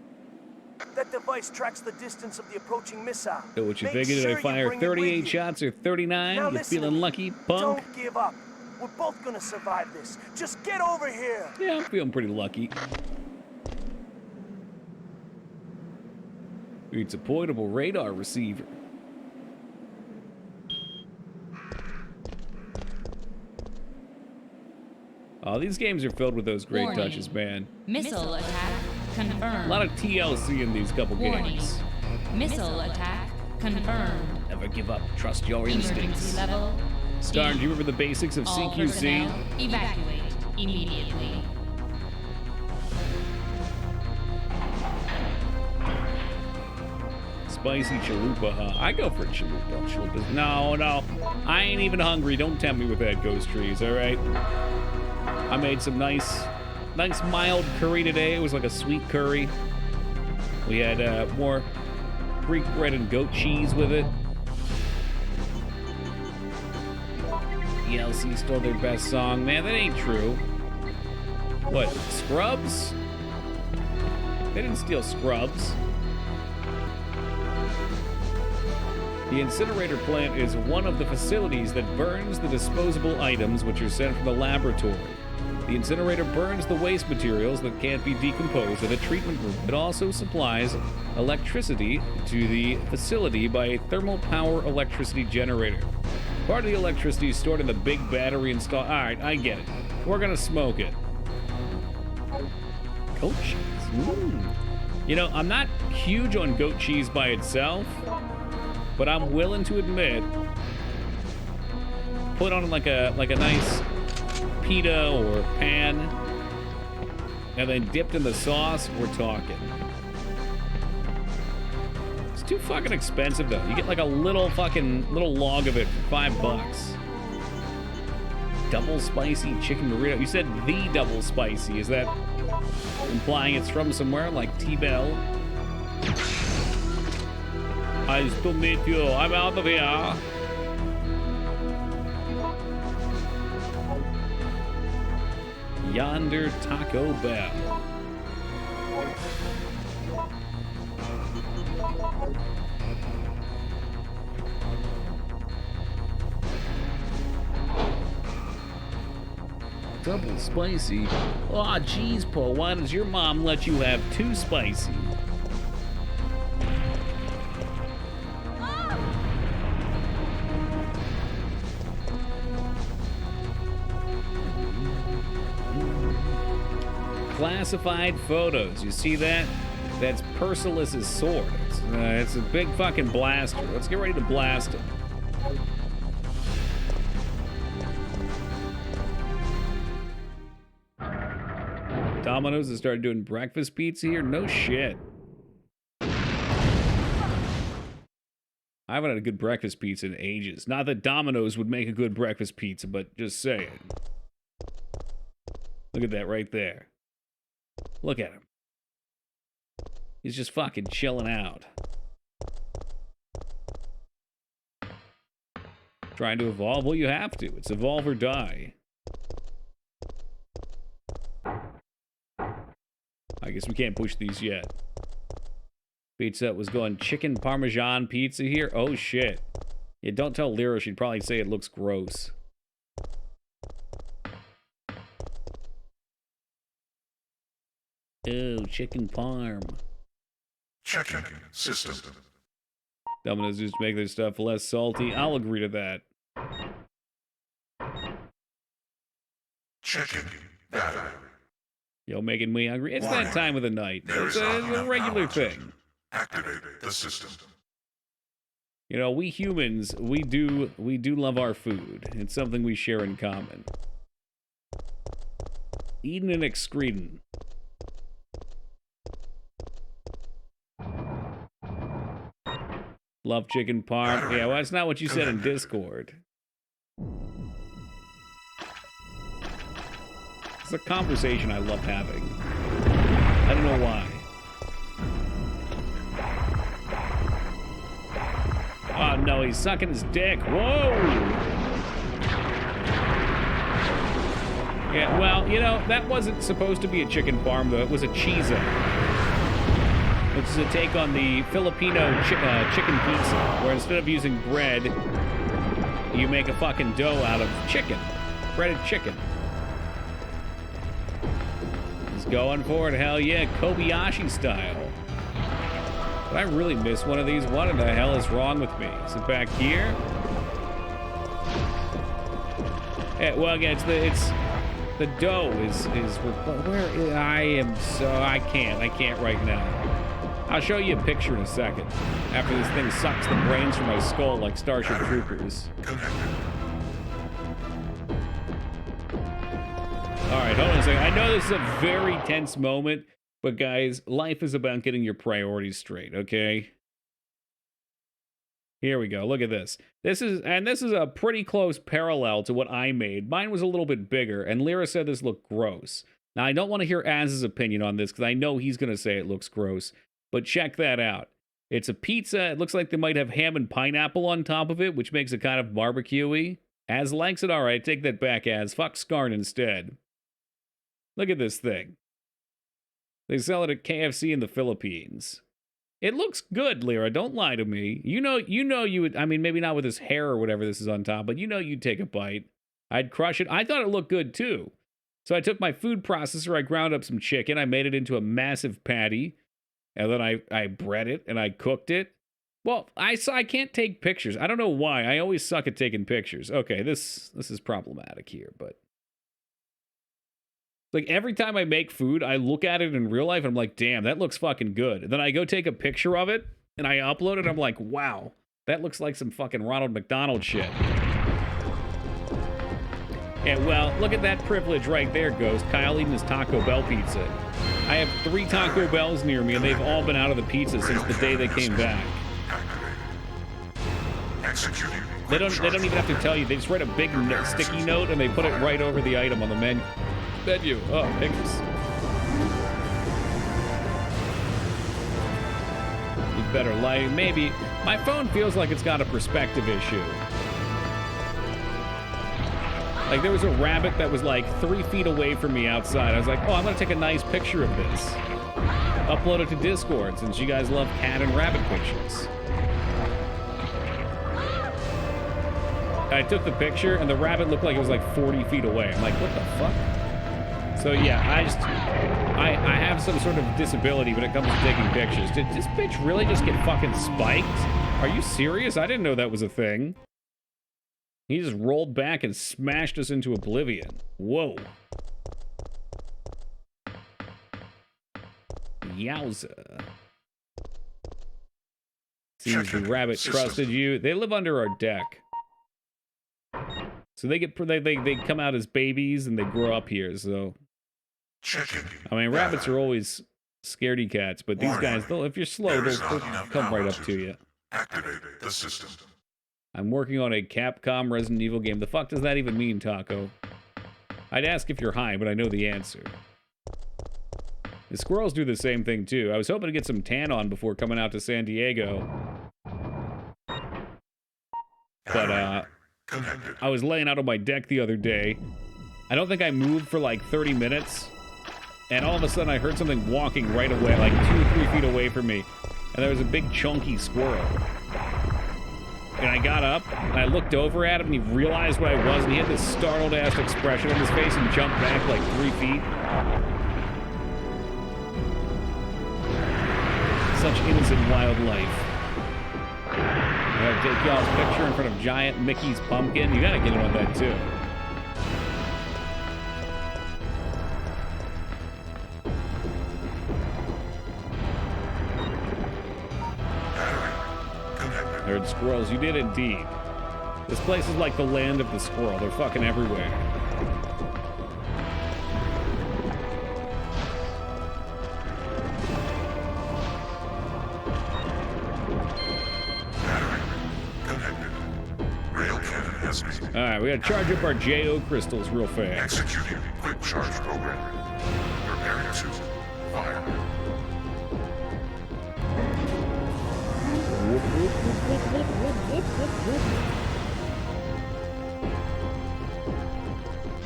That device tracks the distance of the approaching missile. So what you Make figured? sure Did I you fire bring it with 38 you. shots or 39? Now You listen to feeling me. lucky, punk? Don't give up. We're both gonna survive this. Just get over here. Yeah, I'm feeling pretty lucky. It's a portable radar receiver. Oh, these games are filled with those great Warning. touches, man. Missile attack confirmed. A lot of TLC in these couple Warning. games. Missile attack confirmed. Never give up. Trust your instincts. Emergency level. Star, E. do you remember the basics of All CQC? personnel evacuate immediately. Spicy chalupa, huh? I go for chalupa. Chalupas. No. I ain't even hungry. Don't tempt me with that, Ghost Trees, all right? I made some nice mild curry today. It was like a sweet curry. We had more Greek bread and goat cheese with it. ELC stole their best song. Man, that ain't true. What, Scrubs? They didn't steal Scrubs. The incinerator plant is one of the facilities that burns the disposable items which are sent from the laboratory. The incinerator burns the waste materials that can't be decomposed at a treatment room. It also supplies electricity to the facility by a thermal power electricity generator. Part of the electricity is stored in the big battery installed. All right, I get it. We're gonna smoke it. Goat cheese. You know, I'm not huge on goat cheese by itself, but I'm willing to admit, put on like a nice pita or pan, and then dipped in the sauce, we're talking. It's too fucking expensive though. You get like a little log of it for $5. Double spicy chicken burrito. You said the double spicy. Is that implying it's from somewhere like T-Bell? Nice to meet you. I'm out of here. Yonder Taco Bell. Double spicy? Aw, geez, Paul, why does your mom let you have too spicy? Classified photos. You see that? That's Persilus's sword. It's a big fucking blaster. Let's get ready to blast him. Domino's has started doing breakfast pizza here? No shit. I haven't had a good breakfast pizza in ages. Not that Domino's would make a good breakfast pizza, but just saying. Look at that right there. Look at him. He's just fucking chilling out. Trying to evolve? Well, you have to. It's evolve or die. I guess we can't push these yet. Pizza was going chicken parmesan pizza here. Oh, shit. Yeah, don't tell Lyra. She'd probably say it looks gross. Oh, chicken parm. Checking system. Domino's just make their stuff less salty. I'll agree to that. Checking battery. Yo, making me hungry. It's that time of the night. It's a regular thing. Activate the system. You know, we humans, we do love our food. It's something we share in common. Eating and excreting. Love chicken parm. Yeah, well, that's not what you said in Discord. It's a conversation I love having. I don't know why. Oh no, he's sucking his dick. Whoa! Yeah, well, you know, that wasn't supposed to be a chicken parm, though. It was a 𝕳𝖔𝖗𝖗, which is a take on the Filipino chicken pizza, where instead of using bread, you make a fucking dough out of chicken. Breaded chicken. He's going for it, hell yeah, Kobayashi style. But I really miss one of these. What in the hell is wrong with me? Is it back here? Yeah, well, again, it's the dough is where I can't right now. I'll show you a picture in a second. After this thing sucks the brains from my skull like Starship Troopers. All right, hold on a second. I know this is a very tense moment, but guys, life is about getting your priorities straight, okay? Here we go. Look at this. This is a pretty close parallel to what I made. Mine was a little bit bigger, and Lyra said this looked gross. Now, I don't want to hear Az's opinion on this, because I know he's going to say it looks gross, but check that out. It's a pizza. It looks like they might have ham and pineapple on top of it, which makes it kind of barbecue-y. Az likes it. All right, take that back, Az. Fuck Skarn instead. Look at this thing. They sell it at KFC in the Philippines. It looks good, Lyra. Don't lie to me. You know you would, I mean, maybe not with this hair or whatever this is on top, but you know you'd take a bite. I'd crush it. I thought it looked good, too. So I took my food processor, I ground up some chicken, I made it into a massive patty, and then I bread it, and I cooked it. Well, I can't take pictures. I don't know why. I always suck at taking pictures. Okay, this is problematic here, but... Like, every time I make food, I look at it in real life, and I'm like, damn, that looks fucking good. And then I go take a picture of it, and I upload it, and I'm like, wow, that looks like some fucking Ronald McDonald shit. Yeah, well, look at that privilege right there, Ghost. Kyle eating his Taco Bell pizza. I have 3 Taco Bells near me, and they've all been out of the pizza since the day they came back. They don't even have to tell you. They just write a big sticky note, and they put it right over the item on the menu. Oh, thanks. With better lighting, maybe. My phone feels like it's got a perspective issue. Like, there was a rabbit that was like 3 feet away from me outside. I was like, oh, I'm gonna take a nice picture of this. Upload it to Discord, since you guys love cat and rabbit pictures. I took the picture, and the rabbit looked like it was like 40 feet away. I'm like, what the fuck? So yeah, I have some sort of disability when it comes to taking pictures. Did this bitch really just get fucking spiked? Are you serious? I didn't know that was a thing. He just rolled back and smashed us into oblivion. Whoa. Yowza. Seems the rabbit trusted you. They live under our deck. So they come out as babies and they grow up here, so... I mean, rabbits are always scaredy cats, but these guys, if you're slow, they'll come right up to you. Activate the system. I'm working on a Capcom Resident Evil game. The fuck does that even mean, Taco? I'd ask if you're high, but I know the answer. The squirrels do the same thing, too. I was hoping to get some tan on before coming out to San Diego. But, I was laying out on my deck the other day. I don't think I moved for like 30 minutes. And all of a sudden I heard something walking right away, like 2 or 3 feet away from me. And there was a big chunky squirrel. And I got up, and I looked over at him, and he realized what I was, and he had this startled-ass expression on his face and jumped back like 3 feet. Such innocent wildlife. I gotta take y'all's picture in front of giant Mickey's pumpkin. You gotta get in on that, too. Heard squirrels. You did indeed. This place is like the land of the squirrel. They're fucking everywhere. Alright, we gotta charge up our JO crystals real fast. Executing quick charge program. Preparing to fire.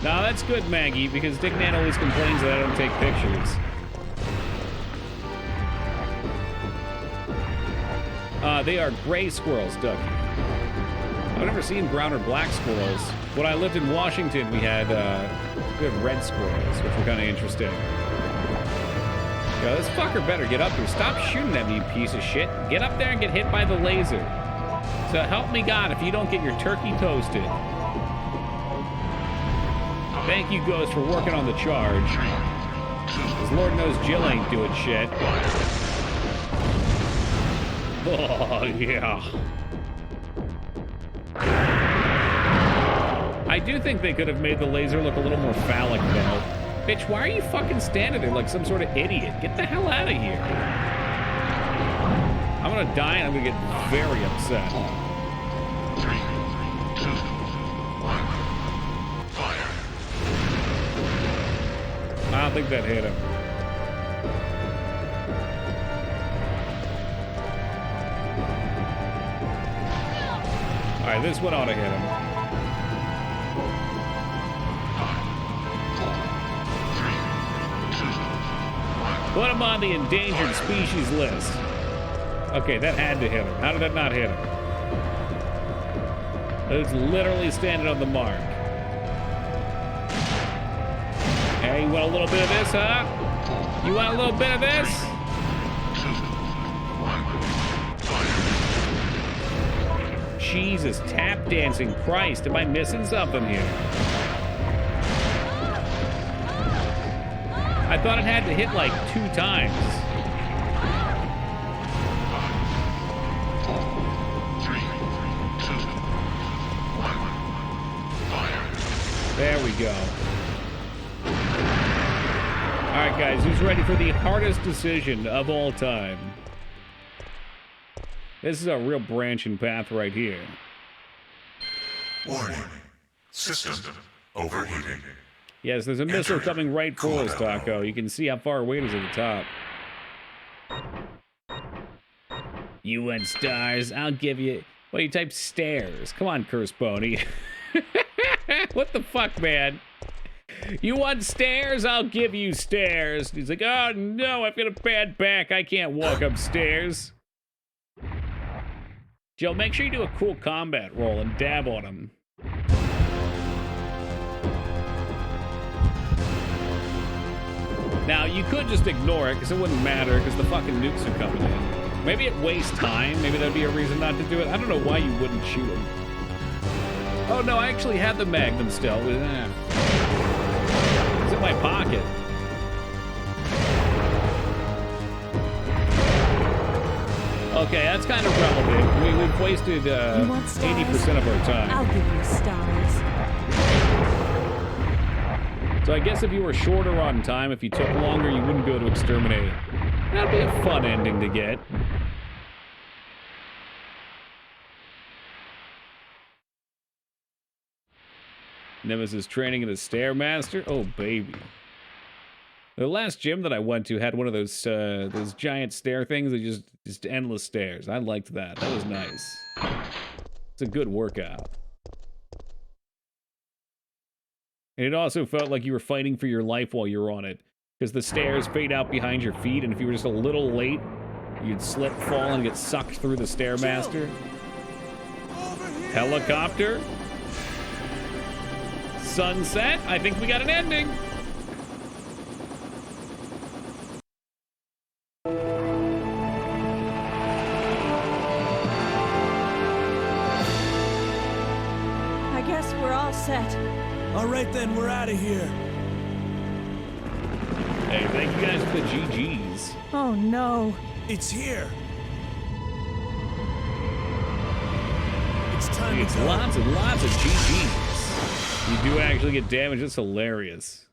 Now that's good, Maggie, because 𝕸𝖓𝖙𝖍 always complains that I don't take pictures. They are gray squirrels, Ducky. I've never seen brown or black squirrels. When I lived in Washington, we had red squirrels, which were kind of interesting. Yo, this fucker better get up here. Stop shooting at me, you piece of shit. Get up there and get hit by the laser. So help me God if you don't get your turkey toasted. Thank you, Ghost, for working on the charge. Because Lord knows Jill ain't doing shit. Oh, yeah. I do think they could have made the laser look a little more phallic, though. Bitch, why are you fucking standing there like some sort of idiot? Get the hell out of here. I'm gonna die and I'm gonna get very upset. 3, 2, 1, fire. I don't think that hit him. Alright, this one ought to hit him. 5, 4, 3, 2, 1. Put him on the endangered species list. Okay, that had to hit him. How did that not hit him? It's literally standing on the mark. Hey, you want a little bit of this, huh? You want a little bit of this? 2, 1, fire. Jesus, tap dancing. Christ, am I missing something here? I thought it had to hit like 2 times. 4, 3, 2, 1, fire. There we go. All right, guys, who's ready for the hardest decision of all time? This is a real branching path right here. Warning. System overheating. Yes, there's a missile coming right for us, Taco. You can see how far away it is at the top. You want stars? I'll give you... Well, you type stairs. Come on, Curse Pony. What the fuck, man? You want stairs? I'll give you stairs. He's like, oh no, I've got a bad back. I can't walk upstairs. Jill, make sure you do a cool combat roll and dab on him. Now, you could just ignore it, because it wouldn't matter, because the fucking nukes are coming in. Maybe it wastes time. Maybe that'd be a reason not to do it. I don't know why you wouldn't shoot him. Oh, no, I actually had the Magnum still. It's in my pocket. Okay, that's kind of relevant. We've wasted 80% of our time. I'll give you stars. So I guess if you were shorter on time, if you took longer, you wouldn't be able to exterminate it. That'd be a fun ending to get. Nemesis training at a Stairmaster? Oh, baby. The last gym that I went to had one of those giant stair things that just endless stairs. I liked that. That was nice. It's a good workout. And it also felt like you were fighting for your life while you were on it. Because the stairs fade out behind your feet, and if you were just a little late, you'd slip, fall, and get sucked through the Stairmaster. Helicopter. Sunset. I think we got an ending. I guess we're all set. All right then, we're out of here. Hey, thank you guys for the GGs. Oh no. It's here. It's time It's to go. lots and lots of GGs. You do actually get damage. That's hilarious.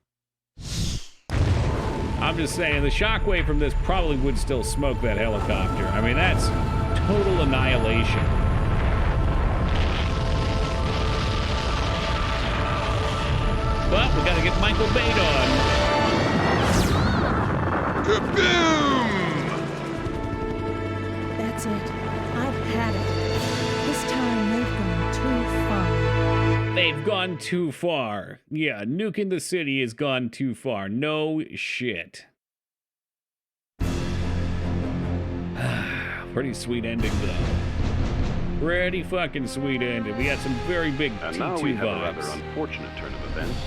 I'm just saying, the shockwave from this probably would still smoke that helicopter. I mean, that's total annihilation. Well, we gotta get Michael Bait on. Kaboom! That's it. I've had it. This time they've gone too far. They've gone too far. Yeah, nuking the city has gone too far. No shit. Pretty sweet ending, though. Pretty fucking sweet ending. We got some very big And T2 now we have vibes. a rather unfortunate turn of events.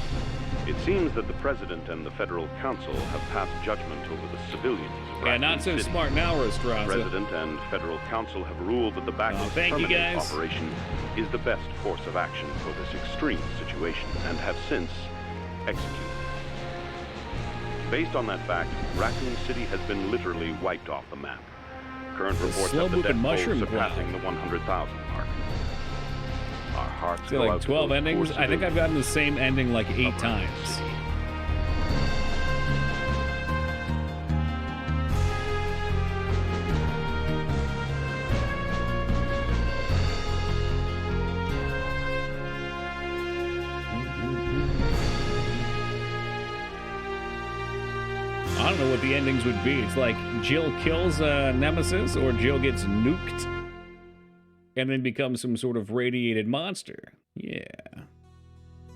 It seems that the President and the Federal Council have passed judgment over the civilians of Yeah, Raccoon not so City. smart now, The Rostraza. President and Federal Council have ruled that the backless thank you, permanent guys. operation is the best course of action for this extreme situation, and have since executed. Based on that fact, Raccoon City has been literally wiped off the map. Current The reports have the slow-moving death toll mushroom surpassing cloud. the 100,000 mark. Our hearts See, go out like to 12 those endings? poor I think I've gotten the same ending like 8 times. City. I don't know what the endings would be. It's like Jill kills Nemesis or Jill gets nuked and then becomes some sort of radiated monster. Yeah.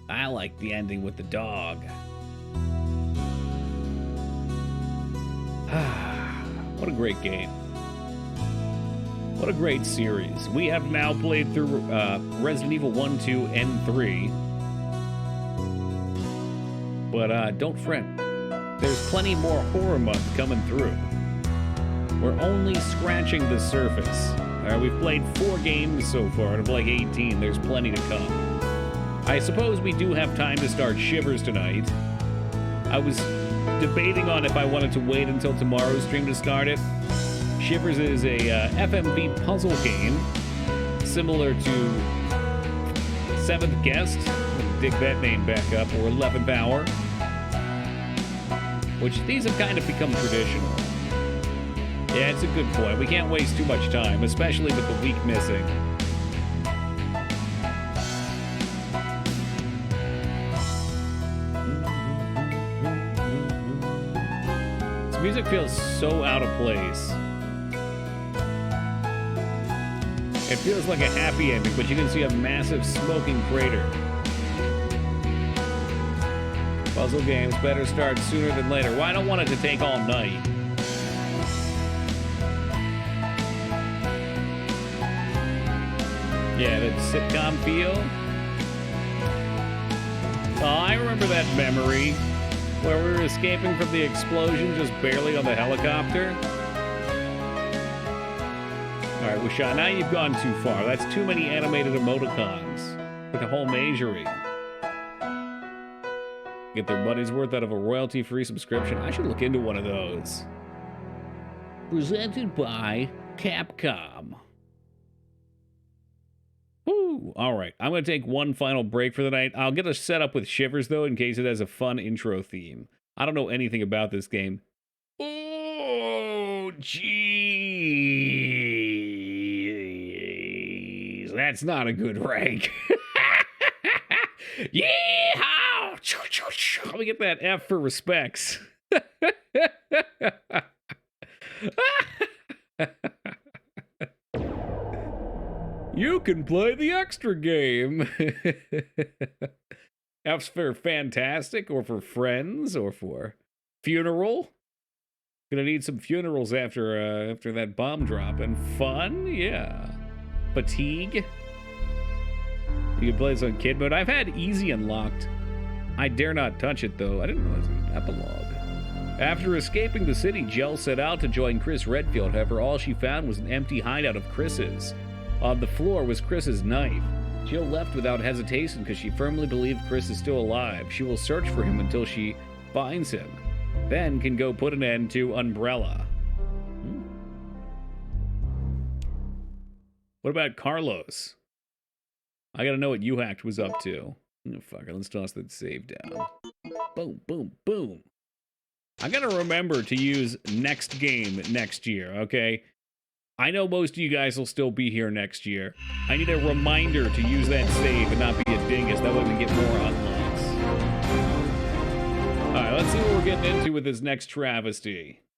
I like the ending with the dog. What a great game. What a great series. We have now played through Resident Evil 1, 2, and 3. But don't fret. There's plenty more horror month coming through. We're only scratching the surface. We've played 4 games so far out of like 18. There's plenty to come. I suppose we do have time to start Shivers tonight. I was debating on if I wanted to wait until tomorrow's stream to start it. Shivers is a FMV puzzle game similar to 7th Guest, dig that name back up, or 11th Hour, which these have kind of become traditional. Yeah, it's a good point. We can't waste too much time, especially with the week missing. This music feels so out of place. It feels like a happy ending, but you can see a massive smoking crater. Puzzle games better start sooner than later. Well, I don't want it to take all night. Yeah, that sitcom feel. Oh, I remember that memory where we were escaping from the explosion just barely on the helicopter. All right, Wisha, now you've gone too far. That's too many animated emoticons with a whole menagerie. Get their money's worth out of a royalty-free subscription. I should look into one of those. Presented by Capcom. Woo! All right, I'm going to take one final break for the night. I'll get us set up with Shivers, though, in case it has a fun intro theme. I don't know anything about this game. Oh, jeez. That's not a good rank. Yeehaw! Let me get that F for respects. You can play the extra game. F's for fantastic, or for friends, or for funeral. Gonna need some funerals after that bomb drop. And fun, yeah. Fatigue. You can play this on kid mode. I've had easy unlocked. I dare not touch it, though. I didn't realize it was an epilogue. After escaping the city, Jill set out to join Chris Redfield. However, all she found was an empty hideout of Chris's. On the floor was Chris's knife. Jill left without hesitation because she firmly believed Chris is still alive. She will search for him until she finds him. Then can go put an end to Umbrella. What about Carlos? I gotta know what U-Hacked was up to. Oh, fuck it, let's toss that save down. Boom, boom, boom. I gotta remember to use next game next year, okay? I know most of you guys will still be here next year. I need a reminder to use that save and not be a dingus. That way we can get more unlocks. getting into with his next travesty?